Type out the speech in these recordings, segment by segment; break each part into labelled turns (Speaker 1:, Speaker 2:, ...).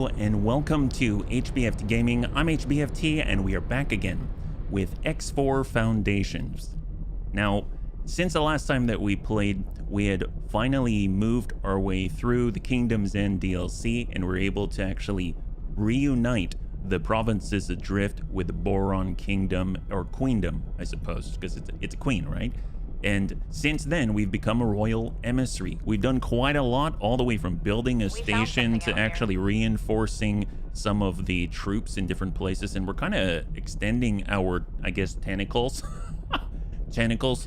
Speaker 1: And welcome to HBFT Gaming. I'm HBFT and we are back again with X4 Foundations. Now, since the last time that we played, we had finally moved our way through the Kingdom's End DLC and we're able to actually reunite the provinces adrift with the Boron Kingdom, or Queendom, I suppose, because it's a queen, right? And since then, we've become a royal emissary. We've done quite a lot, all the way from building a station to actually reinforcing some of the troops in different places. And we're kind of extending our, I guess, tentacles,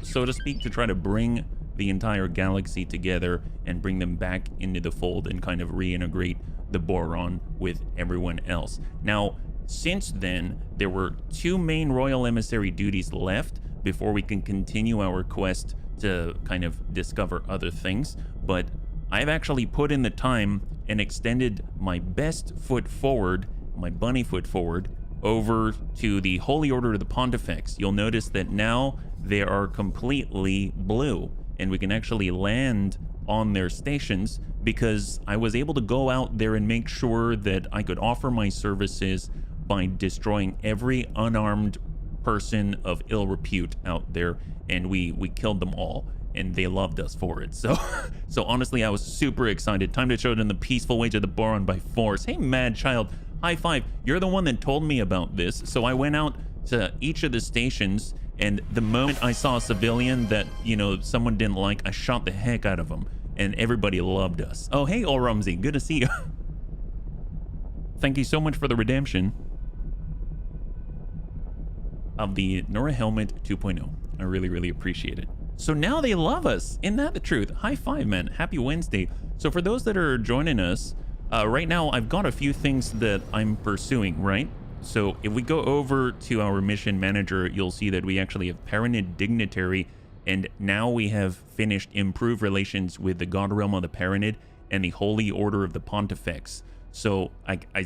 Speaker 1: so to speak, to try to bring the entire galaxy together and bring them back into the fold and kind of reintegrate the Boron with everyone else. Now, since then, there were two main royal emissary duties left before we can continue our quest to kind of discover other things. But I've actually put in the time and extended my best foot forward, my bunny foot forward, over to the Holy Order of the Pontifex. You'll notice that now they are completely blue and we can actually land on their stations because I was able to go out there and make sure that I could offer my services by destroying every unarmed person of ill repute out there, and we killed them all and they loved us for it. So honestly, I was super excited. Time to show them the peaceful way to the Boron by force. Hey, mad child, high five. You're the one that told me about this. So I went out to each of the stations, and the moment I saw a civilian that, you know, someone didn't like, I shot the heck out of them and everybody loved us. Oh, hey, Olrumsey, good to see you. Thank you so much for the redemption of the Nora Helmet 2.0. I really appreciate it. So now they love us. Isn't that the truth? High five, man. Happy Wednesday. So for those that are joining us, right now I've got a few things that I'm pursuing, right? So if we go over to our mission manager, you'll see that we actually have Paranid Dignitary, and now we have finished improved relations with the God Realm of the Paranid and the Holy Order of the Pontifex. So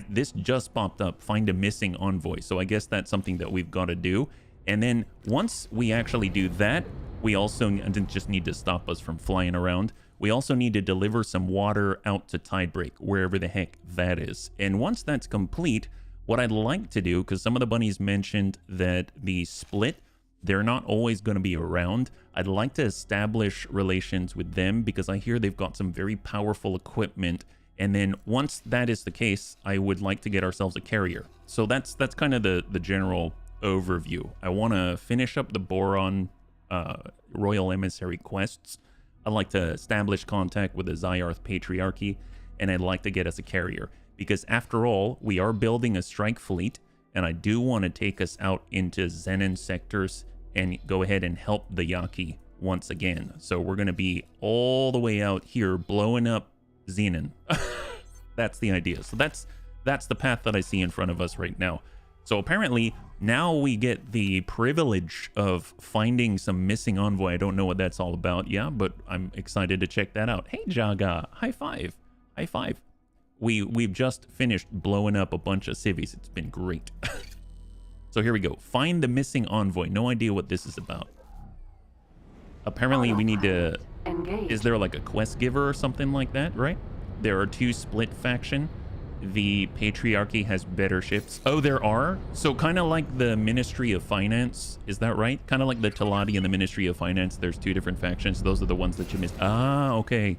Speaker 1: this just popped up, find a missing envoy. So I guess that's something that we've got to do. And then once we actually do that, we also just need to stop us from flying around. We also need to deliver some water out to Tidebreak, wherever the heck that is. And once that's complete, what I'd like to do, because some of the bunnies mentioned that the split, they're not always going to be around. I'd like to establish relations with them because I hear they've got some very powerful equipment. And then once that is the case, I would like to get ourselves a carrier. So that's kind of the general overview. I want to finish up the Boron Royal Emissary quests. I'd like to establish contact with the Zyarth Patriarchy, and I'd like to get us a carrier. Because after all, we are building a strike fleet, and I do want to take us out into Xenon sectors and go ahead and help the Yaki once again. So we're going to be all the way out here blowing up Xenon. That's the idea. So that's the path that I see in front of us right now. So apparently now we get the privilege of finding some missing envoy. I don't know what that's all about. Yeah, but I'm excited to check that out. Hey Jaga, high five. High five. We've just finished blowing up a bunch of civies. It's been great. So here we go. Find the missing envoy. No idea what this is about. Apparently we need to... Is there like a quest giver or something like that, right? There are two split faction. The Patriarchy has better ships. Oh, there are? So kind of like the Ministry of Finance. Is that right? Kind of like the Talati and the Ministry of Finance. There's two different factions. Those are the ones that you missed. Ah, okay.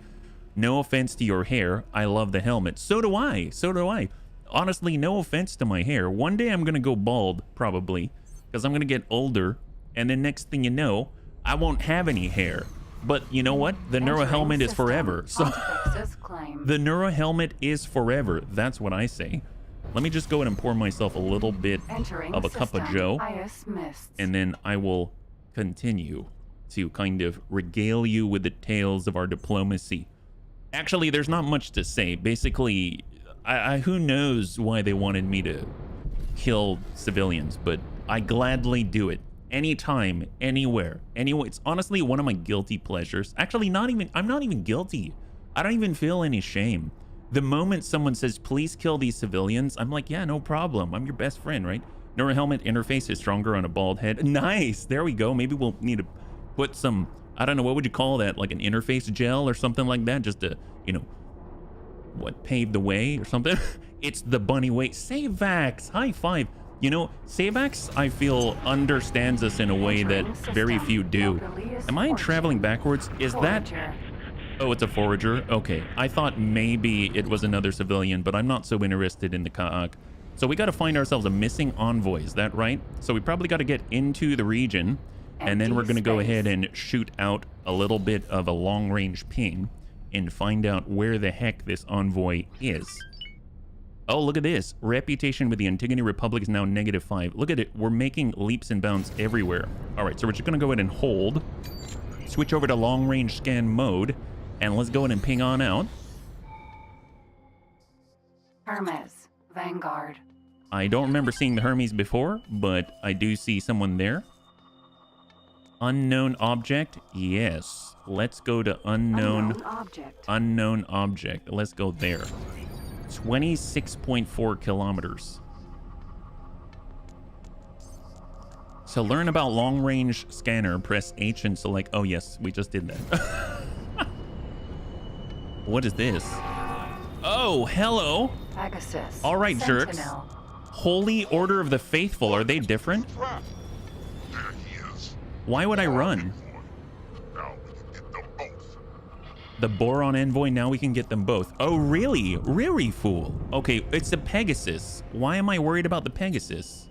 Speaker 1: No offense to your hair. I love the helmet. So do I. So do I. Honestly, no offense to my hair. One day I'm going to go bald, probably, because I'm going to get older. And then next thing you know, I won't have any hair. But you know what? The Neuro Helmet is forever. So the Neuro Helmet is forever. That's what I say. Let me just go ahead and pour myself a little bit of a cup of joe. And then I will continue to kind of regale you with the tales of our diplomacy. Actually, there's not much to say. Basically, who knows why they wanted me to kill civilians, but I gladly do it. Anytime, anywhere, anyway. It's honestly one of my guilty pleasures. Actually, I'm not even guilty. I don't even feel any shame. The moment someone says, please kill these civilians, I'm like, yeah, no problem. I'm your best friend, right? Neuro Helmet interface is stronger on a bald head. Nice. There we go. Maybe we'll need to put some, I don't know, what would you call that? Like an interface gel or something like that, just to, you know, what, paved the way or something. It's the bunny way. Savax, high five. You know, Savax, I feel, understands us in a way that very few do. Am I traveling backwards? Is that... Oh, it's a forager? Okay. I thought maybe it was another civilian, but I'm not so interested in the Ka'ak. So we got to find ourselves a missing envoy. Is that right? So we probably got to get into the region, and then we're going to go ahead and shoot out a little bit of a long-range ping and find out where the heck this envoy is. Oh, look at this. Reputation with the Antigone Republic is now -5. Look at it. We're making leaps and bounds everywhere. All right, so we're just going to go ahead and hold. Switch over to long-range scan mode. And let's go ahead and ping on out.
Speaker 2: Hermes, Vanguard.
Speaker 1: I don't remember seeing the Hermes before, but I do see someone there. Unknown object? Yes. Let's go to unknown object. Unknown object. Let's go there. 26.4 kilometers. So learn about long-range scanner. Press H and select... Oh, yes. We just did that. What is this? Oh, hello.
Speaker 2: Pegasus.
Speaker 1: All right,
Speaker 2: Sentinel.
Speaker 1: jerks. Holy Order of the Faithful. Are they different? Why would I run? The Boron envoy, now we can get them both. Oh, really? Really, fool? Okay, it's the Pegasus. Why am I worried about the Pegasus?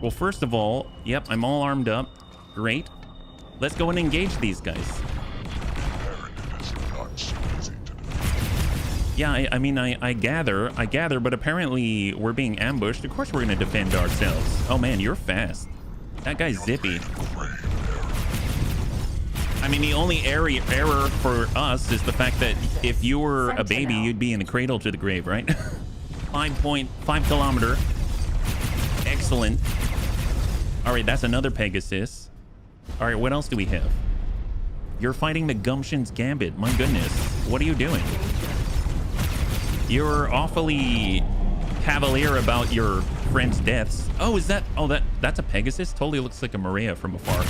Speaker 1: Well, first of all, yep, I'm all armed up. Great. Let's go and engage these guys. Yeah, I mean, I gather, but apparently we're being ambushed. Of course we're going to defend ourselves. Oh, man, you're fast. That guy's zippy. I mean, the only error for us is the fact that if you were a baby, you'd be in the cradle to the grave, right? 5.5 kilometer. Excellent. All right, that's another Pegasus. All right, what else do we have? You're fighting the Gumption's Gambit. My goodness. What are you doing? You're awfully cavalier about your friend's deaths. Oh, is that... Oh, that's a Pegasus? Totally looks like a Maria from afar.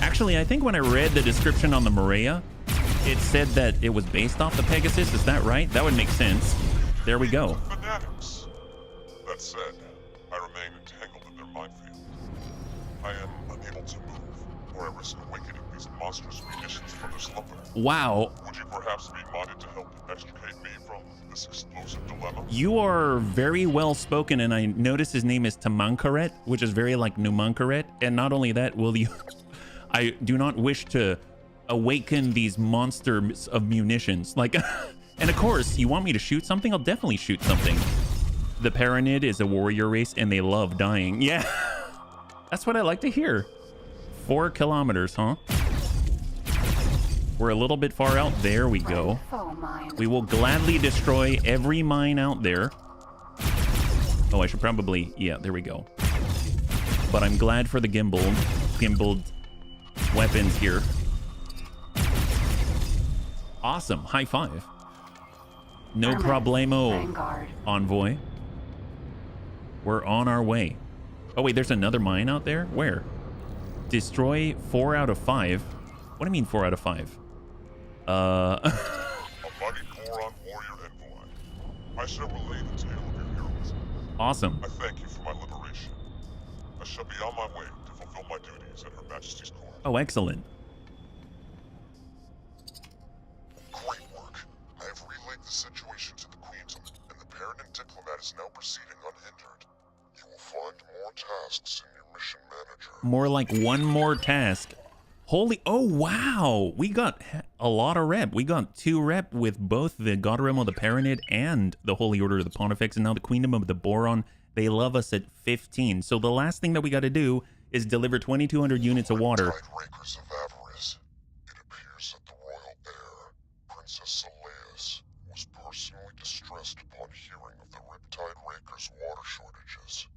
Speaker 1: Actually, I think when I read the description on the Maria, it said that it was based off the Pegasus. Is that right? That would make sense. There we go.
Speaker 3: Fanatics. That said, I remain entangled in their minefield. I am unable to move, or I risk awakening these monstrous munitions from their slumber.
Speaker 1: Wow.
Speaker 3: Would you perhaps be minded to help extricate me from this explosive dilemma?
Speaker 1: You are very well spoken, and I notice his name is Tamankaret, which is very like Numankaret. And not only that, will you... I do not wish to awaken these monsters of munitions. Like, and of course, you want me to shoot something? I'll definitely shoot something. The Paranid is a warrior race, and they love dying. Yeah, that's what I like to hear. 4 kilometers, huh? We're a little bit far out. There we go. We will gladly destroy every mine out there. Oh, I should probably... Yeah, there we go. But I'm glad for the gimbaled weapons here. Awesome. High five. No problemo, envoy. We're on our way. Oh, wait, there's another mine out there? Where? Destroy 4 out of 5. What do you mean 4 out of 5?
Speaker 3: A mighty Boron warrior envoy. I shall relay the tale of your heroism.
Speaker 1: Awesome.
Speaker 3: I thank you for my liberation. I shall be on my way to fulfill my duties at Her Majesty's court.
Speaker 1: Oh, excellent.
Speaker 3: Great work. I have relayed the situation to the Queen, and the Paranid diplomat is now proceeding unhindered. You will find more tasks in your mission manager.
Speaker 1: More like one more task. Holy, oh wow, we got a lot of rep. We got 2 rep with both the God Realm of the Paranid and the Holy Order of the Pontifex, and now the Queendom of the Boron. They love us at 15. So the last thing that we got to do is deliver 2,200 units of water.
Speaker 3: Rakers of avarice. It appears that the royal heir, Princess Saleus, was personally distressed upon hearing of the Riptide Rakers' water shortages.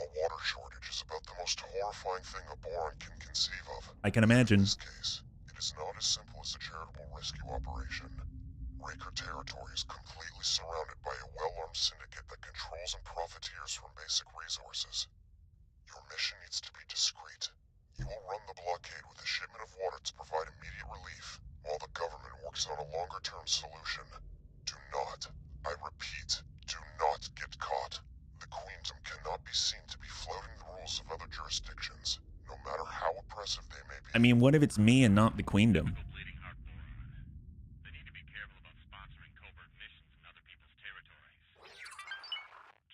Speaker 3: A water shortage is about the most horrifying thing a Boron can conceive of.
Speaker 1: I can imagine.
Speaker 3: In this case, it is not as simple as a charitable rescue operation. Raker territory is completely surrounded by a well-armed syndicate that controls and profiteers from basic resources. Your mission needs to be discreet. You will run the blockade with a shipment of water to provide immediate relief, while the government works on a longer-term solution. jurisdictions, no matter how oppressive they may be.
Speaker 1: I mean, what if it's me and not the queendom?
Speaker 4: Bleeding heart Boron. They need to be careful about sponsoring covert missions in other people's territories.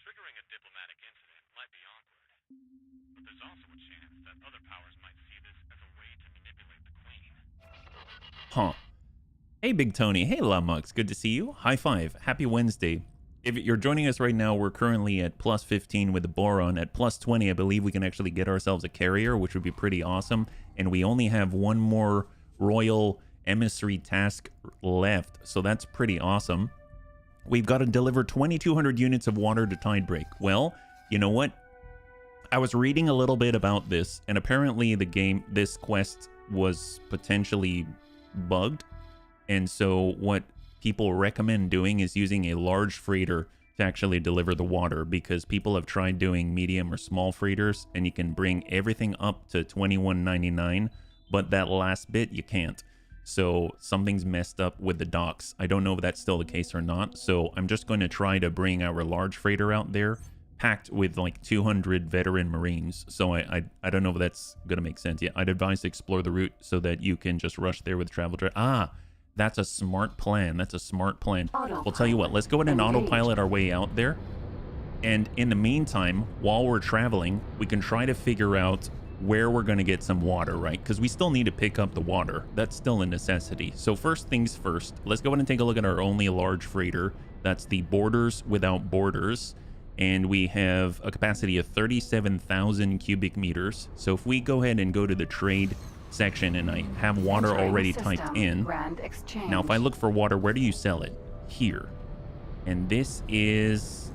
Speaker 4: Triggering a diplomatic incident might be awkward, but there's also a chance that other powers might see this as a way to manipulate the Queen.
Speaker 1: Huh. Hey, Big Tony. Hey, Lamux. Good to see you. High five. Happy Wednesday. If you're joining us right now, we're currently at plus 15 with the Boron. At plus 20, I believe we can actually get ourselves a carrier, which would be pretty awesome. And we only have one more Royal Emissary task left, so that's pretty awesome. We've got to deliver 2,200 units of water to Tidebreak. Well, you know what? I was reading a little bit about this, and apparently this quest was potentially bugged. And so what people recommend doing is using a large freighter to actually deliver the water, because people have tried doing medium or small freighters and you can bring everything up to 21.99, but that last bit you can't. So something's messed up with the docks. I don't know if that's still the case or not. So I'm just going to try to bring our large freighter out there packed with like 200 veteran Marines. So I don't know if that's going to make sense. Yeah, I'd advise to explore the route so that you can just rush there with travel. That's a smart plan. That's a smart plan. We'll tell you what, let's go ahead and autopilot our way out there. And in the meantime, while we're traveling, we can try to figure out where we're going to get some water, right? Because we still need to pick up the water. That's still a necessity. So first things first, let's go ahead and take a look at our only large freighter. That's the Borders Without Borders. And we have a capacity of 37,000 cubic meters. So if we go ahead and go to the trade section, and I have water already typed in. Now if I look for water, where do you sell it? Here. And this is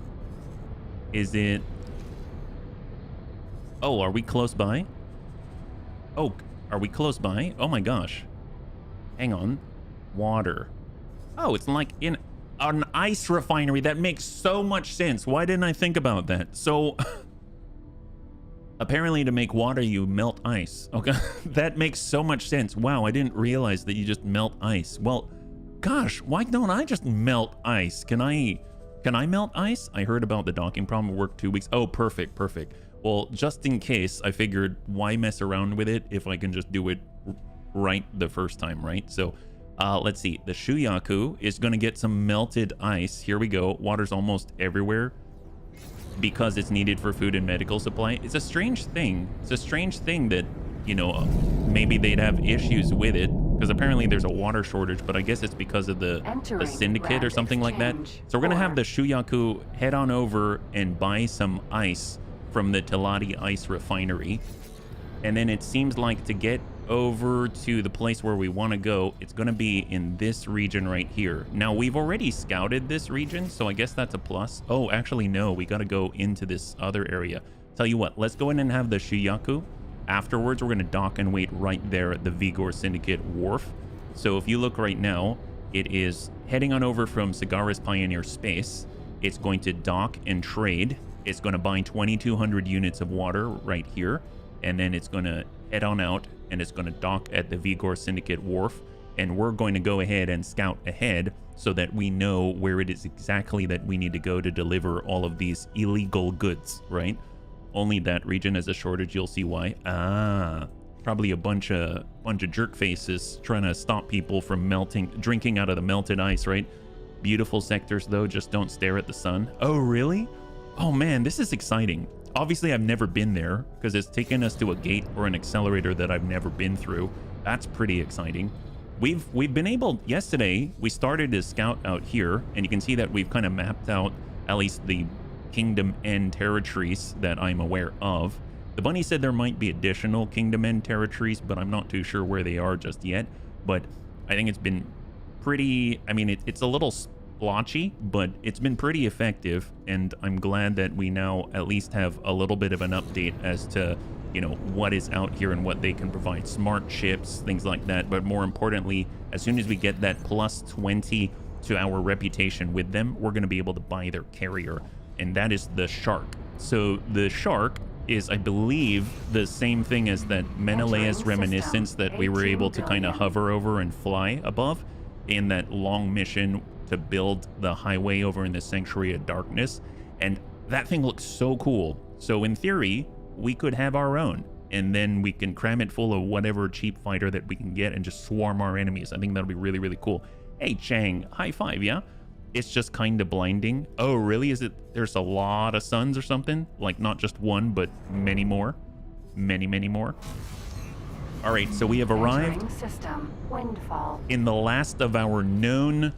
Speaker 1: it? Oh, are we close by? Oh, are we close by? Oh my gosh. Hang on. Water. Oh, it's like in an ice refinery. That makes so much sense. Why didn't I think about that? So apparently to make water, you melt ice. Okay, that makes so much sense. Wow, I didn't realize that you just melt ice. Well, gosh, why don't I just melt ice? Can I melt ice? I heard about the docking problem. It worked 2 weeks. Oh, perfect, perfect. Well, just in case, I figured why mess around with it if I can just do it right the first time, right? So let's see. The Shuyaku is going to get some melted ice. Here we go. Water's almost everywhere, because it's needed for food and medical supply. It's a strange thing. It's a strange thing that, you know, maybe they'd have issues with it, because apparently there's a water shortage, but I guess it's because of the syndicate or something like that. So we're going to have the Shuyaku head on over and buy some ice from the Teladi ice refinery. And then it seems like to get over to the place where we want to go, it's going to be in this region right here. Now, we've already scouted this region, so I guess that's a plus. Oh, actually, no, we got to go into this other area. Tell you what, let's go in and have the Shuyaku. Afterwards, we're going to dock and wait right there at the Vigor Syndicate wharf. So if you look right now, it is heading on over from Cigaris Pioneer Space. It's going to dock and trade. It's going to buy 2,200 units of water right here. And then it's going to head on out, and it's going to dock at the Vigor Syndicate wharf. And we're going to go ahead and scout ahead so that we know where it is exactly that we need to go to deliver all of these illegal goods, right? Only that region has a shortage. You'll see why. Probably a bunch of jerk faces trying to stop people from drinking out of the melted ice, right? Beautiful sectors, though. Just don't stare at the sun. Oh, really? Oh, man, this is exciting. Obviously, I've never been there because it's taken us to a gate or an accelerator that I've never been through. That's pretty exciting. We've been able, yesterday, we started to scout out here, and you can see that we've kind of mapped out at least the Kingdom End territories that I'm aware of. The bunny said there might be additional Kingdom End territories, but I'm not too sure where they are just yet. But I think it's been pretty, I mean, it's a little splotchy, but it's been pretty effective, and I'm glad that we now at least have a little bit of an update as to, you know, what is out here and what they can provide. Smart ships, things like that. But more importantly, as soon as we get that plus 20 to our reputation with them, we're going to be able to buy their carrier, and that is the Shark. So the Shark is, I believe, the same thing as that Menelaus Reminiscence that we were able to kind of hover over and fly above in that long mission to build the highway over in the Sanctuary of Darkness. And that thing looks so cool. So in theory, we could have our own. And then we can cram it full of whatever cheap fighter that we can get and just swarm our enemies. I think that'll be really, really cool. Hey, Chang, high five, yeah? It's just kind of blinding. Oh, really? Is it? There's a lot of suns or something? Like, not just one, but many more? Many, many more? All right, so we have arrived
Speaker 2: Entering system. Windfall.
Speaker 1: in the last of our known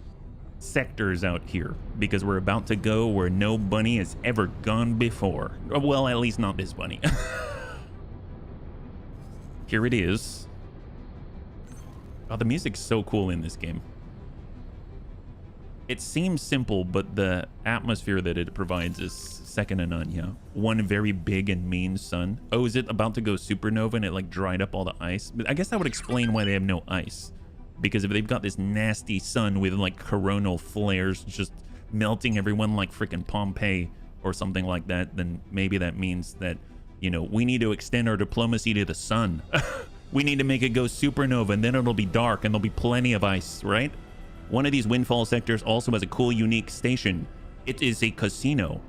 Speaker 1: sectors out here, because we're about to go where no bunny has ever gone before. Well, at least not this bunny. Here it is. Oh, the music's so cool in this game. It seems simple, but the atmosphere that it provides is second to none, yeah. One very big and mean sun. Oh, is it about to go supernova and it like dried up all the ice? But I guess that would explain why they have no ice. Because if they've got this nasty sun with like coronal flares just melting everyone like freaking Pompeii or something like that, then maybe that means that, you know, we need to extend our diplomacy to the sun. We need to make it go supernova and then it'll be dark and there'll be plenty of ice, right? One of these windfall sectors also has a cool, unique station. It is a casino.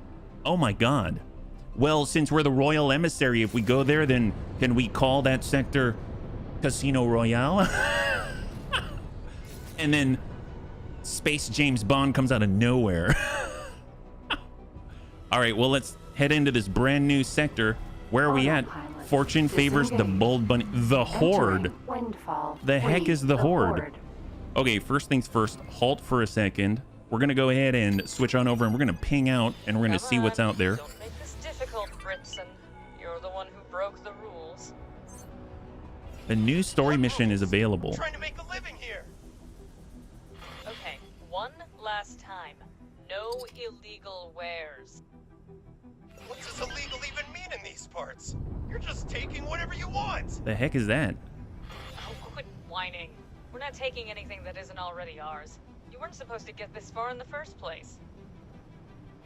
Speaker 1: Oh my God. Well, since we're the Royal Emissary, if we go there, then can we call that sector Casino Royale? And then Space James Bond comes out of nowhere. All right, well, let's head into this brand new sector. Where are we at? Fortune favors the bold bunny. The Horde.
Speaker 2: Windfall.
Speaker 1: The heck is the Horde?
Speaker 2: Horde?
Speaker 1: Okay, first things first, halt for a second. We're gonna go ahead and switch on over and we're gonna ping out and we're gonna see what's out there.
Speaker 5: Don't make this difficult, Britson. You're the one who broke the rules.
Speaker 1: A new story mission is available.
Speaker 6: Trying to make a living here.
Speaker 5: Okay, one last time. No illegal wares.
Speaker 6: What does illegal even mean in these parts? You're just taking whatever you want.
Speaker 1: The heck is that?
Speaker 5: Oh, quit whining. We're not taking anything that isn't already ours. You weren't supposed to get this far in the first place.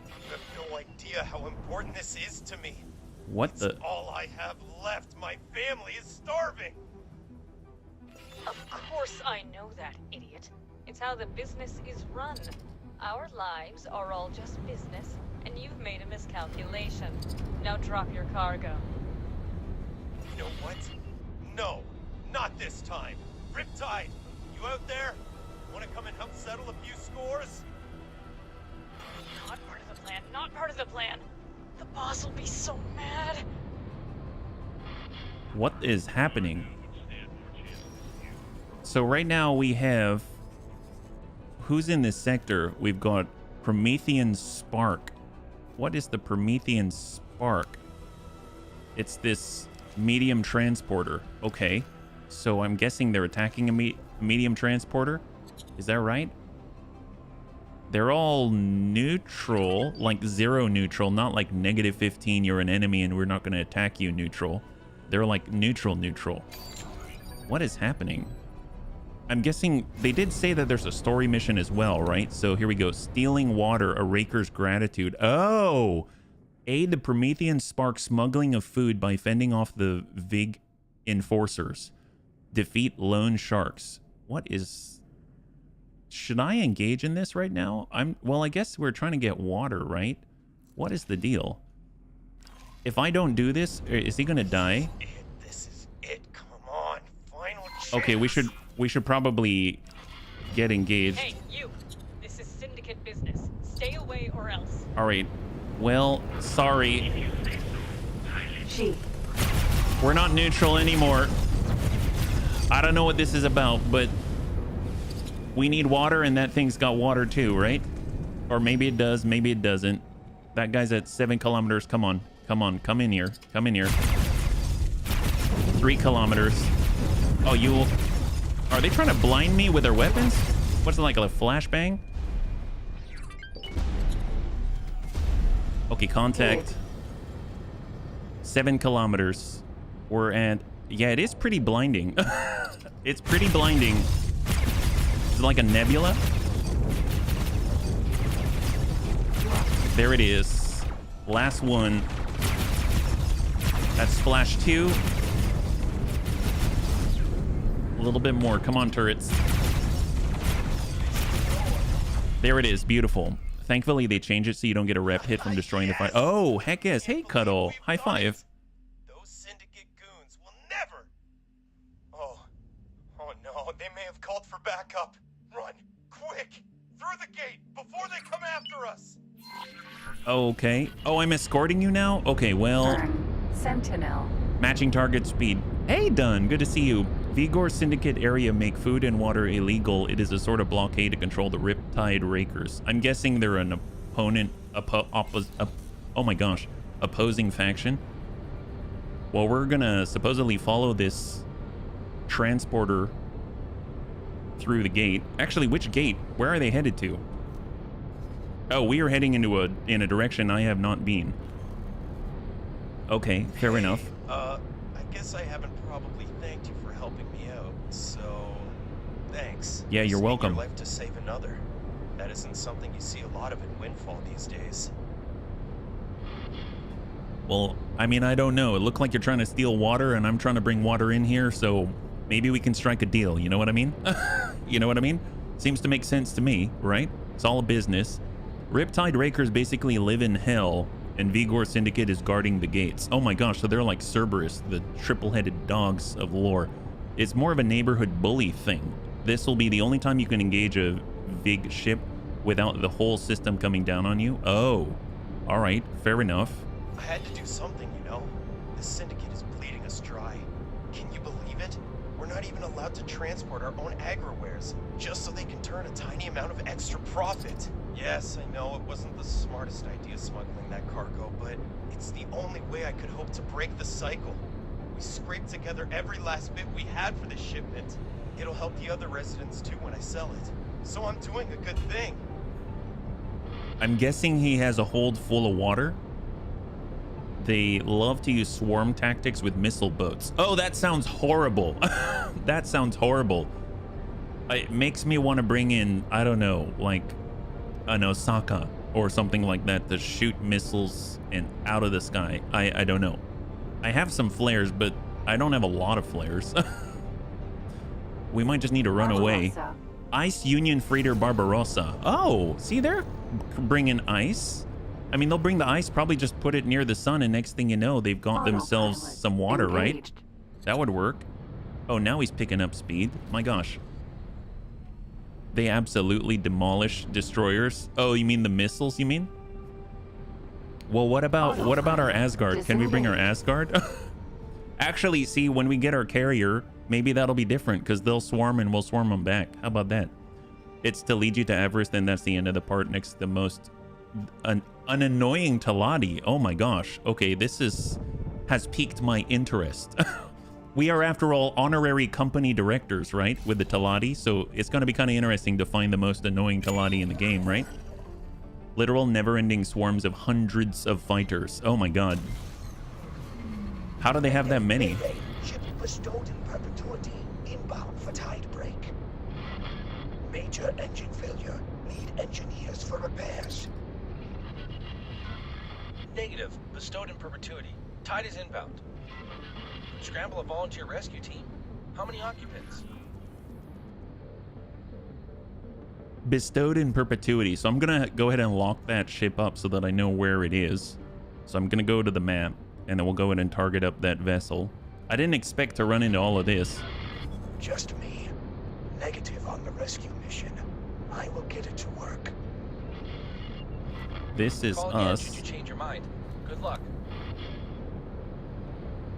Speaker 6: You have no idea how important this is to me.
Speaker 1: What
Speaker 6: It's
Speaker 1: the?
Speaker 6: all I have left. My family is starving.
Speaker 5: Of course I know that, idiot. It's how the business is run. Our lives are all just business, and you've made a miscalculation. Now drop your cargo.
Speaker 6: You know what? No, not this time. Riptide, you out there? Want to come and help settle a few scores?
Speaker 5: Not part of the plan, not part of the plan. The boss will be so mad.
Speaker 1: What is happening? So right now we have, who's in this sector? We've got Promethean Spark. What is the Promethean Spark? It's this medium transporter. Okay, so I'm guessing they're attacking a medium transporter. Is that right? They're all neutral, like zero neutral, not like -15, you're an enemy and we're not going to attack you neutral. They're like neutral. What is happening? I'm guessing they did say that there's a story mission as well, right? So here we go. Stealing water, a raker's gratitude. Oh! Aid the Promethean Spark smuggling of food by fending off the Vig enforcers. Defeat lone sharks. What is... Should I engage in this right now? Well, I guess we're trying to get water, right? What is the deal? If I don't do this, is he gonna die?
Speaker 6: This is it. Come on, final chance.
Speaker 1: Okay, we should probably get engaged.
Speaker 5: Hey, you! This is syndicate business. Stay away or else.
Speaker 1: All right. Well, sorry.
Speaker 2: Chief.
Speaker 1: We're not neutral anymore. I don't know what this is about, but we need water and that thing's got water too, right? Or maybe it does, maybe it doesn't. That guy's at 7 kilometers. Come on. Come on. Come in here. Come in here. 3 kilometers. Oh, you... Are they trying to blind me with their weapons? What's it like, a flashbang? Okay, contact. 7 kilometers. We're at... Yeah, it is pretty blinding. It's pretty blinding. Is it like a nebula? There it is. Last one. That's splash 2. A little bit more. Come on, turrets. There it is. Beautiful. Thankfully, they changed it so you don't get a rep hit from destroying the fire. Oh, heck yes. Hey, Cuddle. High five.
Speaker 6: for backup. Run, quick, through the gate before they come after us.
Speaker 1: Okay. Oh, I'm escorting you now? Okay, well,
Speaker 2: Burn. Sentinel.
Speaker 1: matching target speed. Hey, Dunn, good to see you. Vigor Syndicate area make food and water illegal. It is a sort of blockade to control the Riptide Rakers. I'm guessing they're an opponent, oh my gosh, opposing faction. Well, we're gonna supposedly follow this transporter through the gate. Actually, which gate? Where are they headed to? Oh, we are heading into in a direction I have not been. Okay, fair enough.
Speaker 6: I guess I haven't probably thanked you for helping me out, so thanks.
Speaker 1: Yeah, you're
Speaker 6: Risking
Speaker 1: welcome.
Speaker 6: Your life to save another. That isn't something you see a lot of in Windfall these days.
Speaker 1: Well, I mean, I don't know. It looked like you're trying to steal water, and I'm trying to bring water in here, so maybe we can strike a deal. You know what I mean? You know what I mean? Seems to make sense to me, right? It's all a business. Riptide Rakers basically live in hell, and Vigor Syndicate is guarding the gates. Oh my gosh, so they're like Cerberus, the triple-headed dogs of lore. It's more of a neighborhood bully thing. This will be the only time you can engage a Vig ship without the whole system coming down on you. Oh, all right, fair enough.
Speaker 6: I had to do something, you know? This syndicate is bleeding us dry. Can you believe it? We're not even allowed to transport our own agri-wares, just so they can turn a tiny amount of extra profit. Yes, I know it wasn't the smartest idea smuggling that cargo, but it's the only way I could hope to break the cycle. We scraped together every last bit we had for this shipment. It'll help the other residents too when I sell it. So I'm doing a good thing.
Speaker 1: I'm guessing he has a hold full of water. They love to use swarm tactics with missile boats. Oh, that sounds horrible. That sounds horrible. It makes me want to bring in, I don't know, like an Osaka or something like that to shoot missiles and out of the sky. I don't know. I have some flares, but I don't have a lot of flares. We might just need to run away.
Speaker 2: Barbarossa.
Speaker 1: Ice Union Freighter Barbarossa. Oh, see, they're bringing ice. I mean, they'll bring the ice, probably just put it near the sun, and next thing you know, they've got themselves
Speaker 2: Autopilot
Speaker 1: some water, right?
Speaker 2: engaged.
Speaker 1: That would work. Oh, now he's picking up speed. My gosh. They absolutely demolish destroyers. Oh, you mean the missiles, you mean? Well, what about our Asgard? Can we bring our Asgard? Actually, see, when we get our carrier, maybe that'll be different, because they'll swarm and we'll swarm them back. How about that? It's to lead you to Everest, and that's the end of the part next to the most... An annoying Taladi. Oh my gosh. Okay, this has piqued my interest. We are, after all, honorary company directors, right? With the Taladi, so it's going to be kind of interesting to find the most annoying Taladi in the game, right? Literal never-ending swarms of hundreds of fighters. Oh my god. How do they have that many?
Speaker 7: Ship bestowed in perpetuity, inbound for tide break. Major engine failure. Need engineers for repairs.
Speaker 8: Negative. Bestowed in perpetuity. Tide is inbound. Scramble a volunteer rescue team. How many occupants?
Speaker 1: Bestowed in perpetuity. So I'm gonna go ahead and lock that ship up so that I know where it is. So I'm gonna go to the map, and then we'll go ahead and target up that vessel. I didn't expect to run into all of this.
Speaker 7: Just me. Negative on the rescue mission. I will get it to work.
Speaker 1: This is
Speaker 8: Call again
Speaker 1: us.
Speaker 8: should you change your mind. Good luck.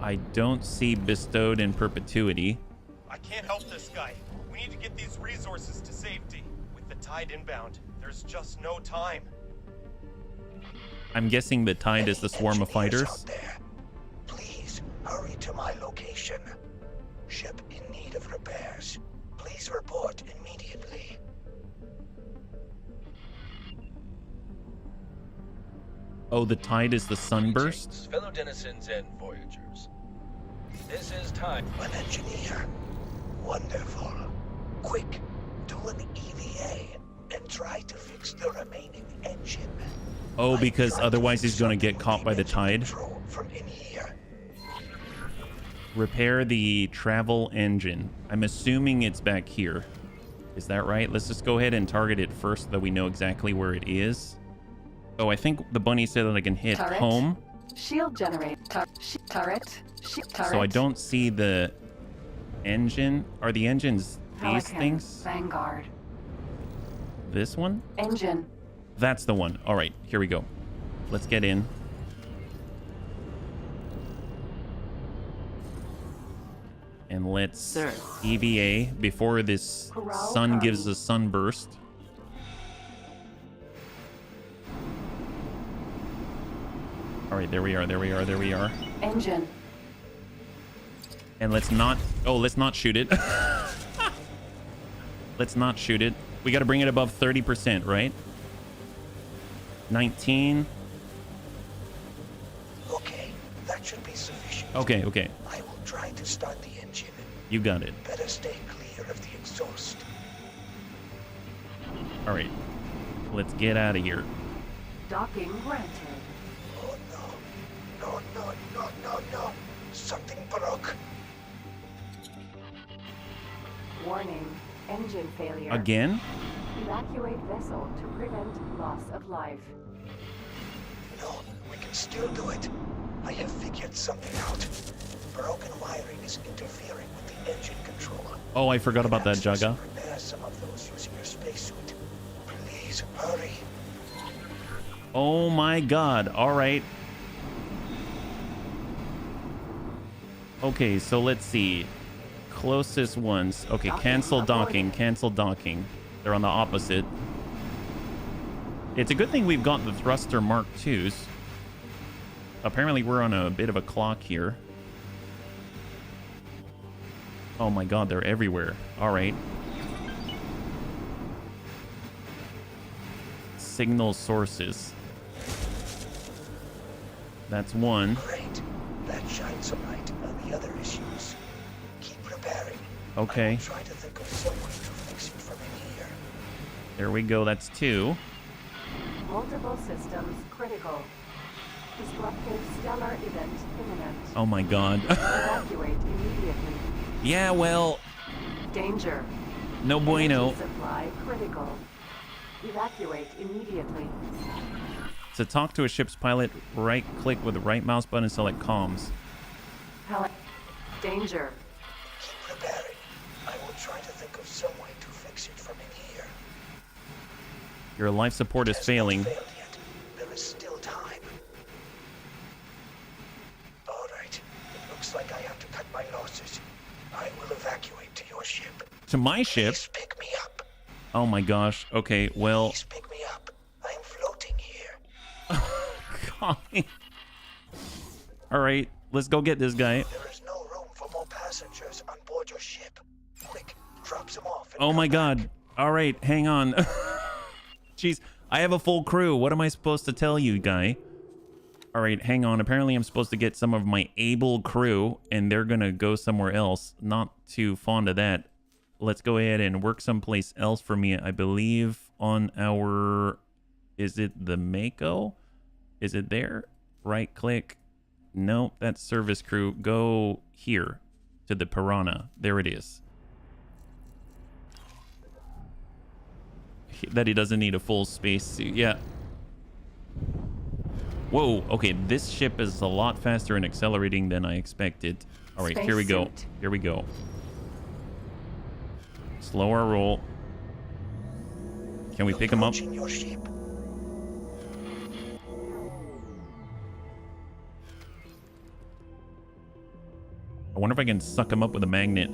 Speaker 1: I don't see bestowed in perpetuity.
Speaker 6: I can't help this guy. We need to get these resources to safety. With the tide inbound, there's just no time.
Speaker 1: I'm guessing the tide is the swarm of
Speaker 7: Engineers
Speaker 1: fighters.
Speaker 7: out there. Please hurry to my location. Ship in need of repairs. Please report immediately.
Speaker 1: Oh, the tide is the sunburst?
Speaker 8: Greetings, fellow denizens and voyagers. This is time.
Speaker 7: An engineer. Wonderful. Quick, do an EVA and try to fix the remaining engine.
Speaker 1: Oh,
Speaker 7: I'm
Speaker 1: because
Speaker 7: trying to
Speaker 1: otherwise
Speaker 7: fix
Speaker 1: he's going to get
Speaker 7: something
Speaker 1: caught by the
Speaker 7: engine
Speaker 1: tide.
Speaker 7: control from in here.
Speaker 1: Repair the travel engine. I'm assuming it's back here. Is that right? Let's just go ahead and target it first so that we know exactly where it is. Oh, I think the bunny said that I can hit
Speaker 2: Turret.
Speaker 1: home.
Speaker 2: Shield generate. Turret. Turret.
Speaker 1: So I don't see the engine. Are the engines These
Speaker 2: Pelican,
Speaker 1: things?
Speaker 2: Vanguard.
Speaker 1: This one?
Speaker 2: Engine.
Speaker 1: That's the one. All right, here we go. Let's get in. And let's
Speaker 2: Sir.
Speaker 1: EVA before this
Speaker 2: Corral
Speaker 1: sun
Speaker 2: County.
Speaker 1: gives a sunburst. All right, there we are, there we are, there we are.
Speaker 2: Engine.
Speaker 1: And let's not... Oh, let's not shoot it. Let's not shoot it. We got to bring it above 30%, right? 19.
Speaker 7: Okay, that should be sufficient.
Speaker 1: Okay, okay.
Speaker 7: I will try to start the engine.
Speaker 1: You got it.
Speaker 7: Better stay clear of the exhaust.
Speaker 1: All right. Let's get out of here.
Speaker 2: Docking granted.
Speaker 7: Oh no. No, no, no, no, no. Something broke.
Speaker 2: Warning. Engine failure.
Speaker 1: Again?
Speaker 2: Evacuate vessel to prevent loss of life.
Speaker 7: No, we can still do it. I have figured something out. Broken wiring is interfering with the engine controller.
Speaker 1: Oh, I forgot about that,
Speaker 7: Access
Speaker 1: Jaga.
Speaker 7: Repair some of those using your spacesuit. Please hurry.
Speaker 1: Oh my god. All right. Okay, so let's see. Closest ones. Okay, cancel docking. Cancel docking. They're on the opposite. It's a good thing we've got the thruster Mark IIs. Apparently we're on a bit of a clock here. Oh my god, they're everywhere. All right. Signal sources. That's one.
Speaker 7: Great. That shines some light on the other issues. Keep preparing.
Speaker 1: Okay.
Speaker 7: I will try to think of some way to fix it from in here.
Speaker 1: There we go. That's two.
Speaker 2: Multiple systems critical. Disruptive stellar event imminent.
Speaker 1: Oh my god.
Speaker 2: Evacuate immediately.
Speaker 1: Yeah, well,
Speaker 2: Danger.
Speaker 1: no bueno.
Speaker 2: Energy supply critical. Evacuate immediately.
Speaker 1: To talk to a ship's pilot, right click with the right mouse button and select comms.
Speaker 2: Danger.
Speaker 7: Keep preparing. I will try to think of some way to fix it from in here.
Speaker 1: Your life support is
Speaker 7: It has
Speaker 1: failing.
Speaker 7: not failed yet. There is still time. All right. It looks like I have to cut my losses. I will evacuate to your ship.
Speaker 1: To my ship?
Speaker 7: Please pick me up.
Speaker 1: Oh my gosh. Okay, well...
Speaker 7: Please pick me up. I am floating here.
Speaker 1: God. All right, let's go get this guy.
Speaker 7: There is no room for more passengers on board your ship. Quick, drop some off. And
Speaker 1: Oh
Speaker 7: come
Speaker 1: my
Speaker 7: back.
Speaker 1: god. All right, hang on. Jeez, I have a full crew. What am I supposed to tell you, guy? All right, hang on. Apparently, I'm supposed to get some of my able crew, and they're going to go somewhere else. Not too fond of that. Let's go ahead and work someplace else for me. I believe on our... Is it the Mako? Is it there? Right click. Nope, that's service crew. Go here to the Piranha. There it is. That he doesn't need a full space suit. Yeah. Whoa. Okay, this ship is a lot faster in accelerating than I expected. All right, here we go.
Speaker 2: Spacesuit.
Speaker 1: Here we go. Slow our roll. Can we pick him up?
Speaker 7: Approaching your ship.
Speaker 1: I wonder if I can suck him up with a magnet.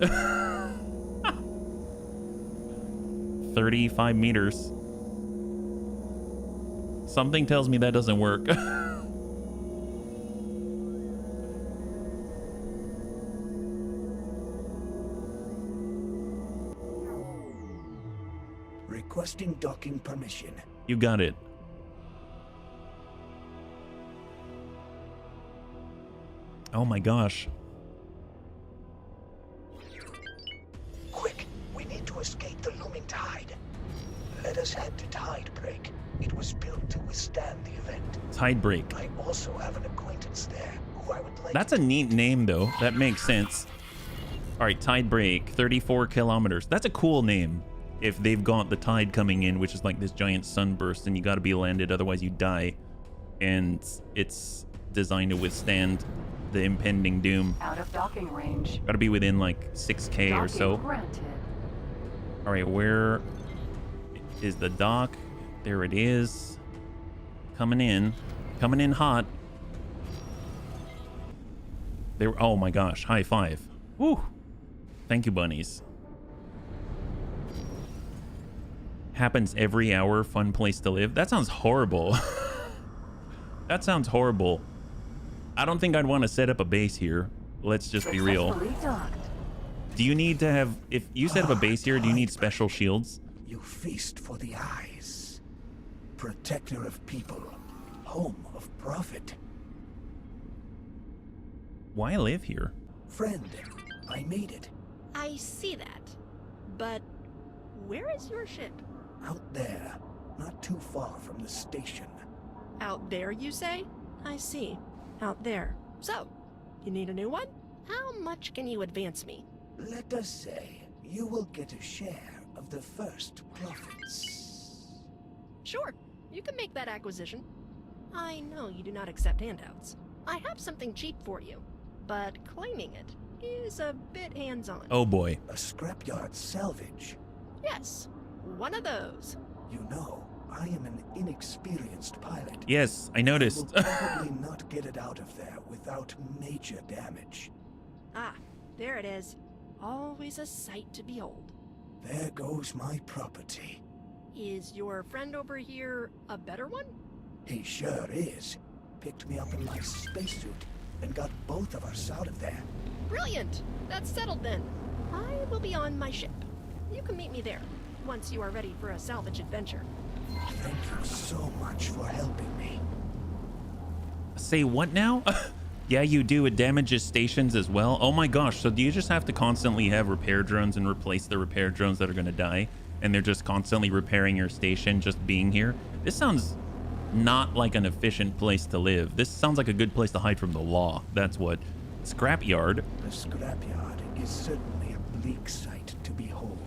Speaker 1: 35 meters. Something tells me that doesn't work.
Speaker 7: Requesting docking permission.
Speaker 1: You got it. Oh my gosh.
Speaker 7: Quick, we need to escape the looming tide. Let us head to Tide Break. It was built to withstand the event.
Speaker 1: Tide break.
Speaker 7: I also have an acquaintance there who I would like
Speaker 1: That's a neat name, though. That makes sense. All right, Tide Break, 34 kilometers. That's a cool name. If they've got the tide coming in, which is like this giant sunburst, and you got to be landed, otherwise you die. And it's designed to withstand the impending doom.
Speaker 2: Out of docking range.
Speaker 1: Got to be within like 6K or
Speaker 2: Docking
Speaker 1: so.
Speaker 2: granted.
Speaker 1: All right, where is the dock? There it is. Coming in hot. There. Oh my gosh, high five. Woo. Thank you, bunnies. Happens every hour, fun place to live. That sounds horrible. That sounds horrible. I don't think I'd want to set up a base here. Let's just be real.
Speaker 2: Successfully docked.
Speaker 1: Do you need to have, if you set up a base here, do you need special shields?
Speaker 7: You feast for the eyes. Protector of people. Home of profit.
Speaker 1: Why live here?
Speaker 7: Friend, I made it.
Speaker 9: I see that. But where is your ship?
Speaker 7: Out there. Not too far from the station.
Speaker 9: Out there, you say? I see. Out there. So, you need a new one? How much can you advance me?
Speaker 7: Let us say you will get a share of the first profits.
Speaker 9: Sure, you can make that acquisition. I know you do not accept handouts. I have something cheap for you, but claiming it is a bit hands-on.
Speaker 1: Oh boy.
Speaker 7: A scrapyard salvage.
Speaker 9: Yes, one of those.
Speaker 7: You know, I am an inexperienced pilot.
Speaker 1: Yes, I noticed.
Speaker 7: I will probably not get it out of there without major damage.
Speaker 9: Ah, there it is. Always a sight to behold.
Speaker 7: There goes my property.
Speaker 9: Is your friend over here a better one?
Speaker 7: He sure is. Picked me up in my spacesuit and got both of us out of there.
Speaker 9: Brilliant! That's settled then. I will be on my ship. You can meet me there, once you are ready for a salvage adventure.
Speaker 7: Thank you so much for helping me.
Speaker 1: Say what now? Yeah, you do. It damages stations as well. Oh my gosh. So do you just have to constantly have repair drones and replace the repair drones that are going to die? And they're just constantly repairing your station just being here? This sounds not like an efficient place to live. This sounds like a good place to hide from the law. That's what. Scrapyard.
Speaker 7: The scrapyard is certainly a bleak sight to behold.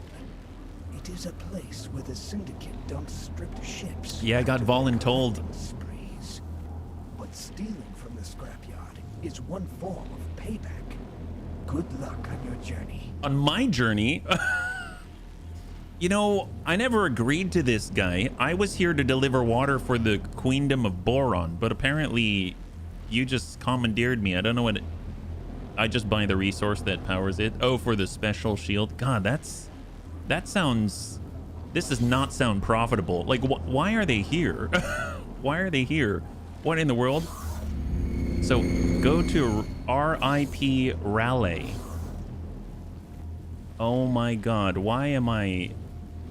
Speaker 7: It is a place where the Syndicate dumps stripped ships.
Speaker 1: Yeah, I got voluntold.
Speaker 7: Sprees. But stealing from the scrapyard is one form of payback. Good luck on your journey.
Speaker 1: On my journey? You know, I never agreed to this guy. I was here to deliver water for the Queendom of Boron, but apparently you just commandeered me. I don't know what I just buy the resource that powers it. Oh, for the special shield. God, that sounds, this does not sound profitable. Like, why are they here? Why are they here? What in the world? So go to RIP Raleigh. Oh my God, why am I,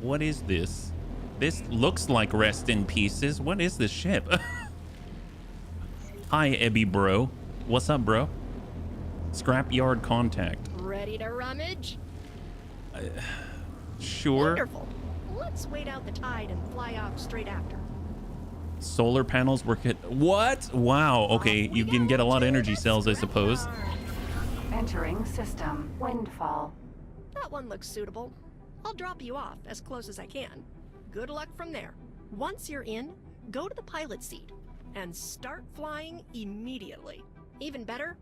Speaker 1: what is this? This looks like Rest in Pieces. What is this ship? Hi, Ebby bro. What's up, bro? Scrapyard contact.
Speaker 9: Ready to rummage?
Speaker 1: Sure.
Speaker 9: Wonderful. Let's wait out the tide and fly off straight after.
Speaker 1: Solar panels work at, what? Wow, okay, you can get a lot of energy cells, I suppose.
Speaker 2: Entering system. Windfall.
Speaker 9: That one looks suitable. I'll drop you off as close as I can. Good luck from there. Once you're in, go to the pilot seat and start flying immediately. Even better,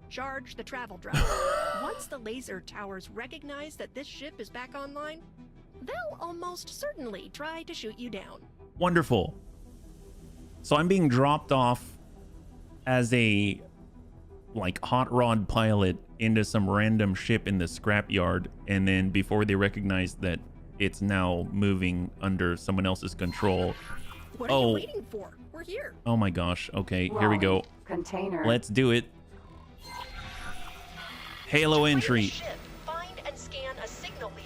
Speaker 9: charge the travel drive. Once the laser towers recognize that this ship is back online, they'll almost certainly try to shoot you down.
Speaker 1: Wonderful. So I'm being dropped off as a like hot rod pilot into some random ship in the scrapyard, and then before they recognize that it's now moving under someone else's control.
Speaker 9: What are you waiting for? We're here.
Speaker 1: Oh my gosh. Okay, here we go.
Speaker 2: Container.
Speaker 1: Let's do it. Halo entry.
Speaker 9: Ship, find and scan a signal leak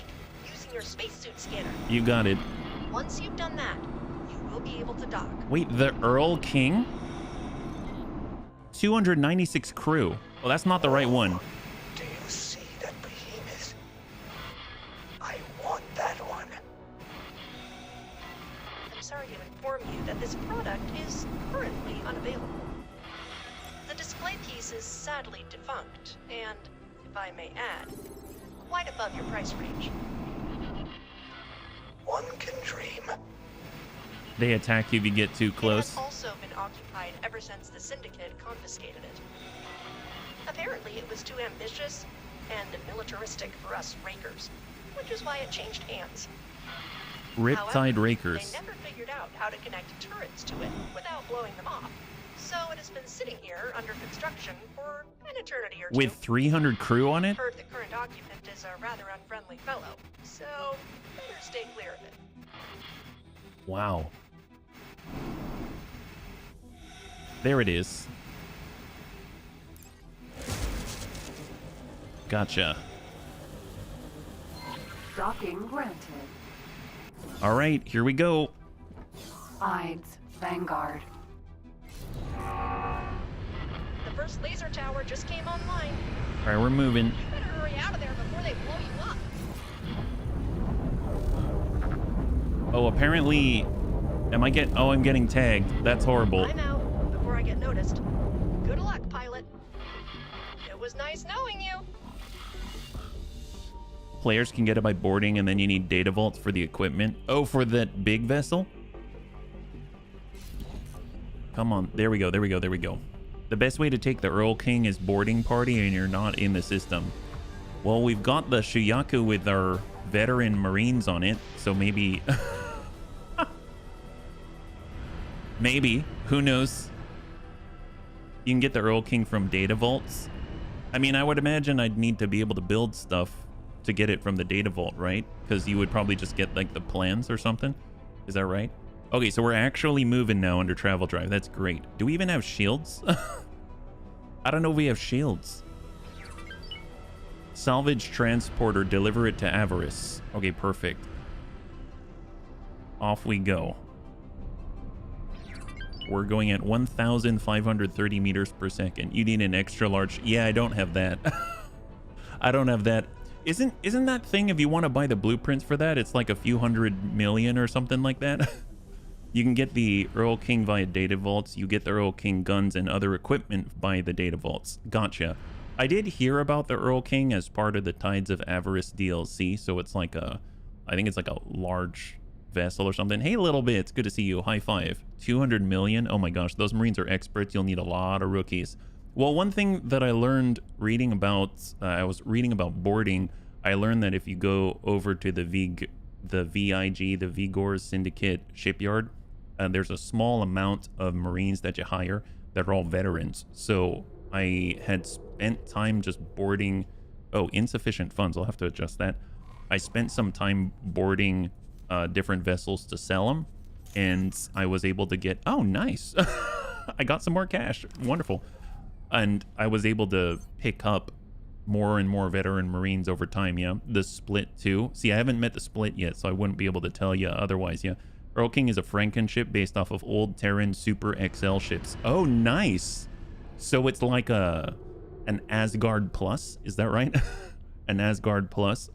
Speaker 9: using your spacesuit scanner.
Speaker 1: You got it.
Speaker 9: Once you've done that, you will be able to dock.
Speaker 1: Wait, the Earl King? 296 crew. Well, that's not the right one.
Speaker 7: Do you see that behemoth? I want that one.
Speaker 9: I'm sorry to inform you that this product is currently unavailable. The display piece is sadly defunct, and, if I may add, quite above your price range.
Speaker 7: One can dream.
Speaker 1: They attack you if you get too close.
Speaker 9: It has also been occupied ever since the Syndicate confiscated it. Apparently it was too ambitious and militaristic for us Rakers, which is why it changed hands.
Speaker 1: Riptide
Speaker 9: However,
Speaker 1: Rakers.
Speaker 9: they never figured out how to connect turrets to it without blowing them off. So it has been sitting here under construction for an eternity or two.
Speaker 1: With 300 crew on it?
Speaker 9: Heard the current occupant is a rather unfriendly fellow, so better stay clear of it.
Speaker 1: Wow. There it is. Gotcha.
Speaker 2: Docking granted.
Speaker 1: All right, here we go.
Speaker 2: Ides Vanguard.
Speaker 9: The first laser tower just came online.
Speaker 1: All right, we're moving.
Speaker 9: You better hurry out of there before they blow you up.
Speaker 1: Oh, apparently, I'm getting tagged. That's horrible.
Speaker 9: I'm out before I get noticed. Good luck, pilot. It was nice knowing you.
Speaker 1: Players can get it by boarding, and then you need data vaults for the equipment. Oh, for that big vessel? Come on. There we go. There we go. There we go. The best way to take the Earl King is boarding party, and you're not in the system. Well, we've got the Shuyaku with our veteran Marines on it, so maybe... maybe. Who knows? You can get the Earl King from data vaults. I mean, I would imagine I'd need to be able to build stuff to get it from the data vault, right? Because you would probably just get like the plans or something. Is that right? Okay, so we're actually moving now under travel drive. That's great. Do we even have shields? I don't know if we have shields. Salvage transporter, deliver it to Avarice. Okay, perfect. Off we go. We're going at 1,530 meters per second. You need an extra large. Yeah, I don't have that. I don't have that. Isn't that thing, if you want to buy the blueprints for that, it's like a few $100 million or something like that? You can get the Earl King via data vaults. You get the Earl King guns and other equipment by the data vaults. Gotcha. I did hear about the Earl King as part of the Tides of Avarice DLC, so it's like I think it's like a large vessel or something. Hey, little bit, it's good to see you. High five. 200 million. Oh my gosh, those Marines are experts. You'll need a lot of rookies. Well, one thing that I learned reading about, I was reading about boarding. I learned that if you go over to the VIG, the Vigor Syndicate shipyard, there's a small amount of Marines that you hire that are all veterans. So I had spent time just boarding. Oh, insufficient funds. I'll have to adjust that. I spent some time boarding different vessels to sell them, and I was able to get. Oh, nice. I got some more cash. Wonderful. And I was able to pick up more and more veteran Marines over time, yeah. The Split, too. See, I haven't met the Split yet, so I wouldn't be able to tell you otherwise, yeah. Earl King is a Franken ship based off of old Terran Super XL ships. Oh, nice. So it's like an Asgard Plus, is that right? An Asgard Plus.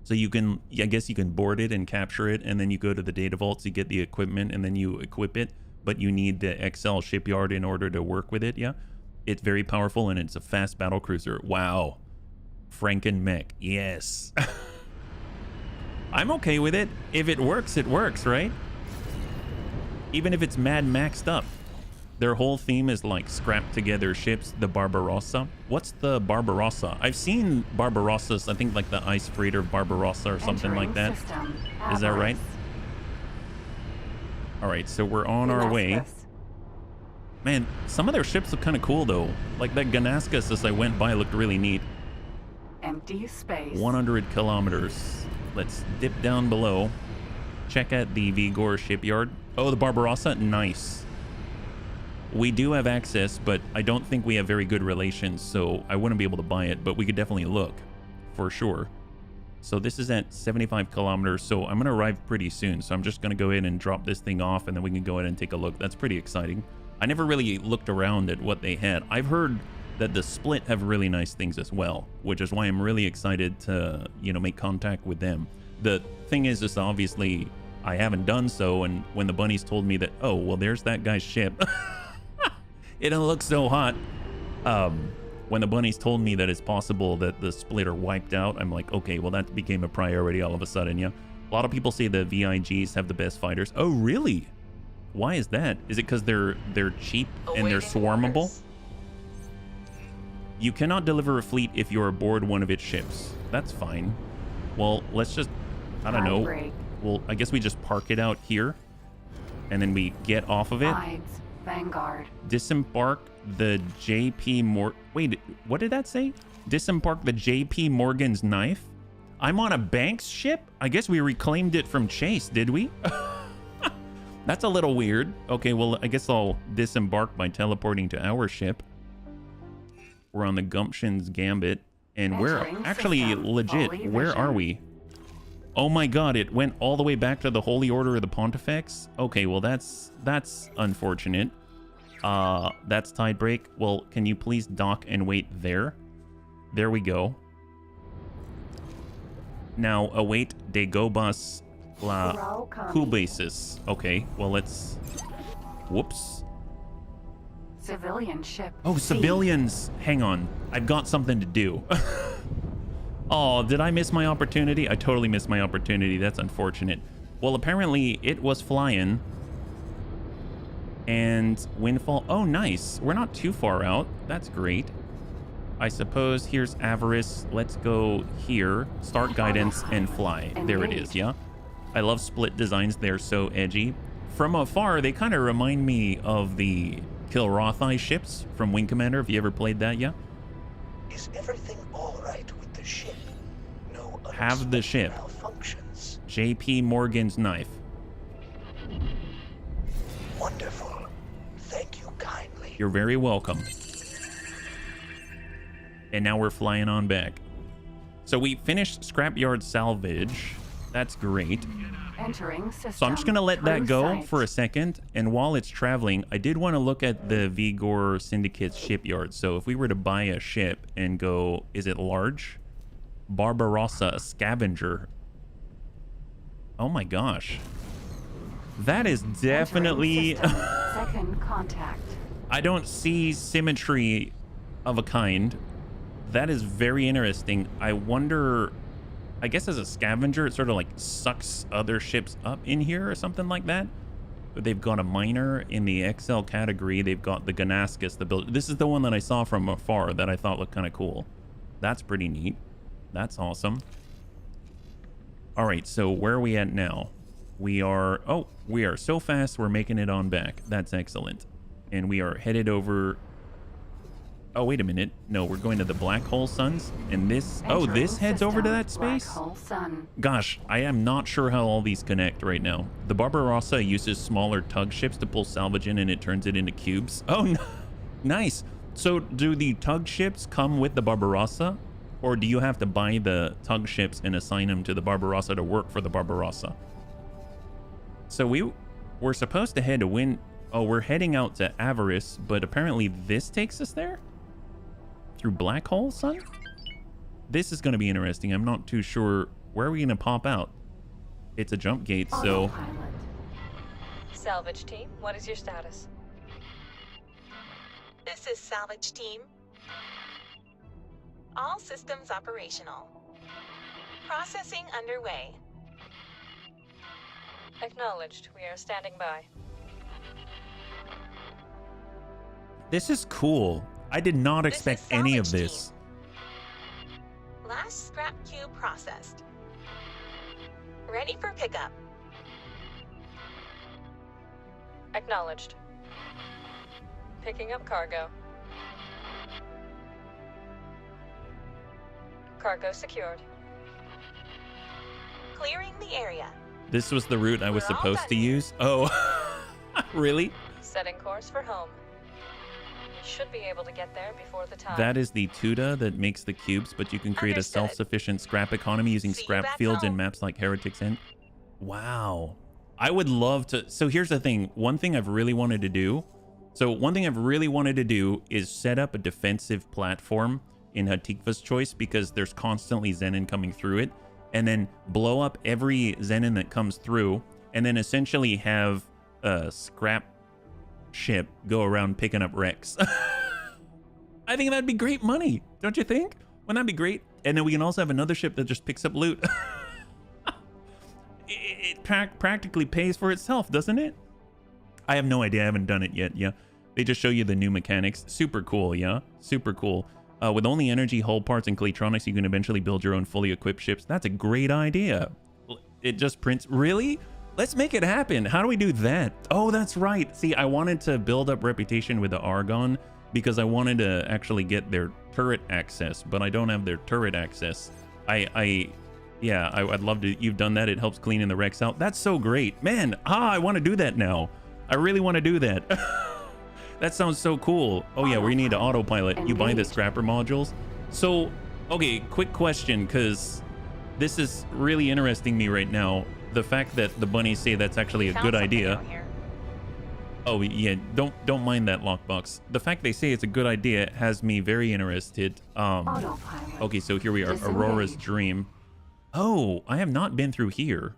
Speaker 1: So you can, I guess you can board it and capture it, and then you go to the data vaults, you get the equipment, and then you equip it. But you need the XL shipyard in order to work with it, yeah? It's very powerful, and it's a fast battle cruiser. Wow. Franken mech. Yes. I'm okay with it. If it works, right? Even if it's mad maxed up. Their whole theme is like scrapped together ships, the Barbarossa. What's the Barbarossa? I've seen Barbarossas, I think like the ice freighter Barbarossa or something like that. Is that right? All right, so we're on our way. Man, some of their ships look kind of cool though. Like that Ganascus as I went by looked really neat.
Speaker 2: Empty space.
Speaker 1: 100 kilometers. Let's dip down below. Check out the Vigor shipyard. Oh, the Barbarossa, nice. We do have access, but I don't think we have very good relations, so I wouldn't be able to buy it, but we could definitely look for sure. So this is at 75 kilometers, so I'm gonna arrive pretty soon. So I'm just gonna go ahead and drop this thing off, and then we can go ahead and take a look. That's pretty exciting. I never really looked around at what they had. I've heard that the Split have really nice things as well, which is why I'm really excited to, you know, make contact with them. The thing is, just obviously I haven't done so, and when the bunnies told me that, oh, well, there's that guy's ship. It didn't look so hot. When the bunnies told me that it's possible that the Split are wiped out, I'm like, okay, well, that became a priority all of a sudden, yeah. A lot of people say the VIGs have the best fighters. Oh, really? Why is that? Is it because they're cheap and they're swarmable? You cannot deliver a fleet if you're aboard one of its ships. That's fine. Well, let's just, I don't know.
Speaker 2: Break.
Speaker 1: Well, I guess we just park it out here and then we get off of it.
Speaker 2: Hides. Vanguard.
Speaker 1: Disembark the wait, what did that say? Disembark the JP Morgan's knife? I'm on a Banks ship? I guess we reclaimed it from Chase, did we? That's a little weird. Okay, well, I guess I'll disembark by teleporting to our ship. We're on the Gumption's Gambit. And we're actually legit. Where are we? Oh my god, it went all the way back to the Holy Order of the Pontifex? Okay, well, that's unfortunate. That's tide break. Well, can you please dock and wait there? There we go. Now, await Dagobus La Cubasis. Okay, well, let's... Whoops.
Speaker 2: Civilian ship.
Speaker 1: Oh, civilians! Hang on. I've got something to do. Oh, did I miss my opportunity? I totally missed my opportunity. That's unfortunate. Well, apparently it was flying. And windfall. Oh, nice. We're not too far out. That's great. I suppose here's Avarice. Let's go here. Start guidance and fly. There it is, yeah? I love split designs. They're so edgy. From afar, they kind of remind me of the Kilrothi ships from Wing Commander. Have you ever played that, yeah?
Speaker 7: Is everything all right with the ship? No
Speaker 1: Have the ship.
Speaker 7: malfunctions.
Speaker 1: JP Morgan's knife.
Speaker 7: Wonderful. Thank you kindly.
Speaker 1: You're very welcome. And now we're flying on back. So we finished Scrapyard Salvage. That's great.
Speaker 2: Entering system.
Speaker 1: So I'm just going to let that go for a second. And while it's traveling, I did want to look at the Vigor Syndicate's shipyard. So if we were to buy a ship and go, is it large? Barbarossa, a scavenger. Oh my gosh. That is definitely...
Speaker 2: Second contact.
Speaker 1: I don't see symmetry of a kind. That is very interesting. I wonder... I guess as a scavenger, it sort of like sucks other ships up in here or something like that. They've got a miner in the XL category. They've got the Ganascus, the build. This is the one that I saw from afar that I thought looked kind of cool. That's pretty neat. That's awesome. All right, so where are we at now? We are, oh, we are so fast. We're making it on back. That's excellent. And we are headed over. Oh, wait a minute. No, we're going to the Black Hole Suns. And this... Oh, this heads over to that space?
Speaker 2: Black Hole Sun.
Speaker 1: Gosh, I am not sure how all these connect right now. The Barbarossa uses smaller tug ships to pull salvage in, and it turns it into cubes. Oh, no. Nice. So do the tug ships come with the Barbarossa? Or do you have to buy the tug ships and assign them to the Barbarossa to work for the Barbarossa? So we're supposed to head to win... Oh, we're heading out to Avarice, but apparently this takes us there? Through Black Hole Sun? This is going to be interesting. I'm not too sure. Where are we going to pop out? It's a jump gate, so...
Speaker 2: Autopilot.
Speaker 5: Salvage team, what is your status?
Speaker 10: This is Salvage Team. All systems operational. Processing underway.
Speaker 5: Acknowledged. We are standing by.
Speaker 1: This is cool. I did not expect any of this.
Speaker 10: Last scrap cube processed. Ready for pickup.
Speaker 5: Acknowledged. Picking up cargo. Cargo secured.
Speaker 10: Clearing the area.
Speaker 1: This was the route I was supposed to use? Oh, really?
Speaker 5: Setting course for home. Should be able to get there before the time.
Speaker 1: That is the Tuda that makes the cubes, but you can create
Speaker 10: Understood.
Speaker 1: a self-sufficient scrap economy using
Speaker 10: See you
Speaker 1: scrap
Speaker 10: back
Speaker 1: fields in
Speaker 10: home.
Speaker 1: maps like Heretic's End. Wow. I would love to... So here's the thing. One thing I've really wanted to do... is set up a defensive platform in Hatikva's Choice, because there's constantly Zenin coming through it, and then blow up every Zenin that comes through, and then essentially have a scrap ship go around picking up wrecks. I think that'd be great money, don't you think? Wouldn't that be great? And then we can also have another ship that just picks up loot. it practically pays for itself, doesn't it? I have no idea. I haven't done it yet. Yeah, they just show you the new mechanics. Super cool. Yeah, super cool. With only energy, hull parts, and Claytronics, you can eventually build your own fully equipped ships. That's a great idea. It just prints. Really? Let's make it happen. How do we do that? Oh, that's right. See, I wanted to build up reputation with the Argon because I wanted to actually get their turret access, but I don't have their turret access. Yeah, I'd love to. You've done that. It helps cleaning the wrecks out. That's so great, man. I want to do that now. I really want to do that. That sounds so cool. Oh yeah, we need to autopilot. You buy the scrapper modules. So, okay, quick question, because this is really interesting me right now. The fact that the bunnies say that's actually a good idea. Oh yeah, don't mind that lockbox. The fact they say it's a good idea has me very interested. Okay, so here we are, Aurora's Dream. Oh, I have not been through here.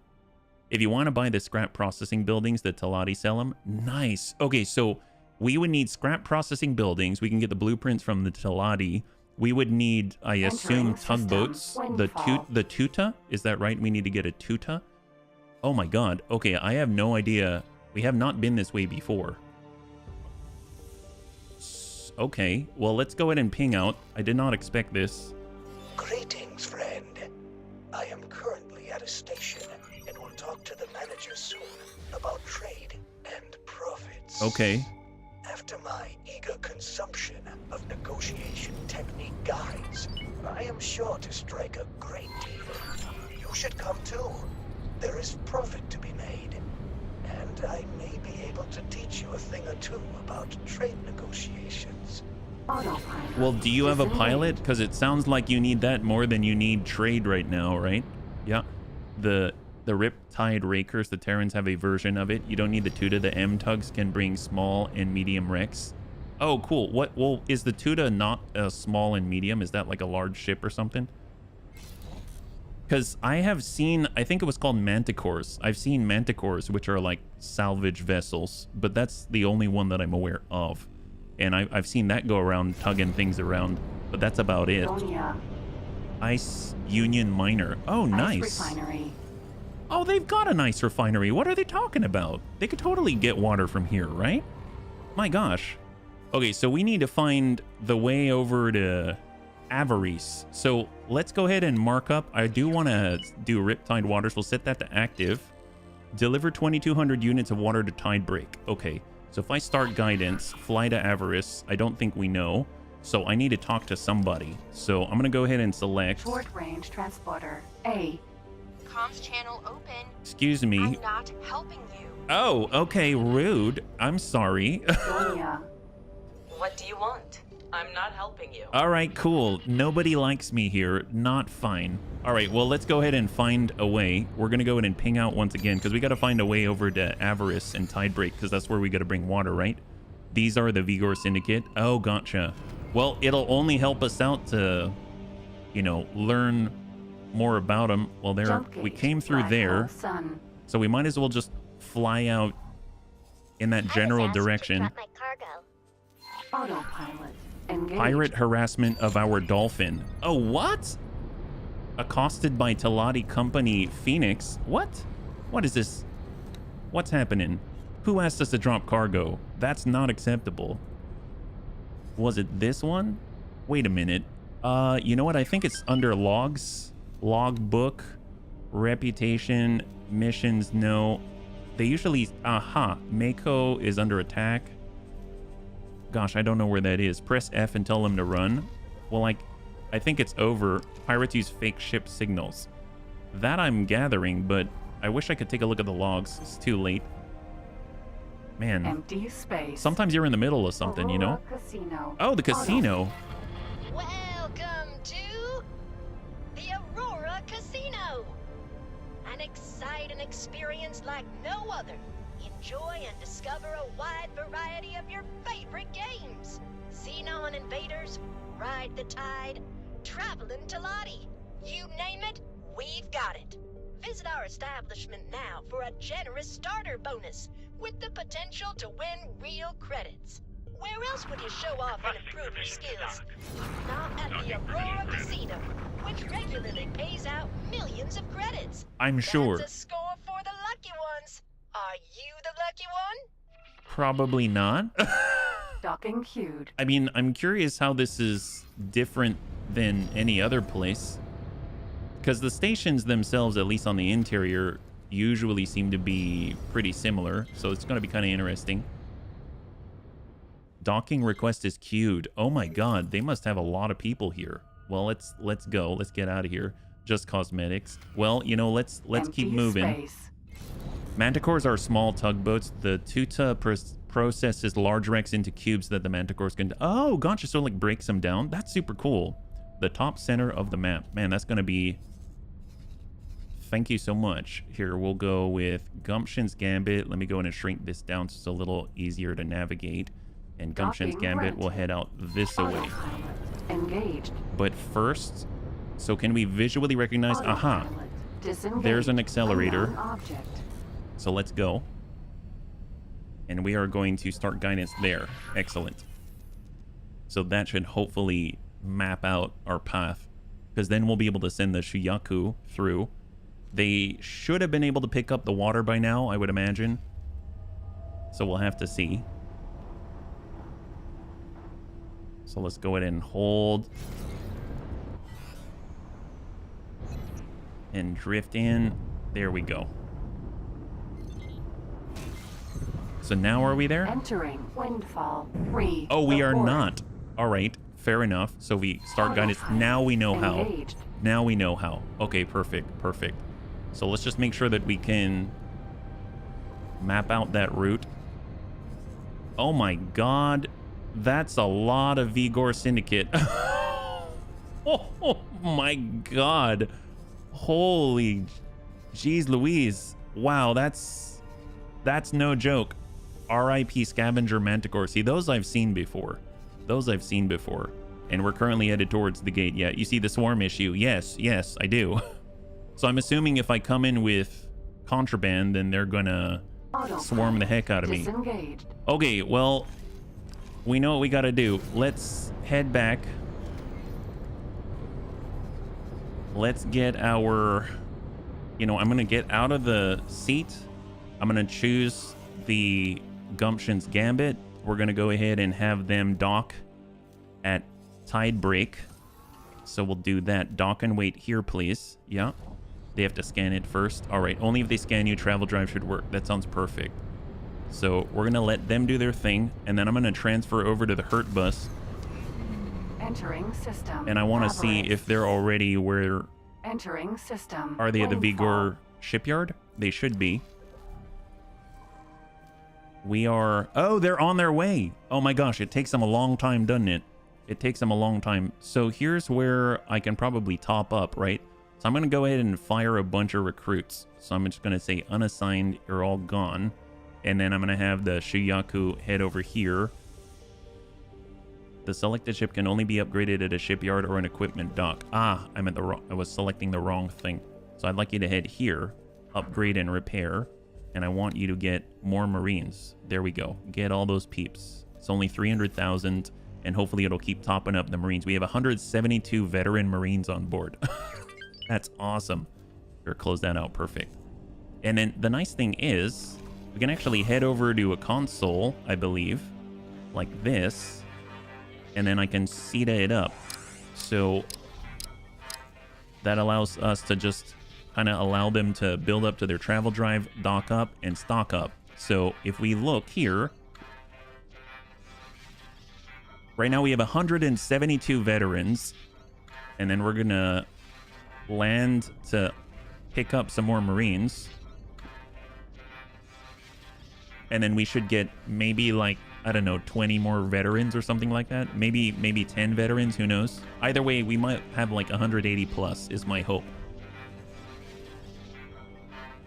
Speaker 1: If you want to buy the scrap processing buildings that Talati sell them, nice. Okay, so we would need scrap processing buildings. We can get the blueprints from the Talati. We would need, I assume, tugboats. The Tuta, is that right? We need to get a Tuta. Oh my god. Okay, I have no idea. We have not been this way before. Okay, well, let's go ahead and ping out. I did not expect this.
Speaker 7: Greetings, friend. I am currently at a station and will talk to the manager soon about trade and profits.
Speaker 1: Okay.
Speaker 7: After my eager consumption of negotiation technique guides, I am sure to strike a great deal. You should come too. There is profit to be made, and I may be able to teach you a thing or two about trade negotiations.
Speaker 1: Well, do you have a pilot? Because it sounds like you need that more than you need trade right now, right? Yeah. The Riptide Rakers, the Terrans have a version of it. You don't need the Tuta. The M-Tugs can bring small and medium wrecks. Oh, cool. What? Well, is the Tuta not a small and medium? Is that like a large ship or something? Because I have seen, I think it was called Manticores. I've seen Manticores, which are like salvage vessels, but that's the only one that I'm aware of. And I've seen that go around tugging things around, but that's about it. Ice Union Miner. Oh, nice.
Speaker 2: Refinery.
Speaker 1: Oh, they've got an ice refinery. What are they talking about? They could totally get water from here, right? My gosh. Okay, so we need to find the way over to Avarice. So let's go ahead and mark up. I do want to do Riptide Waters. We'll set that to active. Deliver 2,200 units of water to Tidebreak. Okay, so if I start guidance, fly to Avarice, I don't think we know. So I need to talk to somebody. So I'm going to go ahead and select.
Speaker 2: Short range transporter A.
Speaker 10: Comms channel open.
Speaker 1: Excuse me.
Speaker 10: I'm not helping you.
Speaker 1: Oh, okay, rude. I'm sorry.
Speaker 11: What do you want? I'm not helping you.
Speaker 1: All right, cool. Nobody likes me here. Not fine. All right, well, let's go ahead and find a way. We're going to go ahead and ping out once again because we got to find a way over to Avarice and Tidebreak because that's where we got to bring water, right? These are the Vigor Syndicate. Oh, gotcha. Well, it'll only help us out to, you know, learn more about them. Well, there we came through there, so we might as well just fly out in that general direction.
Speaker 2: Autopilot. Engaged.
Speaker 1: Pirate harassment of our dolphin. Oh, what? Accosted by Talati Company Phoenix. What? What is this? What's happening? Who asked us to drop cargo? That's not acceptable. Was it this one? Wait a minute. You know what? I think it's under logs. Logbook. Reputation. Missions. No. They usually... Aha. Mako is under attack. Gosh, I don't know where that is. Press F and tell them to run. Well, I think it's over. Pirates use fake ship signals. That I'm gathering, but I wish I could take a look at the logs. It's too late. Man.
Speaker 2: Empty space.
Speaker 1: Sometimes you're in the middle of something, you know?
Speaker 2: Casino.
Speaker 1: Oh, the casino.
Speaker 12: Welcome to the Aurora Casino. An exciting experience like no other. Enjoy and discover a wide variety of your favorite games. Xenon Invaders, Ride the Tide, Traveling Talati. You name it, we've got it. Visit our establishment now for a generous starter bonus with the potential to win real credits. Where else would you show off and improve your skills? Not at the Aurora Casino, which regularly pays out millions of credits.
Speaker 1: I'm sure.
Speaker 12: That's a score for the lucky ones. Are you the lucky one?
Speaker 1: Probably not.
Speaker 2: Docking queued.
Speaker 1: I mean, I'm curious how this is different than any other place. Because the stations themselves, at least on the interior, usually seem to be pretty similar. So it's going to be kind of interesting. Docking request is queued. Oh my god, they must have a lot of people here. Well, let's go. Let's get out of here. Just cosmetics. Well, you know, let's keep moving.
Speaker 2: Space.
Speaker 1: Manticores are small tugboats. The Tuta processes large wrecks into cubes that the Manticores can... Oh, gotcha. So, like, breaks them down. That's super cool. The top center of the map. Man, that's going to be... Thank you so much. Here, we'll go with Gumption's Gambit. Let me go in and shrink this down so it's a little easier to navigate. And Gumption's Gambit will head out this away.
Speaker 2: Engaged.
Speaker 1: But first... So can we visually recognize... Aha! There's an accelerator. So let's go. And we are going to start guidance there. Excellent. So that should hopefully map out our path. Because then we'll be able to send the Shuyaku through. They should have been able to pick up the water by now, I would imagine. So we'll have to see. So let's go ahead and hold. And drift in. There we go. So now are we there?
Speaker 2: Entering Windfall 3.
Speaker 1: Oh, we are not. All right, fair enough. So we start guidance. Now we know how. Now we know how. Okay, perfect, perfect. So let's just make sure that we can map out that route. Oh my god. That's a lot of Vigor Syndicate. Oh my god. Holy jeez Louise. Wow, that's no joke. RIP Scavenger Manticore. See, those I've seen before. Those I've seen before. And we're currently headed towards the gate. Yeah, you see the swarm issue. Yes, yes, I do. So I'm assuming if I come in with contraband, then they're gonna swarm the heck out of me. Okay, well, we know what we gotta do. Let's head back. Let's get our... You know, I'm gonna get out of the seat. I'm gonna choose the Gumption's Gambit. We're gonna go ahead and have them dock at Tide Break. So we'll do that. Dock and wait here, please. Yeah. They have to scan it first. All right. Only if they scan you, travel drive should work. That sounds perfect. So we're going to let them do their thing. And then I'm going to transfer over to the Hurt bus.
Speaker 2: Entering system.
Speaker 1: And I want to see if they're already where...
Speaker 2: Entering system.
Speaker 1: Are they at the Vigor shipyard? They should be. We are... Oh, they're on their way. Oh my gosh. It takes them a long time, doesn't it? It takes them a long time. So here's where I can probably top up, right? So I'm going to go ahead and fire a bunch of recruits. So I'm just going to say unassigned, you're all gone. And then I'm going to have the Shuyaku head over here. The selected ship can only be upgraded at a shipyard or an equipment dock. Ah, I was selecting the wrong thing. So I'd like you to head here, upgrade and repair. And I want you to get more Marines. There we go. Get all those peeps. It's only 300,000. And hopefully it'll keep topping up the Marines. We have 172 veteran Marines on board. That's awesome. Here, close that out. Perfect. And then the nice thing is we can actually head over to a console, I believe, like this. And then I can CETA it up. So that allows us to just kind of allow them to build up to their travel drive, dock up, and stock up. So if we look here, right now we have 172 veterans. And then we're going to land to pick up some more Marines. And then we should get maybe like, I don't know, 20 more veterans or something like that. Maybe 10 veterans, who knows? Either way, we might have like 180 plus is my hope.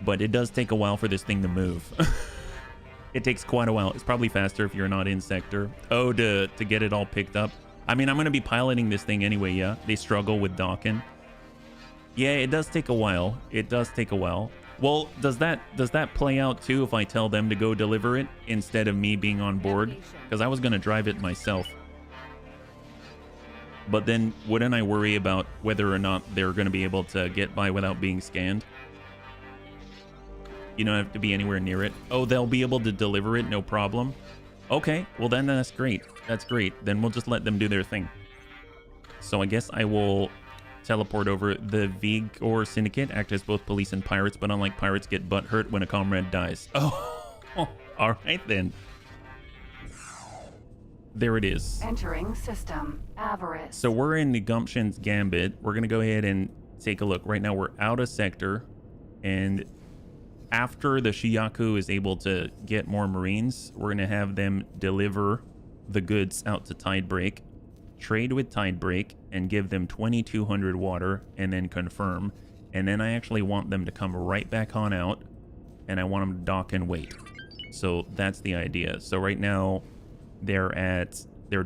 Speaker 1: But it does take a while for this thing to move. It takes quite a while. It's probably faster if you're not in sector. Oh, to get it all picked up. I mean, I'm going to be piloting this thing anyway, yeah. They struggle with docking. Yeah, it does take a while. It does take a while. Well, does that play out too if I tell them to go deliver it instead of me being on board? Because I was going to drive it myself. But then wouldn't I worry about whether or not they're going to be able to get by without being scanned? You don't have to be anywhere near it. Oh, they'll be able to deliver it, no problem. Okay, well then that's great. That's great. Then we'll just let them do their thing. So I guess I will teleport over. The Vigor Syndicate act as both police and pirates, but unlike pirates, get butthurt when a comrade dies. Oh, all right then. There it is.
Speaker 2: Entering system. Avarice.
Speaker 1: So we're in the Gumption's Gambit. We're going to go ahead and take a look. Right now we're out of sector. And after the Shiyaku is able to get more Marines, we're going to have them deliver the goods out to Tidebreak, trade with Tidebreak, and give them 2,200 water, and then confirm. And then I actually want them to come right back on out, and I want them to dock and wait. So that's the idea. So right now they're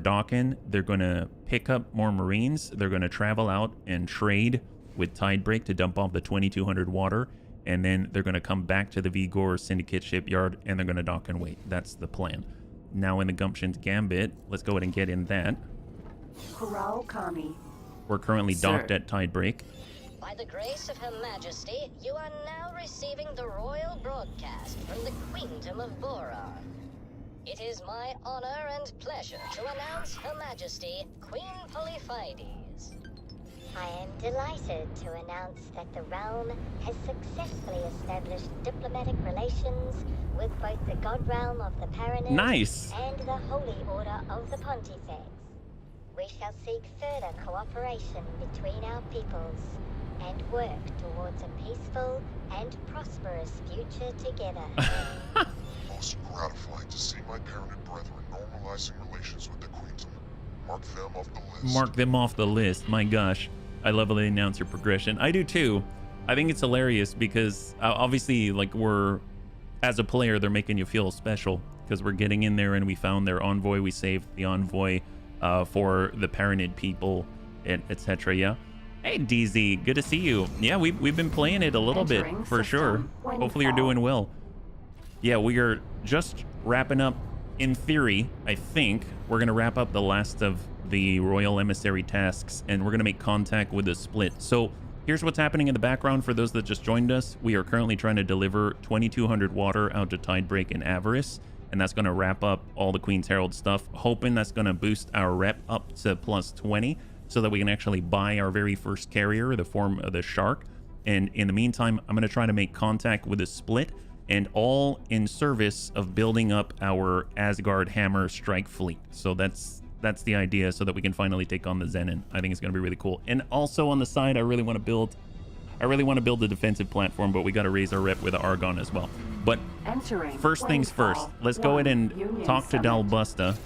Speaker 1: docking. They're going to pick up more Marines. They're going to travel out and trade with Tidebreak to dump off the 2,200 water. And then they're going to come back to the Vigor Syndicate shipyard, and they're going to dock and wait. That's the plan. Now in the Gumption's Gambit, let's go ahead and get in that.
Speaker 2: Kurao Kami.
Speaker 1: We're currently docked at Tidebreak.
Speaker 12: By the grace of Her Majesty, you are now receiving the royal broadcast from the Queendom of Boron. It is my honor and pleasure to announce Her Majesty, Queen Polyphides.
Speaker 13: I am delighted to announce that the realm has successfully established diplomatic relations with both the God Realm of the Paranids
Speaker 1: Nice.
Speaker 13: and the Holy Order of the Pontifex. We shall seek further cooperation between our peoples and work towards a peaceful and prosperous future together.
Speaker 3: Most gratifying to see my Paranid brethren normalizing relations with the Queendom. Mark them off the list.
Speaker 1: Mark them off the list. My gosh. I love how they announce your progression. I do too. I think it's hilarious because obviously, like, as a player, they're making you feel special because we're getting in there and we found their envoy. We saved the envoy for the Paranid people, etc. Yeah. Hey, DZ, good to see you. Yeah, we've been playing it a little bit for sure. Hopefully you're doing well. Yeah, we are just wrapping up. In theory, I think we're going to wrap up the last of the Royal Emissary tasks, and we're going to make contact with the split. So here's what's happening in the background for those that just joined us. We are currently trying to deliver 2,200 water out to Tidebreak and Avarice, and that's going to wrap up all the Queen's Herald stuff, hoping that's going to boost our rep up to plus 20 so that we can actually buy our very first carrier, the form of the Shark. And in the meantime, I'm going to try to make contact with the split, and all in service of building up our Asgard Hammer Strike fleet. So that's the idea, so that we can finally take on the Zenin. I think it's going to be really cool. And also on the side, I really want to build a defensive platform, but we got to raise our rep with the Argon as well. But first things first, let's go ahead and talk to Dalbusta.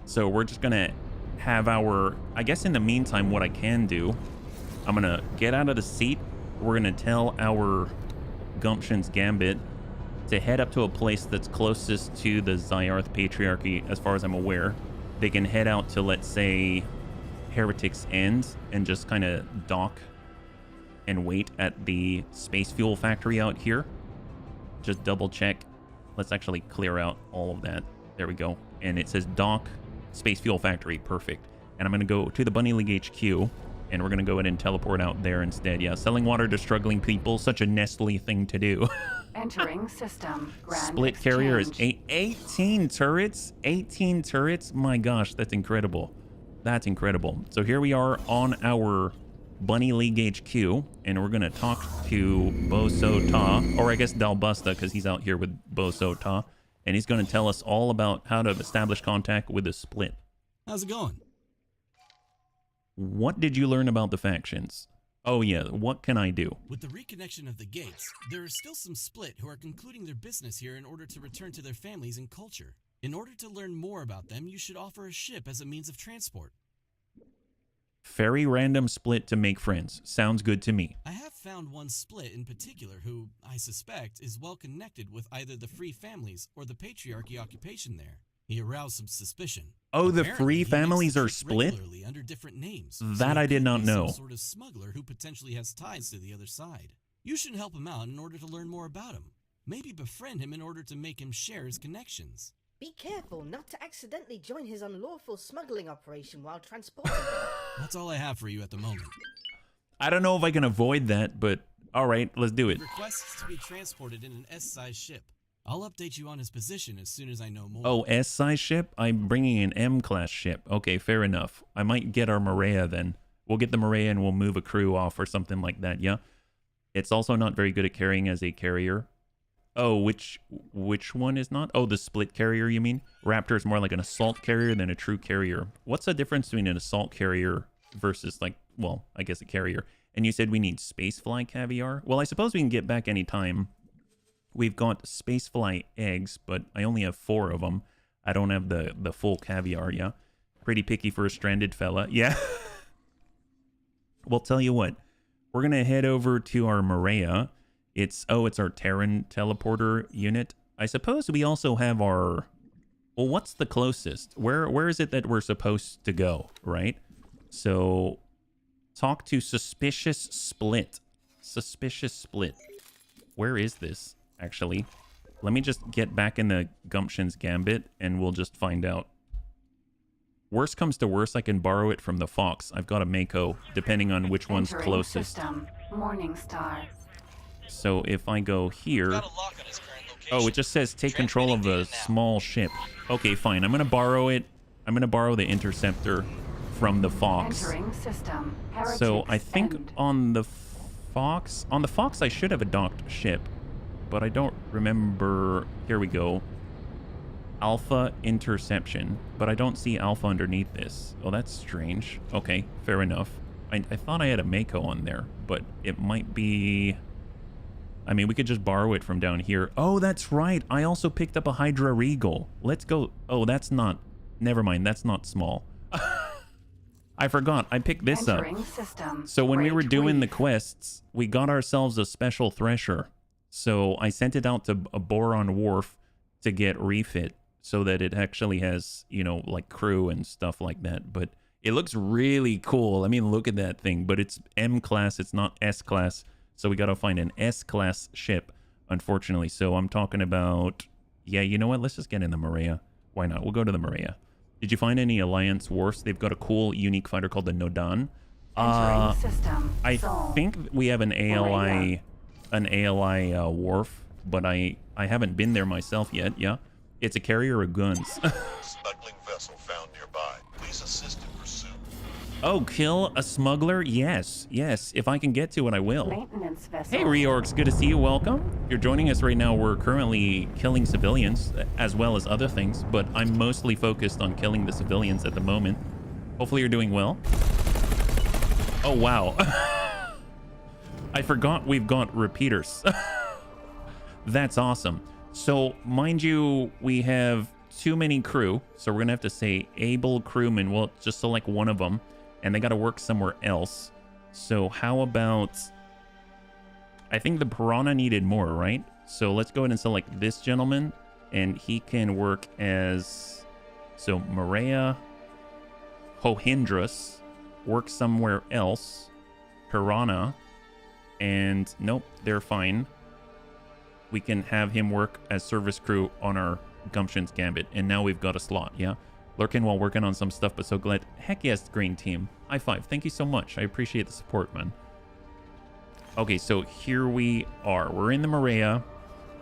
Speaker 1: So we're just going to have I guess in the meantime, what I can do, I'm going to get out of the seat. We're going to tell our Gumption's Gambit to head up to a place that's closest to the Zyarth Patriarchy, as far as I'm aware. They can head out to, let's say, Heretic's End and just kind of dock and wait at the space fuel factory out here. Just double check. Let's actually clear out all of that. There we go. And it says dock space fuel factory. Perfect. And I'm going to go to the Bunny League HQ, and we're going to go ahead and teleport out there instead. Yeah, selling water to struggling people, such a Nestle thing to do.
Speaker 2: Entering system. Grand
Speaker 1: Split
Speaker 2: exchange.
Speaker 1: carrier is 18 turrets. 18 turrets. My gosh, that's incredible. That's incredible. So here we are on our Bunny League HQ, and we're going to talk to Boso Ta, or I guess Dalbusta, because he's out here with Boso Ta, and he's going to tell us all about how to establish contact with the split.
Speaker 14: How's it going?
Speaker 1: What did you learn about the factions? Oh yeah, what can I do?
Speaker 14: With the reconnection of the gates, there are still some split who are concluding their business here in order to return to their families and culture. In order to learn more about them, you should offer a ship as a means of transport.
Speaker 1: Very random split to make friends. Sounds good to me.
Speaker 14: I have found one split in particular who, I suspect, is well connected with either the Free Families or the Patriarchy occupation there. He aroused some suspicion.
Speaker 1: Oh, the
Speaker 14: Apparently,
Speaker 1: Free
Speaker 14: he
Speaker 1: Families
Speaker 14: makes
Speaker 1: are
Speaker 14: the trip
Speaker 1: split?
Speaker 14: regularly under different names.
Speaker 1: That I did not
Speaker 14: could be
Speaker 1: know.
Speaker 14: Some sort of smuggler who potentially has ties to the other side. You should help him out in order to learn more about him. Maybe befriend him in order to make him share his connections.
Speaker 15: Be careful not to accidentally join his unlawful smuggling operation while transporting him.
Speaker 14: That's all I have for you at the moment.
Speaker 1: I don't know if I can avoid that, but all right, let's do it.
Speaker 14: Requests to be transported in an S-size ship. I'll update you on his position as soon as I know more.
Speaker 1: Oh, S-size ship? I'm bringing an M-class ship. Okay, fair enough. I might get our Maria then. We'll get the Maria and we'll move a crew off or something like that, yeah? It's also not very good at carrying as a carrier. Oh, which one is not? Oh, the split carrier, you mean? Raptor is more like an assault carrier than a true carrier. What's the difference between an assault carrier versus, like, well, I guess a carrier? And you said we need spacefly caviar? Well, I suppose we can get back any time. We've got spacefly eggs, but I only have 4 of them. I don't have the full caviar, yeah? Pretty picky for a stranded fella, yeah? Well, tell you what. We're going to head over to our Maria. It's our Terran teleporter unit. I suppose we also have our... Well, what's the closest? Where is it that we're supposed to go, right? So, talk to Suspicious Split. Suspicious Split. Where is this, actually? Let me just get back in the Gumption's Gambit, and we'll just find out. Worst comes to worst, I can borrow it from the Fox. I've got a Mako, depending on which one's closest.
Speaker 2: System. Morning Star.
Speaker 1: So if I go here... Oh, it just says take control of the small ship. Okay, fine. I'm going to borrow it. I'm going to borrow the Interceptor from the Fox.
Speaker 2: Entering system.
Speaker 1: So I think on the Fox... On the Fox, I should have a docked ship. But I don't remember... Here we go. Alpha Interception. But I don't see Alpha underneath this. Oh, that's strange. Okay, fair enough. I thought I had a Mako on there. But it might be... I mean, we could just borrow it from down here. Oh, that's right. I also picked up a Hydra Regal. Let's go. Oh, that's not... Never mind. That's not small. I forgot. I picked this up.
Speaker 2: System.
Speaker 1: So when we were doing the quests, we got ourselves a special thresher. So I sent it out to a Boron wharf to get refit so that it actually has, you know, like crew and stuff like that. But it looks really cool. I mean, look at that thing. But it's M-class. It's not S-class. So we got to find an S-class ship, unfortunately. So I'm talking about... Yeah, you know what? Let's just get in the Maria. Why not? We'll go to the Maria. Did you find any Alliance wharfs? They've got a cool, unique fighter called the Nodan. I think we have an ALI wharf, but I haven't been there myself yet, yeah? It's a carrier of guns.
Speaker 3: Smuggling vessel found nearby. Please assist in pursuit.
Speaker 1: Oh, kill a smuggler? Yes, yes. If I can get to it, I will.
Speaker 2: Maintenance vessel.
Speaker 1: Hey, Reorgs, good to see you. Welcome. If you're joining us right now, we're currently killing civilians, as well as other things, but I'm mostly focused on killing the civilians at the moment. Hopefully you're doing well. Oh, wow. I forgot we've got repeaters. That's awesome. So, mind you, we have too many crew, so we're gonna have to say able crewmen. We'll just select one of them, and they gotta work somewhere else. So how about... I think the Piranha needed more, right? So let's go ahead and select this gentleman, and he can work as... So Maria Hohindrus work somewhere else. Piranha, and nope, they're fine. We can have him work as service crew on our Gumption's Gambit, and now we've got a slot, yeah? Lurking while working on some stuff, but so glad. Heck yes, Green Team. High five. Thank you so much. I appreciate the support, man. Okay, so here we are. We're in the Maria.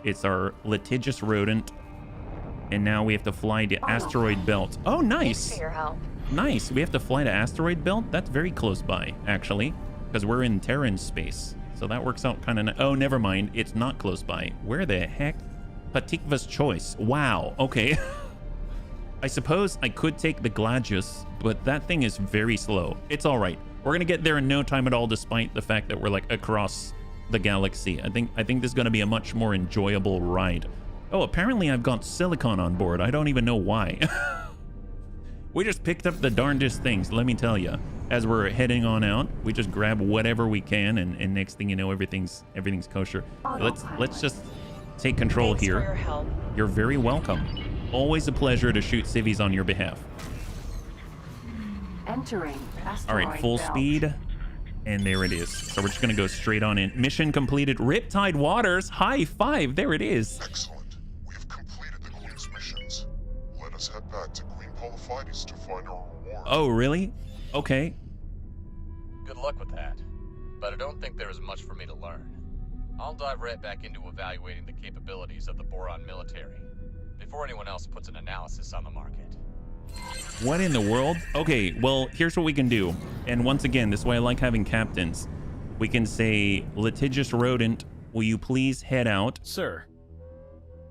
Speaker 1: It's our litigious rodent. And now we have to fly to Asteroid Belt. Oh, nice.
Speaker 5: Thanks for your help.
Speaker 1: Nice. We have to fly to Asteroid Belt? That's very close by, actually, because we're in Terran space. So that works out kind of... Oh, never mind. It's not close by. Where the heck? Patikva's Choice. Wow. Okay. I suppose I could take the Gladius, but that thing is very slow. It's all right. We're going to get there in no time at all, despite the fact that we're like across the galaxy. I think this is going to be a much more enjoyable ride. Oh, apparently I've got silicon on board. I don't even know why. We just picked up the darndest things, let me tell you. As we're heading on out, we just grab whatever we can, and next thing you know, everything's kosher. Let's just take control
Speaker 5: Thanks
Speaker 1: here.
Speaker 5: For your help.
Speaker 1: You're very welcome. Always a pleasure to shoot civvies on your behalf.
Speaker 2: Entering asteroid
Speaker 1: All right, full
Speaker 2: belt.
Speaker 1: speed, and there it is. So we're just gonna go straight on in. Mission completed. Riptide Waters. High five. There it is.
Speaker 3: Excellent. We have completed the Queen's missions. Let us head back to Queen Polyphides to find our reward.
Speaker 1: Oh, really? Okay.
Speaker 8: Good luck with that. But I don't think there is much for me to learn.
Speaker 16: I'll dive right back into evaluating the capabilities of the Boron military before anyone else puts an analysis on the market.
Speaker 1: What in the world? Okay, well, here's what we can do. And once again, this is why I like having captains. We can say, litigious rodent, will you please head out?
Speaker 8: Sir.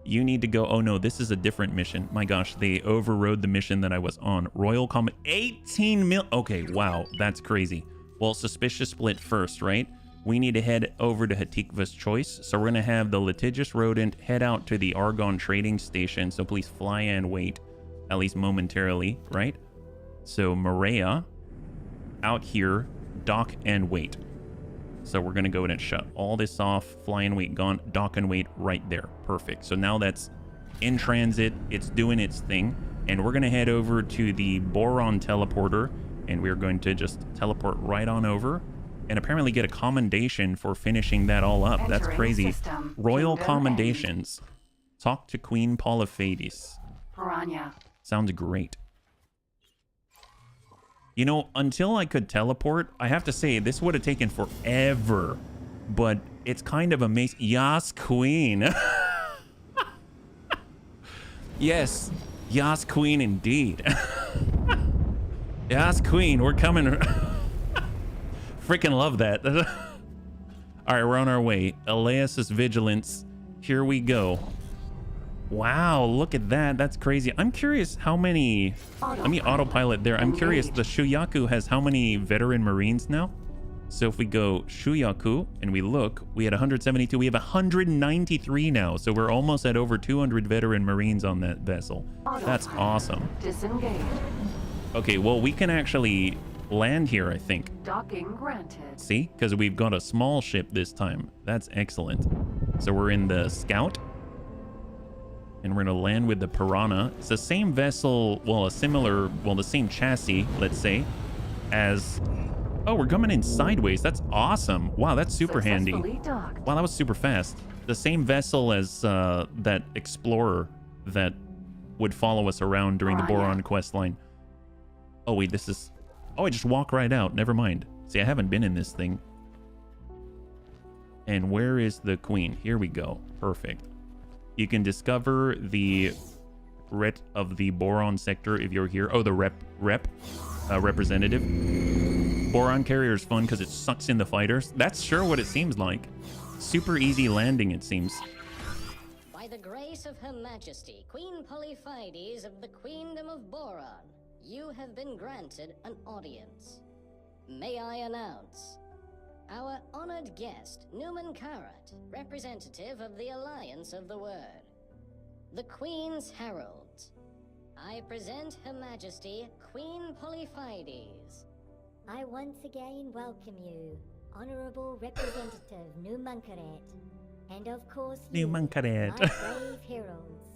Speaker 1: You need to go. Oh no, this is a different mission. My gosh, they overrode the mission that I was on. Royal Comet, 18 mil. Okay, wow, that's crazy. Well, suspicious split first, right? We need to head over to Hatikva's choice. So we're gonna have the litigious rodent head out to the Argon trading station. So please fly and wait, at least momentarily, right? So Maria, out here, dock and wait. So we're gonna go ahead and shut all this off. Fly and wait gone, dock and wait right there. Perfect. So now that's in transit, it's doing its thing. And we're gonna head over to the Boron teleporter and we're going to just teleport right on over and apparently get a commendation for finishing that all up. That's crazy. Royal commendations. Talk to Queen Polyphades.
Speaker 2: Piranha.
Speaker 1: Sounds great. You know, until I could teleport, I have to say this would have taken forever, but it's kind of amazing. Yas, Queen. Yes, Yas, Queen indeed. Yas, Queen, we're coming. Freaking love that. All right, we're on our way. Elias's vigilance. Here we go. Wow, look at that. That's crazy. I'm curious how many... Let me autopilot there. I'm curious, the Shuyaku has how many veteran Marines now? So if we go Shuyaku and we look, we had 172. We have 193 now. So we're almost at over 200 veteran Marines on that vessel. That's awesome.
Speaker 2: Disengaged.
Speaker 1: Okay, well, we can actually land here, I think.
Speaker 2: Docking granted.
Speaker 1: See? Because we've got a small ship this time. That's excellent. So we're in the Scout. And we're going to land with the Piranha. It's the same vessel, well, a similar, well, the same chassis, let's say, as... Oh, we're coming in sideways. That's awesome. Wow, that's super handy. Wow, that was super fast. The same vessel as that Explorer that would follow us around during the Boron questline. Oh, wait, this is... Oh, I just walk right out. Never mind. See, I haven't been in this thing. And where is the Queen? Here we go. Perfect. You can discover the ret of the Boron sector if you're here. Oh, the representative. Boron carrier is fun because it sucks in the fighters. That's sure what it seems like. Super easy landing, it seems.
Speaker 17: By the grace of Her Majesty, Queen Polyphades of the Queendom of Boron, you have been granted an audience. May I announce our honored guest, Newman Karat, representative of the Alliance of the Word, the Queen's Heralds. I present Her Majesty, Queen Polyphades.
Speaker 13: I once again welcome you, Honorable Representative Newman Karat, and of course you,
Speaker 1: Newman Karat.
Speaker 13: my brave heralds.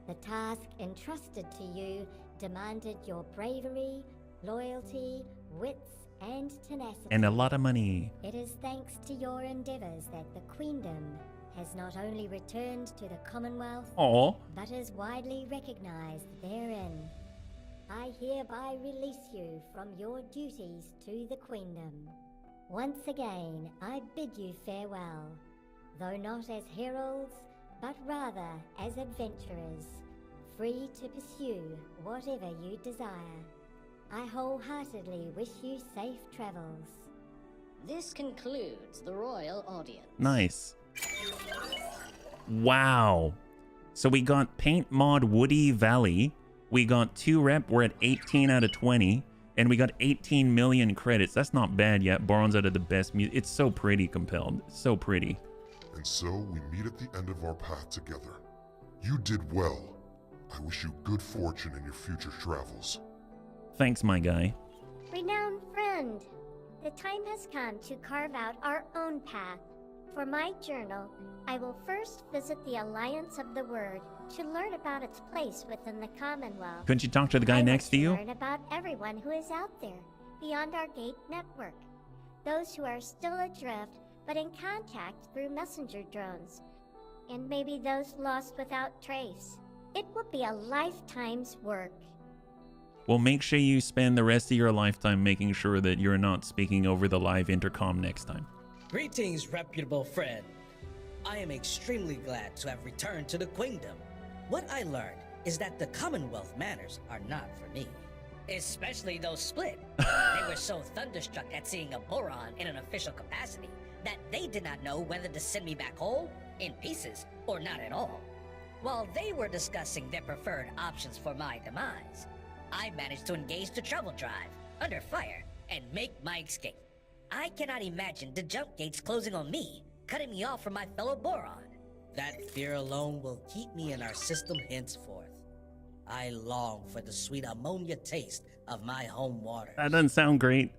Speaker 13: The task entrusted to you demanded your bravery, loyalty, wits, and tenacity.
Speaker 1: And a lot of money.
Speaker 13: It is thanks to your endeavors that the Queendom has not only returned to the Commonwealth, but is widely recognized therein. I hereby release you from your duties to the Queendom. Once again, I bid you farewell, though not as heralds, but rather as adventurers, free to pursue whatever you desire. I wholeheartedly wish you safe travels.
Speaker 17: This concludes the royal audience.
Speaker 1: Nice. Wow. So we got Paint Mod Woody Valley. We got 2 rep. We're at 18 out of 20. And we got 18 million credits. That's not bad yet. Boron's out of the best music. It's so pretty, Compelled. It's so pretty.
Speaker 3: And so we meet at the end of our path together. You did well. I wish you good fortune in your future travels.
Speaker 1: Thanks, my guy.
Speaker 18: Renowned friend, the time has come to carve out our own path. For my journal, I will first visit the Alliance of the Word to learn about its place within the Commonwealth.
Speaker 1: Couldn't you talk to the guy next to you?
Speaker 18: Learn about everyone who is out there, beyond our gate network. Those who are still adrift, but in contact through messenger drones. And maybe those lost without trace. It would be a lifetime's work.
Speaker 1: Well, make sure you spend the rest of your lifetime making sure that you're not speaking over the live intercom next time.
Speaker 19: Greetings, reputable friend. I am extremely glad to have returned to the Queendom. What I learned is that the Commonwealth manners are not for me. Especially those split. They were so thunderstruck at seeing a Boron in an official capacity that they did not know whether to send me back whole, in pieces, or not at all. While they were discussing their preferred options for my demise, I managed to engage the trouble drive, under fire, and make my escape. I cannot imagine the jump gates closing on me, cutting me off from my fellow Boron. That fear alone will keep me in our system henceforth. I long for the sweet ammonia taste of my home water.
Speaker 1: That doesn't sound great.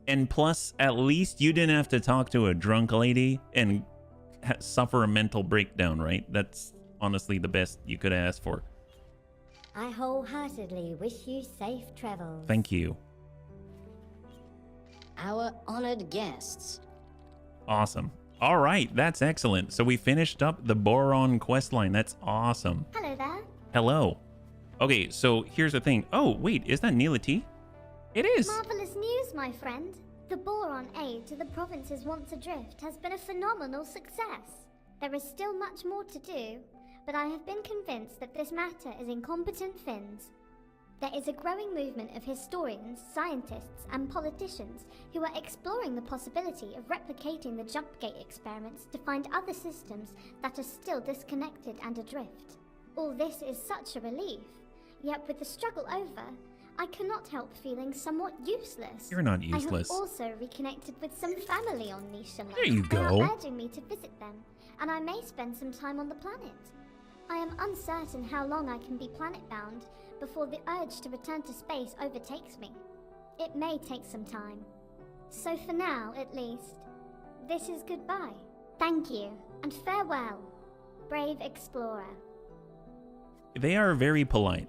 Speaker 1: And plus, at least you didn't have to talk to a drunk lady and suffer a mental breakdown, right? That's honestly the best you could ask for.
Speaker 18: I wholeheartedly wish you safe travels.
Speaker 1: Thank you.
Speaker 17: Our honored guests.
Speaker 1: Awesome. All right, that's excellent. So we finished up the Boron questline. That's awesome.
Speaker 18: Hello there.
Speaker 1: Hello. Okay, so here's the thing. Oh, wait, is that Neela T? It is.
Speaker 18: Marvelous news, my friend. The Boron aid to the provinces once adrift has been a phenomenal success. There is still much more to do, but I have been convinced that this matter is in competent Finns. There is a growing movement of historians, scientists, and politicians who are exploring the possibility of replicating the jump gate experiments to find other systems that are still disconnected and adrift. All this is such a relief, yet with the struggle over, I cannot help feeling somewhat useless.
Speaker 1: You're not useless.
Speaker 18: I have also reconnected with some family on Nishala.
Speaker 1: There you
Speaker 18: They
Speaker 1: go.
Speaker 18: are urging me to visit them, and I may spend some time on the planet. I am uncertain how long I can be planet-bound before the urge to return to space overtakes me. It may take some time. So for now, at least, this is goodbye. Thank you, and farewell, brave explorer.
Speaker 1: They are very polite.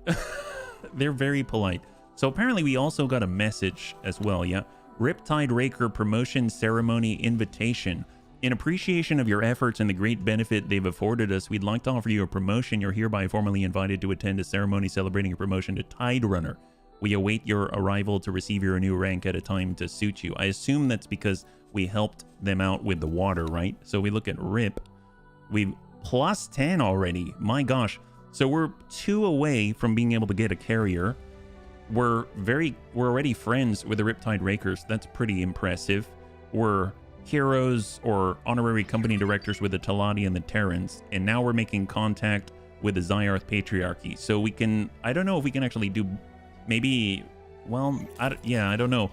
Speaker 1: They're very polite. So apparently we also got a message as well, yeah? Riptide Raker Promotion Ceremony Invitation. In appreciation of your efforts and the great benefit they've afforded us, we'd like to offer you a promotion. You're hereby formally invited to attend a ceremony celebrating your promotion to Tide Runner. We await your arrival to receive your new rank at a time to suit you. I assume that's because we helped them out with the water, right? So we look at Rip. We've plus 10 already. My gosh. So we're 2 away from being able to get a carrier. We're already friends with the Riptide Rakers. That's pretty impressive. We're heroes or honorary company directors with the Talati and the Terrans. And now we're making contact with the Zyarth Patriarchy. So we can, I don't know if we can actually do, maybe, well, I don't know.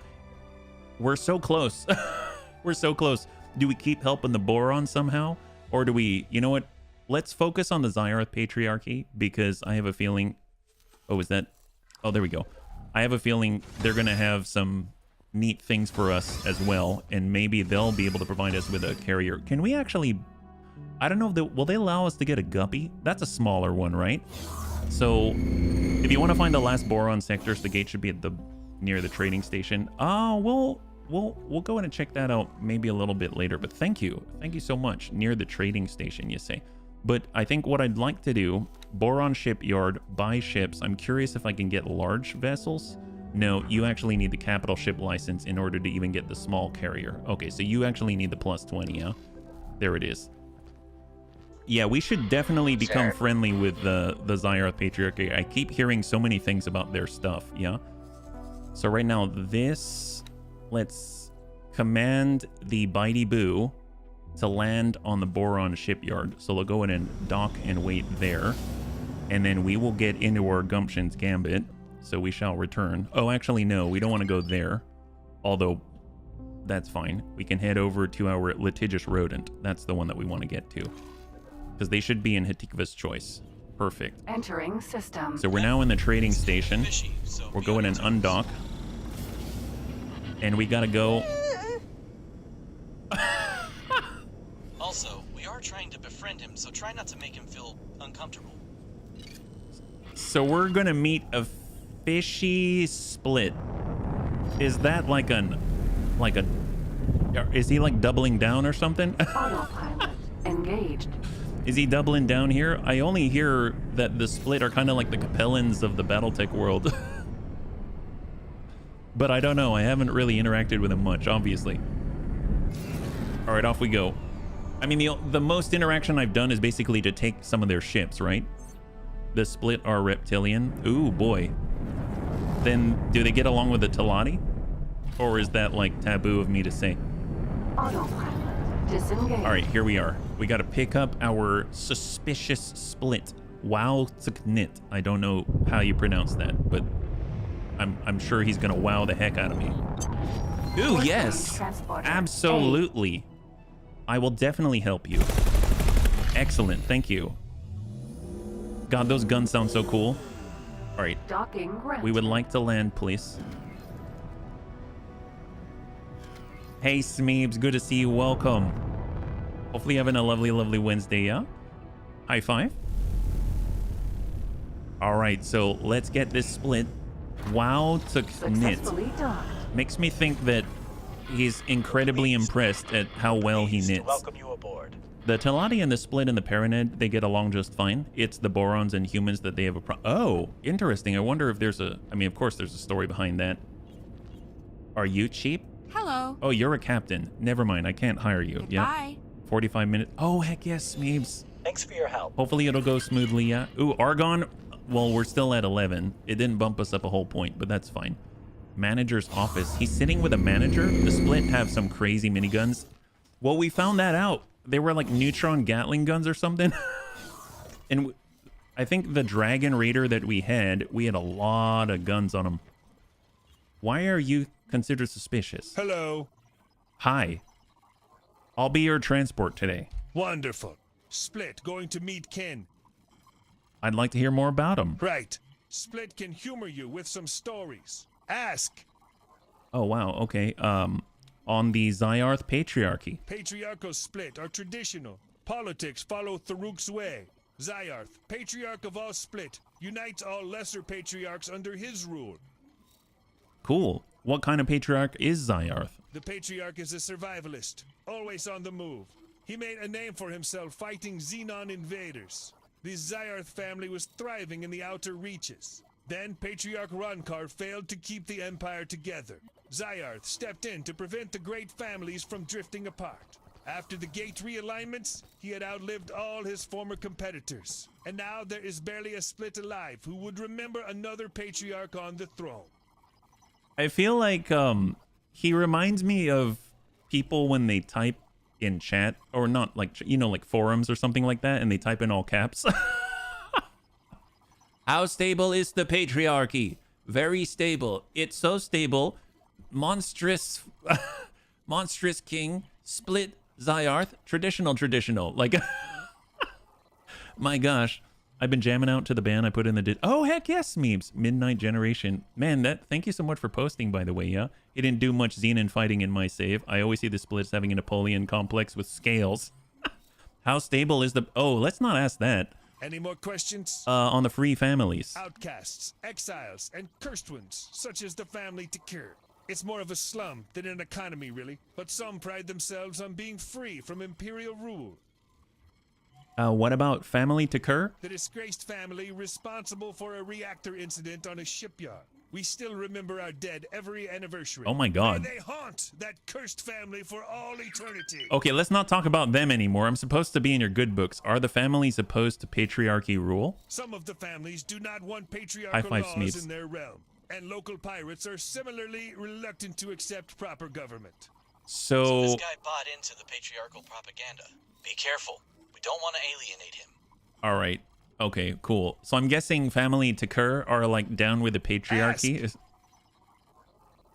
Speaker 1: We're so close. We're so close. Do we keep helping the Boron somehow? Or do we, you know what? Let's focus on the Zyarth Patriarchy, because I have a feeling... Oh, is that... Oh, there we go. I have a feeling they're going to have some neat things for us as well, and maybe they'll be able to provide us with a carrier. Can we actually... I don't know if will they allow us to get a guppy? That's a smaller one, right? So, if you want to find the last Boron sectors, the gate should be at near the trading station. Oh, we'll go in and check that out maybe a little bit later, but thank you so much. Near the trading station, you say. But I think what I'd like to do, Boron shipyard, buy ships. I'm curious if I can get large vessels. No, you actually need the capital ship license in order to even get the small carrier. Okay, so you actually need the plus 20, yeah? There it is. Yeah, we should definitely become friendly with the Zyarth Patriarchy. I keep hearing so many things about their stuff, yeah? So right now, let's command the Bitey Boo to land on the Boron shipyard. So they'll go in and dock and wait there. And then we will get into our Gumption's Gambit. So we shall return. Oh, actually, no, we don't want to go there. Although, that's fine. We can head over to our Litigious Rodent. That's the one that we want to get to. Because they should be in Hatikva's choice. Perfect.
Speaker 2: Entering system.
Speaker 1: So we're now in the trading station. We're going and undock. And we gotta go...
Speaker 8: Also, we are trying to befriend him, so try not to make him feel uncomfortable.
Speaker 1: So we're gonna meet a fishy split. Is that like a... Is he like doubling down or something?
Speaker 2: Autopilot engaged.
Speaker 1: Is he doubling down here? I only hear that the split are kind of like the Capellans of the Battletech world. But I don't know. I haven't really interacted with him much, obviously. All right, off we go. I mean, the most interaction I've done is basically to take some of their ships, right? The Split are reptilian. Ooh, boy. Then do they get along with the Talati? Or is that like taboo of me to say?
Speaker 2: Autopilot disengaged.
Speaker 1: All right, here we are. We got to pick up our suspicious Split. Wow Tzknit. I don't know how you pronounce that, but I'm sure he's gonna wow the heck out of me. Ooh, yes, absolutely. I will definitely help you. Excellent, thank you. God, those guns sound so cool. All right, we would like to land, please. Hey, Smeebs, good to see you. Welcome. Hopefully you're having a lovely, lovely Wednesday, yeah? High five. All right, so let's get this Split. Wow, Tzknit. Makes me think that he's incredibly impressed at how well he knits.
Speaker 7: Welcome you aboard.
Speaker 1: The Talati and the Split and the Paranid, they get along just fine. It's the Borons and humans that they have a Oh, interesting. I wonder if there's a... I mean, of course there's a story behind that. Are you cheap?
Speaker 20: Hello.
Speaker 1: Oh, you're a captain. Never mind, I can't hire you.
Speaker 20: Goodbye.
Speaker 1: Yeah. 45 minutes. Oh, heck yes, Smeebs.
Speaker 7: Thanks for your help.
Speaker 1: Hopefully it'll go smoothly, yeah. Ooh, Argon. Well, we're still at 11. It didn't bump us up a whole point, but that's fine. Manager's office. He's sitting with a manager. The Split have some crazy miniguns. Well, we found that out. They were like neutron Gatling guns or something. And I think the Dragon Raider that we had a lot of guns on him. Why are you considered suspicious?
Speaker 21: Hello.
Speaker 1: Hi. I'll be your transport today.
Speaker 21: Wonderful. Split going to meet Ken.
Speaker 1: I'd like to hear more about him.
Speaker 21: Right. Split can humor you with some stories. Ask.
Speaker 1: Oh, wow. Okay. On the Zyarth Patriarchy.
Speaker 21: Patriarchal Split are traditional. Politics follow Tharuk's way. Zyarth, Patriarch of all Split, unites all lesser patriarchs under his rule.
Speaker 1: Cool. What kind of patriarch is Zyarth?
Speaker 21: The Patriarch is a survivalist, always on the move. He made a name for himself fighting Xenon invaders. The Zyarth family was thriving in the outer reaches. Then Patriarch Ronkar failed to keep the Empire together. Zyarth stepped in to prevent the great families from drifting apart. After the gate realignments, he had outlived all his former competitors. And now there is barely a Split alive who would remember another Patriarch on the throne.
Speaker 1: I feel like he reminds me of people when they type in chat, or not, like, you know, like forums or something like that, and they type in all caps. How stable is the patriarchy? Very stable. It's so stable. Monstrous monstrous king, Split, Zyarth, traditional. Like, my gosh. I've been jamming out to the band I put in the... Oh, heck yes, Meebs. Midnight Generation. Man, thank you so much for posting, by the way, yeah? It didn't do much Xenon fighting in my save. I always see the Splits having a Napoleon complex with scales. How stable is the... Oh, let's not ask that.
Speaker 21: Any more questions?
Speaker 1: On the free families.
Speaker 21: Outcasts, exiles, and cursed ones, such as the family Takir. It's more of a slum than an economy, really. But some pride themselves on being free from Imperial rule.
Speaker 1: What about family Takir?
Speaker 21: The disgraced family responsible for a reactor incident on a shipyard. We still remember our dead every anniversary.
Speaker 1: Oh my god.
Speaker 21: And they haunt that cursed family for all eternity.
Speaker 1: Okay, let's not talk about them anymore. I'm supposed to be in your good books. Are the families opposed to patriarchy rule?
Speaker 21: Some of the families do not want patriarchal laws
Speaker 1: Smeebs.
Speaker 21: in their realm. And local pirates are similarly reluctant to accept proper government.
Speaker 1: So
Speaker 8: this guy bought into the patriarchal propaganda. Be careful. Don't want to alienate him.
Speaker 1: All right. Okay, cool. So I'm guessing family Takir are like down with the patriarchy.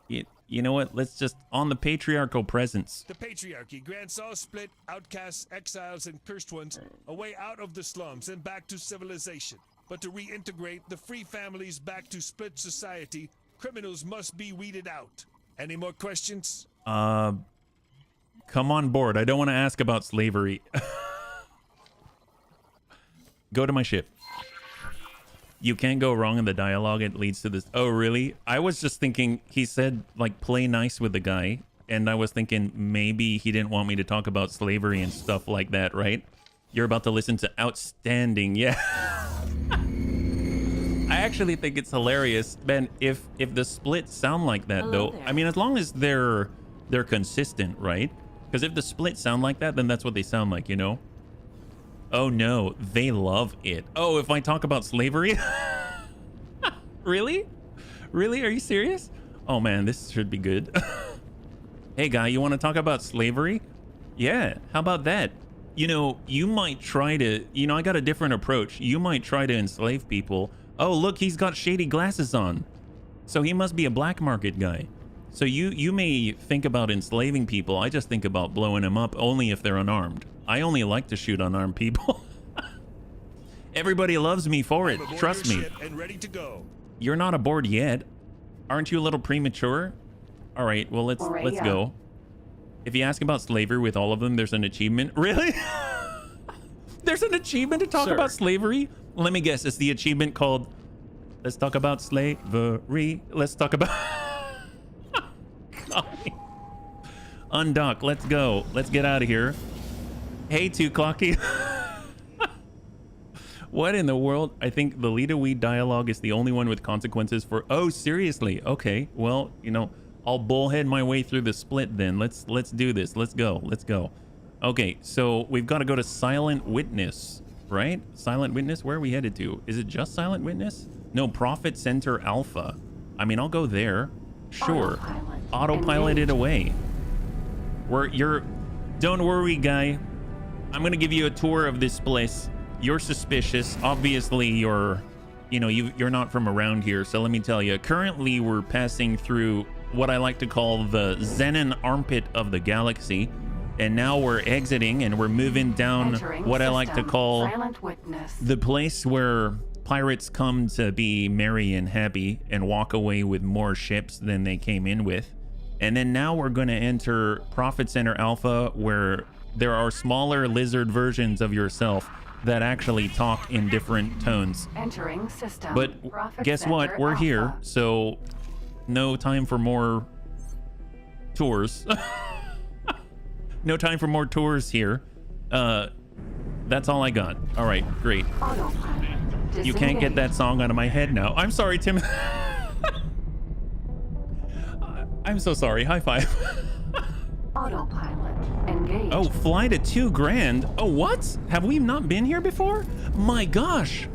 Speaker 1: You know what? Let's just on the patriarchal presence.
Speaker 21: The patriarchy grants all Split, outcasts, exiles, and cursed ones a way out of the slums and back to civilization. But to reintegrate the free families back to Split society, criminals must be weeded out. Any more questions?
Speaker 1: Come on board. I don't want to ask about slavery. Go to my ship. You can't go wrong in the dialogue. It leads to this. Oh, really? I was just thinking, he said, like, play nice with the guy. And I was thinking maybe he didn't want me to talk about slavery and stuff like that, right? You're about to listen to Outstanding. Yeah. I actually think it's hilarious. Ben, if the Splits sound like that, though, I mean, as long as they're consistent, right? Because if the Split sound like that, then that's what they sound like, you know? Oh no, they love it. Oh, if I talk about slavery? Really? Really? Are you serious? Oh man, this should be good. Hey guy, you want to talk about slavery? Yeah, how about that? You know, you might try to, you know, I got a different approach. You might try to enslave people. Oh, look, he's got shady glasses on. So he must be a black market guy. So you may think about enslaving people. I just think about blowing them up only if they're unarmed. I only like to shoot unarmed people. Everybody loves me for it. Trust me.
Speaker 21: And ready to go.
Speaker 1: You're not aboard yet. Aren't you a little premature? All right, well, let's go. If you ask about slavery with all of them, there's an achievement. Really? There's an achievement to talk about slavery? Let me guess. It's the achievement called Let's Talk About Slavery. Let's talk about... Undock. Let's go. Let's get out of here. Hey, 2 Clocky. What in the world? I think the Lita-Weed dialogue is the only one with consequences for... Oh, seriously? Okay. Well, you know, I'll bullhead my way through the Split then. Let's do this. Let's go. Let's go. Okay, so we've got to go to Silent Witness, right? Silent Witness? Where are we headed to? Is it just Silent Witness? No, Profit Center Alpha. I mean, I'll go there. Sure. Autopilot it away. Don't worry, guy. I'm gonna give you a tour of this place. You're suspicious. Obviously, you're not from around here. So let me tell you. Currently, we're passing through what I like to call the Xenon armpit of the galaxy, and now we're exiting and we're moving down what I like to call the place where pirates come to be merry and happy and walk away with more ships than they came in with. And then now we're going to enter Profit Center Alpha, where there are smaller lizard versions of yourself that actually talk in different tones.
Speaker 2: Entering system.
Speaker 1: But
Speaker 2: Profit
Speaker 1: guess
Speaker 2: Center
Speaker 1: what? We're
Speaker 2: Alpha.
Speaker 1: here, so no time for more tours. No time for more tours here. That's all I got. All right, great. You can't get that song out of my head now. I'm sorry, Tim. I'm so sorry. High five.
Speaker 2: Autopilot engaged.
Speaker 1: Oh, fly to $2,000. Oh, what? Have we not been here before? My gosh.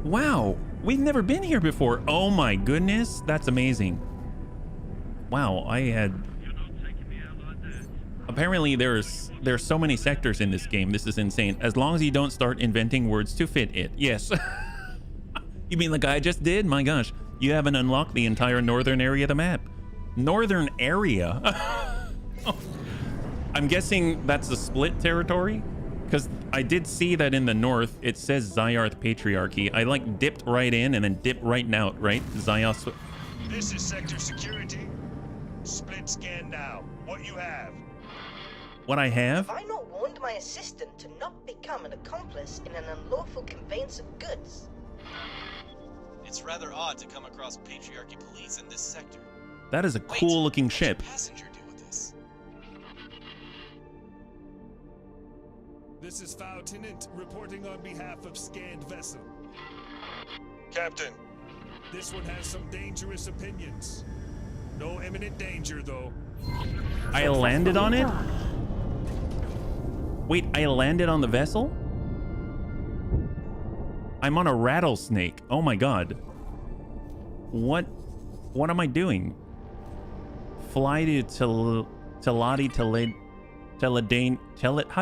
Speaker 1: Wow. We've never been here before. Oh my goodness. That's amazing. Wow. Apparently there's so many sectors in this game. This is insane. As long as you don't start inventing words to fit it. Yes. You mean like I just did? My gosh. You haven't unlocked the entire northern area of the map. Northern area? I'm guessing that's the Split territory, because I did see that in the north it says Zyarth Patriarchy. I like dipped right in and then dipped right out, right? Zyarth.
Speaker 21: This is sector security. Split scan now. What you have?
Speaker 1: What I have?
Speaker 15: Have I not warned my assistant to not become an accomplice in an unlawful conveyance of goods?
Speaker 8: It's rather odd to come across Patriarchy police in this sector.
Speaker 1: That is a cool looking ship.
Speaker 8: Passenger do with this?
Speaker 21: This is Lieutenant reporting on behalf of scanned vessel. Captain, this one has some dangerous opinions. No imminent danger, though.
Speaker 1: I landed on it? Wait, I landed on the vessel? I'm on a rattlesnake. Oh my god. What am I doing? Fly to how do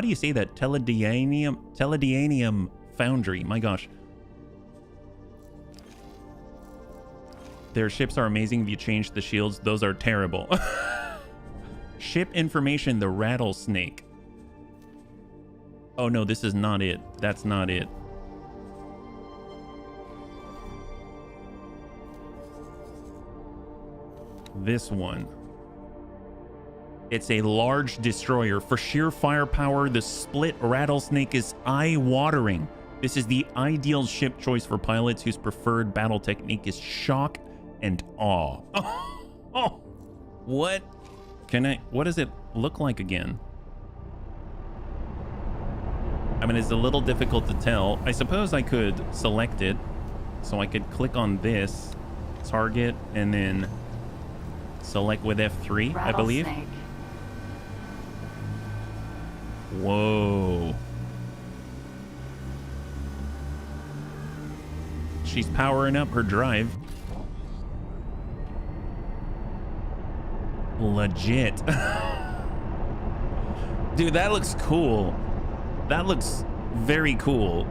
Speaker 1: you say that? Teledianium Foundry. My gosh. Their ships are amazing if you change the shields. Those are terrible. Ship information, the rattlesnake. Oh no, this is not it. That's not it. This one. It's a large destroyer. For sheer firepower, the Split rattlesnake is eye-watering. This is the ideal ship choice for pilots whose preferred battle technique is shock and awe. Oh, what? What does it look like again? I mean, it's a little difficult to tell. I suppose I could select it. So I could click on this, target, and then select with F3, I believe. Whoa. She's powering up her drive. Legit. Dude, that looks cool. That looks very cool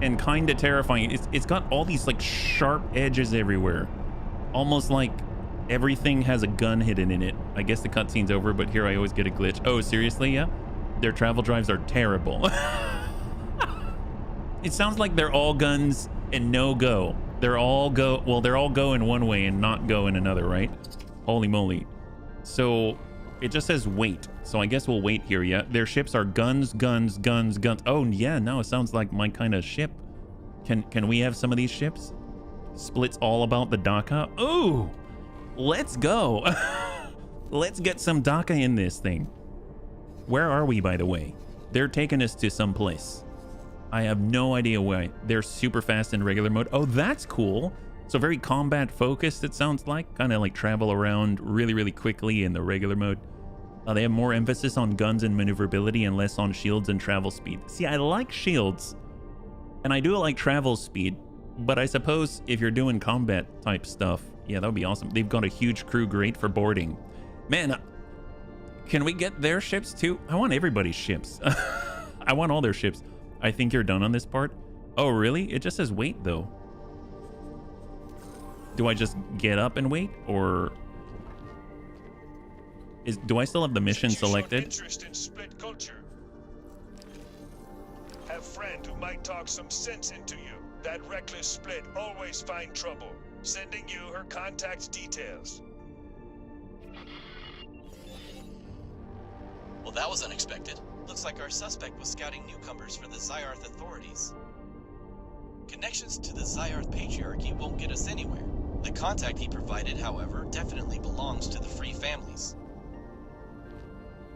Speaker 1: and kind of terrifying. It's got all these like sharp edges everywhere. Almost like everything has a gun hidden in it. I guess the cutscene's over, but here I always get a glitch. Oh, seriously? Yeah? Their travel drives are terrible. It sounds like they're all guns and no go. They're all go. Well, they're all go in one way and not go in another, right? Holy moly. So it just says wait. So I guess we'll wait here. Yeah. Their ships are guns, guns, guns, guns. Oh, yeah. No, it sounds like my kind of ship. Can we have some of these ships? Split's all about the DACA. Ooh, let's go. Let's get some DACA in this thing. Where are we, by the way? They're taking us to some place. I have no idea why. They're super fast in regular mode. Oh, that's cool. So very combat focused, it sounds like. Kind of like travel around really, really quickly in the regular mode. They have more emphasis on guns and maneuverability and less on shields and travel speed. See, I like shields. And I do like travel speed. But I suppose if you're doing combat type stuff, yeah, that would be awesome. They've got a huge crew, great for boarding. Man, can we get their ships too? I want everybody's ships. I want all their ships. I think you're done on this part. Oh, really? It just says wait, though. Do I just get up and wait, or do I still have the mission selected?
Speaker 21: Interest in split culture. Have friend who might talk some sense into you. That reckless split always find trouble. Sending you her contact details.
Speaker 8: Well, that was unexpected. Looks like our suspect was scouting newcomers for the Zyarth authorities. Connections to the Zyarth patriarchy won't get us anywhere. The contact he provided, however, definitely belongs to the Free Families.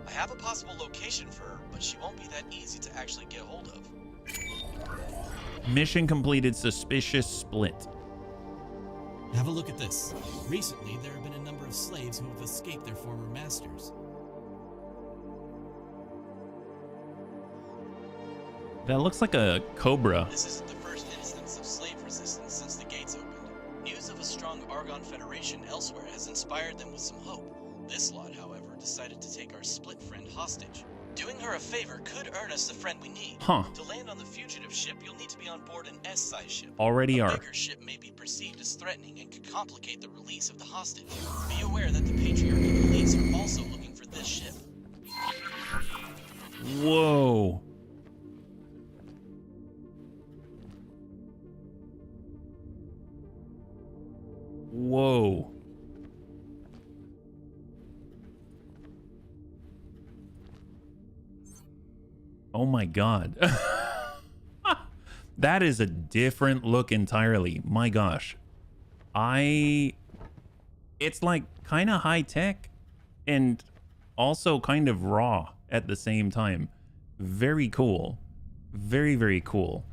Speaker 8: I have a possible location for her, but she won't be that easy to actually get hold of.
Speaker 1: Mission completed. Suspicious split.
Speaker 14: Have a look at this. Recently, there have been a number of slaves who have escaped their former masters.
Speaker 1: That looks like a cobra.
Speaker 8: This isn't the first instance of slave resistance since the gates opened. News of a strong Argon Federation elsewhere has inspired them with some hope. This lot, however, decided to take our split friend hostage. Doing her a favor could earn us the friend we need.
Speaker 1: Huh.
Speaker 8: To land on the fugitive ship, you'll need to be on board an S-size ship.
Speaker 1: Already are.
Speaker 8: A bigger ship may be perceived as threatening and could complicate the release of the hostage. Be aware that the Patriarchy police are also looking for this ship.
Speaker 1: Whoa. Whoa. Oh my God. That is a different look entirely. My gosh. It's like kind of high tech and also kind of raw at the same time. Very cool. Very, very cool.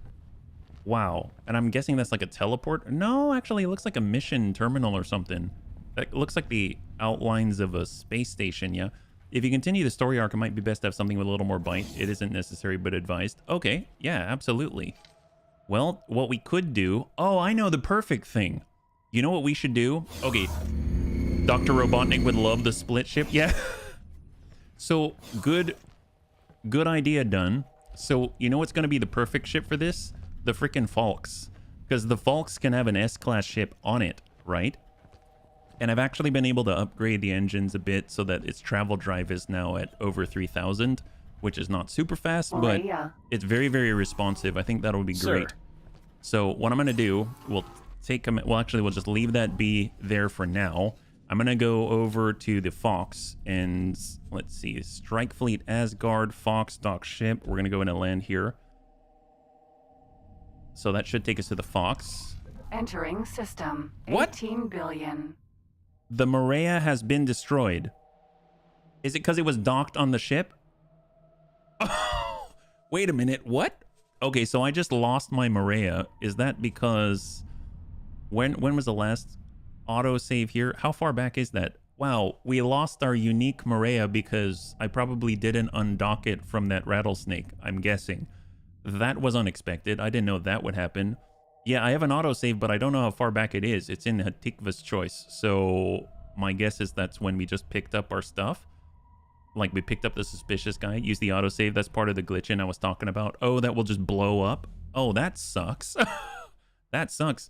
Speaker 1: Wow. And I'm guessing that's like a teleport. No, actually, it looks like a mission terminal or something. That looks like the outlines of a space station, yeah? If you continue the story arc, it might be best to have something with a little more bite. It isn't necessary, but advised. Okay, yeah, absolutely. Well, what we could do... Oh, I know the perfect thing. You know what we should do? Okay, Dr. Robotnik would love the split ship. Yeah. So, good idea done. So, you know what's going to be the perfect ship for this? The freaking Falks. Because the Falks can have an S-class ship on it, right? And I've actually been able to upgrade the engines a bit so that its travel drive is now at over 3,000, which is not super fast, but it's very, very responsive. I think that'll be great. So what I'm going to do, we'll just leave that be there for now. I'm going to go over to the Fox and let's see, Strike Fleet Asgard, Fox, dock ship. We're going to go in and land here. So that should take us to the Fox.
Speaker 2: Entering system.
Speaker 1: What?
Speaker 2: 18 billion.
Speaker 1: The Maria has been destroyed. Is it because it was docked on the ship? Oh, wait a minute. What? Okay, so I just lost my Maria. Is that because... When was the last autosave here? How far back is that? Wow, we lost our unique Maria because I probably didn't undock it from that rattlesnake, I'm guessing. That was unexpected. I didn't know that would happen. Yeah, I have an autosave, but I don't know how far back it is. It's in Hatikva's choice. So my guess is that's when we just picked up our stuff. Like, we picked up the suspicious guy, used the autosave. That's part of the glitch I was talking about. Oh, that will just blow up. Oh, that sucks. That sucks.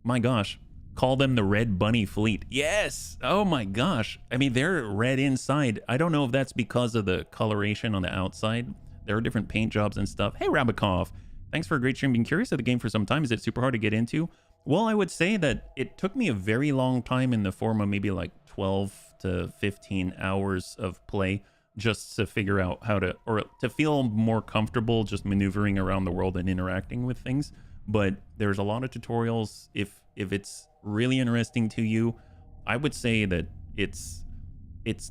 Speaker 1: My gosh. Call them the Red Bunny Fleet. Yes. Oh my gosh. I mean, they're red inside. I don't know if that's because of the coloration on the outside. There are different paint jobs and stuff. Hey, Rabikov. Thanks for a great stream. Been curious of the game for some time. Is it super hard to get into? Well, I would say that it took me a very long time in the form of maybe like 12 to 15 hours of play just to figure out how to, or to feel more comfortable just maneuvering around the world and interacting with things. But there's a lot of tutorials. If it's really interesting to you, I would say that it's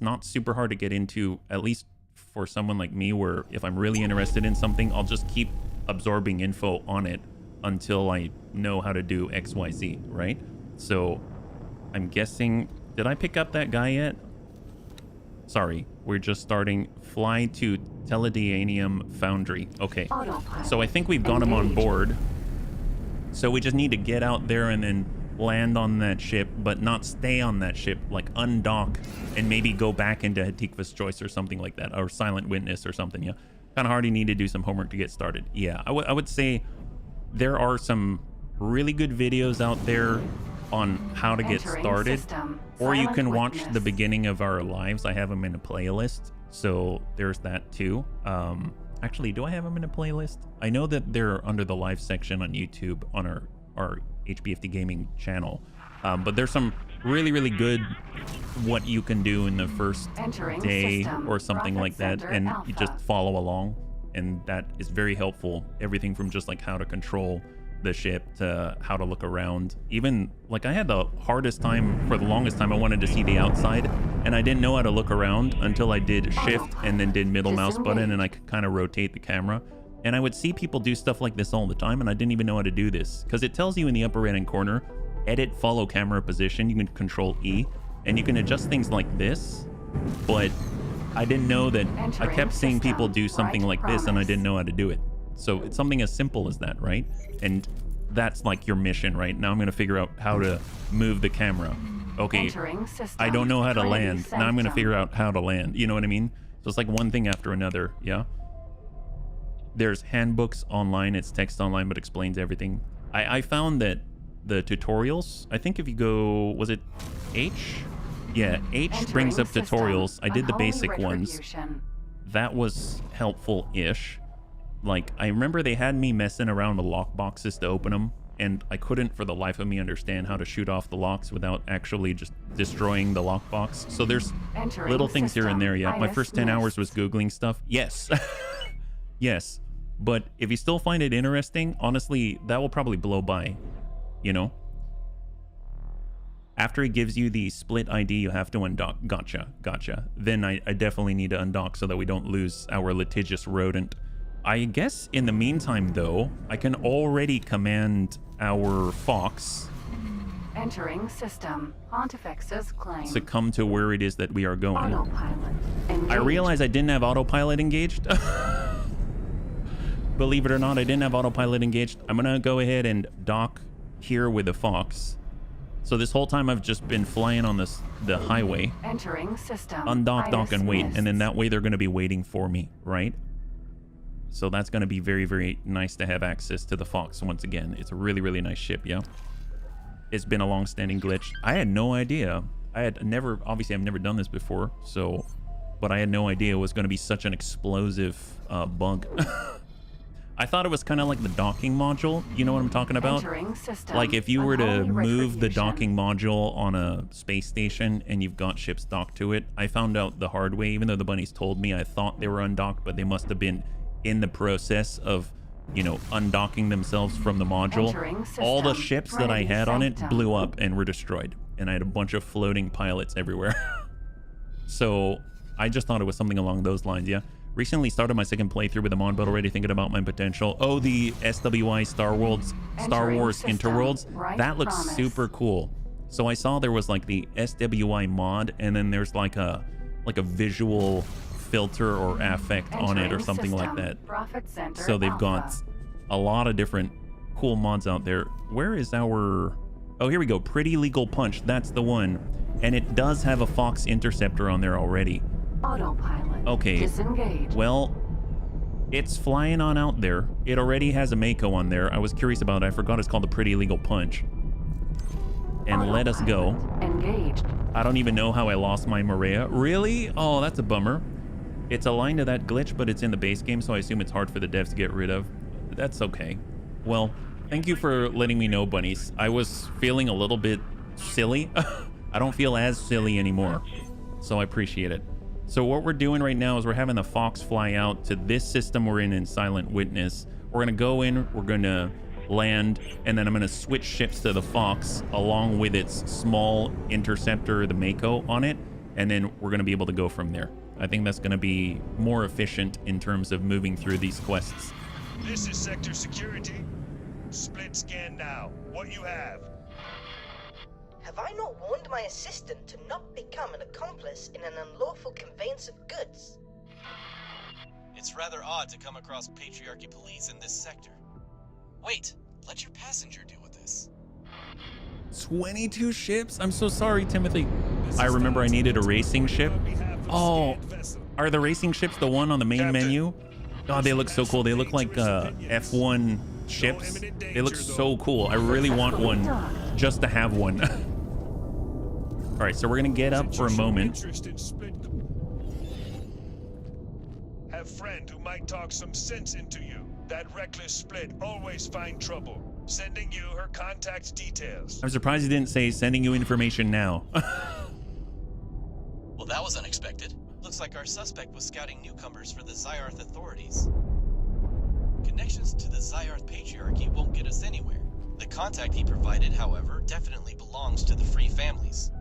Speaker 1: not super hard to get into, at least for someone like me, where if I'm really interested in something, I'll just keep absorbing info on it until I know how to do XYZ, right? So I'm guessing, did I pick up that guy yet? Sorry, we're just starting. Fly to Teledianium Foundry. Okay, so I think we've got him on board. So we just need to get out there and then land on that ship, but not stay on that ship, like undock and maybe go back into Hatikva's Choice or something like that, or Silent Witness or something. Yeah, kind of hard. You need to do some homework to get started. Yeah, I would say there are some really good videos out there on how to get started, or you can watch the beginning of our lives. I have them in a playlist, so there's that too. Actually, do I have them in a playlist? I know that they're under the live section on YouTube on our HBFT gaming channel, but there's some really good what you can do in the first day or something like that, and you just follow along, and that is very helpful. Everything from just like how to control the ship to how to look around. Even like I had the hardest time for the longest time. I wanted to see the outside and I didn't know how to look around until I did shift and then did middle mouse button, and I could kind of rotate the camera. And I would see people do stuff like this all the time, and I didn't even know how to do this because it tells you in the upper right hand corner, edit follow camera position. You can control E and you can adjust things like this, but I didn't know that. I kept seeing people do something like this and I didn't know how to do it. So it's something as simple as that, right? And that's like your mission, right? Now I'm going to figure out how to move the camera. Okay, I don't know how to land. Now I'm going to figure out how to land. You know what I mean? So it's like one thing after another, yeah? There's handbooks online. It's text online, but explains everything. I found that the tutorials, I think if you go, was it H? Yeah, H brings up tutorials. I did the basic ones. That was helpful-ish. Like, I remember they had me messing around with lock boxes to open them, and I couldn't for the life of me understand how to shoot off the locks without actually just destroying the lockbox. So there's little things here and there. Yeah, my first 10 hours was Googling stuff. Yes. Yes. But if you still find it interesting, honestly, that will probably blow by, you know? After it gives you the split ID, you have to undock. Gotcha. Then I definitely need to undock so that we don't lose our litigious rodent. I guess in the meantime, though, I can already command our fox
Speaker 2: Entering system. Pontifex's claim.
Speaker 1: to come to where it is that we are going.
Speaker 2: Autopilot.
Speaker 1: I realized I didn't have autopilot engaged. Believe it or not, I didn't have autopilot engaged. I'm gonna go ahead and dock here with the fox. So this whole time I've just been flying on the highway.
Speaker 2: Entering system.
Speaker 1: Undock, dock, and wait, and then that way they're gonna be waiting for me, right? So that's going to be very nice to have access to the Fox once again. It's a really nice ship, yeah? It's been a long-standing glitch. I had no idea. Obviously I've never done this before, so, but I had no idea it was going to be such an explosive bug. I thought it was kind of like the docking module. You know what I'm talking about? Like if you were to move the docking module on a space station and you've got ships docked to it. I found out the hard way, even though the bunnies told me. I thought they were undocked, but they must have been in the process of, you know, undocking themselves from the module. All the ships that I had on it blew up and were destroyed, and I had a bunch of floating pilots everywhere. So I just thought it was something along those lines. Yeah, recently started my second playthrough with the mod, but already thinking about my potential. Oh, the SWI Star Wars Interworlds, that looks super cool. So I saw there was like the SWI mod, and then there's like a visual filter or affect on it or something like that. So they've got a lot of different cool mods out there. Where is our... Oh, here we go. Pretty Legal Punch. That's the one. And it does have a Fox Interceptor on there already.
Speaker 2: Autopilot.
Speaker 1: Okay.
Speaker 2: Disengage.
Speaker 1: Well, it's flying on out there. It already has a Mako on there. I was curious about it. I forgot it's called the Pretty Legal Punch. And let us go.
Speaker 2: Engaged.
Speaker 1: I don't even know how I lost my Maria. Really? Oh, that's a bummer. It's aligned to that glitch, but it's in the base game, so I assume it's hard for the devs to get rid of. That's okay. Well, thank you for letting me know, bunnies. I was feeling a little bit silly. I don't feel as silly anymore, so I appreciate it. So what we're doing right now is we're having the Fox fly out to this system we're in Silent Witness. We're gonna go in, we're gonna land, and then I'm gonna switch ships to the Fox along with its small interceptor, the Mako, on it, and then we're gonna be able to go from there. I think that's gonna be more efficient in terms of moving through these quests.
Speaker 21: This is Sector Security. Split scan now. What you have?
Speaker 15: Have I not warned my assistant to not become an accomplice in an unlawful conveyance of goods?
Speaker 8: It's rather odd to come across Patriarchy police in this sector. Wait, let your passenger deal with this.
Speaker 1: 22 ships? I'm so sorry, Timothy. I remember I needed a racing ship. Oh, are the racing ships the one on the main menu? God, they look so cool. They look like F1 ships. They look so cool. I really want one just to have one. All right, so we're gonna get up for a moment.
Speaker 21: Have friend who might talk some sense into you. That reckless Split always find trouble. Sending you her contact details.
Speaker 1: I'm surprised he didn't say sending you information now.
Speaker 8: Well, that was unexpected. Looks like our suspect was scouting newcomers for the Zyarth authorities. Connections to the Zyarth Patriarchy won't get us anywhere. The contact he provided, however, definitely belongs to the Free Families.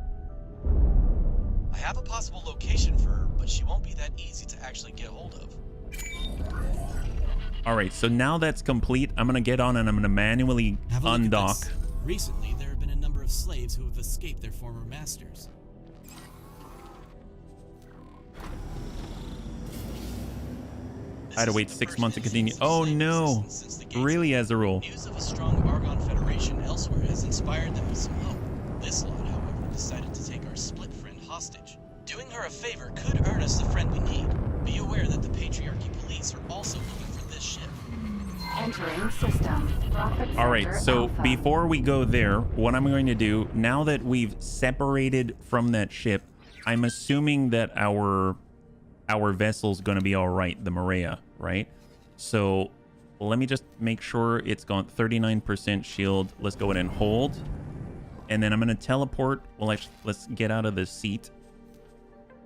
Speaker 8: I have a possible location for her, but she won't be that easy to actually get hold of.
Speaker 1: All right, so now that's complete. I'm gonna get on and I'm gonna manually undock.
Speaker 14: Recently, there have been a number of slaves who have escaped their former masters.
Speaker 1: I had to wait 6 months to continue. Oh no, really, Ezreal?
Speaker 8: News of a strong Argon Federation elsewhere has inspired them with some hope. This lot, however, decided to take our Split friend hostage. Doing her a favor could earn us the friend we need. Be aware that the Patriarchy police are also looking for this ship.
Speaker 2: Entering system.
Speaker 1: All right, so before we go there, what I'm going to do, now that we've separated from that ship, I'm assuming that our vessel's going to be all right, the Maria, right? So let me just make sure it's got 39% shield. Let's go ahead and hold. And then I'm going to teleport. Well, actually, let's get out of the seat.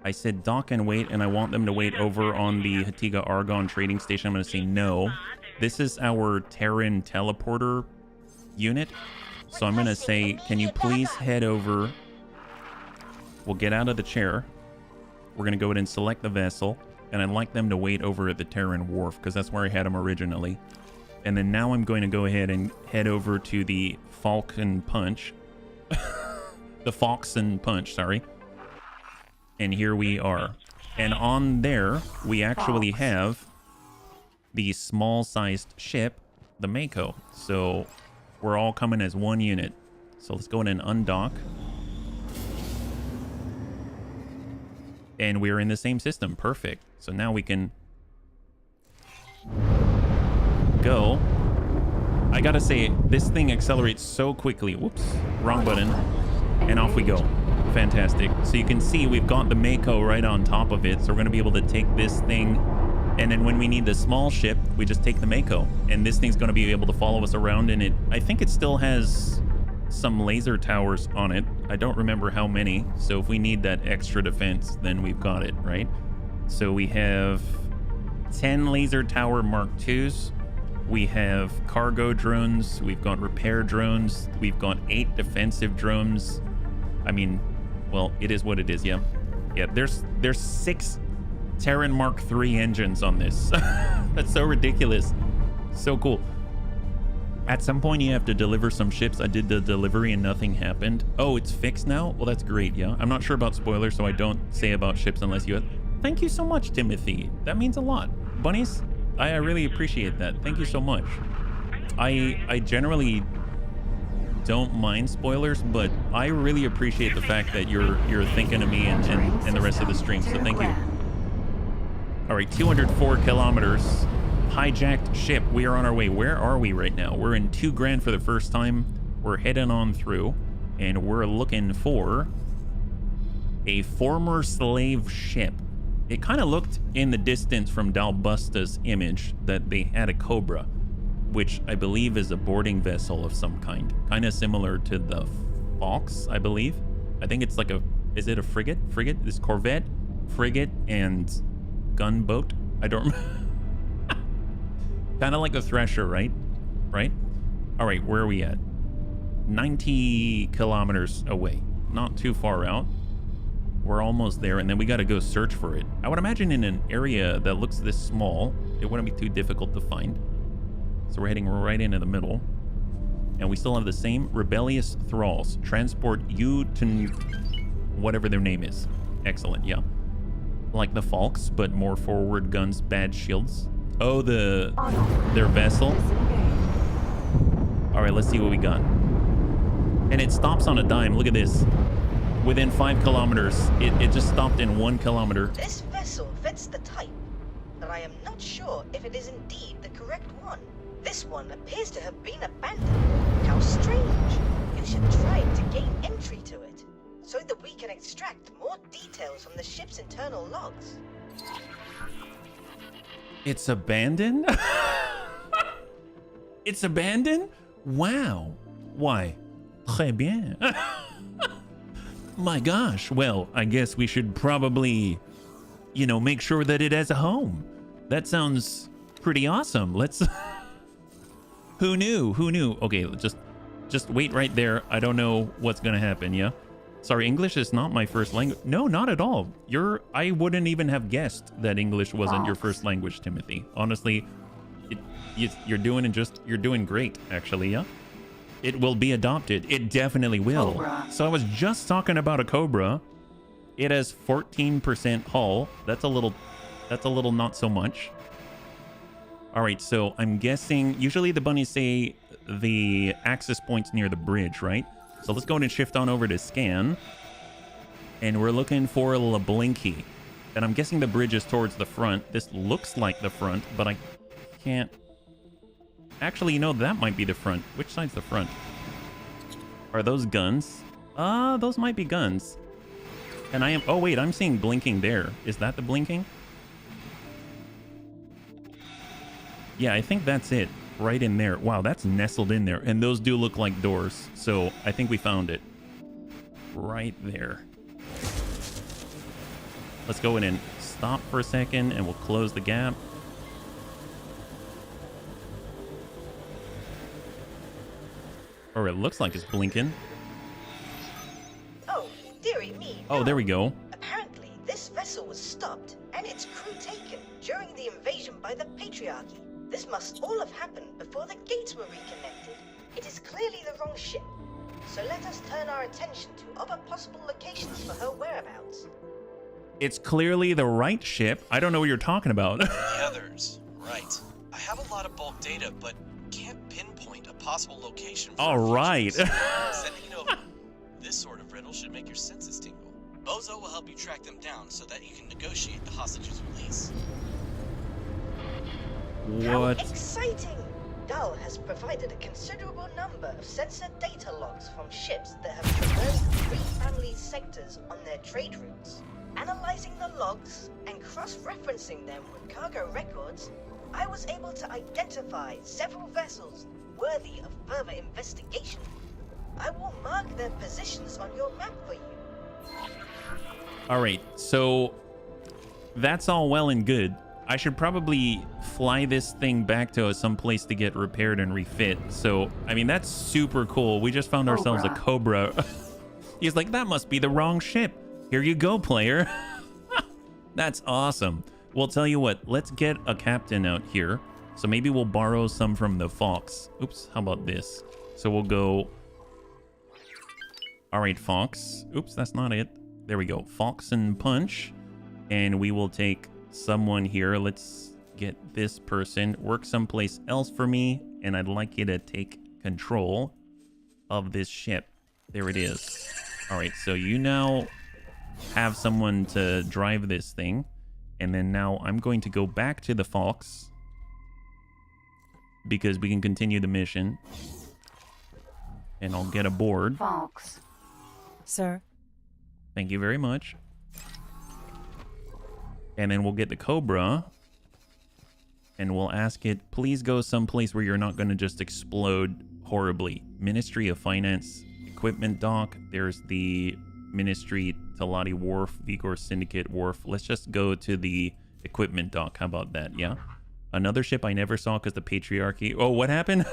Speaker 1: I said dock and wait, and I want them to wait over on the Hatiga Argon trading station. I'm going to say no. This is our Terran teleporter unit. So I'm going to say, can you please head over? We'll get out of the chair. We're going to go ahead and select the vessel. And I'd like them to wait over at the Terran wharf, because that's where I had them originally. And then now I'm going to go ahead and head over to the Falcon Punch. The Foxen Punch, sorry. And here we are. And on there, we actually have the small-sized ship, the Mako. So we're all coming as one unit. So let's go ahead and undock. And we're in the same system. Perfect. So now we can go. I gotta say, this thing accelerates so quickly. Whoops, wrong button. And off we go. Fantastic. So you can see we've got the Mako right on top of it. So we're going to be able to take this thing. And then when we need the small ship, we just take the Mako. And this thing's going to be able to follow us around. And I think it still has some laser towers on it. I don't remember how many. So if we need that extra defense, then we've got it, right? So we have 10 laser tower Mark IIs. We have cargo drones. We've got repair drones. We've got 8 defensive drones. I mean, well, it is what it is, yeah. Yeah, there's 6 Terran Mark III engines on this. That's so ridiculous. So cool. At some point, you have to deliver some ships. I did the delivery and nothing happened. Oh, it's fixed now? Well, that's great, yeah. I'm not sure about spoilers, so I don't say about ships unless you... Thank you so much, Timothy. That means a lot. Bunnies, I really appreciate that. Thank you so much. I generally don't mind spoilers, but I really appreciate the fact that you're thinking of me and the rest of the stream, so thank you. All right, 204 kilometers. Hijacked ship. We are on our way. Where are we right now? We're in 2 grand for the first time. We're heading on through, and we're looking for a former slave ship. It kind of looked in the distance from Dalbusta's image that they had a Cobra, which I believe is a boarding vessel of some kind. Kind of similar to the Fox, I believe. I think it's like a... Is it a frigate? Frigate? This Corvette, frigate, and gunboat? I don't remember. Kind of like a Thresher, right? Right? All right, where are we at? 90 kilometers away. Not too far out. We're almost there, and then we got to go search for it. I would imagine in an area that looks this small, it wouldn't be too difficult to find. So we're heading right into the middle. And we still have the same rebellious thralls. Transport you to whatever their name is. Excellent, yeah. Like the Falks, but more forward guns, bad shields. Oh, their vessel. All right, let's see what we got. And it stops on a dime. Look at this. Within 5 kilometers, it just stopped in 1 kilometer.
Speaker 15: This vessel fits the type, but I am not sure if it is indeed the correct one. This one appears to have been abandoned. How strange. You should try to gain entry to it, so that we can extract more details from the ship's internal logs.
Speaker 1: It's abandoned? It's abandoned? Wow. Why? Très bien. My gosh. Well, I guess we should probably, you know, make sure that it has a home. That sounds pretty awesome. Let's... Who knew? Who knew? Okay, just wait right there. I don't know what's gonna happen, yeah? Sorry, English is not my first language. No, not at all. I wouldn't even have guessed that English wasn't your first language, Timothy. Honestly, you're doing great, actually, yeah? It will be adopted. It definitely will. Cobra. So I was just talking about a Cobra. It has 14% hull. That's a little not so much. All right, so I'm guessing usually the bunnies say the access point's near the bridge, right? So let's go ahead and shift on over to scan. And we're looking for La Blinky. And I'm guessing the bridge is towards the front. This looks like the front, but I can't... Actually, you know, that might be the front. Which side's the front? Are those guns? Those might be guns. And I am... Oh, wait, I'm seeing blinking there. Is that the blinking? Yeah, I think that's it. Right in there. Wow, that's nestled in there. And those do look like doors. So I think we found it. Right there. Let's go in and stop for a second and we'll close the gap. Or it looks like it's blinking.
Speaker 15: Oh, dearie me.
Speaker 1: Oh, there we go.
Speaker 15: Apparently, this vessel was stopped and its crew taken during the invasion by the Patriarchy. This must all have happened before the gates were reconnected. It is clearly the wrong ship. So let us turn our attention to other possible locations for her whereabouts.
Speaker 1: It's clearly the right ship. I don't know what you're talking about.
Speaker 8: The others, right. I have a lot of bulk data, but can't pinpoint a possible location for
Speaker 1: all right.
Speaker 8: Sending it over. This sort of riddle should make your senses tingle. Bozo will help you track them down so that you can negotiate the hostages' release.
Speaker 1: What?
Speaker 15: How exciting! Dal has provided a considerable number of sensor data logs from ships that have traversed 3 family sectors on their trade routes. Analyzing the logs and cross-referencing them with cargo records, I was able to identify several vessels worthy of further investigation. I will mark their positions on your map for you.
Speaker 1: All right, so that's all well and good. I should probably fly this thing back to some place to get repaired and refit. So, I mean, that's super cool. We just found ourselves a Cobra. He's like, that must be the wrong ship. Here you go, player. That's awesome. Well, tell you what, let's get a captain out here. So maybe we'll borrow some from the Fox. Oops, how about this? So we'll go... All right, Fox. Oops, that's not it. There we go. Fox and Punch. And we will take someone here. Let's get this person. Work someplace else for me. And I'd like you to take control of this ship. There it is. All right, so you now have someone to drive this thing. And then now I'm going to go back to the Fox, because we can continue the mission. And I'll get aboard.
Speaker 2: Fox.
Speaker 20: Sir.
Speaker 1: Thank you very much. And then we'll get the Cobra. And we'll ask it, please go someplace where you're not going to just explode horribly. Ministry of Finance, Equipment Dock. There's the Ministry, Talati Wharf, Vigor Syndicate Wharf. Let's just go to the Equipment Dock. How about that? Yeah. Another ship I never saw because the Patriarchy... Oh, what happened?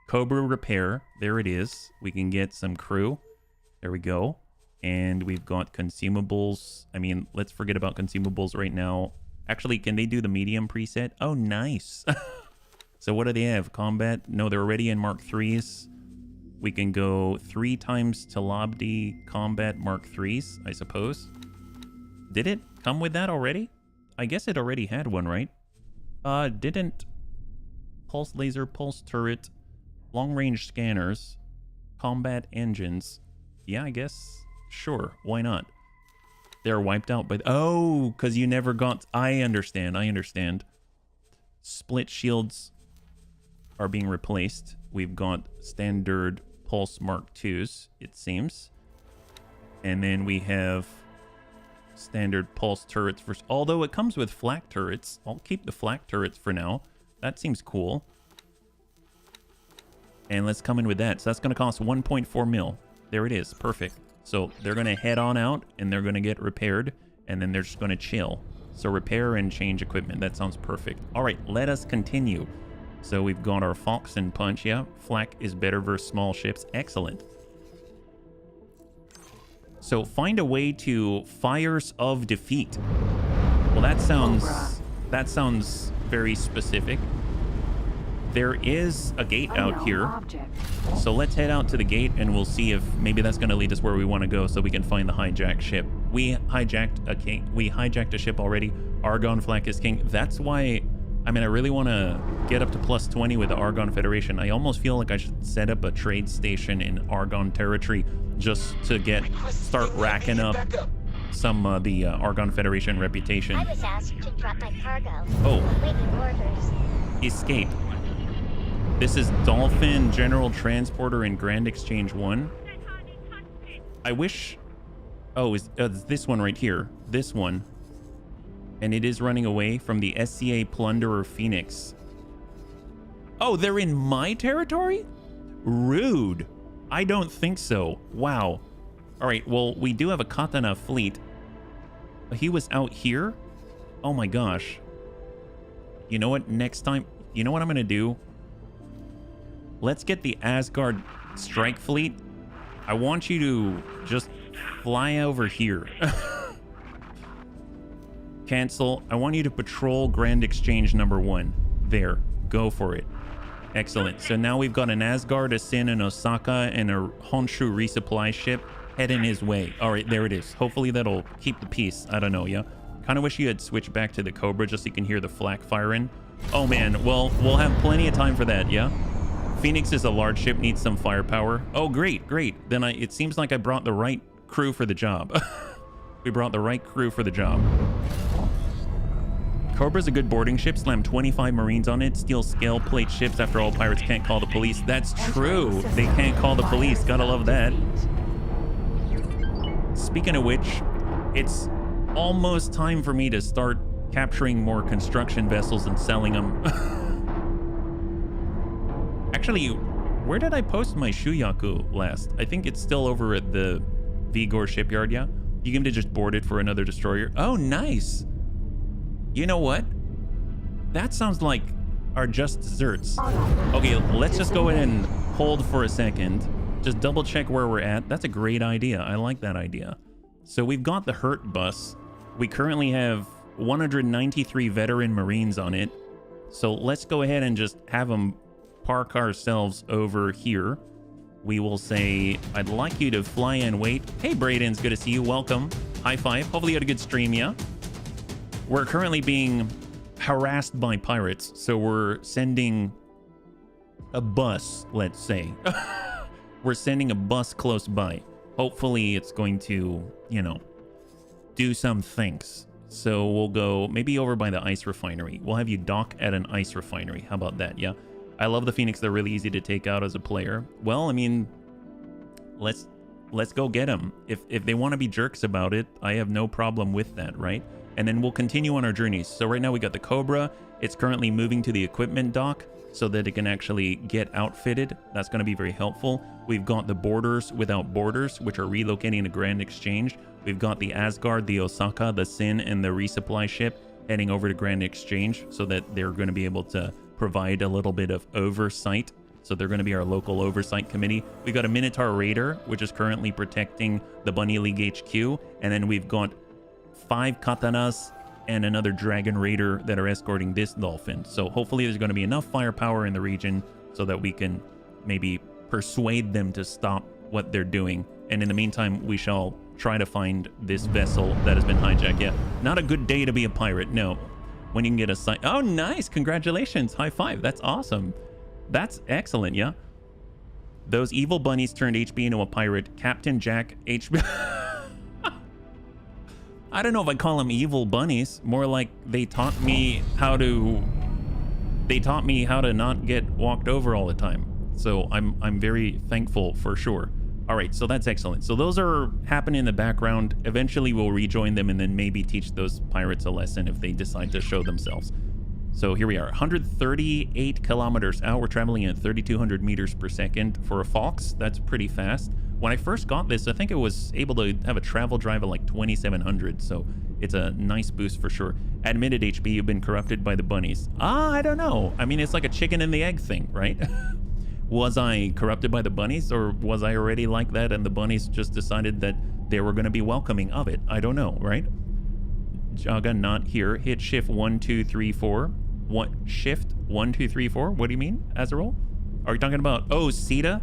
Speaker 1: Cobra Repair. There it is. We can get some crew. There we go. And we've got consumables. I mean, let's forget about consumables right now. Actually, can they do the medium preset? Oh, nice. So what do they have? Combat? No, they're already in Mark 3s. We can go 3 times Talabdi Combat Mark 3s, I suppose. Did it come with that already? I guess it already had one, right? Didn't. Pulse laser, pulse turret, long range scanners, combat engines. Yeah, I guess. Sure, why not? They're wiped out by... Oh, because you never got... I understand. Split shields are being replaced. We've got standard pulse Mark 2s, it seems. And then we have standard pulse turrets. Although it comes with flak turrets. I'll keep the flak turrets for now. That seems cool. And let's come in with that. So that's going to cost 1.4 mil. There it is. Perfect. So they're going to head on out and they're going to get repaired. And then they're just going to chill. So repair and change equipment. That sounds perfect. All right, let us continue. So we've got our Fox and Punch. Yeah, flak is better versus small ships. Excellent. So find a way to Fires of Defeat. Well, that sounds very specific. There is a gate out here. So let's head out to the gate and we'll see if maybe that's going to lead us where we want to go so we can find the hijacked ship. We hijacked a ship already. Argon flak is king. That's why, I mean, I really want to get up to plus 20 with the Argon Federation. I almost feel like I should set up a trade station in Argon territory just to start racking up some of the Argon Federation reputation.
Speaker 18: I was asked to drop my cargo.
Speaker 1: Oh.
Speaker 18: Waiting orders.
Speaker 1: Escape. This is Dolphin General Transporter in Grand Exchange 1. I wish... Oh, it's this one right here. This one. And it is running away from the SCA Plunderer Phoenix. Oh, they're in my territory? Rude. I don't think so. Wow. All right, well, we do have a Katana fleet. He was out here? Oh my gosh. You know what? Next time... You know what I'm going to do? Let's get the Asgard Strike Fleet. I want you to just fly over here. Cancel. I want you to patrol Grand Exchange number 1. There. Go for it. Excellent. So now we've got an Asgard, a Sin, an Osaka, and a Honshu resupply ship heading his way. All right, there it is. Hopefully that'll keep the peace. I don't know, yeah? Kind of wish you had switched back to the Cobra just so you can hear the flak firing. Oh, man. Well, we'll have plenty of time for that, yeah? Phoenix is a large ship, needs some firepower. Oh, great, great. Then it seems like I brought the right crew for the job. We brought the right crew for the job. Cobra's a good boarding ship. Slam 25 Marines on it. Steal scale plate ships. After all, pirates can't call the police. That's true. They can't call the police. Gotta love that. Speaking of which, it's almost time for me to start capturing more construction vessels and selling them. Actually, where did I post my Shuyaku last? I think it's still over at the Vigor shipyard, yeah? You can just board it for another destroyer. Oh, nice. You know what? That sounds like our just desserts. Okay, let's just go ahead and hold for a second. Just double check where we're at. That's a great idea. I like that idea. So we've got the Hurt bus. We currently have 193 veteran Marines on it. So let's go ahead and just have them park ourselves over here. We will say, I'd like you to fly and wait. Hey, Brayden's good to see you. Welcome. High five. Hopefully you had a good stream, yeah? We're currently being harassed by pirates, so we're sending a bus, let's say. We're sending a bus close by. Hopefully it's going to, you know, do some things. So we'll go maybe over by the ice refinery. We'll have you dock at an ice refinery. How about that? Yeah. I love the Phoenix. They're really easy to take out as a player. Well, I mean, let's go get them. If they want to be jerks about it, I have no problem with that, right? And then we'll continue on our journeys. So right now we got the Cobra. It's currently moving to the equipment dock so that it can actually get outfitted. That's going to be very helpful. We've got the Borders without borders, which are relocating to Grand Exchange. We've got the Asgard, the Osaka, the Sin, and the resupply ship heading over to Grand Exchange so that they're going to be able to provide a little bit of oversight. So they're going to be our local oversight committee. We've got a Minotaur Raider, which is currently protecting the Bunny League HQ. And then we've got 5 Katanas and another Dragon Raider that are escorting this Dolphin. So hopefully there's going to be enough firepower in the region so that we can maybe persuade them to stop what they're doing. And in the meantime, we shall try to find this vessel that has been hijacked. Yeah, not a good day to be a pirate, no. When you can get a sign. Oh, nice. Congratulations. High five. That's awesome. That's excellent, yeah. Those evil bunnies turned HB into a pirate. Captain Jack HB... I don't know if I call them evil bunnies. More like they taught me how to not get walked over all the time. So I'm very thankful for sure. All right, so that's excellent. So those are happening in the background. Eventually we'll rejoin them and then maybe teach those pirates a lesson if they decide to show themselves. So here we are, 138 kilometers out. We're traveling at 3,200 meters per second. For a Fox, that's pretty fast. When I first got this, I think it was able to have a travel drive of like 2,700. So it's a nice boost for sure. Admitted HB, you've been corrupted by the bunnies. I don't know. I mean, it's like a chicken and the egg thing, right? Was I corrupted by the bunnies, or was I already like that and the bunnies just decided that they were going to be welcoming of it? I don't know, right? Jaga not here. Hit shift 1, 2, 3, 4. What shift 1, 2, 3, 4? What do you mean, Azarol? Are you talking about CETA?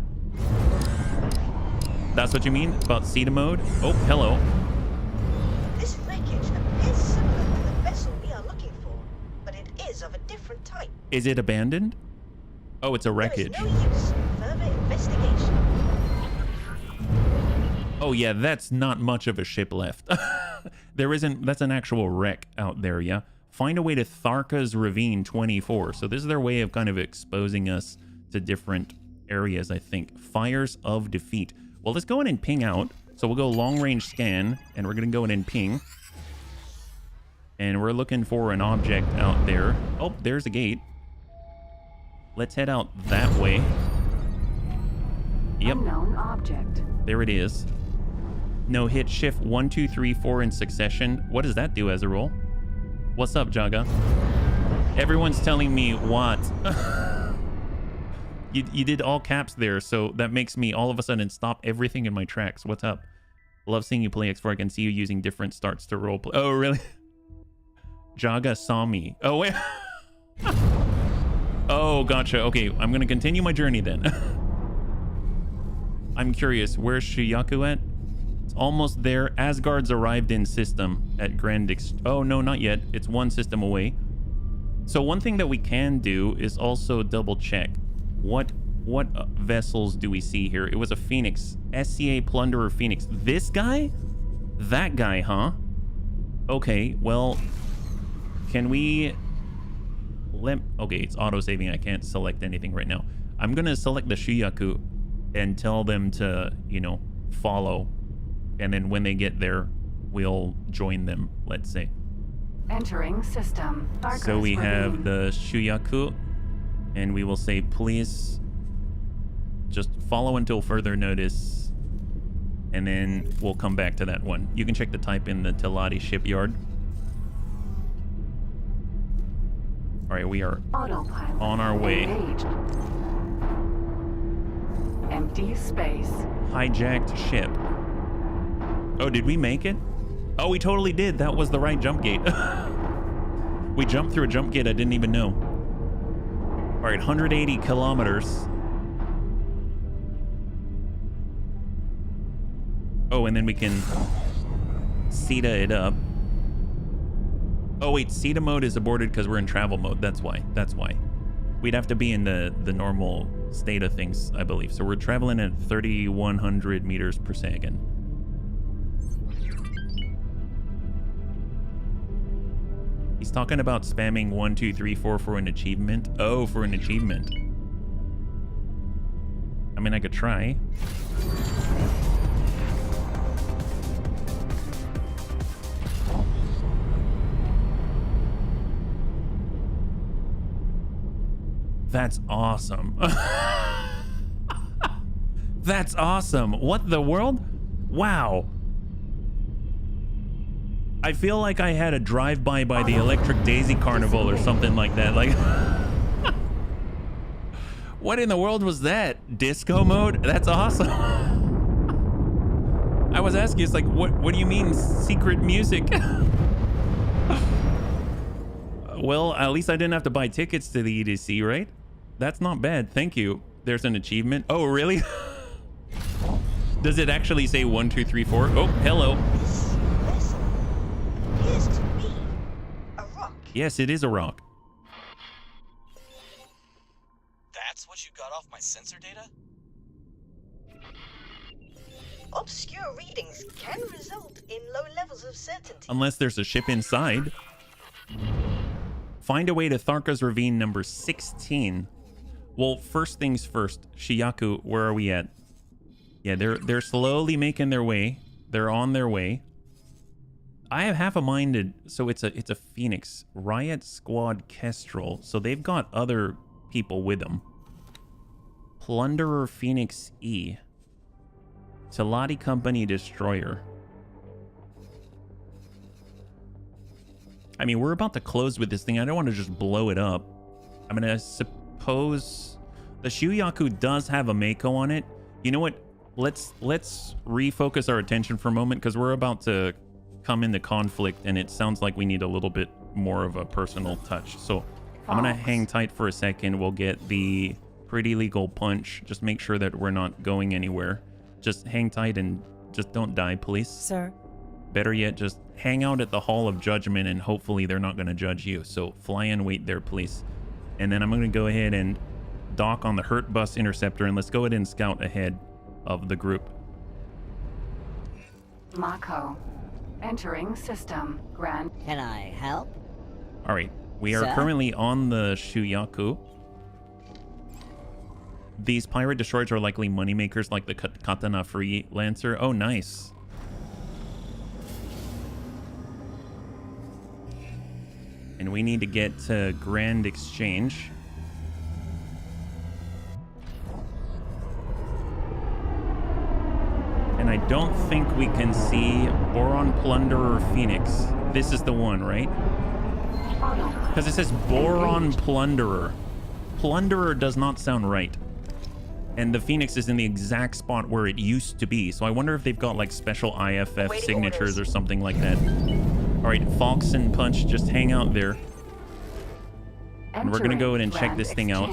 Speaker 1: That's what you mean about CETA mode? Oh, hello.
Speaker 15: This wreckage appears similar to the vessel we are looking for, but it is of a different type.
Speaker 1: Is it abandoned? Oh, it's a wreckage.
Speaker 15: There is no use. Further investigation.
Speaker 1: Oh yeah, that's not much of a ship left. There isn't. That's an actual wreck out there, yeah? Find a way to Tharka's Ravine 24. So this is their way of kind of exposing us to different areas, I think. Fires of Defeat. Well, let's go in and ping out. So we'll go long range scan, and we're going to go in and ping. And we're looking for an object out there. Oh, there's a gate. Let's head out that way. Yep.
Speaker 2: Unknown object.
Speaker 1: There it is. No, hit shift 1, 2, 3, 4 in succession. What does that do as a roll? What's up, Jaga? Everyone's telling me what? You did all caps there, so that makes me all of a sudden stop everything in my tracks. What's up? Love seeing you play X4. I can see you using different starts to roleplay. Oh, really? Jaga saw me. Oh, wait. Oh, gotcha. Okay, I'm going to continue my journey then. I'm curious, where's Shuyaku at? It's almost there. Asgard's arrived in system at Grand Oh, no, not yet. It's one system away. So one thing that we can do is also double check. What vessels do we see here? It was a Phoenix. SCA Plunderer Phoenix. This guy? That guy, huh? Okay, well, can we... Okay, it's auto-saving. I can't select anything right now. I'm going to select the Shuyaku and tell them to, you know, follow. And then when they get there, we'll join them, let's say.
Speaker 2: Entering system.
Speaker 1: So we have the Shuyaku, and we will say, please just follow until further notice. And then we'll come back to that one. You can check the type in the Teladi shipyard. All right, we are
Speaker 2: Autopilot
Speaker 1: on our way.
Speaker 2: Engaged. Empty space.
Speaker 1: Hijacked ship. Oh, did we make it? Oh, we totally did. That was the right jump gate. We jumped through a jump gate I didn't even know. All right, 180 kilometers. Oh, and then we can CETA it up. Oh wait, CETA mode is aborted because we're in travel mode. That's why. That's why. We'd have to be in the normal state of things, I believe. So we're traveling at 3,100 meters per second. He's talking about spamming 1, 2, 3, 4 for an achievement. Oh, for an achievement. I mean, I could try. That's awesome. That's awesome. What the world? Wow. I feel like I had a drive-by by the Electric Daisy Carnival or something like that. Like, what in the world was that? Disco mode? That's awesome. I was asking, it's like, what do you mean secret music? Well, at least I didn't have to buy tickets to the EDC, right? That's not bad. Thank you. There's an achievement. Oh, really? Does it actually say 1, 2, 3, 4? Oh, hello.
Speaker 15: Appears to be a rock.
Speaker 1: Yes, it is a rock.
Speaker 8: That's what you got off my sensor data?
Speaker 15: Obscure readings can result in low levels of certainty.
Speaker 1: Unless there's a ship inside. Find a way to Tharka's Ravine number 16. Well, first things first, Shiyaku, where are we at? Yeah, they're slowly making their way. They're on their way. I have half a minded, so it's a Phoenix Riot Squad Kestrel. So they've got other people with them. Plunderer Phoenix E. Talati Company Destroyer. I mean, we're about to close with this thing. I don't want to just blow it up. I'm gonna suppose the Shuyaku does have a Mako on it. You know what? Let's refocus our attention for a moment because we're about to come into conflict and it sounds like we need a little bit more of a personal touch. So I'm gonna hang tight for a second. We'll get the pretty legal punch. Just make sure that we're not going anywhere. Just hang tight and just don't die, please.
Speaker 20: Sir.
Speaker 1: Better yet, just hang out at the Hall of Judgment and hopefully they're not going to judge you. So fly and wait there, please. And then I'm going to go ahead and dock on the Hurt Bus Interceptor and let's go ahead and scout ahead of the group.
Speaker 2: Mako. Entering system. Grand.
Speaker 20: Can I help?
Speaker 1: All right. We are
Speaker 20: Sir?
Speaker 1: currently on the Shuyaku. These pirate destroyers are likely moneymakers like the Katana Free Lancer. Oh, nice. And we need to get to Grand Exchange. And I don't think we can see Boron Plunderer Phoenix. This is the one, right? Because it says Boron Plunderer. Plunderer does not sound right. And the Phoenix is in the exact spot where it used to be. So I wonder if they've got like special IFF signatures or something like that. All right, Fox and Punch, just hang out there. And we're going to go ahead and check this thing out.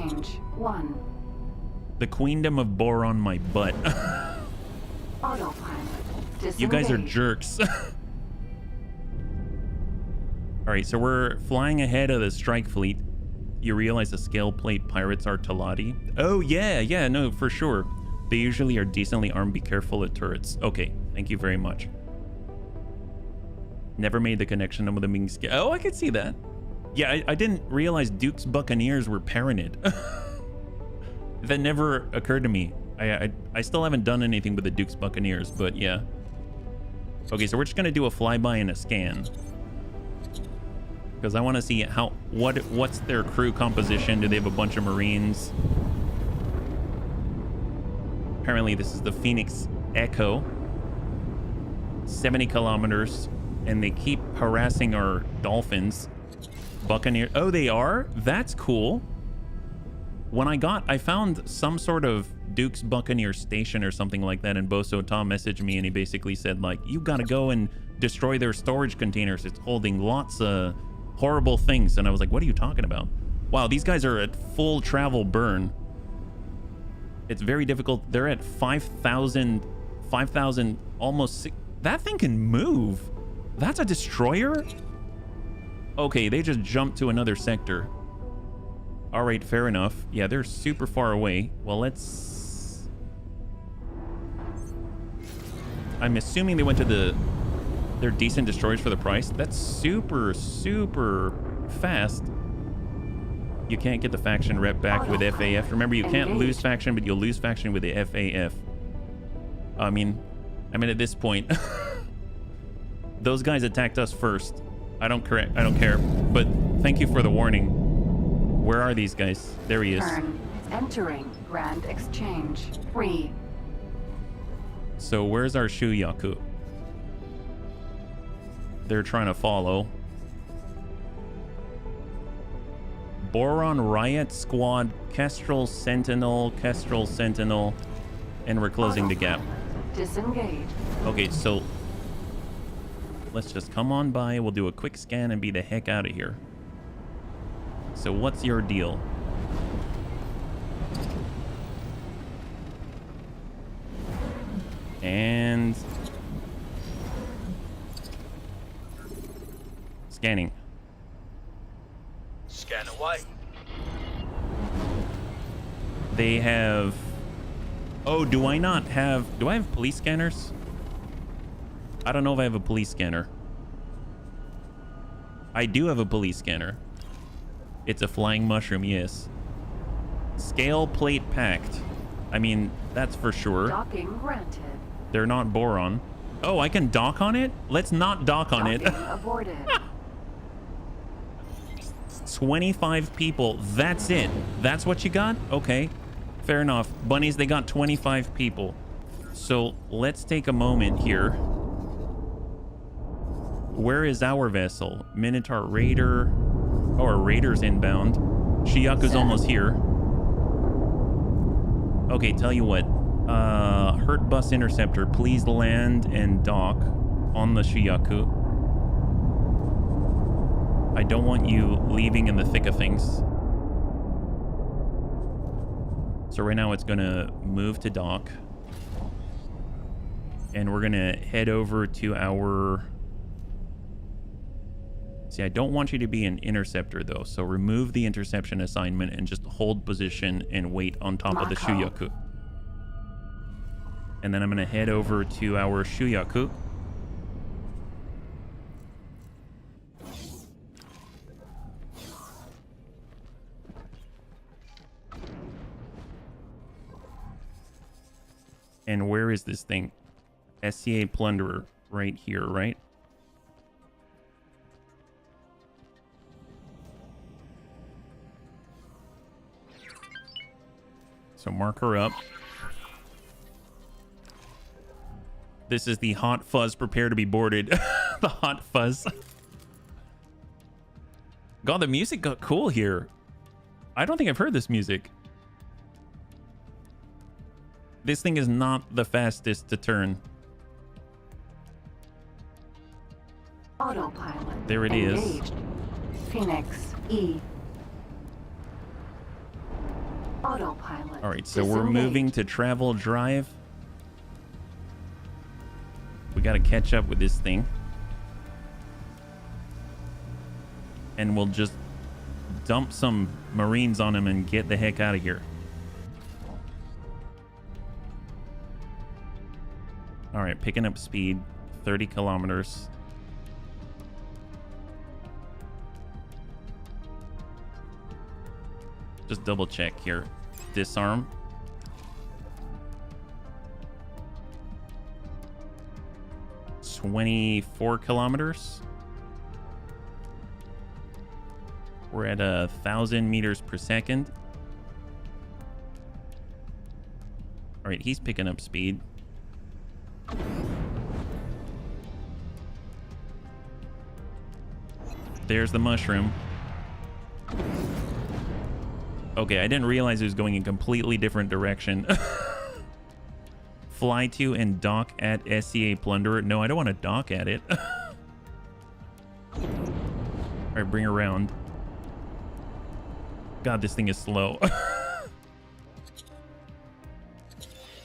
Speaker 1: The Queendom of Boron, my butt. You guys are jerks. All right, so we're flying ahead of the strike fleet. You realize the scale plate pirates are Talati? Oh, yeah, no, for sure. They usually are decently armed. Be careful of turrets. Okay, thank you very much. Never made the connection with the Ming scale. Oh, I could see that. Yeah, I didn't realize Duke's Buccaneers were Paranid. That never occurred to me. I still haven't done anything with the Duke's Buccaneers, but yeah. Okay, so we're just gonna do a flyby and a scan. Because I want to see what's their crew composition. Do they have a bunch of Marines? Apparently this is the Phoenix Echo. 70 kilometers. And they keep harassing our dolphins. Buccaneer. Oh, they are? That's cool. When I found some sort of Duke's Buccaneer station or something like that, and Boso Tom messaged me and he basically said, like, you gotta go and destroy their storage containers. It's holding lots of horrible things. And I was like, what are you talking about? Wow, these guys are at full travel burn. It's very difficult. They're at 5,000, almost 6. That thing can move. That's a destroyer? Okay, they just jumped to another sector. All right, fair enough. Yeah, they're super far away. Well, let's... I'm assuming they went to they're decent destroyers for the price. That's super, super fast. You can't get the faction rep back with FAF. Remember, you can't lose faction, but you'll lose faction with the FAF. I mean at this point, those guys attacked us first. I don't care. But thank you for the warning. Where are these guys? There he is.
Speaker 2: Entering Grand Exchange. Free.
Speaker 1: So where's our Shuyaku? They're trying to follow. Boron Riot Squad, Kestrel Sentinel, and we're closing the gap.
Speaker 2: Disengage.
Speaker 1: Okay, so let's just come on by. We'll do a quick scan and be the heck out of here. So what's your deal? And scanning.
Speaker 7: Scan away.
Speaker 1: They have... Oh, do I have police scanners? I don't know if I have a police scanner. I do have a police scanner. It's a flying mushroom, yes. Scale plate packed. I mean, that's for sure.
Speaker 2: Docking granted.
Speaker 1: They're not boron. Oh, I can dock on it? Let's not dock on it.
Speaker 2: Aborted.
Speaker 1: 25 people. That's it. That's what you got? Okay. Fair enough. Bunnies, they got 25 people. So let's take a moment here. Where is our vessel? Minotaur Raider. Oh, our Raider's inbound. Shiyaku's almost here. Okay, tell you what. Hurt Bus Interceptor, please land and dock on the Shiyaku. I don't want you leaving in the thick of things. So right now it's gonna move to dock. And we're gonna head over to our... See, I don't want you to be an interceptor though, so remove the interception assignment and just hold position and wait on top of the Shuyaku. And then I'm gonna head over to our Shuyaku. And where is this thing? SCA Plunderer, right here, right? So mark her up. This is the Hot Fuzz, prepare to be boarded. The Hot Fuzz. God, the music got cool here. I don't think I've heard this music. This thing is not the fastest to turn.
Speaker 2: Autopilot.
Speaker 1: There it
Speaker 2: engaged.
Speaker 1: is.
Speaker 2: Phoenix E. Autopilot.
Speaker 1: All right, so we're moving to travel drive. We got to catch up with this thing. And we'll just dump some Marines on him and get the heck out of here. All right, picking up speed, 30 kilometers. Just double check here. Disarm. $24 kilometers. We're at 1,000 meters per second. All right, he's picking up speed. There's the mushroom. Okay, I didn't realize it was going in a completely different direction. Fly to and dock at SCA Plunderer. No, I don't want to dock at it. All right, bring her around. God, this thing is slow.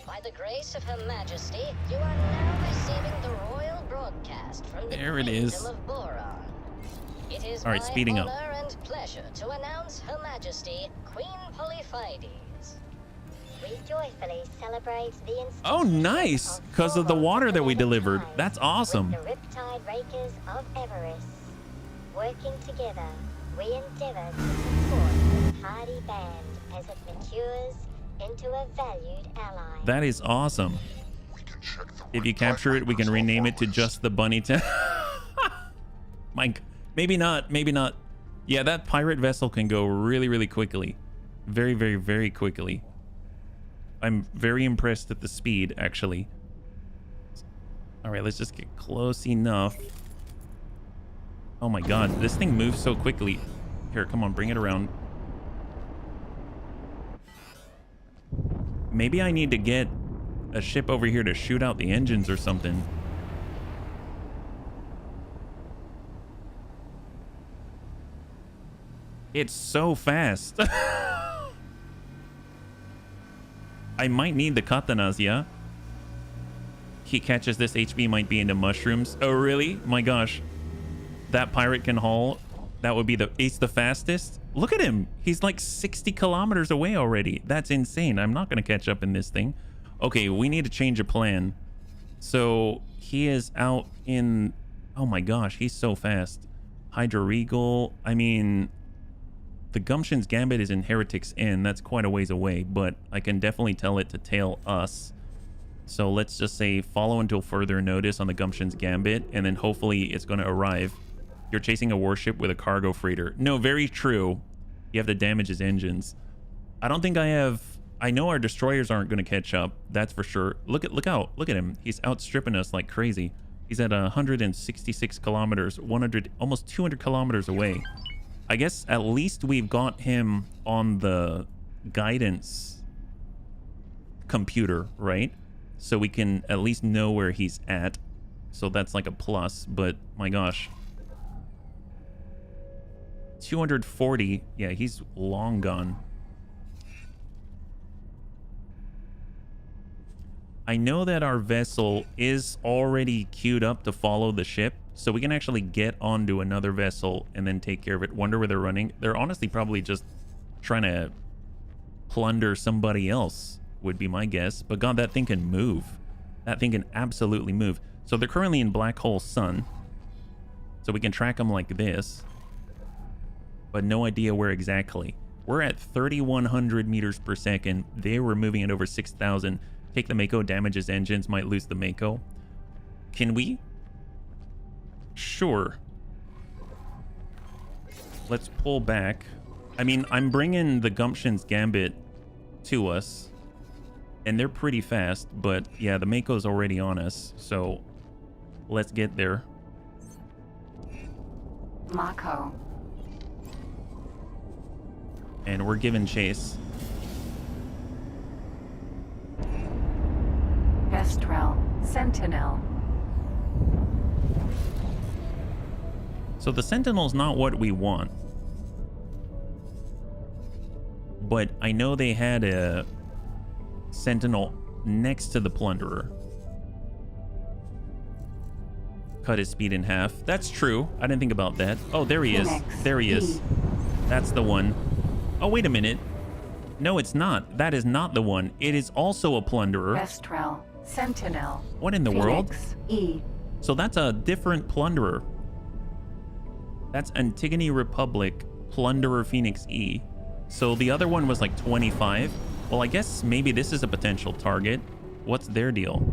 Speaker 17: By the grace of Her Majesty, you are now receiving the royal broadcast from the
Speaker 1: There it is.
Speaker 17: Kingdom of Boron. It is
Speaker 1: All right,
Speaker 17: my
Speaker 1: speeding up.
Speaker 17: honor and pleasure to announce Her Majesty Queen Polyphides.
Speaker 18: We joyfully celebrate the
Speaker 1: Oh, nice. Because of the water that we delivered. That's awesome.
Speaker 18: with the Riptide Rakers of Everest. Working together, we endeavor to support this hardy band as it matures into a valued ally.
Speaker 1: That is awesome. If you capture it, we can rename it to just the Bunny Town. Mike, maybe not. Maybe not. Yeah, that pirate vessel can go really, really quickly. Very, very, very quickly. I'm very impressed at the speed, actually. All right, let's just get close enough. Oh my God, this thing moves so quickly. Here, come on, bring it around. Maybe I need to get a ship over here to shoot out the engines or something. It's so fast. I might need the katanas, yeah? He catches this HB might be into mushrooms. Oh, really? My gosh. That pirate can haul. That would be it's the fastest. Look at him. He's like 60 kilometers away already. That's insane. I'm not going to catch up in this thing. Okay, we need to change a plan. So he is out in... Oh my gosh, he's so fast. Hydra Regal. I mean... The Gumption's Gambit is in Heretic's Inn. That's quite a ways away, but I can definitely tell it to tail us. So let's just say follow until further notice on the Gumption's Gambit, and then hopefully it's going to arrive. You're chasing a warship with a cargo freighter. No, very true. You have to damage his engines. I don't think I have... I know our destroyers aren't going to catch up. That's for sure. Look out. Look at him. He's outstripping us like crazy. He's at 166 kilometers, 100, almost 200 kilometers away. I guess at least we've got him on the guidance computer, right? So we can at least know where he's at. So that's like a plus, but my gosh. 240. Yeah, he's long gone. I know that our vessel is already queued up to follow the ship. So we can actually get onto another vessel and then take care of it. Wonder where they're running. They're honestly probably just trying to plunder somebody else, would be my guess. But God, that thing can move. That thing can absolutely move. So they're currently in Black Hole Sun. So we can track them like this. But no idea where exactly. We're at 3,100 meters per second. They were moving at over 6,000. Take the Mako, damages engines, might lose the Mako. Can we? Sure. Let's pull back. I mean, I'm bringing the Gumption's Gambit to us. And they're pretty fast, but yeah, the Mako's already on us. So let's get there.
Speaker 2: Mako.
Speaker 1: And we're giving chase.
Speaker 2: Kestrel. Sentinel.
Speaker 1: So the Sentinel's not what we want. But I know they had a Sentinel next to the Plunderer. Cut his speed in half. That's true. I didn't think about that. Oh, there he is. There he is. That's the one. Oh, wait a minute. No, it's not. That is not the one. It is also a Plunderer.
Speaker 2: Kestrel. Sentinel.
Speaker 1: What in the world?
Speaker 2: E.
Speaker 1: So that's a different Plunderer. That's Antigone Republic Plunderer Phoenix E. So the other one was like 25. Well, I guess maybe this is a potential target. What's their deal?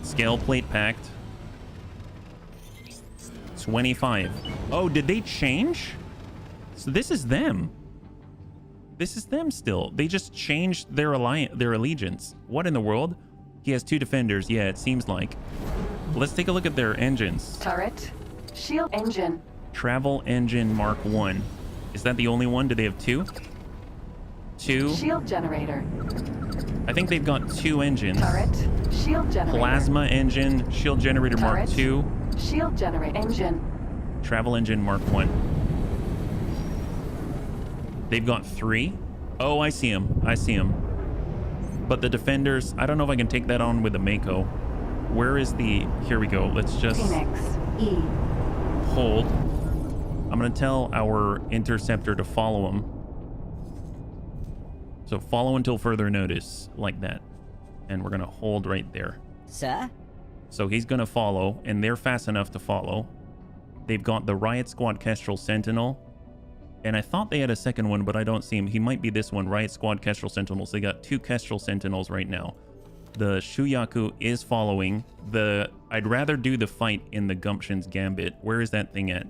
Speaker 1: Scale plate packed. 25. Oh, did they change? So this is them. This is them still. They just changed their allegiance. What in the world? He has 2 defenders. Yeah, it seems like. Let's take a look at their engines.
Speaker 2: Turret. Shield engine.
Speaker 1: Travel engine Mark 1. Is that the only one? Do they have 2? 2.
Speaker 2: Shield generator.
Speaker 1: I think they've got 2 engines.
Speaker 2: Turret. Shield generator.
Speaker 1: Plasma engine. Shield generator
Speaker 2: Turret.
Speaker 1: Mark 2.
Speaker 2: Shield generate engine.
Speaker 1: Travel engine Mark 1. They've got 3. Oh, I see him. I see him. But the defenders, I don't know if I can take that on with the Mako. Where is the... Here we go. Let's just...
Speaker 2: Phoenix, E.
Speaker 1: Hold. I'm going to tell our interceptor to follow him. So follow until further notice, like that. And we're going to hold right there.
Speaker 19: Sir?
Speaker 1: So he's going to follow, and they're fast enough to follow. They've got the Riot Squad Kestrel Sentinel. And I thought they had a second one, but I don't see him. He might be this one, Riot Squad Kestrel Sentinels. They got 2 Kestrel Sentinels right now. The Shuyaku is following. I'd rather do the fight in the Gumption's Gambit. Where is that thing at?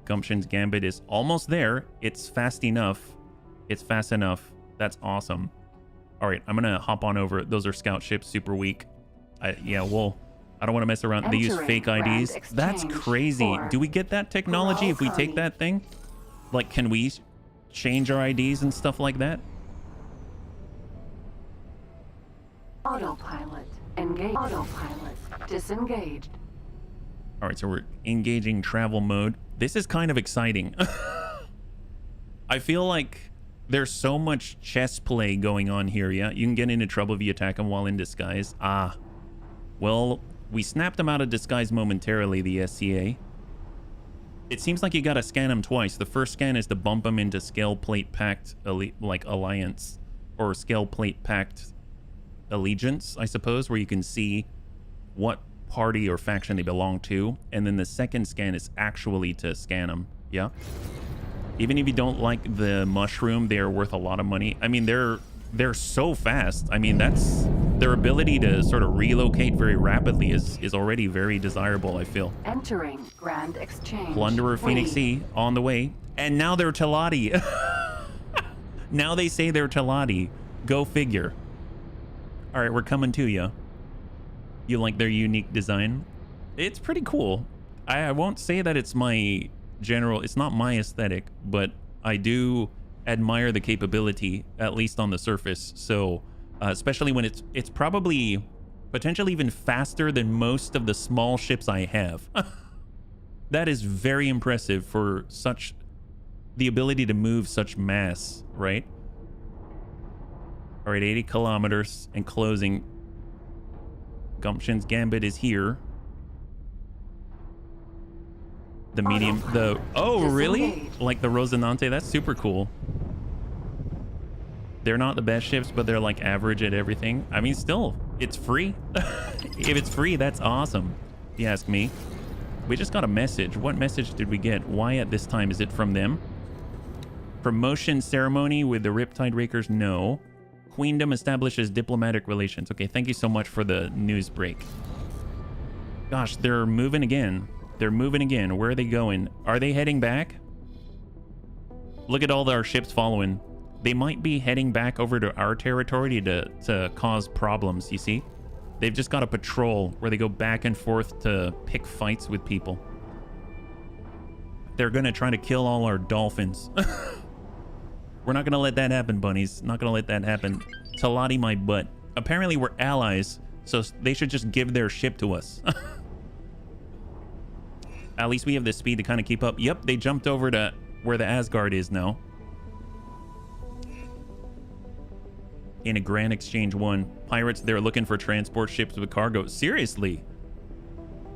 Speaker 1: Gumption's Gambit is almost there. It's fast enough. It's fast enough. That's awesome. All right, I'm going to hop on over. Those are scout ships, super weak. Yeah, well, I don't want to mess around. They use fake IDs. That's crazy. Do we get that technology if we take that thing? Like, can we change our IDs and stuff like that?
Speaker 2: Autopilot. Engage. Autopilot. Disengaged.
Speaker 1: All right, so we're engaging travel mode. This is kind of exciting. I feel like there's so much chess play going on here, yeah? You can get into trouble if you attack them while in disguise. Ah. Well, we snapped them out of disguise momentarily, the SCA. It seems like you gotta scan them twice. The first scan is to bump them into Scale Plate Pact, like Alliance, or Scale Plate Pact Allegiance, I suppose, where you can see what party or faction they belong to. And then the second scan is actually to scan them, yeah? Even if you don't like the mushroom, they're worth a lot of money. I mean, they're so fast. I mean, that's... Their ability to sort of relocate very rapidly is already very desirable, I feel.
Speaker 2: Entering Grand Exchange.
Speaker 1: Plunderer Phoenix E on the way. And now they're Teladi. Now they say they're Teladi. Go figure. All right, we're coming to you. You like their unique design? It's pretty cool. I won't say that it's my general... It's not my aesthetic, but I do admire the capability, at least on the surface. So... especially when it's probably potentially even faster than most of the small ships I have. That is very impressive for such the ability to move such mass, right? All right, 80 kilometers and closing. Gumption's Gambit is here. The medium, oh, really? Like the Rosinante? That's super cool. They're not the best ships, but they're like average at everything. I mean, still, it's free. If it's free, that's awesome, if you ask me. We just got a message. What message did we get? Why at this time? Is it from them? Promotion ceremony with the Riptide Rakers? No. Queendom establishes diplomatic relations. Okay, thank you so much for the news break. Gosh, they're moving again. They're moving again. Where are they going? Are they heading back? Look at all our ships following. They might be heading back over to our territory to cause problems, you see? They've just got a patrol where they go back and forth to pick fights with people. They're gonna try to kill all our dolphins. We're not gonna let that happen, bunnies. Not gonna let that happen. Teladi my butt. Apparently we're allies, so they should just give their ship to us. At least we have the speed to kind of keep up. Yep, they jumped over to where the Asgard is now. In a Grand Exchange 1. Pirates, they're looking for transport ships with cargo. Seriously?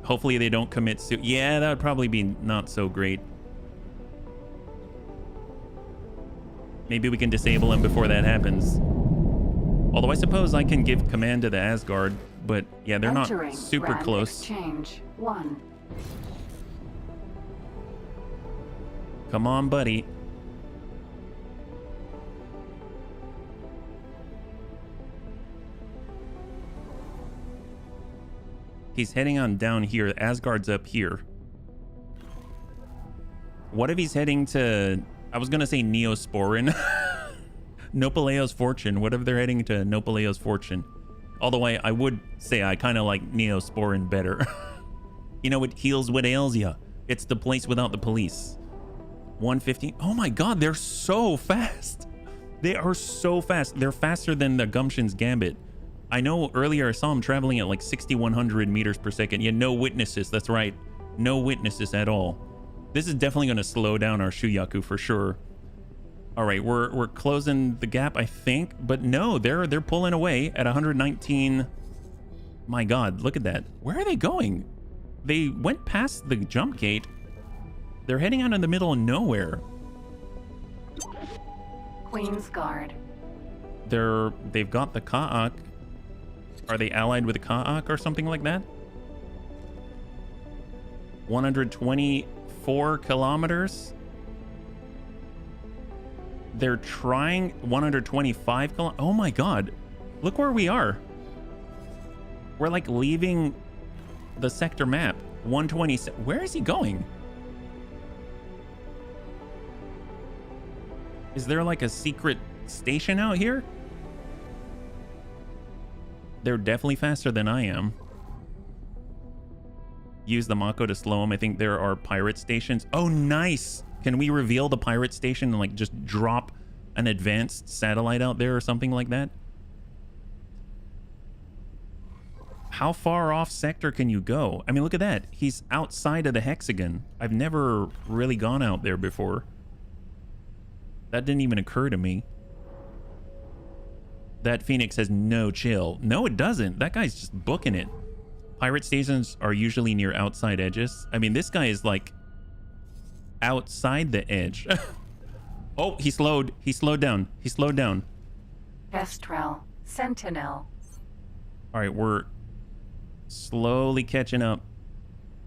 Speaker 1: Hopefully they don't commit suicide. Yeah, that would probably be not so great. Maybe we can disable them before that happens. Although I suppose I can give command to the Asgard, but yeah, they're not super
Speaker 2: Grand
Speaker 1: close.
Speaker 2: Exchange 1.
Speaker 1: Come on, buddy. He's heading on down here. Asgard's up here. What if he's heading to... I was going to say Neosporin. Nopaleo's Fortune. What if they're heading to Nopaleo's Fortune? Although I would say I kind of like Neosporin better. You know, it heals what ails ya. It's the place without the police. 115. Oh my god, they're so fast. They are so fast. They're faster than the Gumption's Gambit. I know earlier I saw him traveling at like 6,100 meters per second. Yeah, no witnesses. That's right. No witnesses at all. This is definitely going to slow down our Shuyaku for sure. All right, we're closing the gap, I think, but no, they're pulling away at 119. My God, look at that. Where are they going? They went past the jump gate. They're heading out in the middle of nowhere.
Speaker 2: Queen's Guard.
Speaker 1: They've got the Ka'ak. Are they allied with the Ka'ak or something like that? 124 kilometers. They're trying 125 kilometers. Oh my God. Look where we are. We're like leaving the sector map. 120. Where is he going? Is there like a secret station out here? They're definitely faster than I am. Use the Mako to slow them. I think there are pirate stations. Oh, nice. Can we reveal the pirate station and like just drop an advanced satellite out there or something like that? How far off sector can you go? I mean, look at that. He's outside of the hexagon. I've never really gone out there before. That didn't even occur to me. That Phoenix has no chill. No, it doesn't. That guy's just booking it. Pirate stations are usually near outside edges. I mean, this guy is like outside the edge. Oh, he slowed. He slowed down. He slowed down.
Speaker 2: Kestrel. Sentinel.
Speaker 1: All right, we're slowly catching up.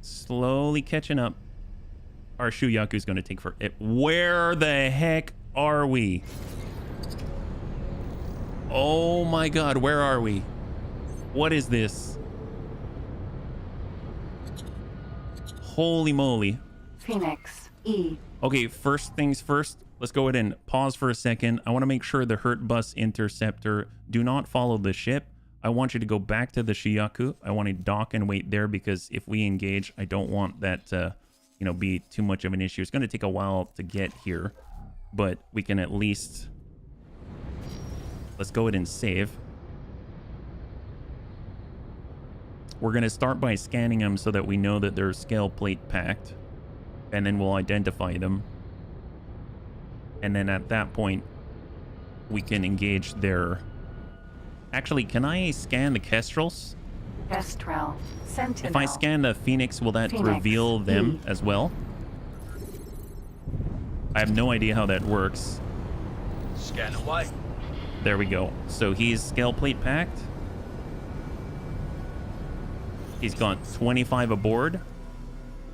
Speaker 1: Slowly catching up. Our Shuyaku's going to take for it. Where the heck are we? Oh my God, where are we? What is this? Holy moly.
Speaker 2: Phoenix. E.
Speaker 1: Okay, first things first. Let's go ahead and pause for a second. I want to make sure the Hurt Bus Interceptor do not follow the ship. I want you to go back to the Shuyaku. I want to dock and wait there because if we engage, I don't want that to, you know, be too much of an issue. It's going to take a while to get here, but we can at least... Let's go ahead and save. We're going to start by scanning them so that we know that they're scale plate packed, and then we'll identify them. And then at that point, we can engage their... Actually, can I scan the Kestrels?
Speaker 2: Kestrel. Sentinel.
Speaker 1: If I scan the Phoenix, will that reveal them as well? I have no idea how that works.
Speaker 7: Scan away.
Speaker 1: There we go. So he's scale plate packed. He's got 25 aboard.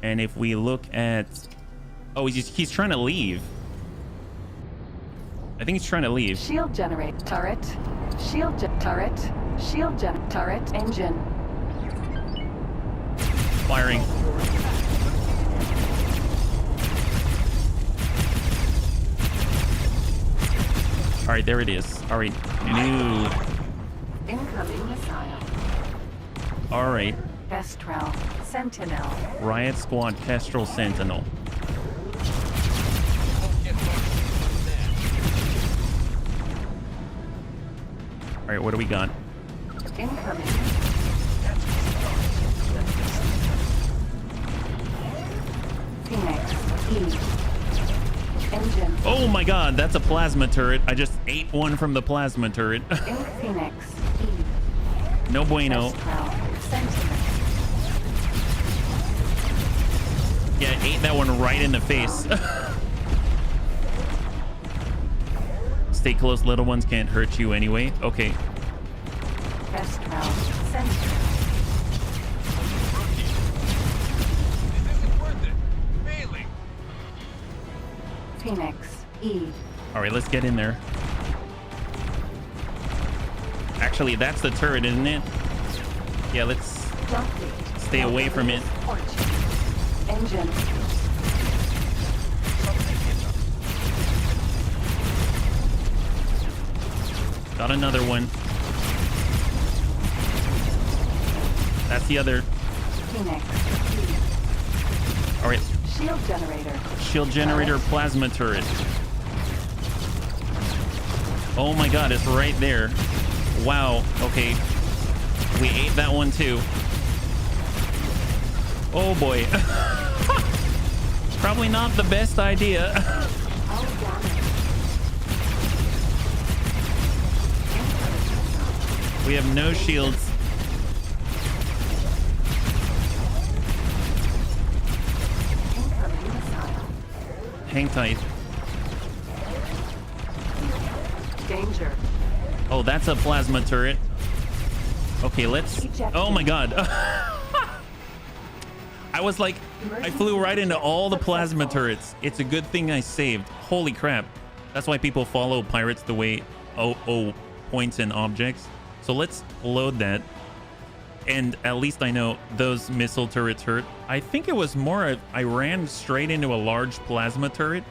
Speaker 1: And if we look at... Oh, he's trying to leave. I think he's trying to leave.
Speaker 2: Shield generate turret. Shield turret. Shield turret engine.
Speaker 1: Firing. All right, there it is. All right, new.
Speaker 2: Incoming missile.
Speaker 1: All right.
Speaker 2: Kestrel. Sentinel.
Speaker 1: Riot Squad Kestrel Sentinel. All right, what do we got?
Speaker 2: Incoming. Phoenix. E. Engine.
Speaker 1: Oh my God, that's a plasma turret. I just ate one from the plasma turret.
Speaker 2: Phoenix. E.
Speaker 1: No bueno. Yeah, I ate that one right in the face. Stay close, little ones can't hurt you anyway. Okay.
Speaker 2: Phoenix. E.
Speaker 1: All right, let's get in there. Actually, that's the turret, isn't it? Yeah, let's stay away from it.
Speaker 2: Engine.
Speaker 1: Got another one. That's the other.
Speaker 2: Phoenix.
Speaker 1: All right.
Speaker 2: Shield generator.
Speaker 1: Shield generator plasma turret. Oh my God, it's right there. Wow. Okay. We ate that one too. Oh boy. Probably not the best idea. We have no shields. Hang tight.
Speaker 2: Danger.
Speaker 1: Oh, that's a plasma turret. Okay, let's... Oh my god. I was like, I flew right into all the plasma turrets. It's a good thing I saved. Holy crap. That's why people follow pirates the way points and objects. So let's load that. And at least I know those missile turrets hurt. I think it was more I ran straight into a large plasma turret,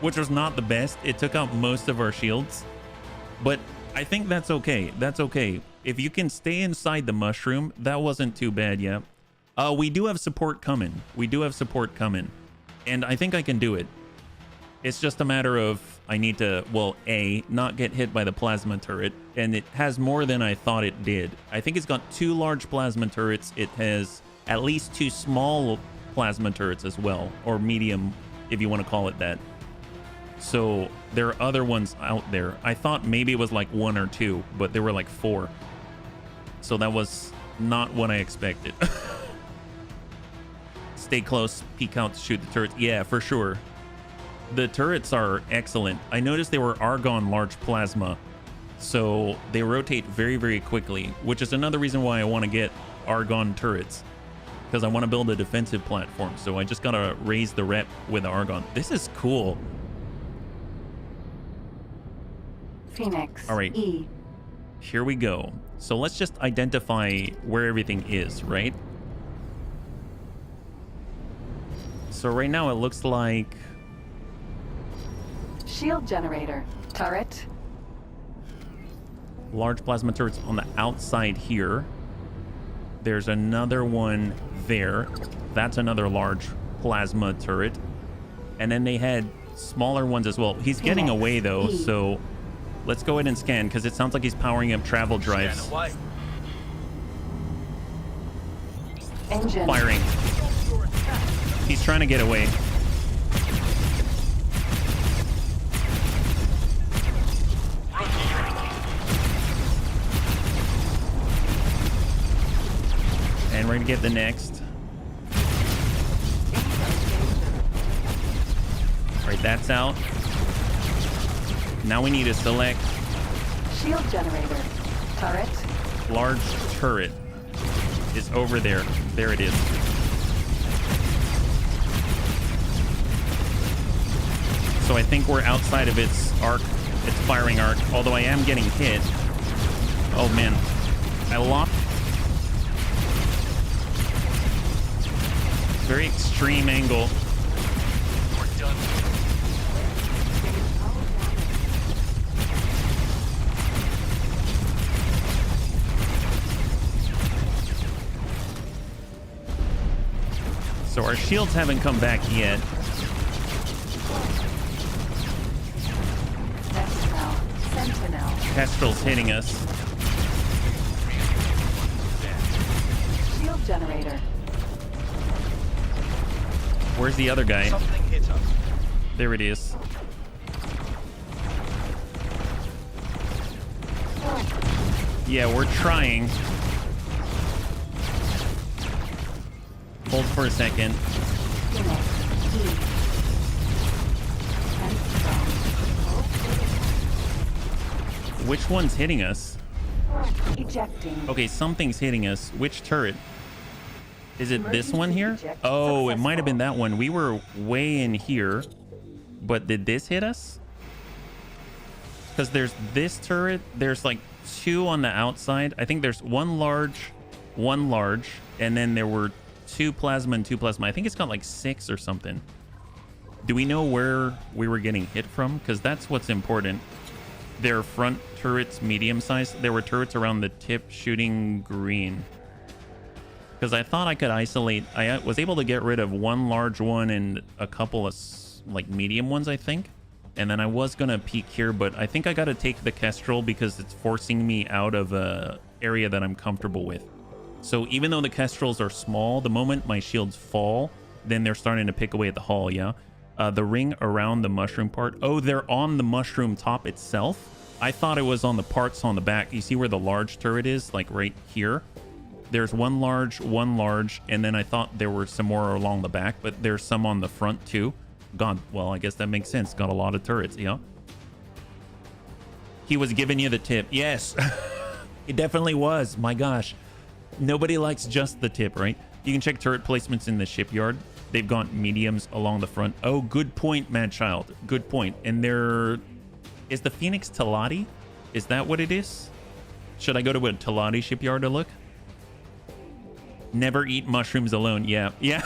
Speaker 1: which was not the best. It took out most of our shields, but I think that's okay. That's okay. If you can stay inside the mushroom, that wasn't too bad. Yeah. We do have support coming. We do have support coming, and I think I can do it. It's just a matter of I need to, well, A, not get hit by the plasma turret, and it has more than I thought it did. I think it's got 2 large plasma turrets. It has at least 2 small plasma turrets as well, or medium, if you want to call it that. So there are other ones out there. I thought maybe it was like 1 or 2, but there were like 4. So that was not what I expected. Stay close, peek out, shoot the turrets. Yeah, for sure. The turrets are excellent. I noticed they were Argon large plasma, so they rotate very, very quickly, which is another reason why I want to get Argon turrets, because I want to build a defensive platform. So I just gotta raise the rep with Argon. This is cool.
Speaker 2: Phoenix.
Speaker 1: All right.
Speaker 2: E.
Speaker 1: Here we go. So let's just identify where everything is, right? So right now it looks like...
Speaker 2: Shield generator. Turret.
Speaker 1: Large plasma turrets on the outside here. There's another one there. That's another large plasma turret. And then they had smaller ones as well. He's getting away though, so let's go ahead and scan, because it sounds like he's powering up travel drives.
Speaker 2: Engine.
Speaker 1: Firing. He's trying to get away. And we're gonna get the next. All right, that's out. Now we need to select
Speaker 2: Shield generator. Turret.
Speaker 1: large turret is over there. There it is. So I think we're outside of its arc, its firing arc, although I am getting hit. Oh man, I lost. Very extreme angle.
Speaker 16: We're done.
Speaker 1: So our shields haven't come back yet.
Speaker 2: Sentinel.
Speaker 1: Kestrel's hitting us.
Speaker 2: Shield generator.
Speaker 1: Where's the other guy?
Speaker 6: Something hit us.
Speaker 1: There it is. Yeah, we're trying. Hold for a second. Which one's hitting us?
Speaker 2: Ejecting.
Speaker 1: Okay, something's hitting us. Which turret? Is it this one here? Oh, it might have been that one. We were way in here, but did this hit us? Because there's this turret. There's like 2 on the outside. I think there's one large, and then there were 2 plasma and 2 plasma. I think it's got like 6 or something. Do we know where we were getting hit from? Because that's what's important. Their front turrets, medium size. There were turrets around the tip shooting green. Because I thought I could isolate. I was able to get rid of one large one and a couple of like medium ones, I think. And then I was going to peek here, but I think I got to take the Kestrel because it's forcing me out of a area that I'm comfortable with. So even though the kestrels are small, the moment my shields fall, then they're starting to pick away at the hull, yeah? The ring around the mushroom part. Oh, they're on the mushroom top itself? I thought it was on the parts on the back. You see where the large turret is? Like right here? There's one large, and then I thought there were some more along the back, but there's some on the front too. God, well, I guess that makes sense. Got a lot of turrets, yeah? He was giving you the tip. Yes, it definitely was. My gosh. Nobody likes just the tip, right? You can check turret placements in the shipyard. They've got mediums along the front. Oh, good point, Mad Child. Good point. And there is the Phoenix Talati. Is that what it is? Should I go to a Talati shipyard to look? Never eat mushrooms alone. Yeah. Yeah.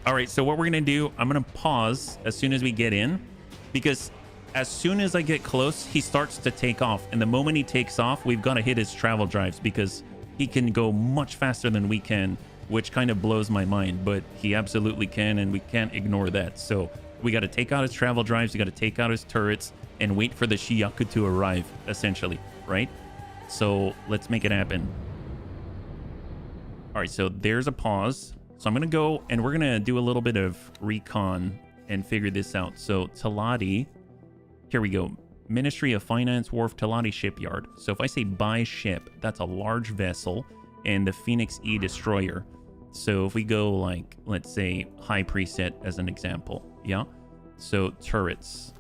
Speaker 1: All right. So what we're going to do, I'm going to pause as soon as we get in, because as soon as I get close, he starts to take off. And the moment he takes off, we've got to hit his travel drives because he can go much faster than we can, which kind of blows my mind. But he absolutely can, and we can't ignore that. So we got to take out his travel drives. We got to take out his turrets and wait for the Shiyaku to arrive, essentially, right? So let's make it happen. All right, so there's a pause. So I'm going to go and we're going to do a little bit of recon and figure this out. So Talati... Here we go. Ministry of Finance Wharf Talati Shipyard. So if I say buy ship, that's a large vessel and the Phoenix E destroyer. So if we go like, let's say high preset as an example. Yeah. So turrets,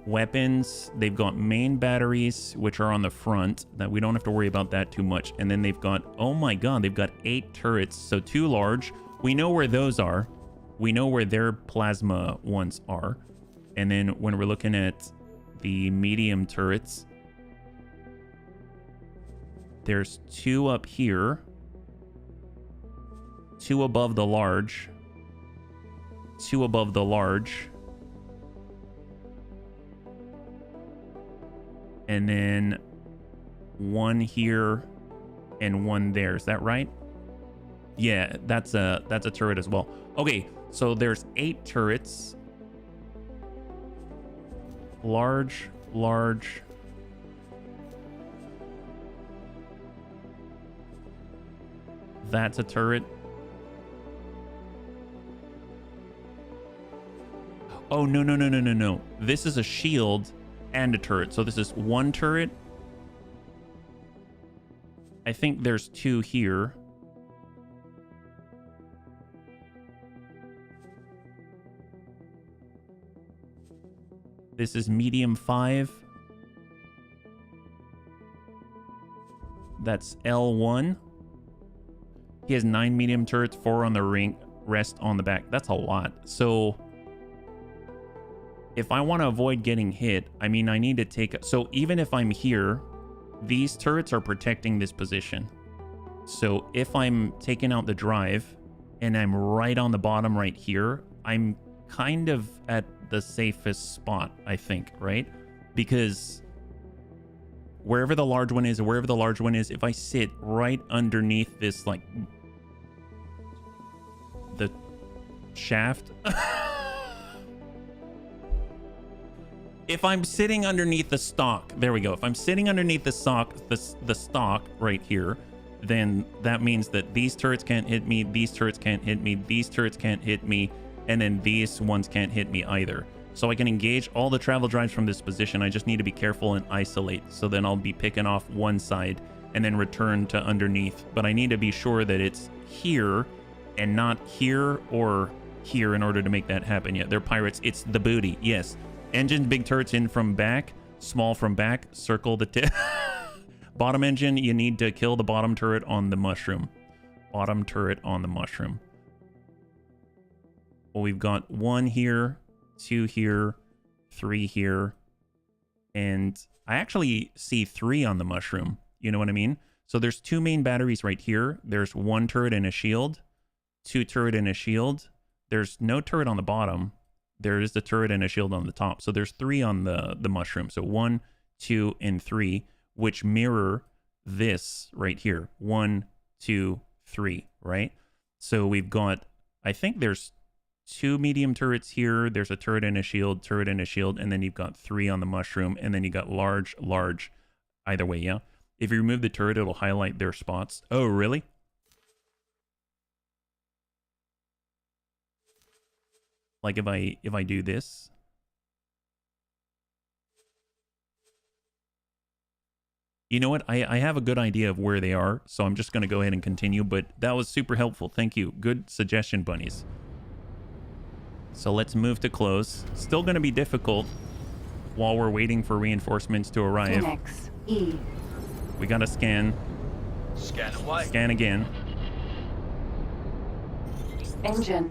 Speaker 1: weapons, they've got main batteries, which are on the front that we don't have to worry about that too much. And then they've got, oh my God, they've got 8 turrets. So 2 large. We know where those are. We know where their plasma ones are. And then when we're looking at the medium turrets, there's 2 up here, 2 above the large, 2 above the large, and then 1 here and 1 there. Is that right? Yeah, that's a turret as well. Okay, so there's 8 turrets. Large. That's a turret. Oh, no. This is a shield and a turret. So this is 1 turret. I think there's 2 here. This is medium 5. That's L1. He has 9 medium turrets, 4 on the ring, rest on the back. That's a lot. So if I want to avoid getting hit, I mean, I need to take... So even if I'm here, these turrets are protecting this position. So if I'm taking out the drive and I'm right on the bottom right here, I'm kind of at the safest spot, I think, right? Because wherever the large one is, if I sit right underneath this, like, the shaft, if I'm sitting underneath the stock, there we go. If I'm sitting underneath the stock, the stock right here, then that means that these turrets can't hit me, these turrets can't hit me, these turrets can't hit me, and then these ones can't hit me either. So I can engage all the travel drives from this position. I just need to be careful and isolate. So then I'll be picking off one side and then return to underneath. But I need to be sure that it's here and not here or here in order to make that happen. Yeah, they're pirates. It's the booty. Yes. Engine, big turrets in from back, small from back, circle the tip. Bottom engine, you need to kill the bottom turret on the mushroom. Bottom turret on the mushroom. Well, we've got 1 here, 2 here, 3 here, and I actually see 3 on the mushroom. You know what I mean? So there's 2 main batteries right here. There's 1 turret and a shield, 2 turret and a shield. There's no turret on the bottom. There is the turret and a shield on the top. So there's 3 on the mushroom. So 1, 2, and 3, which mirror this right here. 1, 2, 3, right? So we've got, I think there's 2 medium turrets here. There's a turret and a shield, and then you've got 3 on the mushroom, and then you got large, either way, yeah? If you remove the turret, it'll highlight their spots. Oh, really? Like if I do this. You know what? I have a good idea of where they are, so I'm just going to go ahead and continue, but that was super helpful. Thank you. Good suggestion, bunnies. So let's move to close. Still going to be difficult while we're waiting for reinforcements to arrive.
Speaker 2: Phoenix, E.
Speaker 1: We got to scan.
Speaker 6: Scan away.
Speaker 1: Scan again.
Speaker 2: Engine.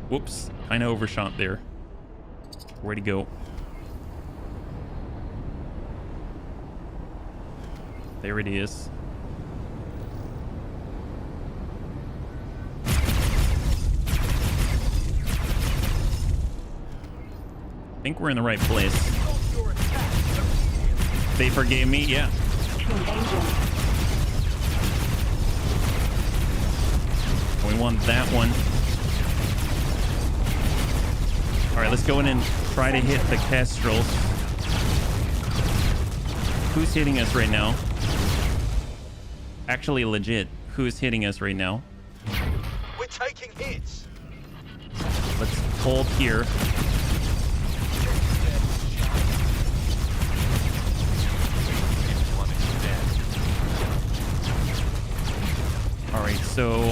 Speaker 1: Whoops. Kind of overshot there. Where'd he go? There it is. I think we're in the right place. They forgave me, yeah. We want that one. All right, let's go in and try to hit the kestrels. Who's hitting us right now? Actually, legit, who's hitting us right now?
Speaker 6: We're taking hits.
Speaker 1: Let's hold here. All right, so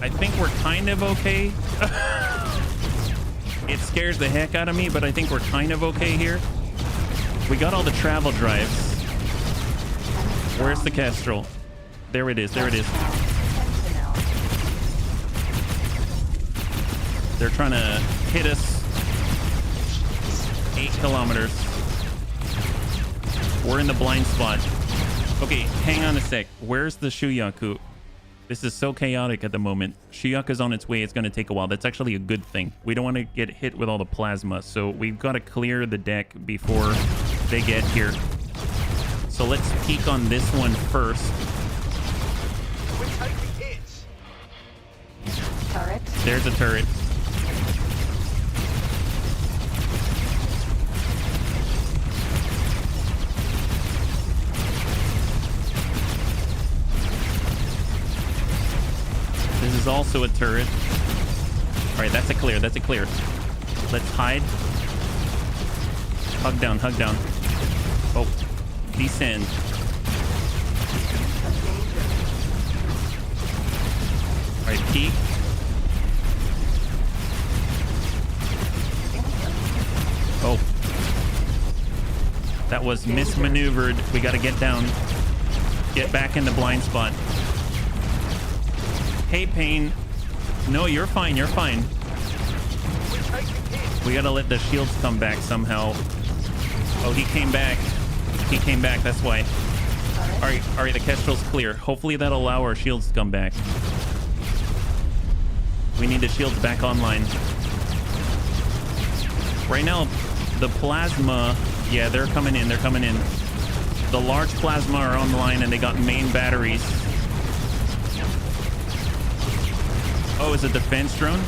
Speaker 1: I think we're kind of okay. It scares the heck out of me, but I think we're kind of okay here. We got all the travel drives. Where's the kestrel? There it is. There it is. They're trying to hit us 8 kilometers. We're in the blind spot. Okay, hang on a sec. Where's the Shuyaku? This is so chaotic at the moment. Shuyaku's on its way. It's going to take a while. That's actually a good thing. We don't want to get hit with all the plasma, so we've got to clear the deck before they get here. So let's peek on this one first.
Speaker 6: We're taking hits.
Speaker 2: Turret.
Speaker 1: There's a turret. This is also a turret. All right, that's a clear. That's a clear. Let's hide. Hug down. Hug down. Oh, descend. All right, peek. Oh, that was mismaneuvered. We got to get down. Get back in the blind spot. Hey, Pain. No, you're fine. You're fine. We gotta let the shields come back somehow. Oh, he came back. He came back. That's why. All right. The kestrel's clear. Hopefully that'll allow our shields to come back. We need the shields back online. Right now, the plasma. Yeah, they're coming in. They're coming in. The large plasma are online, and they got main batteries. Oh, is it defense drone?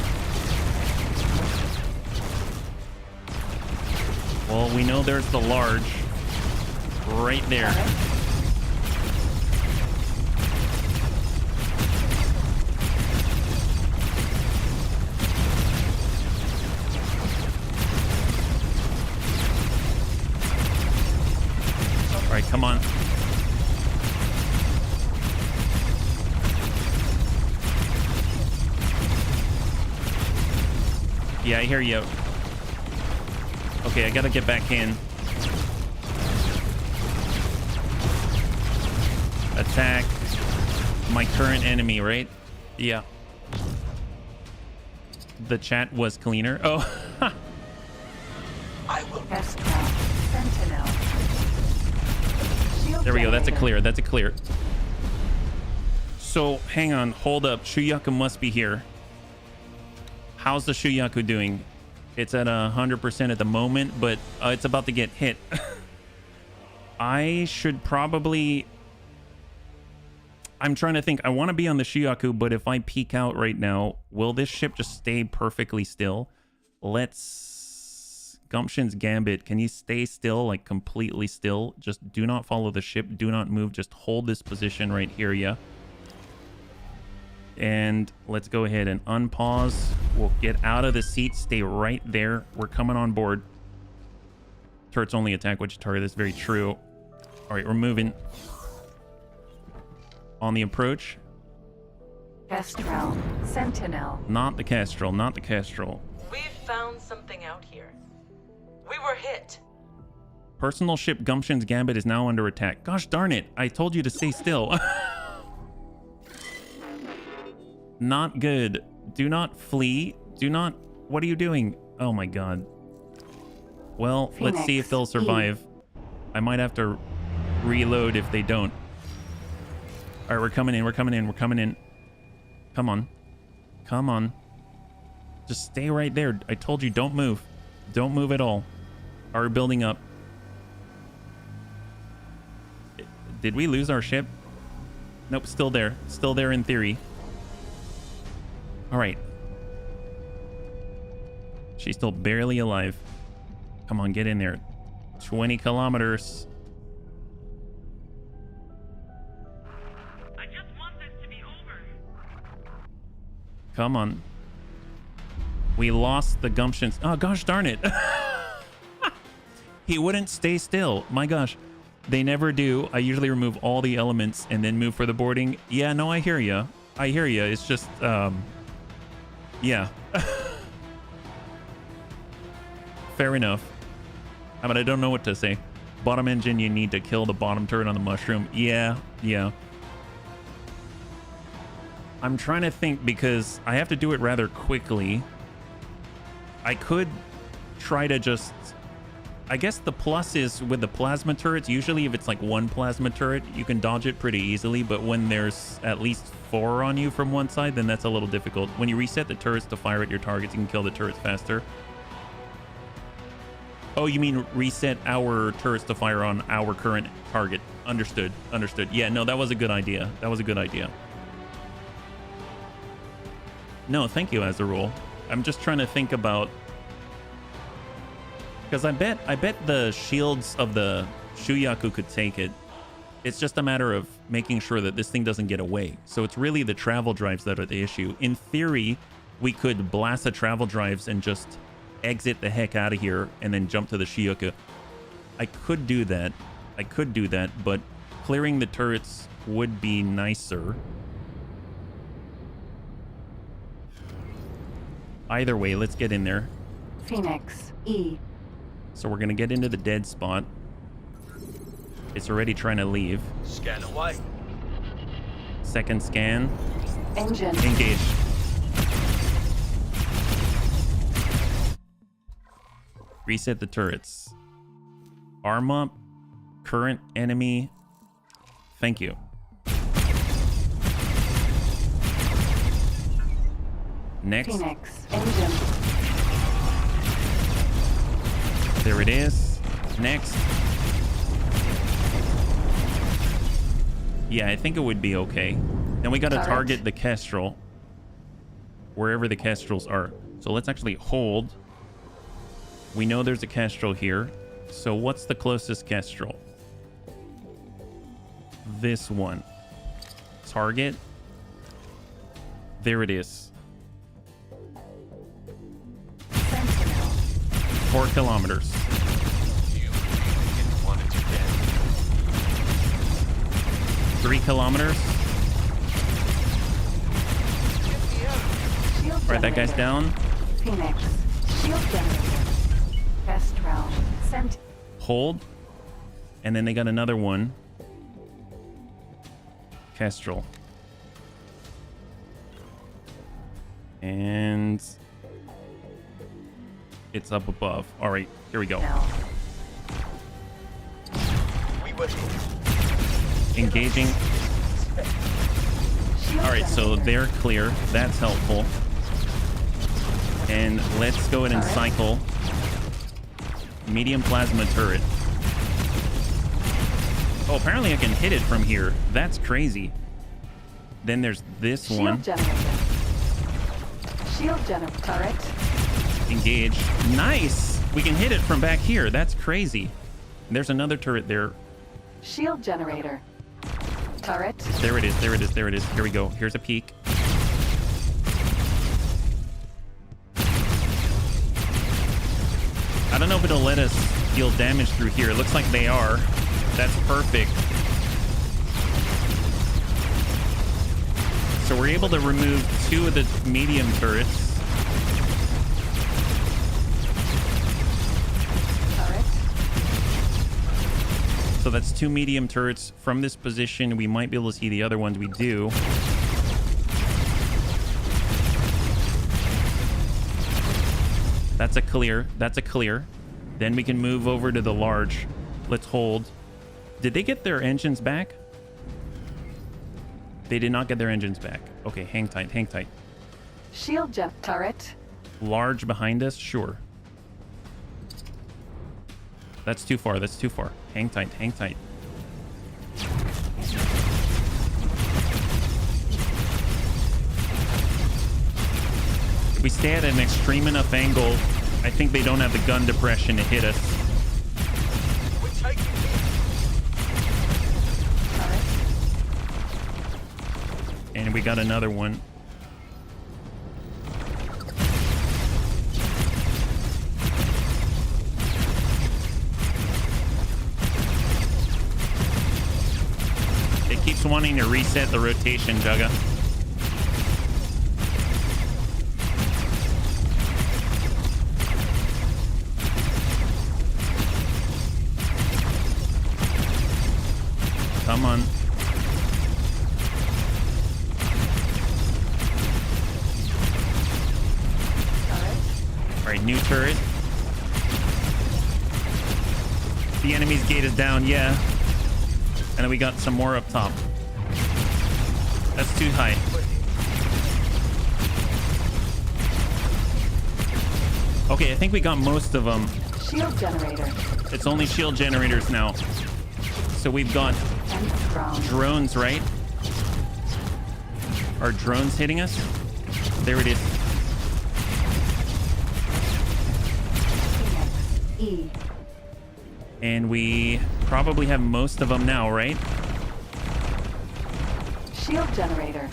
Speaker 1: Well, we know there's the large right there. All right, come on. Yeah, I hear you. Okay, I gotta get back in. Attack my current enemy, right? Yeah. The chat was cleaner. Oh.
Speaker 2: I will Sentinel.
Speaker 1: There we go. That's a clear. That's a clear. So, hang on. Hold up. Shuyaku must be here. How's the Shuyaku doing? It's at 100% at the moment, but it's about to get hit. I should probably... I'm trying to think. I want to be on the Shuyaku, but if I peek out right now, will this ship just stay perfectly still? Let's Gumption's Gambit, can you stay still, like completely still? Just do not follow the ship. Do not move. Just hold this position right here, yeah? And let's go ahead and unpause. We'll get out of the seat. Stay right there. We're coming on board. Turrets only attack which target. That's very true. All right, we're moving. On the approach.
Speaker 2: Kestrel. Sentinel.
Speaker 1: Not the Kestrel. Not the Kestrel.
Speaker 11: We've found something out here. We were hit.
Speaker 1: Personal ship Gumption's Gambit is now under attack. Gosh darn it. I told you to stay still. Not good. Do not flee. Do not... What are you doing? Oh my god. Well,
Speaker 2: Phoenix,
Speaker 1: let's see if they'll survive. I might have to reload if they don't. All right, we're coming in. We're coming in. We're coming in. Come on. Come on. Just stay right there. I told you, don't move. Don't move at all. Are building up. Did we lose our ship? Nope, still there. Still there in theory. All right. She's still barely alive. Come on, get in there. 20 kilometers.
Speaker 11: I just want this to be over.
Speaker 1: Come on. We lost the Gumptions. Oh, gosh darn it. He wouldn't stay still. My gosh. They never do. I usually remove all the elements and then move for the boarding. Yeah, no, I hear you. I hear you. It's just, yeah. Fair enough. But I don't know what to say. Bottom engine, you need to kill the bottom turret on the mushroom. Yeah, yeah. I'm trying to think because I have to do it rather quickly. I could try to just... I guess the plus is with the plasma turrets, usually if it's like one plasma turret, you can dodge it pretty easily, but when there's at least 4 on you from one side, then that's a little difficult. When you reset the turrets to fire at your targets, you can kill the turrets faster. Oh, you mean reset our turrets to fire on our current target. Understood, understood. Yeah, no, that was a good idea. That was a good idea. No, thank you, Azarul. I'm just trying to think about... Because I bet the shields of the Shuyaku could take it. It's just a matter of making sure that this thing doesn't get away. So it's really the travel drives that are the issue. In theory, we could blast the travel drives and just exit the heck out of here and then jump to the Shuyaku. I could do that. I could do that, but clearing the turrets would be nicer. Either way, let's get in there.
Speaker 2: Phoenix. E.
Speaker 1: So we're going to get into the dead spot. It's already trying to leave.
Speaker 7: Scan away.
Speaker 1: Second scan.
Speaker 2: Engine.
Speaker 1: Engage. Reset the turrets. Arm up. Current enemy. Thank you. Next.
Speaker 2: Phoenix. Engine.
Speaker 1: There it is. Next. Yeah, I think it would be okay. Then we got to target the Kestrel. Wherever the Kestrels are. So let's actually hold. We know there's a Kestrel here. So what's the closest Kestrel? This one. Target. There it is. 4 kilometers. 3 kilometers. All right, that guy's down.
Speaker 2: Phoenix. Shield generator. Kestrel. Sent.
Speaker 1: Hold. And then they got another one. Kestrel. And it's up above. All right, here we go. Engaging. All right, so they're clear. That's helpful. And let's go ahead and cycle. Medium plasma turret. Oh, apparently I can hit it from here. That's crazy. Then there's this one.
Speaker 2: Shield generator turret.
Speaker 1: Engage. Nice. We can hit it from back here. That's crazy. There's another turret there.
Speaker 2: Shield generator. Turret.
Speaker 1: There it is. There it is. There it is. Here we go. Here's a peek. I don't know if it'll let us deal damage through here. It looks like they are. That's perfect. So we're able to remove 2 of the medium turrets. So that's 2 medium turrets from this position. We might be able to see the other ones. We do. That's a clear. That's a clear. Then we can move over to the large. Let's hold. Did they get their engines back? They did not get their engines back. Okay, hang tight, hang tight.
Speaker 2: Shield jet turret.
Speaker 1: Large behind us? Sure. That's too far. That's too far. Hang tight. Hang tight. If we stay at an extreme enough angle, I think they don't have the gun depression to hit us. And we got another one. It keeps wanting to reset the rotation, Jugga. Come on. All right, new turret. The enemy's gate is down, yeah. And then we got some more up top. That's too high. Okay, I think we got most of them.
Speaker 2: Shield generator.
Speaker 1: It's only shield generators now. So we've got drones, right? Are drones hitting us? There it is.
Speaker 2: E.
Speaker 1: And we probably have most of them now, right?
Speaker 2: Shield generator.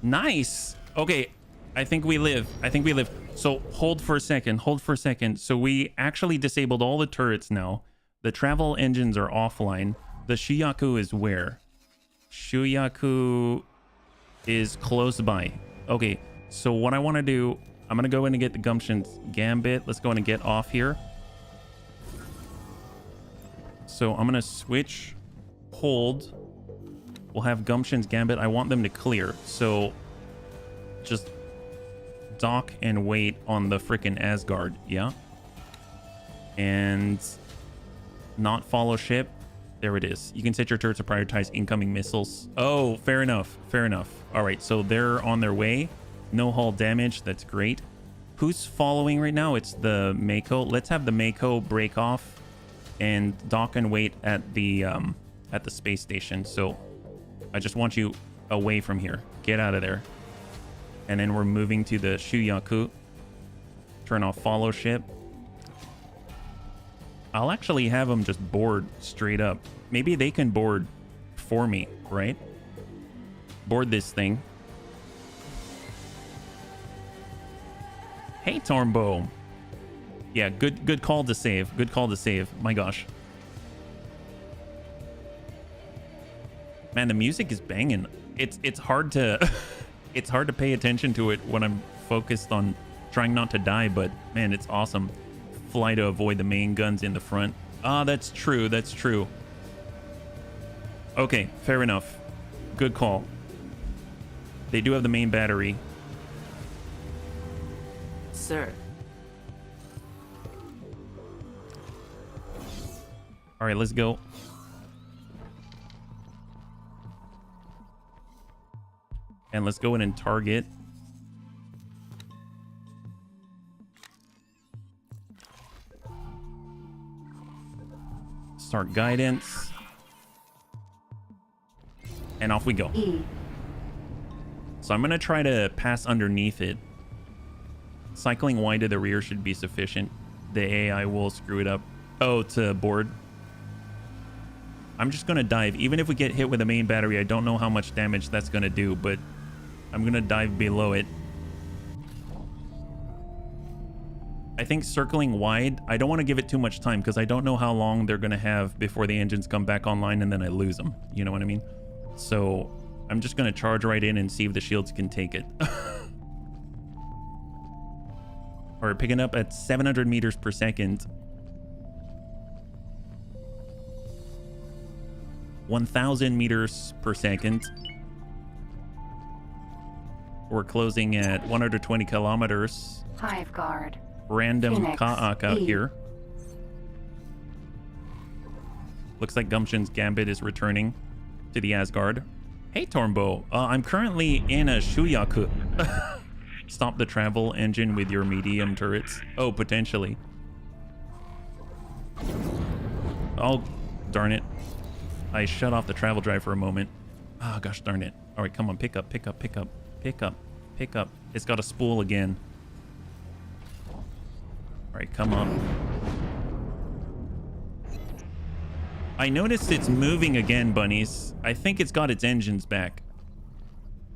Speaker 1: Nice. Okay, I think we live. I think we live. So hold for a second. Hold for a second. So we actually disabled all the turrets now. The travel engines are offline. The Shuyaku is where? Shuyaku is close by. Okay, so what I want to do, I'm going to go in and get the Gumption's Gambit. Let's go in and get off here. So I'm going to switch, hold. We'll have Gumption's Gambit. I want them to clear. So just dock and wait on the freaking Asgard. Yeah. And not follow ship. There it is. You can set your turret to prioritize incoming missiles. Oh, fair enough. Fair enough. All right. So they're on their way. No hull damage. That's great. Who's following right now? It's the Mako. Let's have the Mako break off and dock and wait at the space station. So I just want you away from here. Get out of there. And then we're moving to the Shuyaku. Turn off follow ship. I'll actually have them just board straight up. Maybe they can board for me, right? Board this thing. Hey, Tormbo. Yeah, good call to save. Good call to save. My gosh. Man, the music is banging. It's hard to it's hard to pay attention to it when I'm focused on trying not to die, but man, it's awesome. Fly to avoid the main guns in the front. Ah, that's true. That's true. Okay, fair enough. Good call. They do have the main battery.
Speaker 20: Sir.
Speaker 1: All right, let's go. And let's go in and target. Start guidance. And off we go.
Speaker 2: E.
Speaker 1: So I'm going to try to pass underneath it. Cycling wide to the rear should be sufficient. The AI will screw it up. Oh, to board. I'm just going to dive. Even if we get hit with the main battery, I don't know how much damage that's going to do, but I'm going to dive below it. I think circling wide, I don't want to give it too much time because I don't know how long they're going to have before the engines come back online and then I lose them. You know what I mean? So I'm just going to charge right in and see if the shields can take it. All right, picking up at 700 meters per second. 1,000 meters per second. We're closing at 120 kilometers.
Speaker 2: Hive guard.
Speaker 1: Random
Speaker 2: Phoenix,
Speaker 1: Ka'ak out
Speaker 2: E.
Speaker 1: here. Looks like Gumption's Gambit is returning to the Asgard. Hey, Tormbo. I'm currently in a Shuyaku. Stop the travel engine with your medium turrets. Oh, potentially. Oh, darn it. I shut off the travel drive for a moment. Ah, gosh darn it. All right, come on. Pick up, pick up, pick up, pick up, pick up. It's got a spool again. All right, come on. I noticed it's moving again, bunnies. I think it's got its engines back.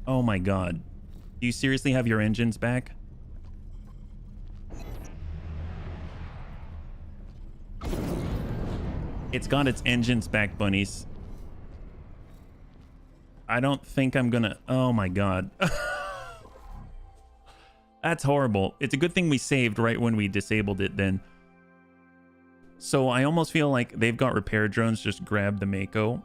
Speaker 1: Oh my god. Do you seriously have your engines back? It's got its engines back, bunnies. I don't think I'm gonna... Oh my god. That's horrible. It's a good thing we saved right when we disabled it then. So I almost feel like they've got repair drones. Just grab the Mako.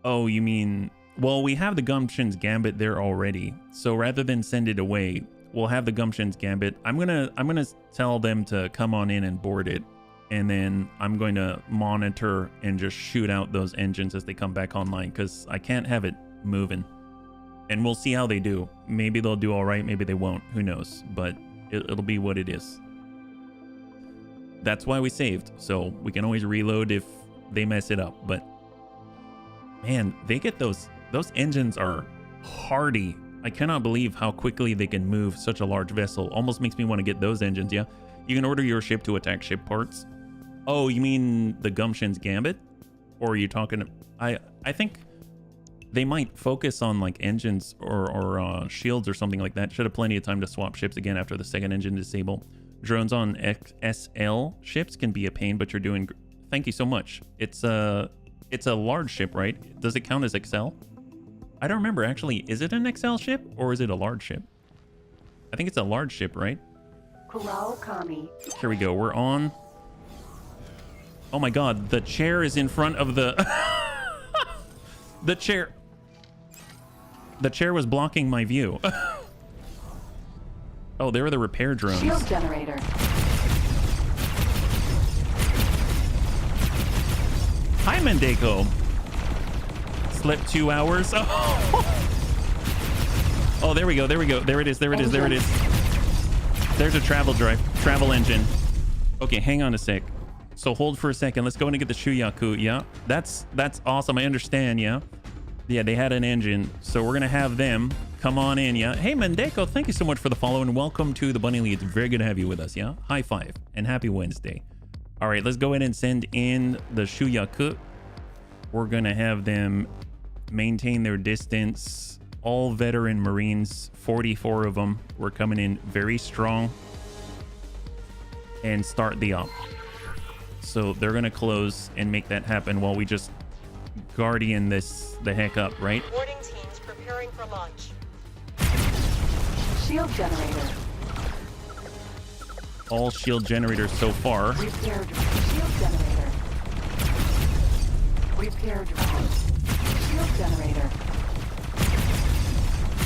Speaker 1: Oh, you mean... Well, we have the Gumption's Gambit there already. So rather than send it away, we'll have the Gumption's Gambit. I'm gonna tell them to come on in and board it. And then I'm going to monitor and just shoot out those engines as they come back online, because I can't have it moving. And we'll see how they do. Maybe they'll do all right, maybe they won't. Who knows? But it'll be what it is. That's why we saved. So we can always reload if they mess it up. But man, they get those engines are hardy. I cannot believe how quickly they can move such a large vessel. Almost makes me want to get those engines, yeah? You can order your ship to attack ship parts. Oh, you mean the Gumption's Gambit? Or are you talking... I think they might focus on like engines or shields or something like that. Should have plenty of time to swap ships again after the second engine disable. Drones on XSL ships can be a pain, but you're doing... Thank you so much. It's a large ship, right? Does it count as XL? I don't remember, actually. Is it an XL ship or is it a large ship? I think it's a large ship, right?
Speaker 2: Kurao Kami.
Speaker 1: Here we go. We're on. Oh my god, the chair is in front of the... The chair was blocking my view. Oh, there were the repair drones.
Speaker 2: Shield generator.
Speaker 1: Hi, Mendeko. Slept 2 hours. Oh, there we go. There we go. There it is. There it is. There it is. There's a travel engine. Okay, hang on a sec. So hold for a second. Let's go in and get the Shuyaku. Yeah, that's awesome. I understand. Yeah, they had an engine, so we're gonna have them come on in. Yeah. Hey, Mendeko, thank you so much for the follow and welcome to the Bunny League. It's very good to have you with us. Yeah. High five and happy Wednesday. All right, let's go in and send in the Shuyaku. We're gonna have them maintain their distance. All veteran Marines, 44 of them. We're coming in very strong and start the op. So they're gonna close and make that happen while we just guardian this the heck up, right?
Speaker 15: Boarding teams preparing for launch.
Speaker 2: Shield generator.
Speaker 1: All shield generators so far.
Speaker 2: Repair drone. Shield generator. Repair drone. Shield generator.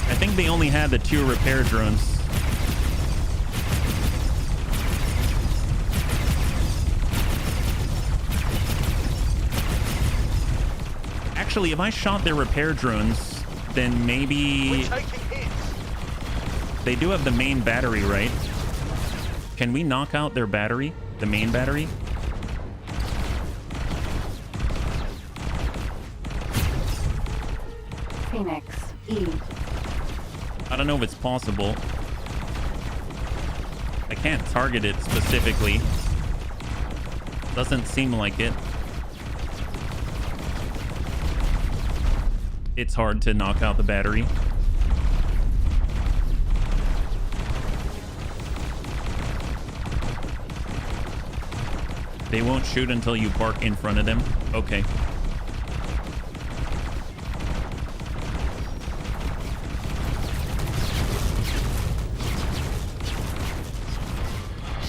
Speaker 1: I think they only had the 2 repair drones. Actually, if I shot their repair drones, then maybe... They do have the main battery, right? Can we knock out their battery? The main battery?
Speaker 2: Phoenix, E.
Speaker 1: I don't know if it's possible. I can't target it specifically. Doesn't seem like it. It's hard to knock out the battery. They won't shoot until you park in front of them. Okay.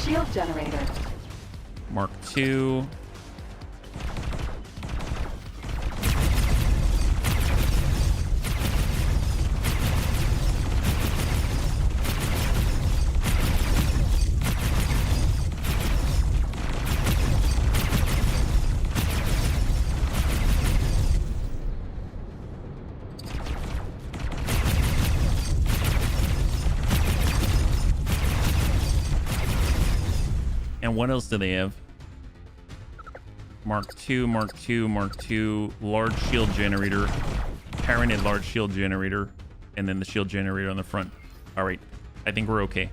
Speaker 2: Shield generator.
Speaker 1: Mark II. And what else do they have? Mark II, Mark II, Mark II, large shield generator, parented large shield generator, and then the shield generator on the front. All right, I think we're okay.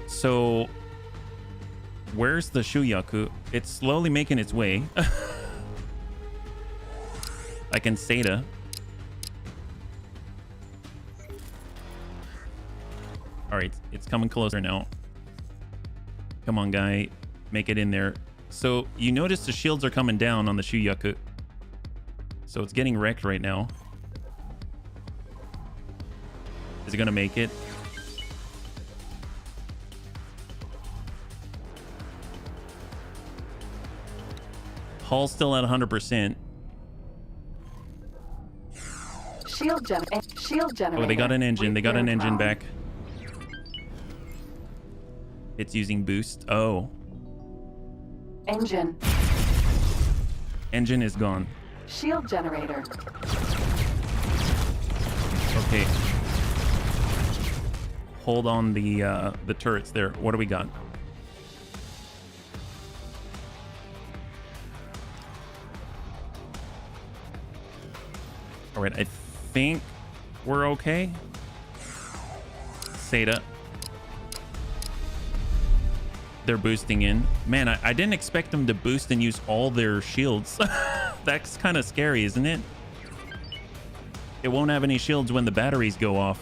Speaker 1: So, where's the Shuyaku? It's slowly making its way. I can Seda. All right, it's coming closer now. Come on, guy. Make it in there. So you notice the shields are coming down on the Shuyaku. So it's getting wrecked right now. Is it going to make it? Hull's still at 100%.
Speaker 2: Shield generator.
Speaker 1: Oh, they got an engine. They got an engine back. It's using boost. Oh.
Speaker 2: Engine.
Speaker 1: Engine is gone.
Speaker 2: Shield generator.
Speaker 1: Okay. Hold on the turrets there. What do we got? All right, I think we're okay. Seda. They're boosting in. Man, I didn't expect them to boost and use all their shields. That's kind of scary, isn't it? It won't have any shields when the batteries go off.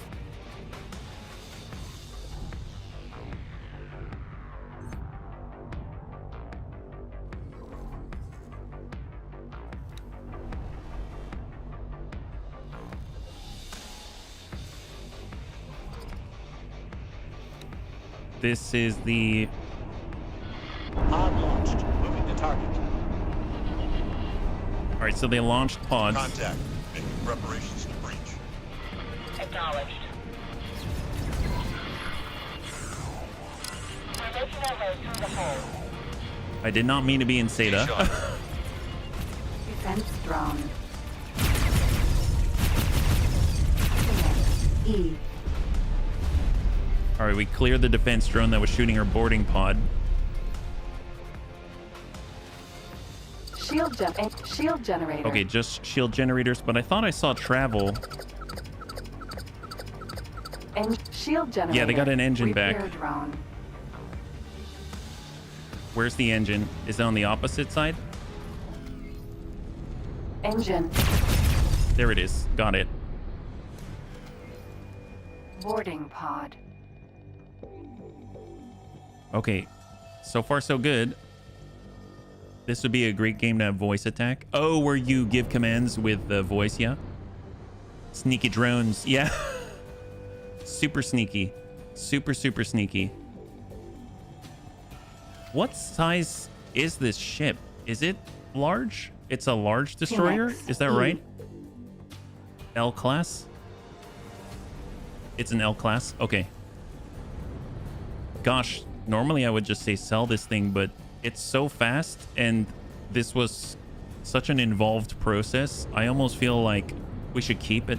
Speaker 1: This is the...
Speaker 20: Pod launched. Moving to target.
Speaker 1: All right, so they launched pods.
Speaker 3: Contact. Making preparations to breach.
Speaker 20: Acknowledged. We're making our way through the hole.
Speaker 1: I did not mean to be in Seda.
Speaker 2: Defense drone. E.
Speaker 1: All right, we cleared the defense drone that was shooting our boarding pod.
Speaker 2: Shield generator.
Speaker 1: Okay, just shield generators, but I thought I saw travel.
Speaker 2: And shield generator.
Speaker 1: Yeah, they got an engine back.
Speaker 2: Repair drone.
Speaker 1: Where's the engine? Is it on the opposite side?
Speaker 2: Engine.
Speaker 1: There it is. Got it.
Speaker 2: Boarding pod.
Speaker 1: Okay, so far so good. This would be a great game to have voice attack. Oh, where you give commands with the voice, yeah? Sneaky drones, yeah. Super sneaky. Super sneaky. What size is this ship? Is it large? It's a large destroyer? Is that right? L class? It's an L class? Okay. Gosh, normally I would just say sell this thing, but it's so fast and this was such an involved process. I almost feel like we should keep it.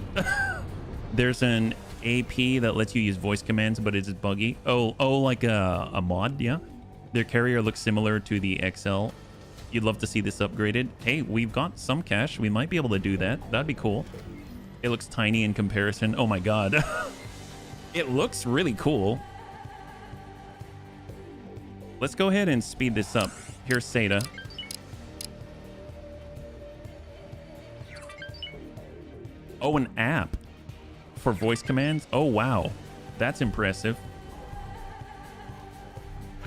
Speaker 1: There's an AP that lets you use voice commands, but it's buggy. Oh, like a mod, yeah. Their carrier looks similar to the XL. You'd love to see this upgraded. Hey, we've got some cash. We might be able to do that. That'd be cool. It looks tiny in comparison. Oh my god. It looks really cool. Let's go ahead and speed this up. Here's Seda. Oh, an app for voice commands. Oh, wow. That's impressive.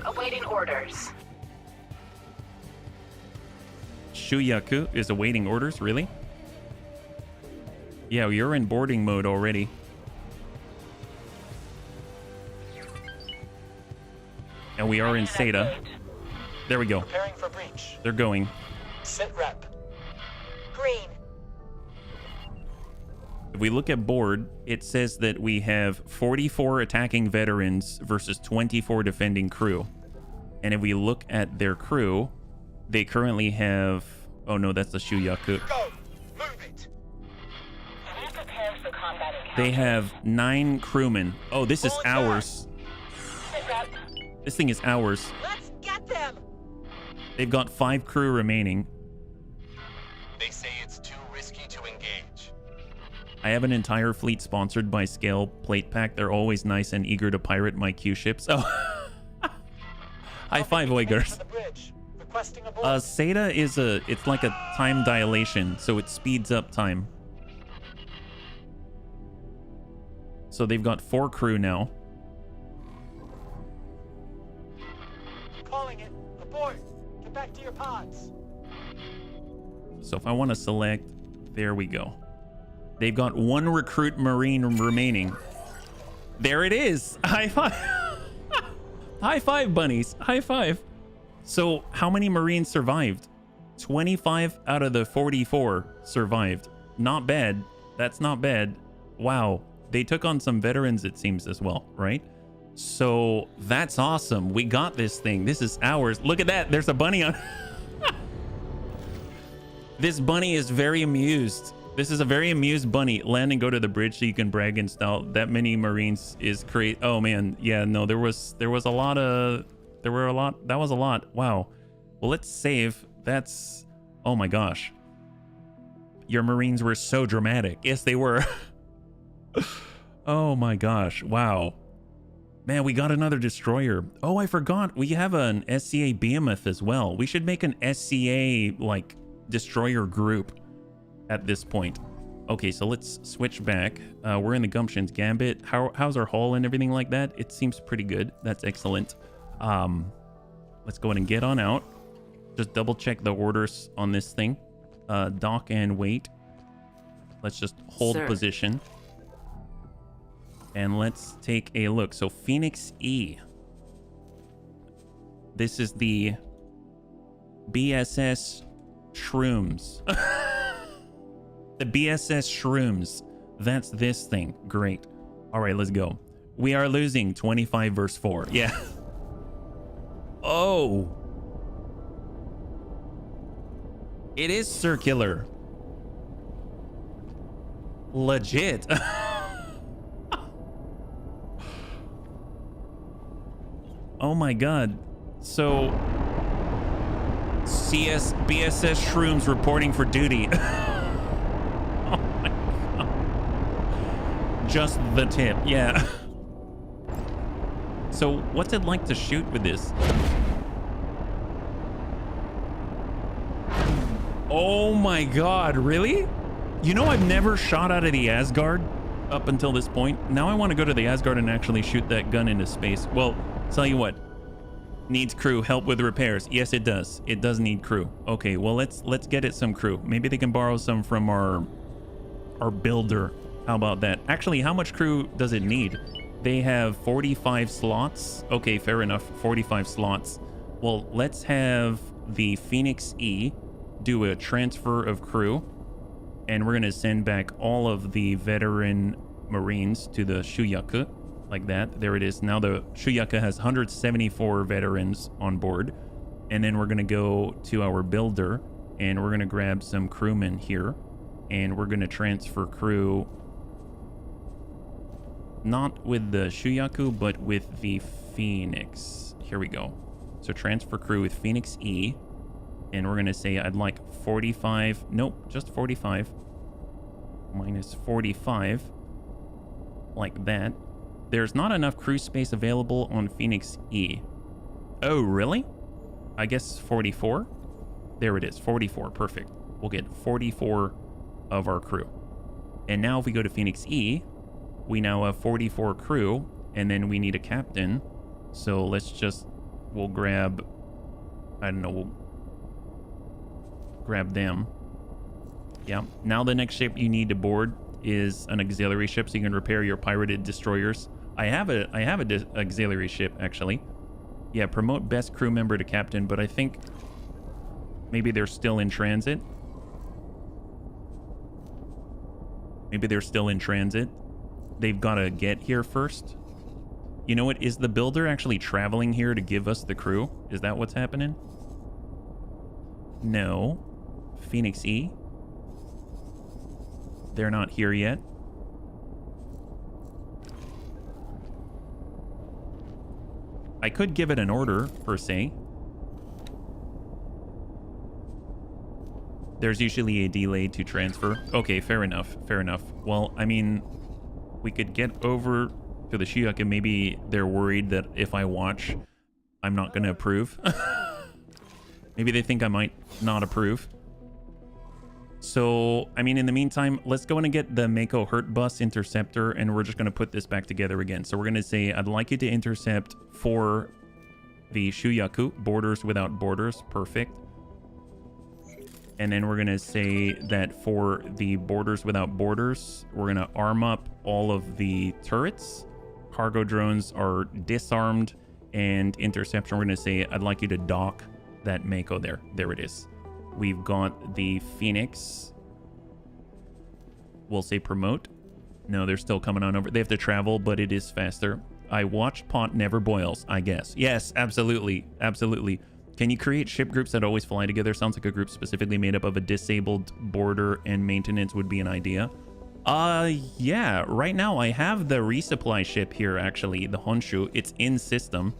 Speaker 12: Awaiting orders.
Speaker 1: Shuyaku is awaiting orders, really? Yeah, you're in boarding mode already. And we are in Seda. There we go.
Speaker 20: Preparing for breach.
Speaker 1: They're going.
Speaker 20: Sit rep.
Speaker 12: Green.
Speaker 1: If we look at board, it says that we have 44 attacking veterans versus 24 defending crew. And if we look at their crew, they currently have... Oh no, that's the Shuyaku.
Speaker 20: Go! Move it!
Speaker 1: They have 9 crewmen. Oh, this is ours. This thing is ours.
Speaker 12: Let's get them.
Speaker 1: They've got 5 crew remaining.
Speaker 16: They say it's too risky to engage.
Speaker 1: I have an entire fleet sponsored by Scale Plate Pack. They're always nice and eager to pirate my Q ships. Oh. High five, Oigers. Seda is it's like a time dilation, so it speeds up time. So they've got 4 crew now.
Speaker 20: Calling it. Abort. Get back to your pods.
Speaker 1: So if I want to select, there we go. They've got 1 recruit Marine remaining. There it is. High five. High five, bunnies. High five. So how many Marines survived? 25 out of the 44 survived. Not bad. That's not bad. Wow. They took on some veterans, it seems, as well, right? So that's awesome. We got this thing. This is ours. Look at that. There's a bunny on. This bunny is very amused. This is a very amused bunny. Land and go to the bridge so you can brag and style. That many Marines is crazy. Oh man, yeah, no, there was a lot. That was a lot. Wow. Well, let's save. That's, oh my gosh. Your Marines were so dramatic. Yes, they were. Oh my gosh. Wow. Man, we got another destroyer. Oh, I forgot. We have an SCA Behemoth as well. We should make an SCA like destroyer group at this point. Okay, so let's switch back. We're in the Gumption's Gambit. How's our hull and everything like that? It seems pretty good. That's excellent. Let's go ahead and get on out. Just double check the orders on this thing. Dock and wait. Let's just hold position. And let's take a look. So Phoenix E. This is the BSS Shrooms. The BSS Shrooms. That's this thing. Great. All right, let's go. We are losing 25 verse 4. Yeah. Oh. It is circular. Legit. Oh my god. So BSS Shrooms reporting for duty. Oh my god. Just the tip, yeah. So what's it like to shoot with this? Oh my god, really? You know, I've never shot out of the Asgard up until this point. Now I want to go to the Asgard and actually shoot that gun into space. Well, tell you what, needs crew, help with repairs. Yes, it does. It does need crew. Okay, well, let's get it some crew. Maybe they can borrow some from our builder. How about that? Actually, how much crew does it need? They have 45 slots. Okay, fair enough. 45 slots. Well, let's have the Phoenix E do a transfer of crew, and we're gonna send back all of the veteran Marines to the Shuyaku. Like that. There it is. Now the Shuyaku has 174 veterans on board. And then we're going to go to our builder and we're going to grab some crewmen here. And we're going to transfer crew. Not with the Shuyaku, but with the Phoenix. Here we go. So transfer crew with Phoenix E. And we're going to say I'd like 45. Nope, just 45. Minus 45. Like that. There's not enough crew space available on Phoenix E. Oh, really? I guess 44? There it is, 44, perfect. We'll get 44 of our crew. And now if we go to Phoenix E, we now have 44 crew, and then we need a captain. So we'll grab, I don't know, we'll grab them. Yeah, now the next ship you need to board is an auxiliary ship so you can repair your pirated destroyers. I have a auxiliary ship, actually. Yeah, promote best crew member to captain, but I think maybe they're still in transit. Maybe they're still in transit. They've got to get here first. You know what? Is the builder actually traveling here to give us the crew? Is that what's happening? No. Phoenix E. They're not here yet. I could give it an order, per se. There's usually a delay to transfer. Okay, fair enough, fair enough. Well, I mean, we could get over to the Shiyak and maybe they're worried that if I watch, I'm not going to approve. Maybe they think I might not approve. So, I mean, in the meantime, let's go in and get the Mako Hurt Bus Interceptor, and we're just going to put this back together again. So we're going to say, I'd like you to intercept for the Shuyaku, Borders Without Borders. Perfect. And then we're going to say that for the Borders Without Borders, we're going to arm up all of the turrets. Cargo drones are disarmed, and interception, we're going to say, I'd like you to dock that Mako there. There it is. We've got the Phoenix. We'll say promote. No, they're still coming on over. They have to travel, but it is faster. I watched pot never boils, I guess. Yes, absolutely. Absolutely. Can you create ship groups that always fly together? Sounds like a group specifically made up of a disabled border and maintenance would be an idea. Yeah. Right now, I have the resupply ship here, actually. The Honshu. It's in system.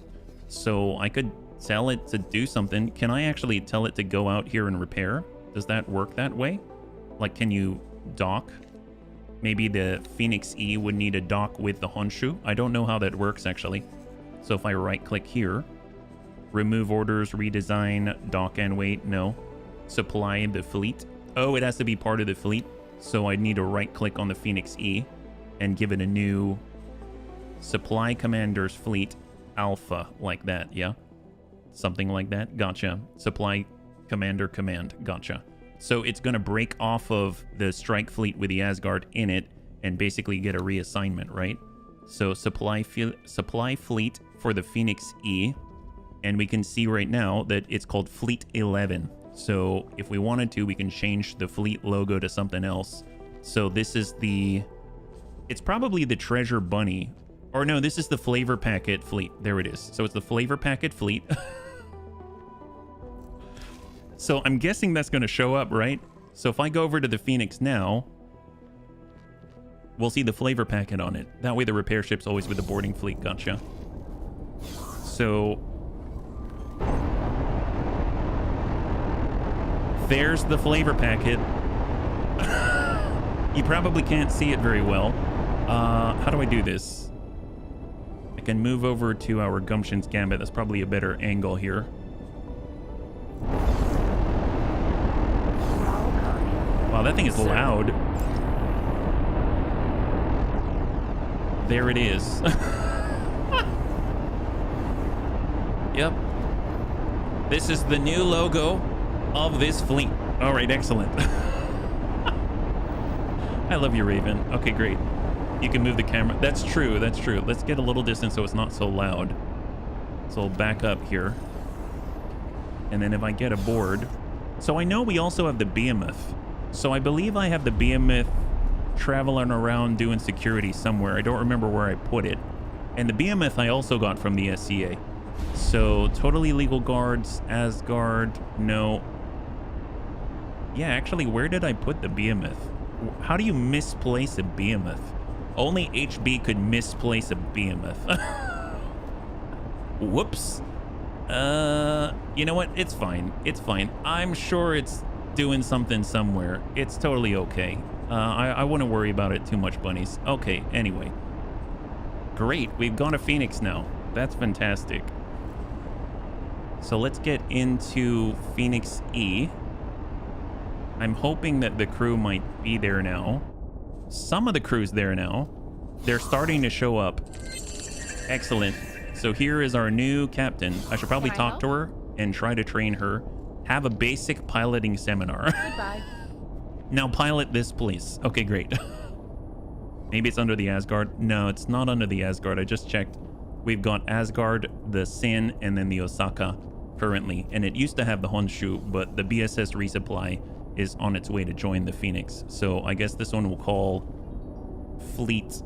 Speaker 1: So I could tell it to do something. Can I actually tell it to go out here and repair? Does that work that way? Like, can you dock? Maybe the Phoenix E would need a dock with the Honshu. I don't know how that works, actually. So if I right click here, remove orders, redesign, dock and wait, no. Supply the fleet. Oh, it has to be part of the fleet. So I need to right click on the Phoenix E and give it a new supply commander's fleet alpha, like that, yeah? Something like that. Gotcha. Supply commander command. Gotcha. So it's going to break off of the strike fleet with the Asgard in it and basically get a reassignment, right? So supply fleet for the Phoenix E. And we can see right now that it's called Fleet 11. So if we wanted to, we can change the fleet logo to something else. So this is the... It's probably the Treasure Bunny. Or no, this is the Flavor Packet fleet. There it is. So it's the Flavor Packet fleet. So I'm guessing that's going to show up, right? So if I go over to the Phoenix now, we'll see the Flavor Packet on it. That way the repair ship's always with the boarding fleet. Gotcha. So there's the Flavor Packet. You probably can't see it very well. How do I do this? I can move over to our Gumption's Gambit. That's probably a better angle here. Wow, that thing is loud. There it is. Yep. This is the new logo of this fleet. All right, excellent. I love you, Raven. Okay, great. You can move the camera. That's true. That's true. Let's get a little distance so it's not so loud. So I'll back up here. And then if I get aboard. So I know we also have the Behemoth. So I believe I have the Behemoth traveling around doing security somewhere. I don't remember where I put it. And the Behemoth I also got from the SCA. So totally legal guards, Asgard, no. Yeah, actually, where did I put the Behemoth? How do you misplace a Behemoth? Only HB could misplace a Behemoth. Whoops. You know what? It's fine. It's fine. I'm sure it's doing something somewhere. It's totally okay. I wouldn't worry about it too much, bunnies. Okay, anyway. Great, we've got a Phoenix now. That's fantastic. So let's get into Phoenix E. I'm hoping that the crew might be there now. Some of the crew's there now. They're starting to show up. Excellent. So here is our new captain. I should probably talk to her and try to train her. Have a basic piloting seminar.
Speaker 2: Goodbye.
Speaker 1: Now pilot this, please. Okay, great. Maybe it's under the Asgard. No, it's not under the Asgard. I just checked. We've got Asgard, the Sin, and then the Osaka currently. And it used to have the Honshu, but the BSS resupply is on its way to join the Phoenix. So I guess this one will call Fleet.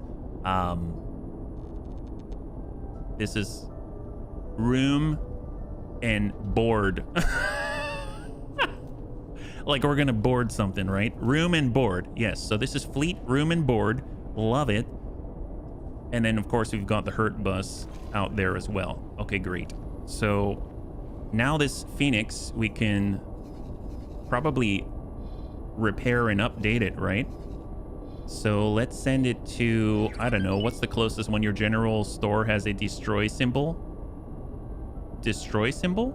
Speaker 1: This is room and board. Like we're gonna board something, right? Room and board. Yes, so this is Fleet, room and board. Love it. And then of course we've got the Hurt bus out there as well. Okay, great. So now this Phoenix, we can probably repair and update it, right? So let's send it to, I don't know, what's the closest one? Your general store has a destroy symbol. Destroy symbol?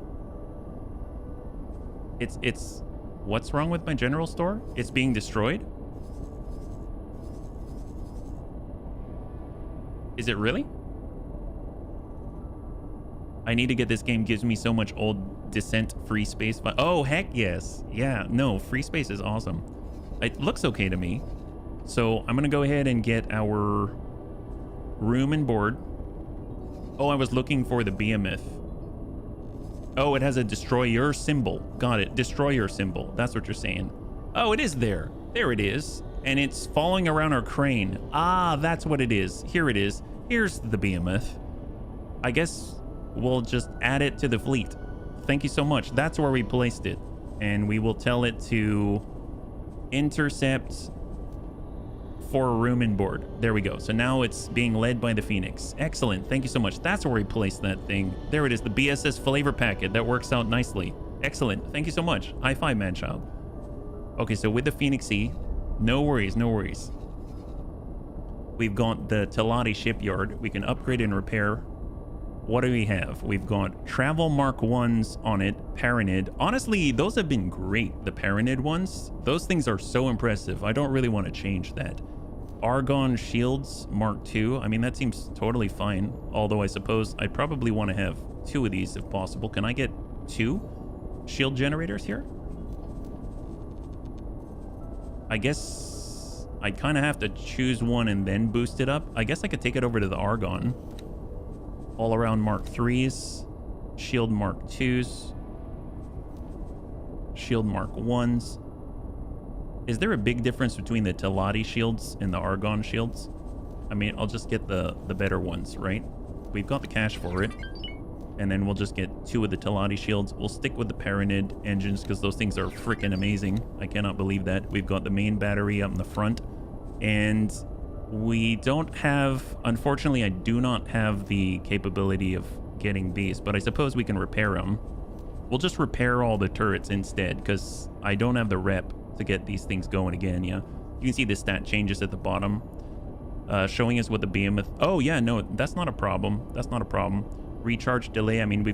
Speaker 1: It's what's wrong with my general store? It's being destroyed? Is it really? I need to get this game. Gives me so much old Descent free space. Oh, heck yes. Yeah, no, free space is awesome. It looks okay to me. So I'm going to go ahead and get our room and board. Oh, I was looking for the behemoth. Oh, it has a destroyer symbol. Got it. Destroyer symbol. That's what you're saying. Oh, it is there. There it is. And it's following around our crane. Ah, that's what it is. Here it is. Here's the behemoth. I guess we'll just add it to the fleet. Thank you so much. That's where we placed it. And we will tell it to intercept for a room and board. There we go. So now it's being led by the Phoenix. Excellent. Thank you so much. That's where we placed that thing. There it is. The BSS flavor packet. That works out nicely. Excellent. Thank you so much. High five, man-child. Okay, so with the Phoenix E, no worries, no worries. We've got the Telati shipyard. We can upgrade and repair. What do we have? We've got travel Mark 1s on it, Paranid. Honestly, those have been great, the Paranid ones. Those things are so impressive. I don't really want to change that. Argon shields Mark II. I mean, that seems totally fine. Although I suppose I probably want to have 2 of these if possible. Can I get 2 shield generators here? I guess I kind of have to choose one and then boost it up. I guess I could take it over to the Argon. All around Mark 3s, shield Mark 2s, shield Mark 1s. Is there a big difference between the Telati shields and the Argon shields? I mean, I'll just get the better ones, right? We've got the cash for it. And then we'll just get 2 of the Telati shields. We'll stick with the Paranid engines because those things are freaking amazing. I cannot believe that. We've got the main battery up in the front. And we don't have, unfortunately, I do not have the capability of getting these, but I suppose we can repair them. We'll just repair all the turrets instead because I don't have the rep to get these things going again. Yeah, you can see the stat changes at the bottom, showing us what the behemoth. Oh yeah, no, that's not a problem. That's not a problem. Recharge delay. I mean,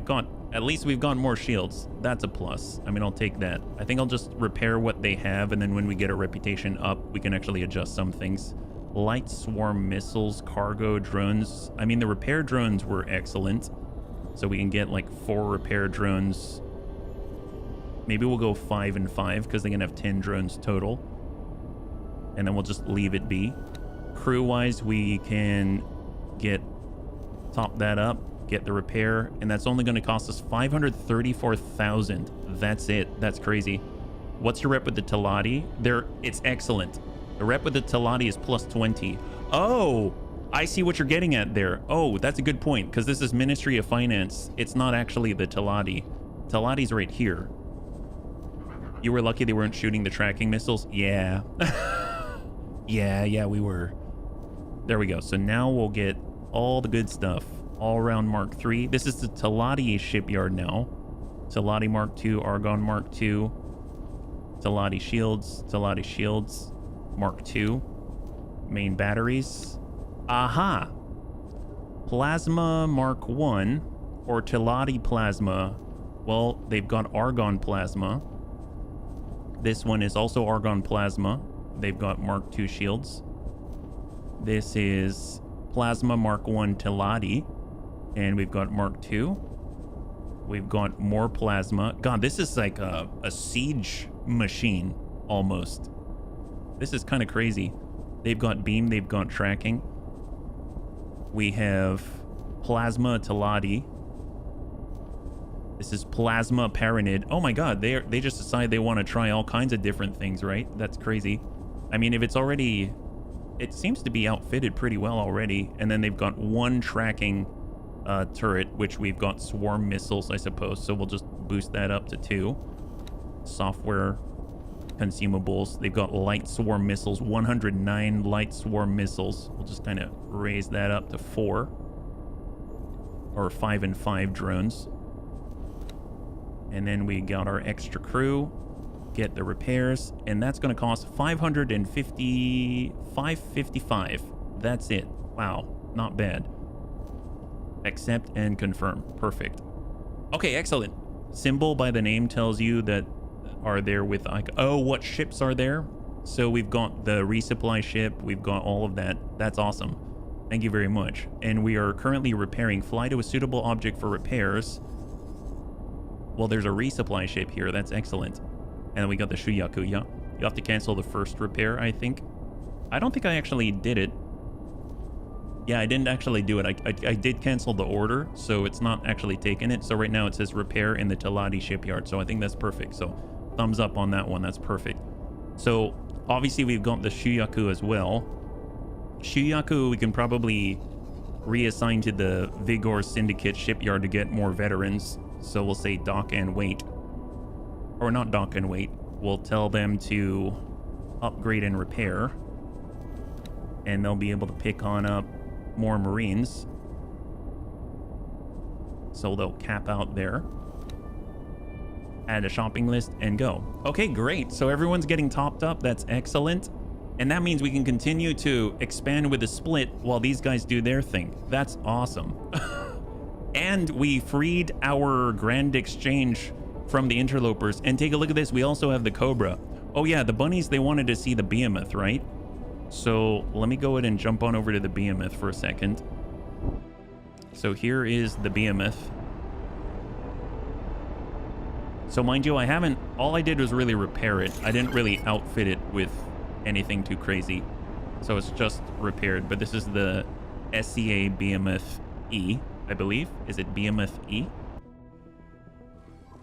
Speaker 1: at least we've got more shields. That's a plus. I mean, I'll take that. I think I'll just repair what they have, and then when we get a reputation up, we can actually adjust some things. Light swarm missiles, cargo drones. I mean, the repair drones were excellent. So we can get like 4 repair drones. Maybe we'll go 5 and 5 because they can have 10 drones total. And then we'll just leave it be. Crew-wise, we can top that up, get the repair, and that's only going to cost us 534,000. That's it. That's crazy. What's your rep with the Telati? It's excellent. The rep with the Telati is plus 20. Oh, I see what you're getting at there. Oh, that's a good point because this is Ministry of Finance. It's not actually the Telati. Telati's right here. You were lucky they weren't shooting the tracking missiles. Yeah. yeah, we were. There we go. So now we'll get all the good stuff all around Mark III. This is the Telati shipyard now. Telati Mark II, Argon Mark II, Telati shields, Mark II, main batteries. Aha! Plasma Mark 1 or Teladi Plasma. Well, they've got Argon Plasma. This one is also Argon Plasma. They've got Mark II shields. This is Plasma Mark 1 Teladi. And we've got Mark II. We've got more plasma. God, this is like a siege machine, almost. This is kind of crazy. They've got beam, they've got tracking. We have Plasma Teladi. This is Plasma Paranid. Oh my god, they just decide they want to try all kinds of different things, right? That's crazy. I mean, if it's already... It seems to be outfitted pretty well already. And then they've got one tracking turret, which we've got swarm missiles, I suppose. So we'll just boost that up to 2. Software consumables. They've got light swarm missiles, 109 light swarm missiles. We'll just kind of raise that up to 4. Or 5 and 5 drones. And then we got our extra crew. Get the repairs. And that's going to cost 555. That's it. Wow. Not bad. Accept and confirm. Perfect. Okay, excellent. Symbol by the name tells you that are there with like, oh, what ships are there? So we've got the resupply ship. We've got all of that. That's awesome. Thank you very much. And we are currently repairing. Fly to a suitable object for repairs. Well, there's a resupply ship here. That's excellent. And then we got the Shuyaku. Yeah. You have to cancel the first repair, I think. I don't think I actually did it. Yeah, I didn't actually do it. I did cancel the order, so it's not actually taking it. So right now it says repair in the Teladi shipyard. So I think that's perfect. So thumbs up on that one. That's perfect. So obviously we've got the Shuyaku as well. Shuyaku we can probably reassign to the Vigor Syndicate shipyard to get more veterans. So we'll say dock and wait. Or not dock and wait. We'll tell them to upgrade and repair. And they'll be able to pick on up more Marines. So they'll cap out there. Add a shopping list and go. Okay, great. So everyone's getting topped up. That's excellent. And that means we can continue to expand with the split while these guys do their thing. That's awesome. And we freed our grand exchange from the interlopers. And take a look at this. We also have the Cobra. Oh yeah, the bunnies, they wanted to see the behemoth, right? So let me go ahead and jump on over to the behemoth for a second. So here is the behemoth. So mind you, all I did was really repair it. I didn't really outfit it with anything too crazy. So it's just repaired. But this is the SCA Behemoth E, I believe. Is it Behemoth E?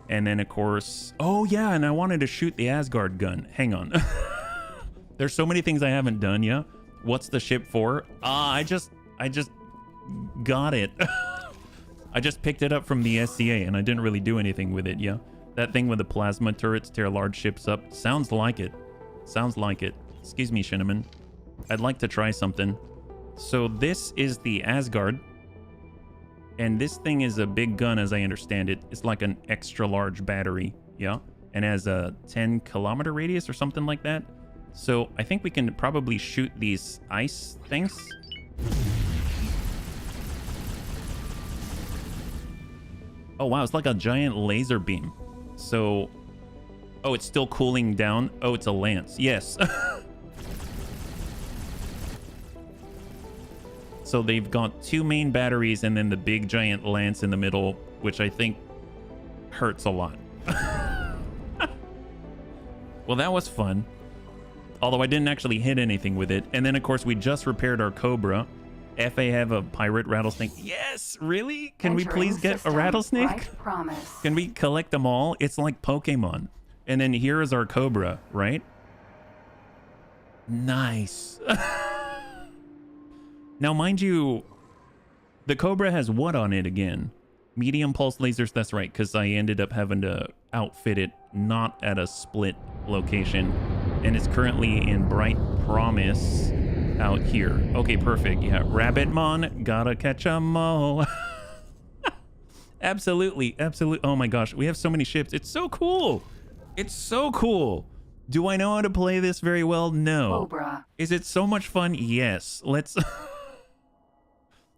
Speaker 1: And then of course, oh yeah, and I wanted to shoot the Asgard gun. Hang on. There's so many things I haven't done yet. What's the ship for? I just got it. I just picked it up from the SCA and I didn't really do anything with it, yeah. That thing with the plasma turrets tear large ships up. Sounds like it. Sounds like it. Excuse me, Shinneman. I'd like to try something. So this is the Asgard. And this thing is a big gun as I understand it. It's like an extra large battery, yeah. And has a 10-kilometer radius or something like that. So I think we can probably shoot these ice things. Oh wow, it's like a giant laser beam. So, oh, it's still cooling down. Oh, it's a lance. Yes. So they've got 2 main batteries and then the big giant lance in the middle, which I think hurts a lot. Well, that was fun. Although I didn't actually hit anything with it. And then, of course, we just repaired our Cobra. FA have a pirate rattlesnake. Yes, really? Can we please get a rattlesnake?
Speaker 2: Right promise.
Speaker 1: Can we collect them all? It's like Pokemon. And then here is our Cobra, right? Nice. Now, mind you, the Cobra has what on it again? Medium pulse lasers, that's right, because I ended up having to outfit it not at a split location. And it's currently in Bright Promise out here. Okay, perfect. Yeah, Rabbitmon, gotta catch 'em all. Absolutely, absolutely. Oh my gosh, we have so many ships. It's so cool. It's so cool. Do I know how to play this very well? No.
Speaker 2: Cobra.
Speaker 1: Is it so much fun? Yes. Let's...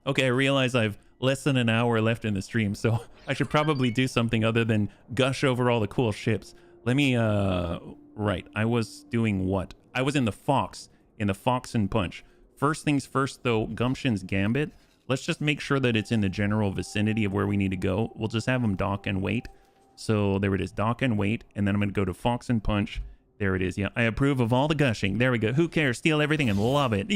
Speaker 1: Okay, I realize I've less than an hour left in the stream, so I should probably do something other than gush over all the cool ships. Let me, right. I was doing what? I was in the Fox and Punch. First things first, though, Gumption's Gambit. Let's just make sure that it's in the general vicinity of where we need to go. We'll just have them dock and wait. So there it is, dock and wait. And then I'm going to go to Fox and Punch. There it is. Yeah, I approve of all the gushing. There we go. Who cares? Steal everything and love it.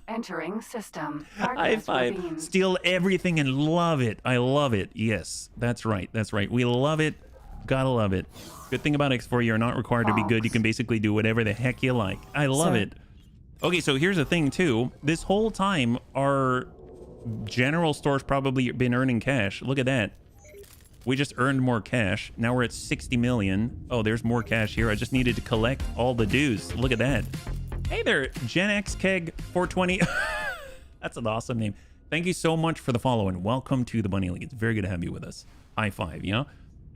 Speaker 2: Entering system.
Speaker 1: High five. Steal everything and love it. I love it. Yes, that's right. That's right. We love it. Gotta love it. Good thing about X4, you're not required to be good. You can basically do whatever the heck you like. I love it. Okay, so here's the thing, too. This whole time, our general store's probably been earning cash. Look at that. We just earned more cash. Now we're at 60 million. Oh, there's more cash here. I just needed to collect all the dues. Look at that. Hey there, Gen X Keg 420. That's an awesome name. Thank you so much for the follow and welcome to the Bunny League. It's very good to have you with us. High five, yeah?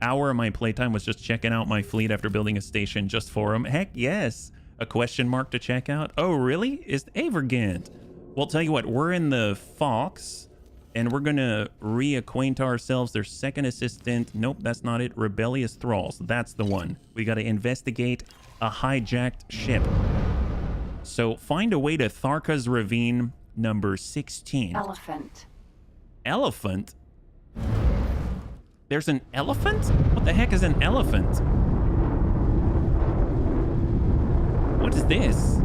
Speaker 1: Hour of my playtime was just checking out my fleet after building a station just for him. Heck yes. A question mark to check out. Oh, really? Is Avergant? Well, tell you what, we're in the Fox and we're going to reacquaint ourselves. Their second assistant. Nope, that's not it. Rebellious Thralls. That's the one. We got to investigate a hijacked ship. So find a way to Tharka's Ravine number 16.
Speaker 2: Elephant.
Speaker 1: Elephant? There's an elephant? What the heck is an elephant? What is this?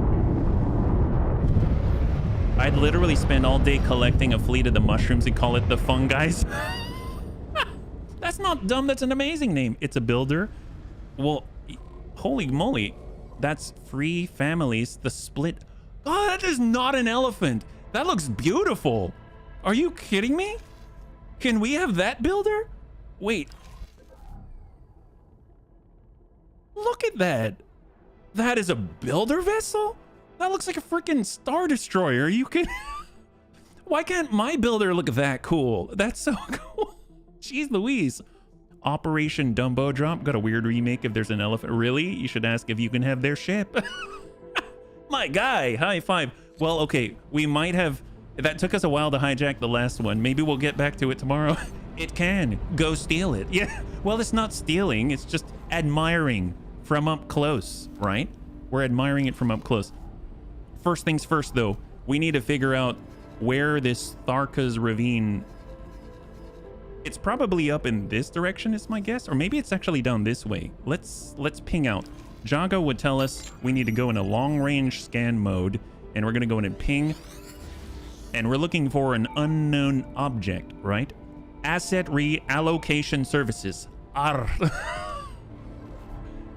Speaker 1: I'd literally spend all day collecting a fleet of the mushrooms and call it the Fungis. That's not dumb. That's an amazing name. It's a builder. Well, holy moly. That's Free Families, the split. Oh, that is not an elephant. That looks beautiful. Are you kidding me? Can we have that builder? Wait. Look at that. That is a builder vessel? That looks like a freaking Star Destroyer. Are you kidding? Why can't my builder look that cool? That's so cool. Jeez Louise. Operation Dumbo Drop. Got a weird remake if there's an elephant. Really? You should ask if you can have their ship. My guy. High five. Well, okay. We might have... That took us a while to hijack the last one. Maybe we'll get back to it tomorrow. It can. Go steal it. Yeah. Well, it's not stealing. It's just admiring from up close, right? We're admiring it from up close. First things first, though. We need to figure out where this Tharka's Ravine... It's probably up in this direction, is my guess. Or maybe it's actually down this way. Let's ping out. Jago would tell us we need to go in a long-range scan mode. And we're going to go in and ping. And we're looking for an unknown object, right? Asset reallocation services. Arr.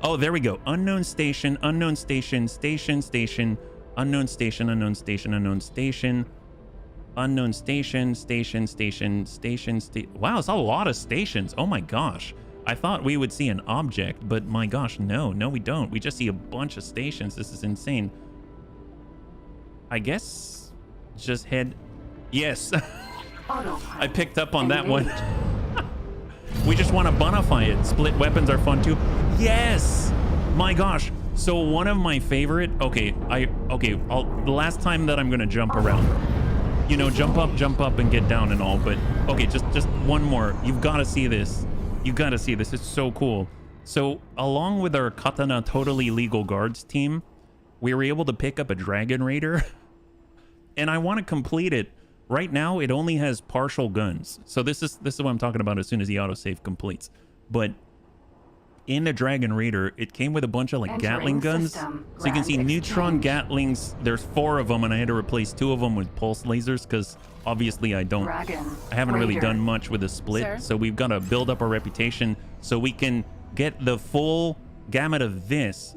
Speaker 1: Oh, there we go. Unknown station, unknown station, station, station, unknown station, unknown station, unknown station, unknown station, station, station, station, wow, it's a lot of stations. Oh my gosh. I thought we would see an object, but my gosh, no, we don't. We just see a bunch of stations. This is insane. I guess just head. Yes. I picked up on that one. We just want to bonify it. Split weapons are fun too. Yes. My gosh. So one of my favorite. Okay. The last time that I'm gonna jump around. You know, jump up and get down and all. But okay, just one more. You've got to see this. You got to see this. It's so cool. So along with our Katana Totally Legal Guards team, we were able to pick up a Dragon Raider. And I want to complete it. Right now, it only has partial guns. So this is what I'm talking about as soon as the autosave completes. But in the Dragon Raider, it came with a bunch of like Gatling guns. So you can see neutron Gatlings. There's 4 of them, and I had to replace 2 of them with pulse lasers because obviously I haven't really done much with the split. Sir? So we've got to build up our reputation so we can get the full gamut of this.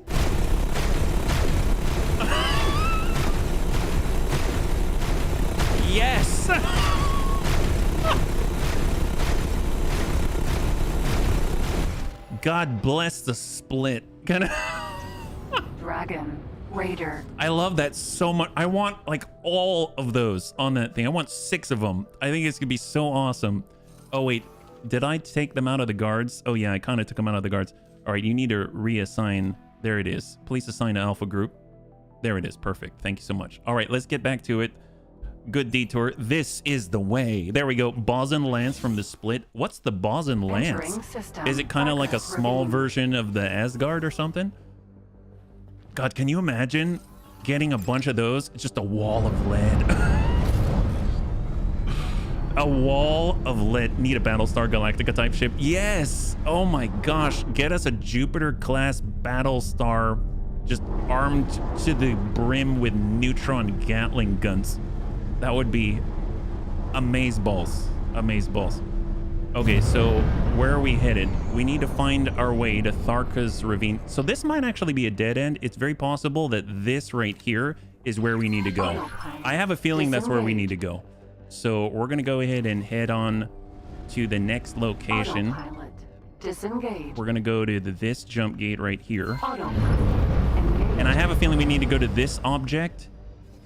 Speaker 1: Yes! God bless the split.
Speaker 2: Dragon Raider.
Speaker 1: I love that so much. I want like all of those on that thing. I want 6 of them. I think it's gonna be so awesome. Oh wait, did I take them out of the guards? Oh yeah, I kind of took them out of the guards. All right, you need to reassign. There it is. Please assign to Alpha Group. There it is. Perfect. Thank you so much. All right, let's get back to it. Good detour. This is the way. There we go. Boson Lance from the split. What's the Boson Lance? Is it kind of like a small version of the Asgard or something? God, can you imagine getting a bunch of those? It's just a wall of lead. A wall of lead. Need a Battlestar Galactica type ship. Yes. Oh my gosh. Get us a Jupiter class Battlestar, just armed to the brim with neutron Gatling guns. That would be amazeballs. Amazeballs. Okay, so where are we headed? We need to find our way to Tharka's Ravine. So this might actually be a dead end. It's very possible that this right here is where we need to go. I have a feeling that's where we need to go. So we're going to go ahead and head on to the next location.
Speaker 2: Disengage.
Speaker 1: We're going to go to this jump gate right here. And I have a feeling we need to go to this object.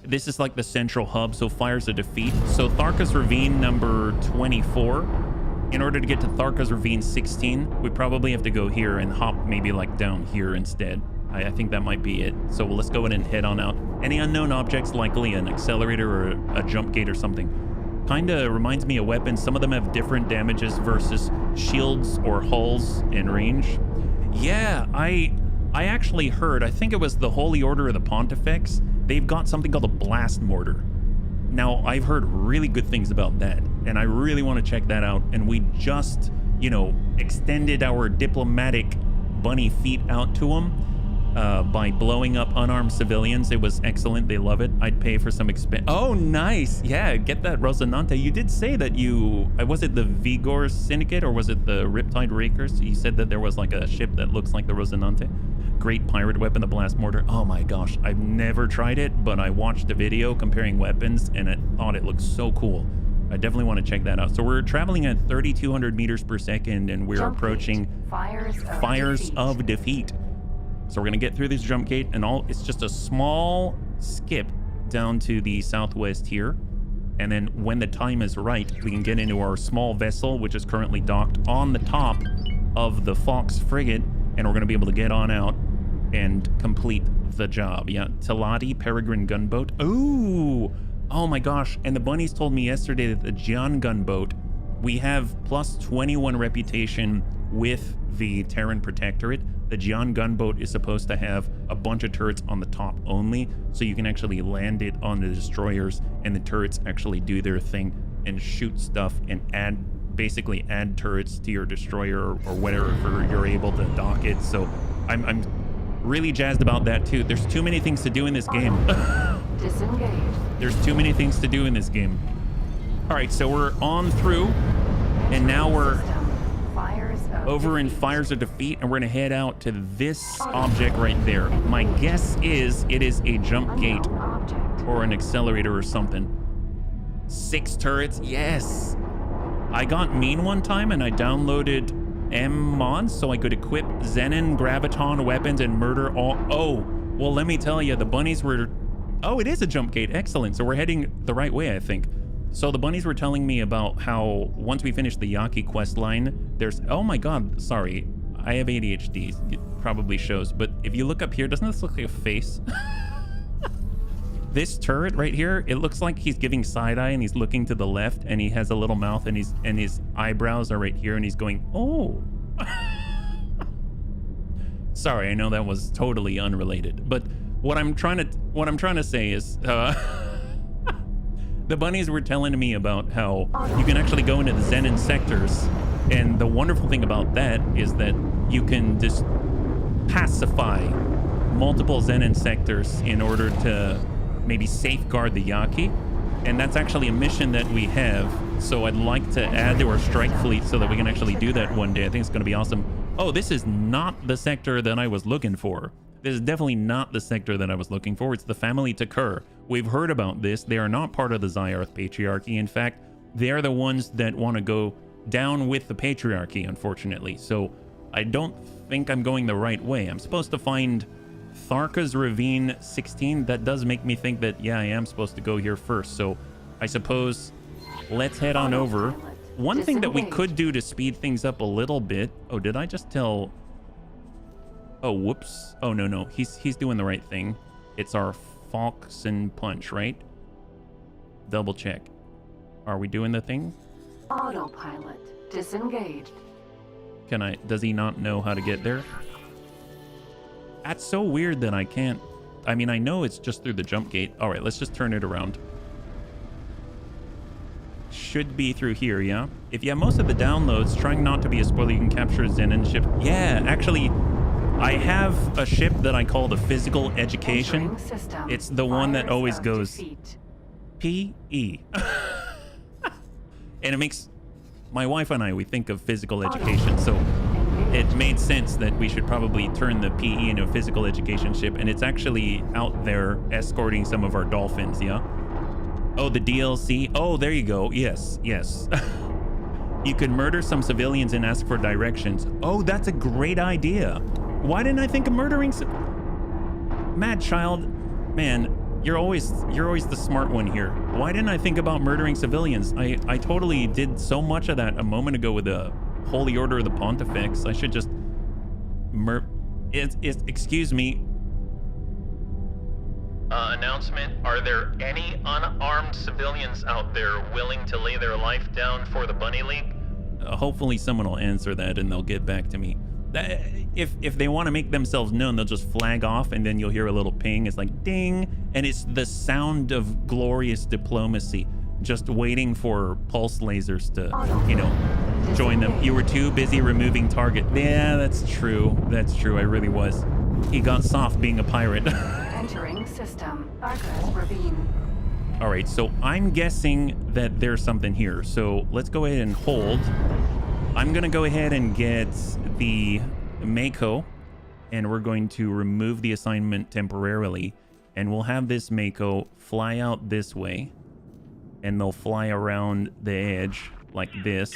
Speaker 1: This is like the central hub, so fires a defeat. So Tharka's Ravine number 24. In order to get to Tharka's Ravine 16, we probably have to go here and hop maybe like down here instead. I think that might be it. So let's go ahead and head on out. Any unknown objects, likely an accelerator or a jump gate or something. Kinda reminds me of weapons. Some of them have different damages versus shields or hulls in range. Yeah, I actually heard, I think it was the Holy Order of the Pontifex. They've got something called a blast mortar. Now, I've heard really good things about that, and I really want to check that out. And we just, you know, extended our diplomatic bunny feet out to them by blowing up unarmed civilians. It was excellent. They love it. I'd pay for some expense. Oh, nice. Yeah, get that, Rosinante. You did say that you, was it the Vigor Syndicate or was it the Riptide Rakers? You said that there was like a ship that looks like the Rosinante. Great pirate weapon, the blast mortar. Oh my gosh, I've never tried it, but I watched a video comparing weapons and I thought it looked so cool. I definitely want to check that out. So we're traveling at 3,200 meters per second and we're approaching fires of defeat. So we're gonna get through this jump gate and it's just a small skip down to the southwest here. And then when the time is right, we can get into our small vessel, which is currently docked on the top of the Fox frigate. And we're gonna be able to get on out and complete the job. Yeah, Teladi Peregrine gunboat. Ooh, oh my gosh. And the bunnies told me yesterday that the Jian gunboat, we have plus 21 reputation with the Terran Protectorate. The Jian gunboat is supposed to have a bunch of turrets on the top only, so you can actually land it on the destroyers and the turrets actually do their thing and shoot stuff and basically add turrets to your destroyer or whatever you're able to dock it. So I'm really jazzed about that too. There's too many things to do in this game.
Speaker 2: Disengage.
Speaker 1: There's too many things to do in this game. All right, so we're on through and now we're over in Fires of Defeat and we're gonna head out to this object right there. My guess is it is a jump gate or an accelerator or something. 6 turrets, yes. I got mean one time and I downloaded M-mods so I could equip Xenon Graviton weapons and murder all. Oh, well, let me tell you, the bunnies were. Oh, it is a jump gate. Excellent. So we're heading the right way, I think. So the bunnies were telling me about how once we finish the Yaki quest line, there's. Oh my God, sorry. I have ADHD. It probably shows. But if you look up here, doesn't this look like a face? This turret right here, it looks like he's giving side eye and he's looking to the left and he has a little mouth and his eyebrows are right here and he's going, oh. Sorry, I know that was totally unrelated, but what I'm trying to say is the bunnies were telling me about how you can actually go into the Xenon sectors, and the wonderful thing about that is that you can just pacify multiple Xenon sectors in order to maybe safeguard the Yaki, and that's actually a mission that we have. So I'd like to add to our strike fleet so that we can actually do that one day. I think it's going to be awesome. Oh, this is not the sector that I was looking for. This is definitely not the sector that I was looking for. It's the family Takur. We've heard about this. They are not part of the Zyarth Patriarchy. In fact, they are the ones that want to go down with the Patriarchy, unfortunately. So I don't think I'm going the right way. I'm supposed to find Tharka's Ravine 16. That does make me think that, yeah, I am supposed to go here first. So I suppose let's head on over. One thing that we could do to speed things up a little bit. Oh, did I just tell? Oh, whoops. Oh, no. He's doing the right thing. It's our Fox and Punch, right? double check. Are we doing the thing?
Speaker 2: Autopilot disengaged.
Speaker 1: Does he not know how to get there? That's so weird that I can't. I mean, I know it's just through the jump gate. All right, let's just turn it around. Should be through here, yeah? If you have most of the downloads, trying not to be a spoiler, you can capture a Zenon ship. Yeah, actually, I have a ship that I call the Physical Education. It's the one that always goes PE. And it makes my wife and I, we think of physical education. So it made sense that we should probably turn the PE into a physical education ship. And it's actually out there escorting some of our dolphins, yeah? Oh, the DLC. Oh, there you go. Yes, yes. You could murder some civilians and ask for directions. Oh, that's a great idea. Why didn't I think of murdering Mad Child? Man, you're always the smart one here. Why didn't I think about murdering civilians? I totally did so much of that a moment ago with the Holy Order of the Pontifex. I should just excuse me. Announcement. Are there any unarmed civilians out there willing to lay their life down for the Bunny League? Hopefully someone will answer that and they'll get back to me. If they want to make themselves known, they'll just flag off and then you'll hear a little ping. It's like ding, and it's the sound of glorious diplomacy, just waiting for pulse lasers to, you know, join them. You were too busy removing target. Yeah, that's true. That's true. I really was. He got soft being a pirate.
Speaker 2: Entering system. Argus ravine.
Speaker 1: All right, so I'm guessing that there's something here. So let's go ahead and hold. I'm gonna go ahead and get the Mako, and we're going to remove the assignment temporarily, and we'll have this Mako fly out this way, and they'll fly around the edge like this,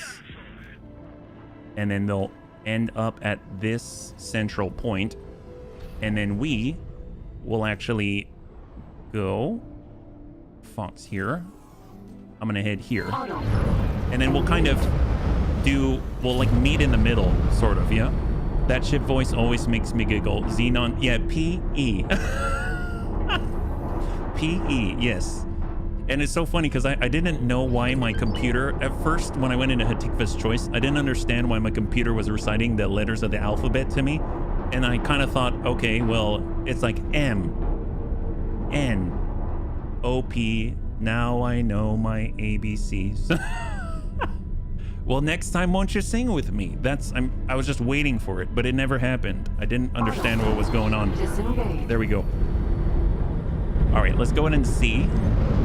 Speaker 1: and then they'll end up at this central point, and then we will actually go Fox here. I'm gonna head here, and then we'll kind of we'll like meet in the middle, sort of, yeah? That ship voice always makes me giggle. Xenon, yeah, PE. PE, yes. And it's so funny because I didn't know why my computer, at first when I went into Hatikva's Choice, I didn't understand why my computer was reciting the letters of the alphabet to me. And I kind of thought, okay, well, it's like M, N, O, P. Now I know my ABCs. Well, next time, won't you sing with me? I was just waiting for it, but it never happened. I didn't understand what was going on. There we go. All right, let's go in and see.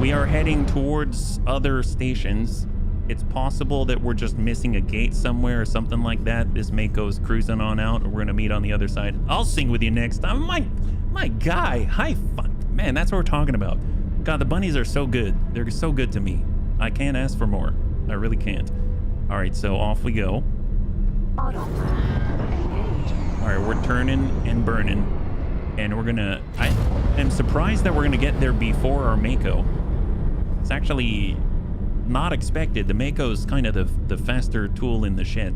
Speaker 1: We are heading towards other stations. It's possible that we're just missing a gate somewhere or something like that. This Mako's cruising on out, and we're gonna meet on the other side. I'll sing with you next time. My guy, high five. Man, that's what we're talking about. God, the bunnies are so good. They're so good to me. I can't ask for more. I really can't. All right, so off we go. All right, we're turning and burning, and we're gonna. I am surprised that we're gonna get there before our Mako. It's actually not expected. The Mako is kind of the faster tool in the shed.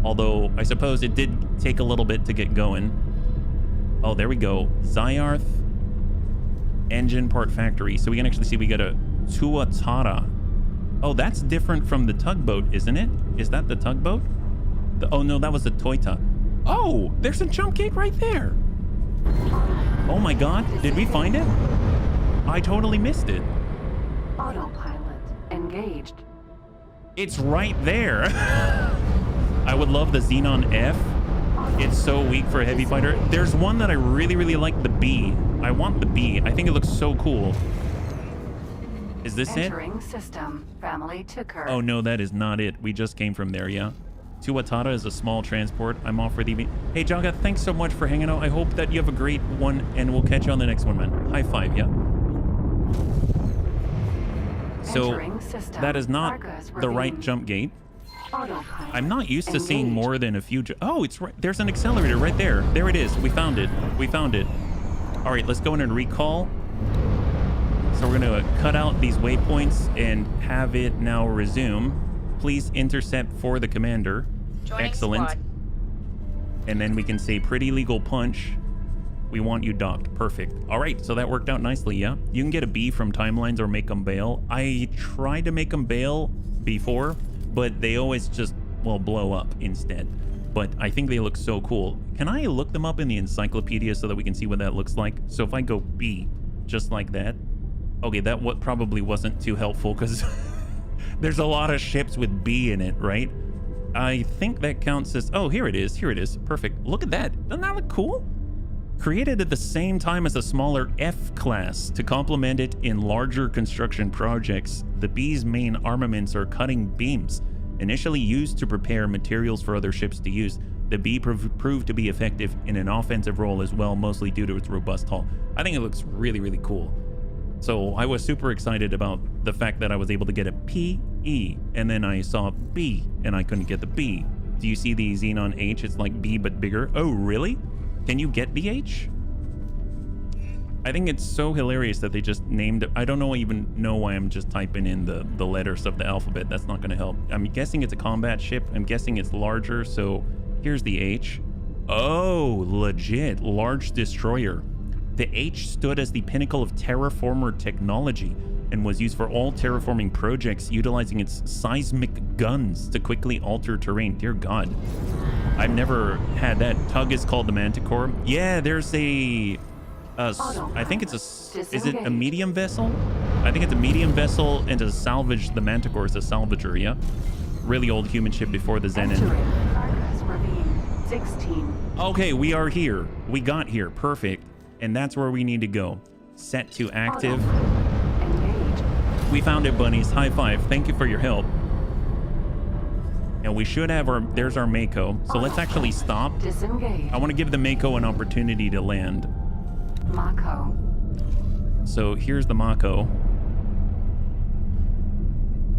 Speaker 1: Although I suppose it did take a little bit to get going. Oh, there we go. Zyarth engine part factory. So we can actually see we got a Tuatara. Oh, that's different from the tugboat, isn't it? Is that the tugboat? Oh, no, that was the Toita. Oh, there's a jump gate right there. Oh, my God. Did we find it? I totally missed it.
Speaker 2: Autopilot engaged.
Speaker 1: It's right there. I would love the Xenon F. It's so weak for a heavy fighter. There's one that I really, really like, the B. I want the B. I think it looks so cool. Is this
Speaker 2: Entering system. Family Tucker.
Speaker 1: Oh no, that is not it. We just came from there, yeah. Tuatara is a small transport. I'm off for the evening. Hey Jaga, thanks so much for hanging out. I hope that you have a great one, and we'll catch you on the next one, man. High five, yeah. So that is not the right jump gate. I'm not used to seeing more than a few. Oh, it's right. There's an accelerator right there. There it is. We found it. We found it. All right, let's go in and recall. So we're going to cut out these waypoints and have it now resume. Please intercept for the commander.
Speaker 10: Joining
Speaker 1: Excellent.
Speaker 10: squad.
Speaker 1: And then we can say pretty legal punch. We want you docked. Perfect. All right, so that worked out nicely, yeah? You can get a B from timelines or make them bail. I tried to make them bail before, but they always just, well, blow up instead. But I think they look so cool. Can I look them up in the encyclopedia so that we can see what that looks like? So if I go B, just like that. Okay, that probably wasn't too helpful because there's a lot of ships with B in it, right? I think that counts as, oh, here it is. Here it is. Perfect. Look at that. Doesn't that look cool? Created at the same time as a smaller F class to complement it in larger construction projects, the B's main armaments are cutting beams. Initially used to prepare materials for other ships to use, the B proved to be effective in an offensive role as well, mostly due to its robust hull. I think it looks really, really cool. So I was super excited about the fact that I was able to get a P, E, and then I saw B, and I couldn't get the B. Do you see the Xenon H? It's like B, but bigger. Oh, really? Can you get the H? I think it's so hilarious that they just named it. I don't even know why I'm just typing in the letters of the alphabet. That's not going to help. I'm guessing it's a combat ship. I'm guessing it's larger. So here's the H. Oh, legit. Large destroyer. The H stood as the pinnacle of terraformer technology and was used for all terraforming projects, utilizing its seismic guns to quickly alter terrain. Dear God. I've never had that. Tug is called the Manticore. Yeah, there's a... I think it's a... Is it a medium vessel? I think it's a medium vessel, and to salvage the Manticore is a salvager, yeah? Really old human ship before the Zenon.
Speaker 2: Progress ravine 16.
Speaker 1: Okay, we are here. We got here. Perfect. And that's where we need to go. Set to active. We found it, bunnies. High five. Thank you for your help. And we should have our... There's our Mako. So let's actually stop.
Speaker 2: Disengage.
Speaker 1: I want to give the Mako an opportunity to land.
Speaker 2: Mako.
Speaker 1: So here's the Mako.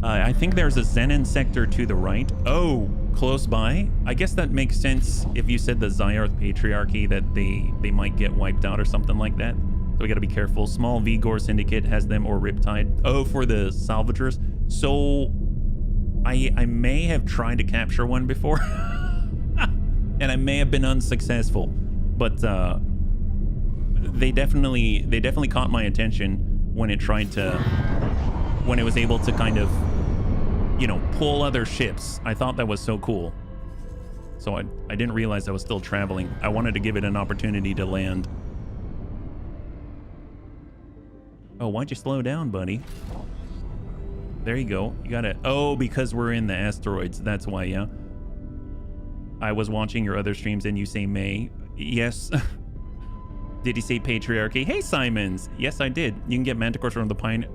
Speaker 1: I think there's a Zenon sector to the right. Oh, close by. I guess that makes sense if you said the Zyarth Patriarchy that they might get wiped out or something like that. So we got to be careful. Small Vigor Syndicate has them, or Riptide. Oh, for the salvagers. So I may have tried to capture one before. And I may have been unsuccessful. But they definitely caught my attention when it tried to, when it was able to kind of, you know, pull other ships. I thought that was so cool. So I didn't realize I was still traveling. I wanted to give it an opportunity to land. Oh, why'd you slow down, buddy? There you go. You got it. Oh, because we're in the asteroids. That's why, yeah. I was watching your other streams and you say May. Yes. Did you say Patriarchy? Hey, Simons. Yes, I did. You can get Manticores from the Pioneer.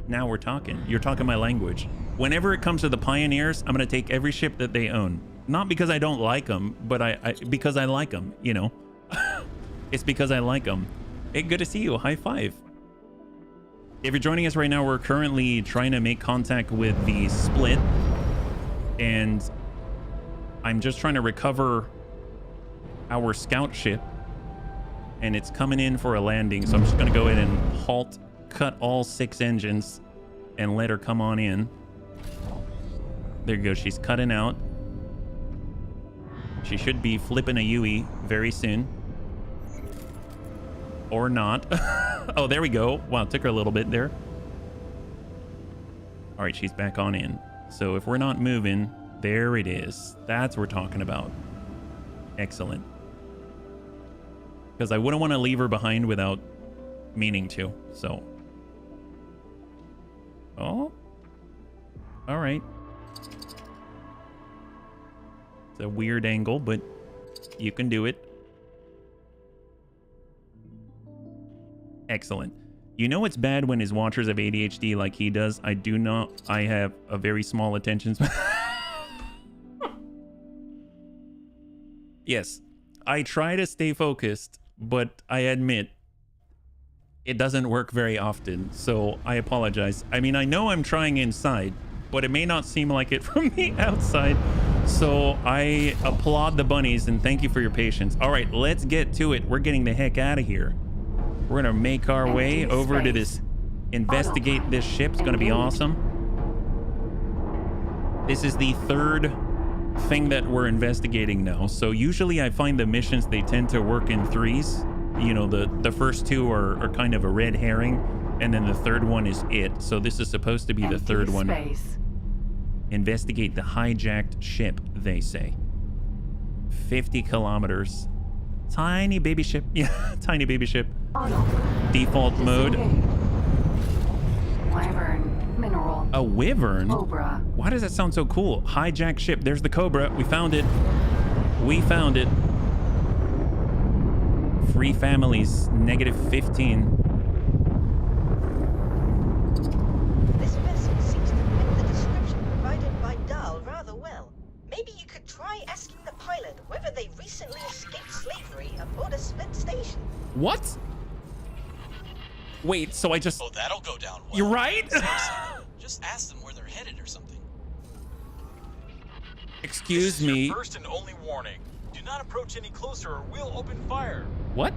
Speaker 1: Now we're talking. You're talking my language. Whenever it comes to the Pioneers, I'm going to take every ship that they own. Not because I don't like them, but because I like them, you know. It's because I like them. Hey, good to see you. High five. If you're joining us right now, we're currently trying to make contact with the Split. And I'm just trying to recover our scout ship. And it's coming in for a landing. So I'm just going to go ahead and halt, cut all 6 engines, and let her come on in. There you go. She's cutting out. She should be flipping a Yui very soon. Or not. Oh, there we go. Wow, took her a little bit there. All right, she's back on in. So if we're not moving, there it is. That's what we're talking about. Excellent. Because I wouldn't want to leave her behind without meaning to, so. Oh. All right. It's a weird angle, but you can do it. Excellent. You know it's bad when his watchers have ADHD like he does. I do not. I have a very small attention span. Yes, I try to stay focused, but I admit it doesn't work very often. So I apologize. I mean, I know I'm trying inside, but it may not seem like it from the outside. So I applaud the bunnies and thank you for your patience. All right, let's get to it. We're getting the heck out of here. We're gonna make our way over to this, investigate this ship. It's gonna be awesome. This is the third thing that we're investigating now. So usually I find the missions, they tend to work in threes. You know, the first two are kind of a red herring, and then the third one is it. So this is supposed to be the third one. Investigate the hijacked ship, they say. 50 kilometers. Tiny baby ship. Yeah, tiny baby ship. Default mode.
Speaker 2: Wyvern, mineral.
Speaker 1: A wyvern?
Speaker 2: Cobra.
Speaker 1: Why does that sound so cool? Hijack ship. There's the Cobra. We found it. We found it. Free families. -15.
Speaker 15: This vessel seems to fit the description provided by Dahl rather well. Maybe you could try asking the pilot whether they recently escaped slavery aboard a split station.
Speaker 1: What? Wait, so I just...
Speaker 8: Oh, that'll go down well.
Speaker 1: You're right?
Speaker 8: Just ask them where they're headed or something.
Speaker 1: Excuse
Speaker 16: This is
Speaker 1: me.
Speaker 16: your first and only warning. Do not approach any closer or we'll open fire.
Speaker 1: What?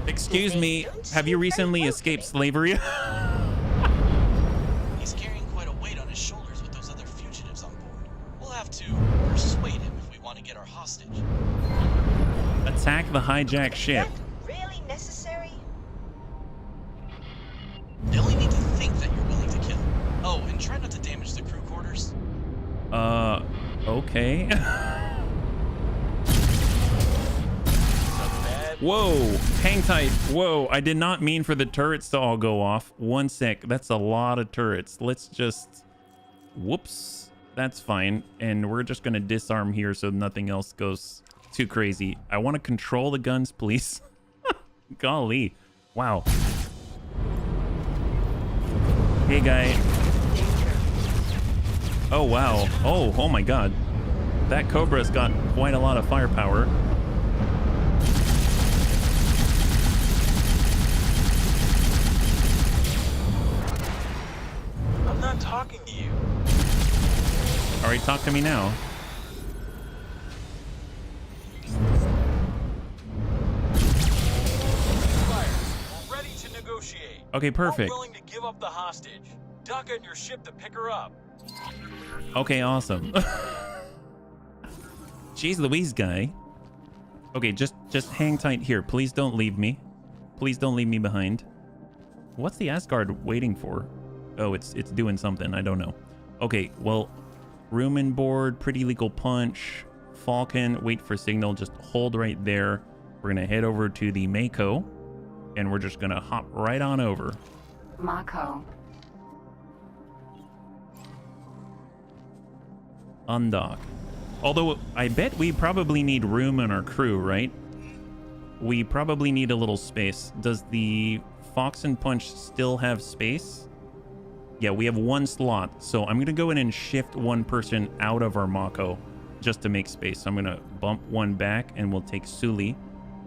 Speaker 1: Excuse me. Have you recently escaped slavery?
Speaker 8: He's carrying quite a weight on his shoulders with those other fugitives on board. We'll have to persuade him if we want to get our hostage.
Speaker 1: Attack the hijack ship.
Speaker 15: Really necessary?
Speaker 8: They only need to think that you're willing to kill. Oh, and try not to damage the crew quarters.
Speaker 1: Okay. Whoa, hang tight. Whoa, I did not mean for the turrets to all go off. 1 sec, that's a lot of turrets. Let's just, whoops, that's fine. And we're just gonna disarm here so nothing else goes too crazy. I want to control the guns, please. Golly, wow. Hey, guy. Oh, wow. Oh my God. That Cobra's got quite a lot of firepower.
Speaker 16: I'm not talking to you.
Speaker 1: All right, talk to me now.
Speaker 16: We're ready to negotiate.
Speaker 1: Okay, perfect.
Speaker 16: We're willing to give up the hostage. Dock on your ship to pick her up.
Speaker 1: Okay, awesome. Jeez Louise, guy. Okay, just hang tight here. Please don't leave me. Please don't leave me behind. What's the Asgard waiting for? Oh, it's doing something. I don't know. Okay, well, room and board, pretty legal punch, Falcon, wait for signal, just hold right there. We're gonna head over to the Mako, and we're just gonna hop right on over.
Speaker 2: Mako.
Speaker 1: Undock. Although, I bet we probably need room in our crew, right? We probably need a little space. Does the Fox and Punch still have space? Yeah, we have 1 slot. So I'm going to go in and shift 1 person out of our Mako just to make space. So I'm going to bump 1 back and we'll take Sully.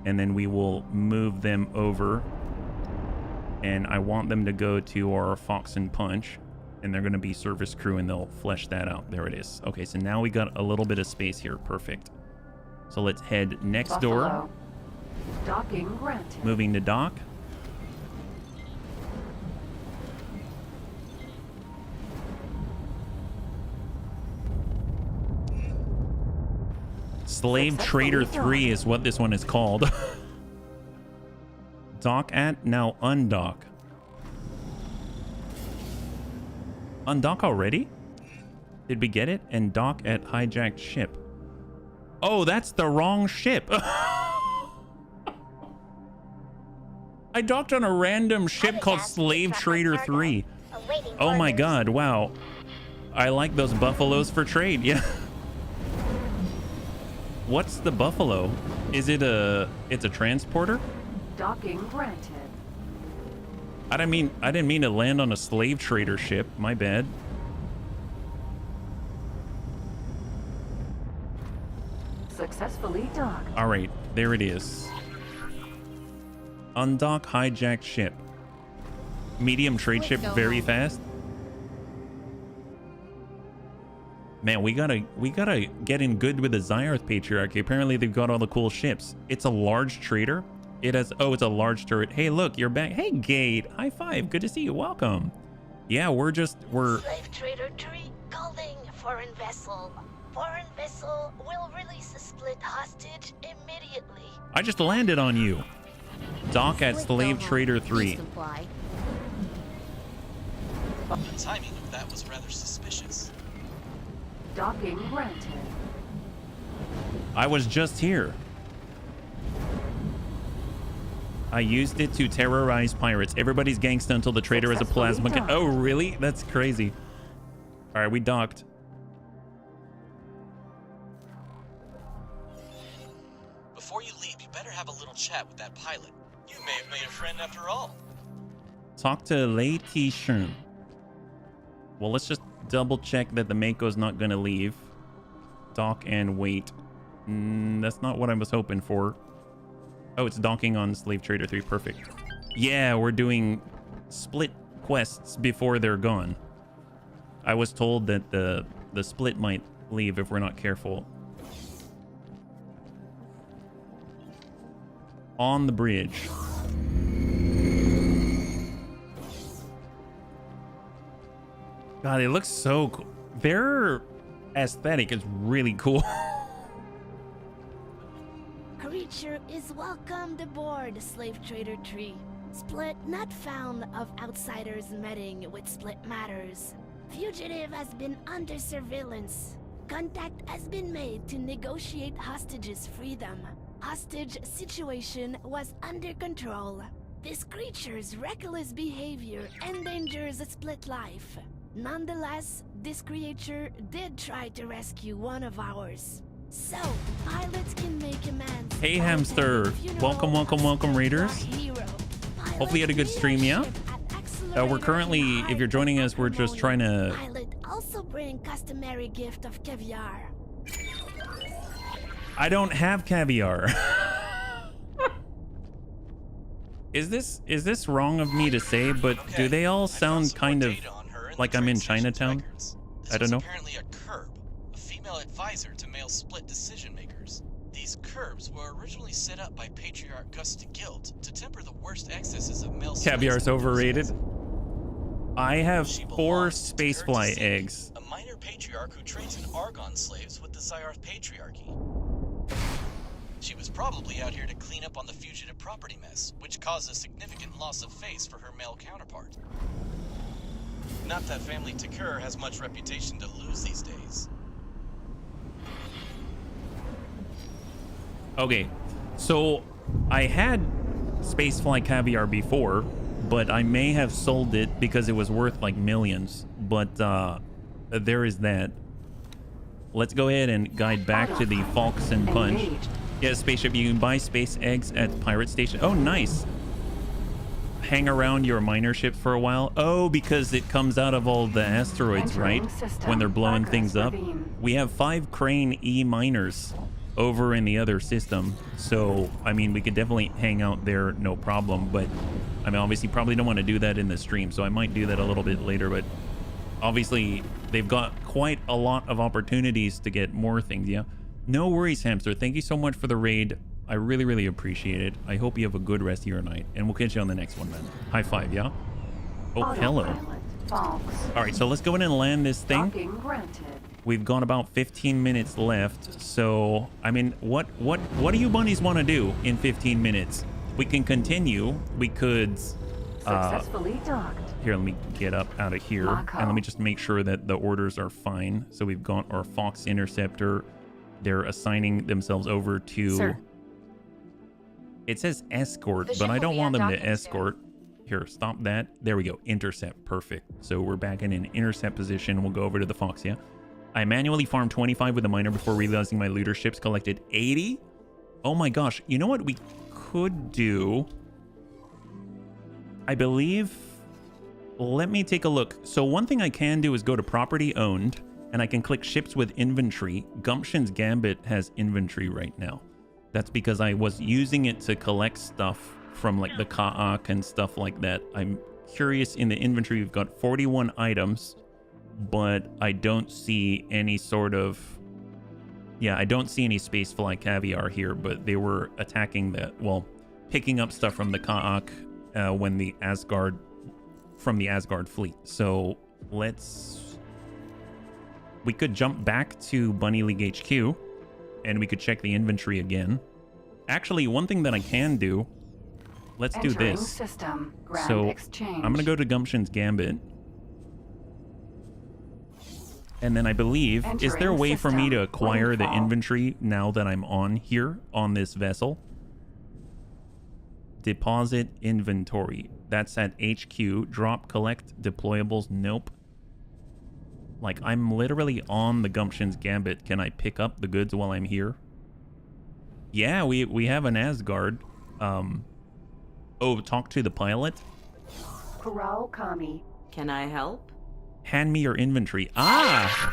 Speaker 1: And then we will move them over. And I want them to go to our Fox and Punch. And they're going to be service crew and they'll flesh that out. There it is. Okay, so now we got a little bit of space here. Perfect. So let's head next door.
Speaker 2: Docking granted.
Speaker 1: Moving to dock. Slave Trader 3 is what this one is called. Dock at, now undock. Undock already? Did we get it? And dock at hijacked ship. Oh, that's the wrong ship. I docked on a random ship called Slave Trader 3. Oh my God, wow. I like those buffaloes for trade, yeah. What's the buffalo? Is it it's a transporter?
Speaker 2: Docking granted.
Speaker 1: I didn't mean to land on a slave trader ship. My bad.
Speaker 2: Successfully docked.
Speaker 1: All right, there it is. Undock hijacked ship. Medium trade ship very fast. Man, we gotta get in good with the Zyarth Patriarchy. Apparently they've got all the cool ships. It's a large trader. It has, oh, it's a large turret. Hey, look, you're back. Hey, Gate. High five. Good to see you. Welcome. Yeah, we're
Speaker 12: Slave Trader 3 calling foreign vessel. Foreign vessel will release a split hostage immediately.
Speaker 1: I just landed on you. Dock at Slave Trader 3.
Speaker 8: The timing of that was rather suspicious.
Speaker 2: Docking granted.
Speaker 1: I was just here. I used it to terrorize pirates. Everybody's gangsta until the trader has a plasma gun. Oh, really? That's crazy. All right, we docked.
Speaker 8: Before you leave, you better have a little chat with that pilot. You may have made a friend after all.
Speaker 1: Talk to Lei T-Shun. Well, let's just double check that the Mako's not gonna leave. Dock and wait. That's not what I was hoping for. Oh, it's docking on Slave Trader 3. Perfect. Yeah, we're doing split quests before they're gone. I was told that the split might leave if we're not careful. On the bridge. God, it looks so cool. Their aesthetic is really cool.
Speaker 12: Creature is welcomed aboard Slave Trader 3. Split not found of outsiders meddling with split matters. Fugitive has been under surveillance. Contact has been made to negotiate hostages' freedom. Hostage situation was under control. This creature's reckless behavior endangers a split life. Nonetheless, this creature did try to rescue one of ours. So, pilots can make amends.
Speaker 1: Hey, Hamster. Welcome, welcome, welcome, Raiders. Hopefully you had a good stream, yeah? We're currently, if you're joining us, we're just trying to...
Speaker 12: Pilot also bring customary gift of caviar.
Speaker 1: I don't have caviar. Is this wrong of me to say, but do they all sound kind of like I'm in Chinatown? I don't know.
Speaker 8: Apparently a curb, a female advisor to male split decision makers. These curbs were originally set up by Patriarch Gus de Guild to temper the worst excesses of male
Speaker 1: Caviar's overrated. I have 4 spacefly eggs.
Speaker 8: A minor patriarch who trades in Argon slaves with the Zyrth Patriarchy. She was probably out here to clean up on the fugitive property mess, which caused a significant loss of face for her male counterpart. Not that family Takur has much reputation to lose these days.
Speaker 1: Okay, so I had spacefly caviar before, but I may have sold it because it was worth like millions. But there is that. Let's go ahead and guide back to the Falcon and Punch. Yeah, spaceship. You can buy space eggs at Pirate Station. Oh, nice. Hang around your miner ships for a while. Oh, because it comes out of all the asteroids, right? When they're blowing things up. We have 5 Crane E miners over in the other system. So, I mean, we could definitely hang out there, no problem. But, I mean, obviously, probably don't want to do that in the stream. So I might do that a little bit later. But obviously, they've got quite a lot of opportunities to get more things, yeah? No worries, Hamster. Thank you so much for the raid. I really, really appreciate it. I hope you have a good rest of your night. And we'll catch you on the next one, man. High five, yeah? Oh, hello. All right, so let's go in and land this thing. We've got about 15 minutes left. So, I mean, what do you bunnies want to do in 15 minutes? We can continue. We could...
Speaker 2: Successfully docked.
Speaker 1: Here, let me get up out of here. And let me just make sure that the orders are fine. So we've got our Fox Interceptor. They're assigning themselves over to...
Speaker 2: Sir.
Speaker 1: It says escort, but I don't want them to escort. Here, stop that. There we go. Intercept. Perfect. So we're back in an intercept position. We'll go over to the Fox, yeah? I manually farmed 25 with a miner before realizing my looter ships collected 80. Oh my gosh. You know what we could do? I believe... Let me take a look. So one thing I can do is go to property owned, and I can click ships with inventory. Gumption's Gambit has inventory right now. That's because I was using it to collect stuff from like the Ka'ak and stuff like that. I'm curious, in the inventory we've got 41 items, but I don't see any sort of... Yeah, I don't see any spacefly caviar here, but they were attacking the... Well, picking up stuff from the Ka'ak when the Asgard... From the Asgard fleet. So let's... we could jump back to Bunny League HQ and we could check the inventory again. Actually, one thing that I can do, let's do
Speaker 2: Entering
Speaker 1: this.
Speaker 2: system. Grand
Speaker 1: So
Speaker 2: exchange.
Speaker 1: I'm going to go to Gumption's Gambit. And then I believe, is there a way for me to acquire the inventory now that I'm on here on this vessel? Deposit inventory. That's at HQ. Drop, collect, deployables. Nope. Like, I'm literally on the Gumption's Gambit. Can I pick up the goods while I'm here? Yeah, we have an Asgard. Oh, talk to the pilot?
Speaker 2: Corral Kami.
Speaker 4: Can I help?
Speaker 1: Hand me your inventory. Ah!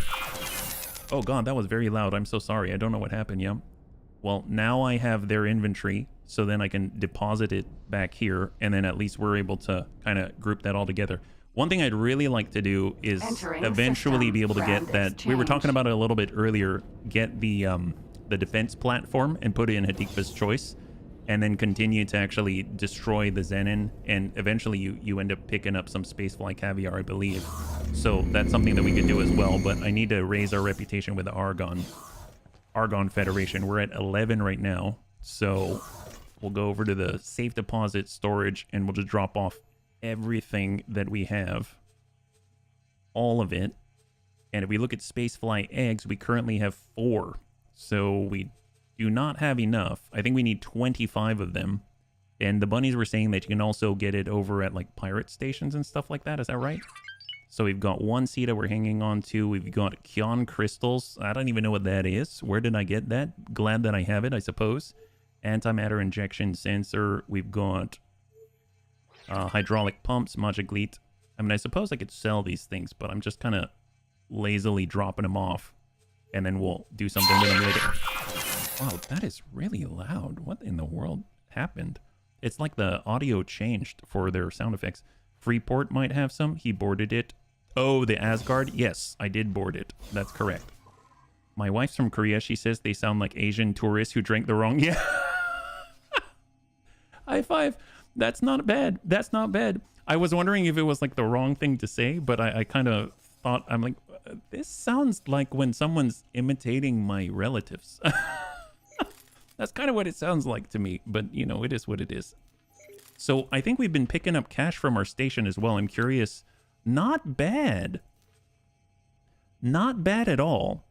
Speaker 1: Oh god, that was very loud. I'm so sorry. I don't know what happened, yeah. Well, now I have their inventory, so then I can deposit it back here, and then at least we're able to kind of group that all together. One thing I'd really like to do is eventually be able to get that. We were talking about it a little bit earlier. Get the defense platform and put it in Hadikva's choice, and then continue to actually destroy the Zenin, and eventually you end up picking up some spacefly caviar, I believe. So that's something that we could do as well, but I need to raise our reputation with the Argon Federation. We're at 11 right now, so we'll go over to the safe deposit storage, and we'll just drop off everything that we have. All of it. And if we look at spacefly eggs, we currently have 4. So we do not have enough. I think we need 25 of them. And the bunnies were saying that you can also get it over at like pirate stations and stuff like that. Is that right? So we've got 1 Sita we're hanging on to. We've got Kion crystals. I don't even know what that is. Where did I get that? Glad that I have it, I suppose. Antimatter injection sensor. We've got hydraulic pumps, Magicleat. I mean, I suppose I could sell these things, but I'm just kind of lazily dropping them off. And then we'll do something with them later. Wow, that is really loud. What in the world happened? It's like the audio changed for their sound effects. Freeport might have some. He boarded it. Oh, the Asgard? Yes, I did board it. That's correct. My wife's from Korea. She says they sound like Asian tourists who drank the wrong... Yeah. High five. That's not bad. That's not bad. I was wondering if it was like the wrong thing to say, but I kind of thought, I'm like, this sounds like when someone's imitating my relatives. That's kind of what it sounds like to me, but you know, it is what it is. So I think we've been picking up cash from our station as well. I'm curious. Not bad. Not bad at all.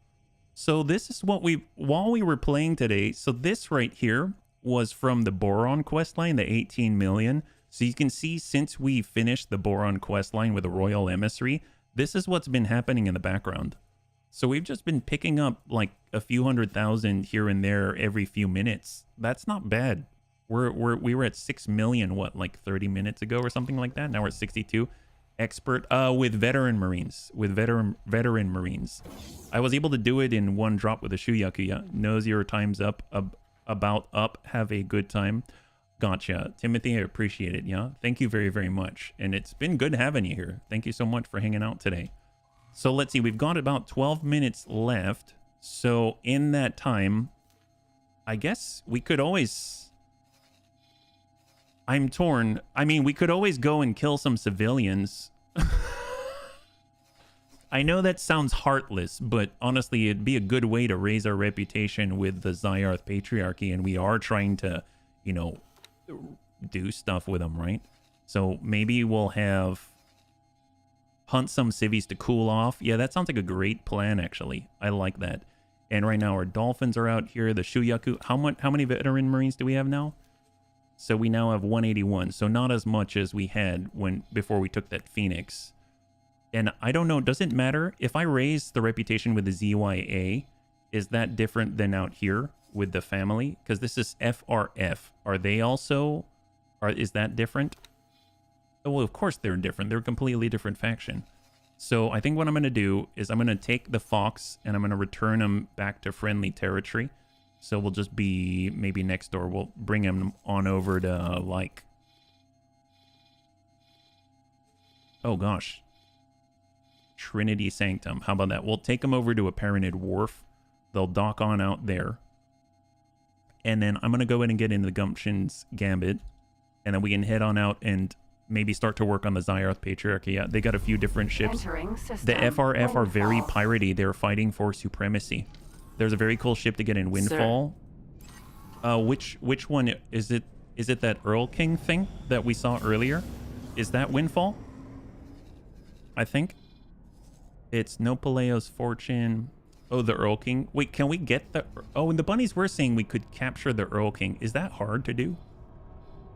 Speaker 1: So this is what while we were playing today, so this right here was from the Boron questline, the 18 million. So you can see since we finished the Boron questline with the Royal Emissary, this is what's been happening in the background. So we've just been picking up like a few 100,000 here and there every few minutes. That's not bad. We were at 6 million, what, like 30 minutes ago or something like that. Now we're at 62. Expert with veteran Marines. With veteran Marines. I was able to do it in one drop with a Shuyakuya. Knows your time's up. About up. Have a good time. Gotcha. Timothy, I appreciate it, yeah? Thank you very, very much. And it's been good having you here. Thank you so much for hanging out today. So let's see. We've got about 12 minutes left. So in that time, I guess we could always... I'm torn. I mean, we could always go and kill some civilians. I know that sounds heartless, but honestly, it'd be a good way to raise our reputation with the Zyarth Patriarchy, and we are trying to, you know, do stuff with them, right? So maybe we'll have hunt some civvies to cool off. Yeah, that sounds like a great plan, actually. I like that. And right now our dolphins are out here. The Shuyaku. How many veteran Marines do we have now? So we now have 181. So not as much as we had before we took that Phoenix. And I don't know, does it matter if I raise the reputation with the ZYA? Is that different than out here with the family? Because this is FRF. Are they also... is that different? Oh, well, of course they're different. They're a completely different faction. So I think what I'm going to do is I'm going to take the Fox and I'm going to return them back to friendly territory. So we'll just be maybe next door. We'll bring him on over to like... Oh, gosh. Trinity Sanctum. How about that? We'll take them over to a Paranid Wharf. They'll dock on out there. And then I'm going to go in and get into the Gumption's Gambit. And then we can head on out and maybe start to work on the Zyarth Patriarchy. Yeah, they got a few different ships.
Speaker 2: Entering system.
Speaker 1: The FRF are very
Speaker 2: Windfall.
Speaker 1: piratey. They're fighting for supremacy. There's a very cool ship to get in Windfall. Which one is it? Is it that Earl King thing that we saw earlier? Is that Windfall? I think. It's No Paleo's Fortune. Oh, the Earl King. Wait, can we get the... Oh, and the bunnies were saying we could capture the Earl King. Is that hard to do?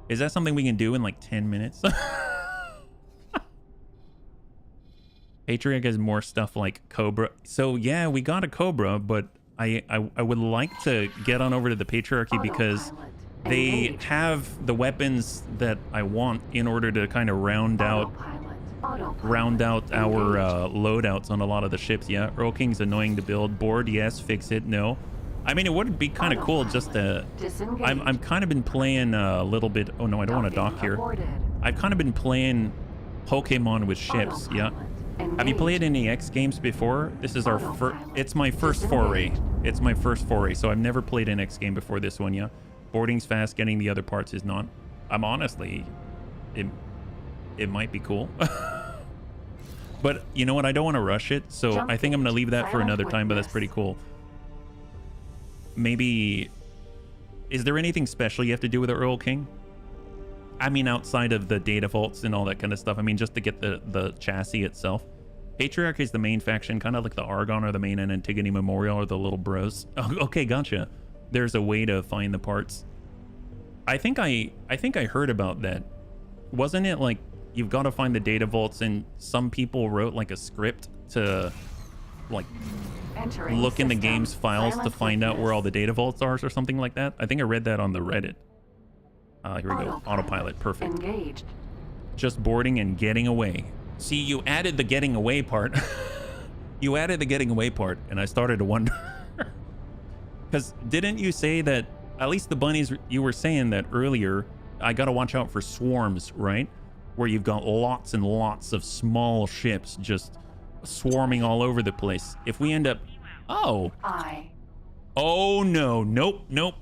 Speaker 1: Is that something we can do in like 10 minutes? Patriarch has more stuff like Cobra. So yeah, we got a Cobra, but I would like to get on over to the Patriarchy because they have the weapons that I want in order to kind of round out our loadouts on a lot of the ships. Yeah, Earl King's annoying to build. Board, yes. Fix it, no. I mean, it would be kind of cool just to... I'm kind of been playing a little bit... Oh, no, I don't want to dock here. I've kind of been playing Pokemon with ships, yeah. Have you played any X games before? This is our first... It's my first foray. It's my first foray, so I've never played an X game before this one, yeah. Boarding's fast, getting the other parts is not. I'm honestly... It might be cool. But you know what? I don't want to rush it, so I think I'm going to leave that for another time, but that's pretty cool. Maybe... Is there anything special you have to do with the Earl King? I mean, outside of the data vaults and all that kind of stuff. I mean, just to get the chassis itself. Patriarch is the main faction, kind of like the Argon or the main and Antigone Memorial or the little bros. Oh, okay, gotcha. There's a way to find the parts. I think I heard about that. Wasn't it like you've got to find the data vaults and some people wrote like a script to like look in the game's files to find out where all the data vaults are or something like that? I think I read that on the Reddit. Here we go. Autopilot. Perfect.
Speaker 2: Engaged.
Speaker 1: Just boarding and getting away. See, you added the getting away part. You added the getting away part, and I started to wonder. Because didn't you say that, at least the bunnies, you were saying that earlier, I got to watch out for swarms, right? Where you've got lots and lots of small ships just swarming all over the place. If we end up... Oh. Oh, no. Nope. Nope.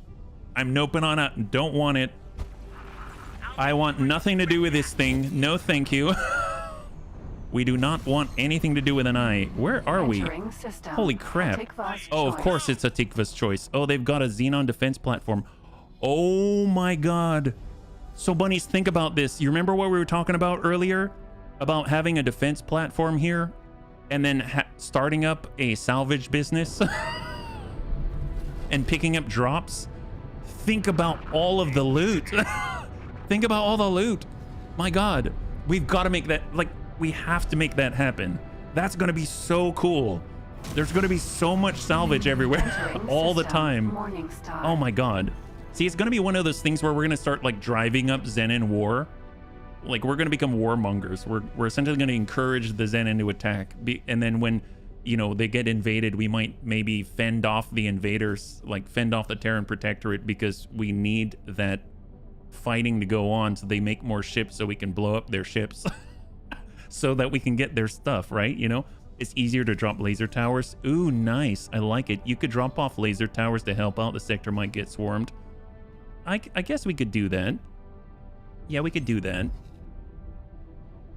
Speaker 1: I'm noping on out. Don't want it. I want nothing to do with this thing. No, thank you. We do not want anything to do with an eye. Where are we? Holy crap. Oh, of course it's a Tikva's choice. Oh, they've got a Xenon defense platform. Oh my god. So bunnies, think about this. You remember what we were talking about earlier? About having a defense platform here? And then starting up a salvage business? And picking up drops? Think about all of the loot. Think about all the loot. My god. We've got to make that, like, we have to make that happen. That's going to be so cool. There's going to be so much salvage everywhere all the time. Oh my god. See, it's going to be one of those things where we're going to start like driving up Zenin war. Like we're going to become warmongers. We're essentially going to encourage the Zenin to attack. And then when, you know, they get invaded, we might maybe fend off the invaders, like fend off the Terran Protectorate, because we need that fighting to go on, so they make more ships so we can blow up their ships so that we can get their stuff, right? You know, it's easier to drop laser towers. Ooh, nice. I like it. You could drop off laser towers to help out. The sector might get swarmed. I guess we could do that. Yeah, we could do that.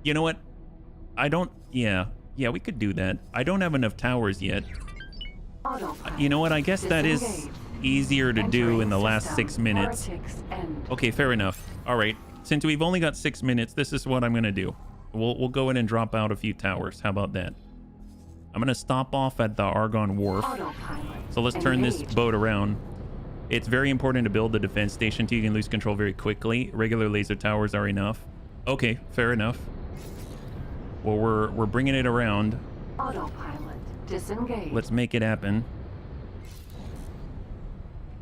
Speaker 1: You know what? Yeah, we could do that. I don't have enough towers yet. You know what? I guess that is easier to do in the last 6 minutes. Okay, fair enough. All right, since we've only got 6 minutes, this is what I'm gonna do. We'll go in and drop out a few towers. How about that? I'm gonna stop off at the Argon Wharf. So let's turn this boat around. It's very important to build the defense station so you can lose control very quickly. Regular laser towers are enough. Okay, fair enough. Well, we're bringing it around.
Speaker 2: Autopilot disengaged.
Speaker 1: Let's make it happen.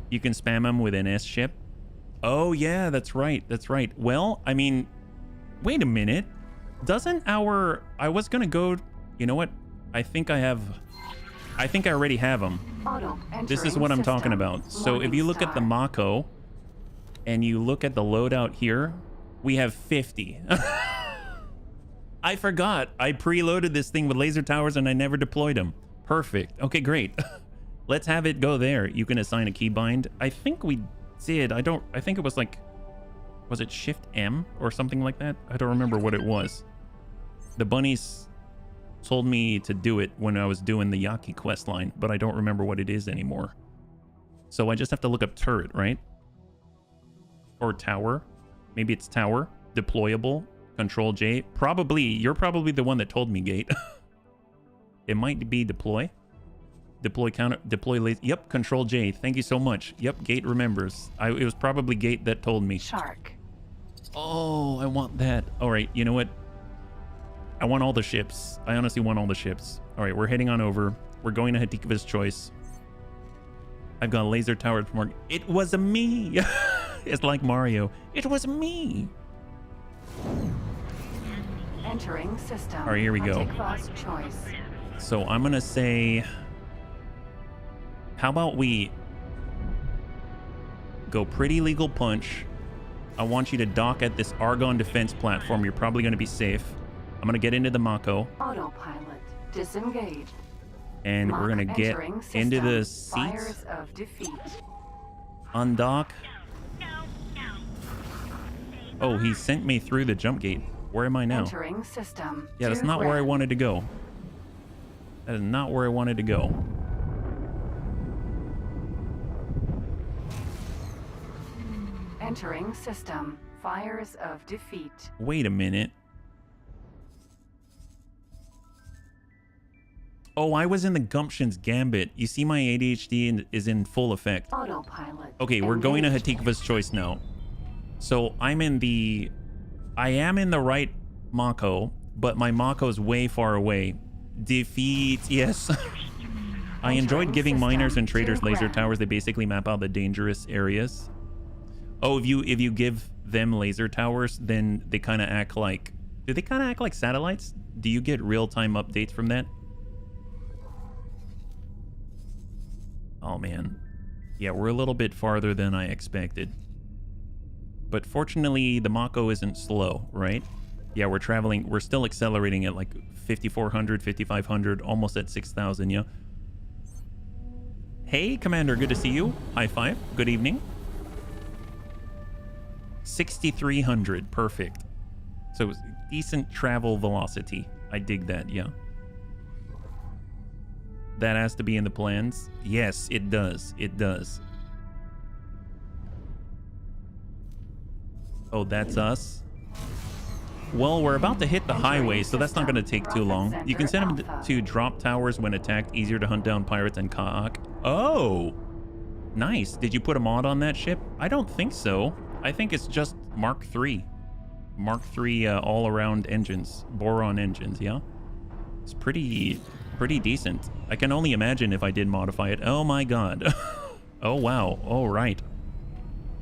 Speaker 1: You can spam them with an S ship. Oh yeah, that's right. That's right. Well, I mean, wait a minute. Doesn't our... I was gonna go... You know what? I think I already have them. This is what I'm talking about. So if you look at the Mako and you look at the loadout here, we have 50. I forgot. I preloaded this thing with laser towers and I never deployed them. Perfect. Okay, great. Let's have it go there. You can assign a keybind. I think we did. I think it was like... Was it Shift M or something like that? I don't remember what it was. The bunnies told me to do it when I was doing the Yaki questline, but I don't remember what it is anymore. So I just have to look up turret, right? Or tower. Maybe it's tower. Deployable. Control J. Probably. You're probably the one that told me, Gate. It might be deploy. Deploy counter. Deploy laser. Yep. Control J. Thank you so much. Yep. Gate remembers. It was probably Gate that told me.
Speaker 2: Shark.
Speaker 1: Oh, I want that. All right. You know what? I want all the ships. I honestly want all the ships. All right. We're heading on over. We're going to Hatika's choice. I've got laser tower. It was me. It's like Mario. It was me.
Speaker 2: Entering system.
Speaker 1: All right, here we go.
Speaker 2: Hatika's choice.
Speaker 1: So I'm going to say, how about we go pretty legal punch. I want you to dock at this Argon defense platform. You're probably going to be safe. I'm going to get into the Mako.
Speaker 2: Autopilot disengaged.
Speaker 1: And we're going to get into the seats.
Speaker 2: Fires of defeat.
Speaker 1: Undock. Oh, he sent me through the jump gate. Where am I now?
Speaker 2: Entering system.
Speaker 1: Yeah, that's not where I wanted to go. That is not where I wanted to go.
Speaker 2: Entering system. Fires of defeat.
Speaker 1: Wait a minute. Oh, I was in the Gumption's Gambit. You see my ADHD is in full effect.
Speaker 2: Autopilot.
Speaker 1: Okay, we're going to Hatika's choice now. So I am in the right Mako, but my Mako's way far away. Defeat, yes. I enjoyed giving miners and traders laser towers. They basically map out the dangerous areas. Oh, if you give them laser towers, then they kind of act like... Do they kind of act like satellites? Do you get real-time updates from that? Oh, man. Yeah, we're a little bit farther than I expected. But fortunately, the Mako isn't slow, right? Yeah, we're still accelerating at like 5,400, 5,500, almost at 6,000, yeah? Hey, Commander, good to see you. High five. Good evening. 6,300, perfect. So decent travel velocity. I dig that, yeah. That has to be in the plans. Yes, it does. It does. Oh, that's us. Well, we're about to hit the highway, so that's not going to take too long. You can send them to drop towers when attacked. Easier to hunt down pirates and Kaak. Oh, nice. Did you put a mod on that ship? I don't think so. I think it's just Mark III. Mark III all-around engines. Boron engines, yeah? It's pretty decent. I can only imagine if I did modify it. Oh my god. Oh wow. All right.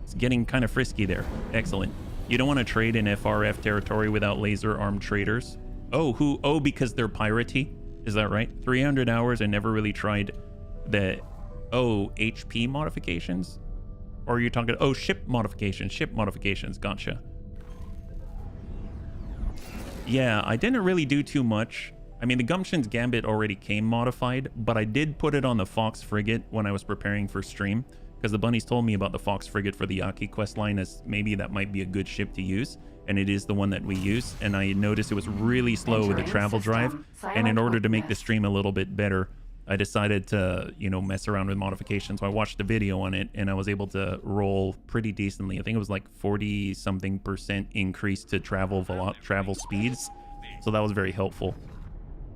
Speaker 1: It's getting kind of frisky there. Excellent. You don't want to trade in FRF territory without laser-armed traders. Oh, oh, because they're piratey? Is that right? 300 hours and never really tried the... Oh, HP modifications? Or are you talking... Oh, ship modifications. Ship modifications. Gotcha. Yeah, I didn't really do too much. I mean, the Gumption's Gambit already came modified, but I did put it on the Fox Frigate when I was preparing for stream, because the bunnies told me about the Fox Frigate for the Yaki questline as maybe that might be a good ship to use, and it is the one that we use, and I noticed it was really slow with the travel drive, and in order to make the stream a little bit better, I decided to, you know, mess around with modifications. So I watched the video on it, and I was able to roll pretty decently. I think it was like 40-something% increase to travel speeds, so that was very helpful.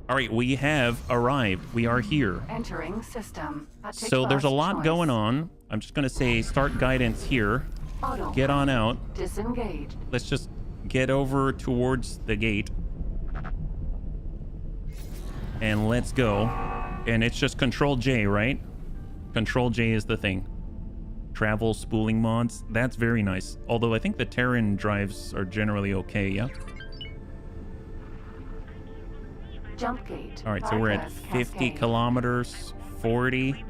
Speaker 1: All right, we have arrived. We are here.
Speaker 2: Entering system.
Speaker 1: So there's a lot going on. I'm just going to say start guidance here. Get on out.
Speaker 2: Disengaged.
Speaker 1: Let's just get over towards the gate. And let's go. And it's just Control J, right? Control J is the thing. Travel spooling mods. That's very nice. Although I think the Terran drives are generally okay, yeah?
Speaker 2: Jump gate.
Speaker 1: All right, so we're at 50 kilometers, 40,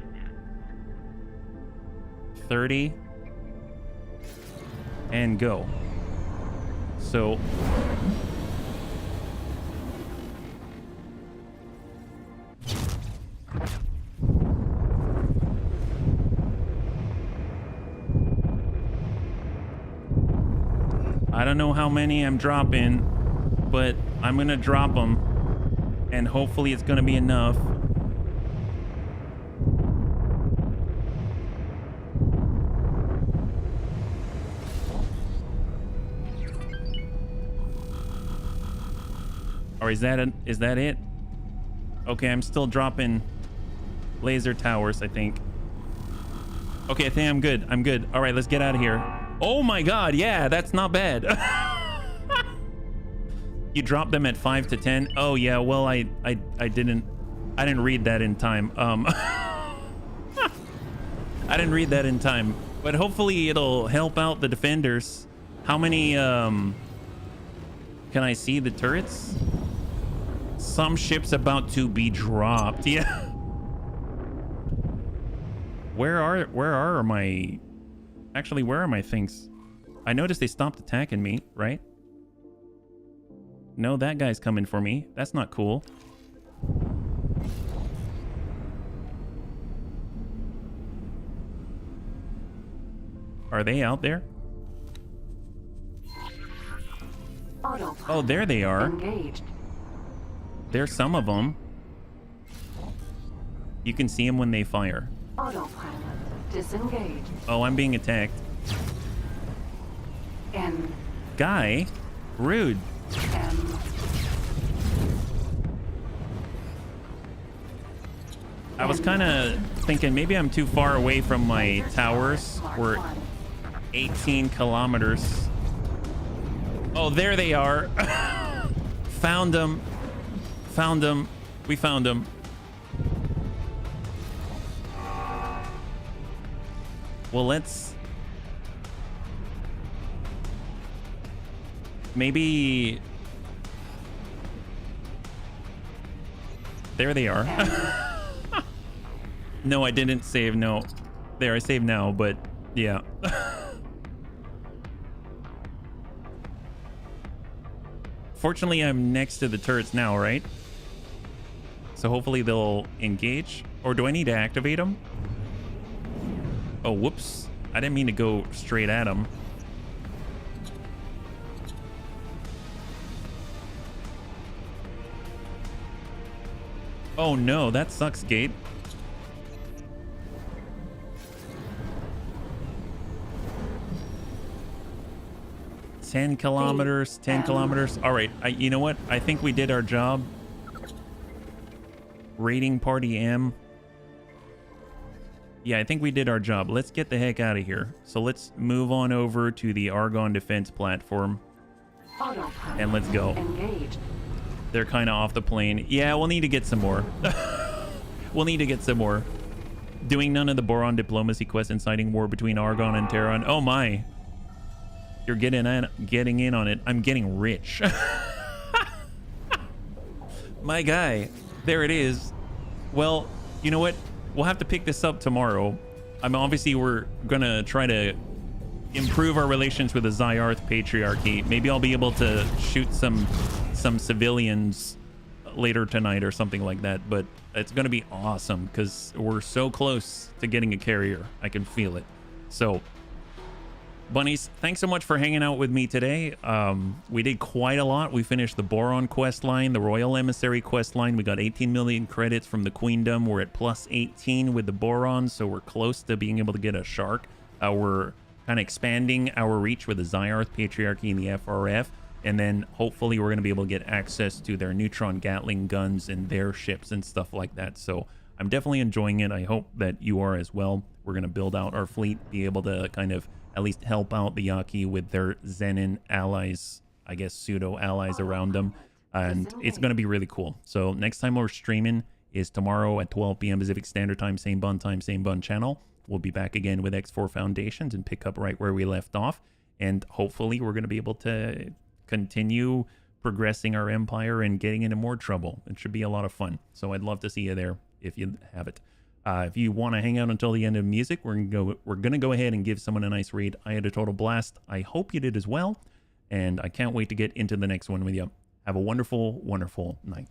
Speaker 1: 30, and go. So... I don't know how many I'm dropping, but I'm gonna drop them, and hopefully it's gonna be enough. Or is that it? Okay, I'm still dropping laser towers, I think. Okay, I think I'm good. I'm good. All right, let's get out of here. Oh my God, yeah, that's not bad. You dropped them at 5 to 10. Oh yeah, well I didn't read that in time. I didn't read that in time, but hopefully it'll help out the defenders. How many can I see the turrets? Some ships about to be dropped. Yeah. Where are my... Actually, where are my things? I noticed they stopped attacking me, right? No, that guy's coming for me. That's not cool. Are they out there? Oh, there they are.
Speaker 2: Engaged.
Speaker 1: There's some of them. You can see them when they fire.
Speaker 2: Autopilot disengaged.
Speaker 1: Oh, I'm being attacked.
Speaker 2: N.
Speaker 1: Guy? Rude.
Speaker 2: M.
Speaker 1: I was kind of thinking maybe I'm too far away from my towers. We're 18 kilometers. Oh, there they are. Found them. Found them. We found them. Well, let's... Maybe... There they are. No, I didn't save. No. There, I saved now, but yeah. Fortunately, I'm next to the turrets now, right? So hopefully they'll engage. Or do I need to activate them? Oh, whoops. I didn't mean to go straight at them. Oh no, that sucks, Gate. Ten kilometers. All right, you know what? I think we did our job. Raiding Party M. Yeah, I think we did our job. Let's get the heck out of here. So let's move on over to the Argonne defense platform. And let's go.
Speaker 2: Engaged.
Speaker 1: They're kind of off the plane. Yeah, we'll need to get some more. We'll need to get some more. Doing none of the Boron diplomacy quest, inciting war between Argonne and Terran. Oh my. You're getting in on it. I'm getting rich. My guy. There it is. Well, you know what? We'll have to pick this up tomorrow. Obviously we're gonna try to improve our relations with the Zyarth Patriarchy. Maybe I'll be able to shoot some civilians later tonight or something like that, but it's gonna be awesome because we're so close to getting a carrier. I can feel it. So bunnies, thanks so much for hanging out with me today. We did quite a lot. We finished the Boron quest line, the Royal Emissary quest line. We got 18 million credits from the Queendom. We're at plus 18 with the Boron, so we're close to being able to get a shark. We're kind of expanding our reach with the Zyarth Patriarchy and the FRF, and then hopefully we're going to be able to get access to their neutron Gatling guns and their ships and stuff like that. So I'm definitely enjoying it. I hope that you are as well. We're going to build out our fleet, be able to kind of at least help out the Yaki with their Zenin allies, I guess pseudo allies around them, and it's going to be really cool. So next time we're streaming is tomorrow at 12 p.m. Pacific Standard Time, same bun channel. We'll be back again with X4 Foundations and pick up right where we left off, and hopefully we're going to be able to continue progressing our empire and getting into more trouble. It should be a lot of fun. So I'd love to see you there if you have it. If you want to hang out until the end of music, we're gonna go ahead and give someone a nice read. I had a total blast. I hope you did as well, and I can't wait to get into the next one with you. Have a wonderful, wonderful night.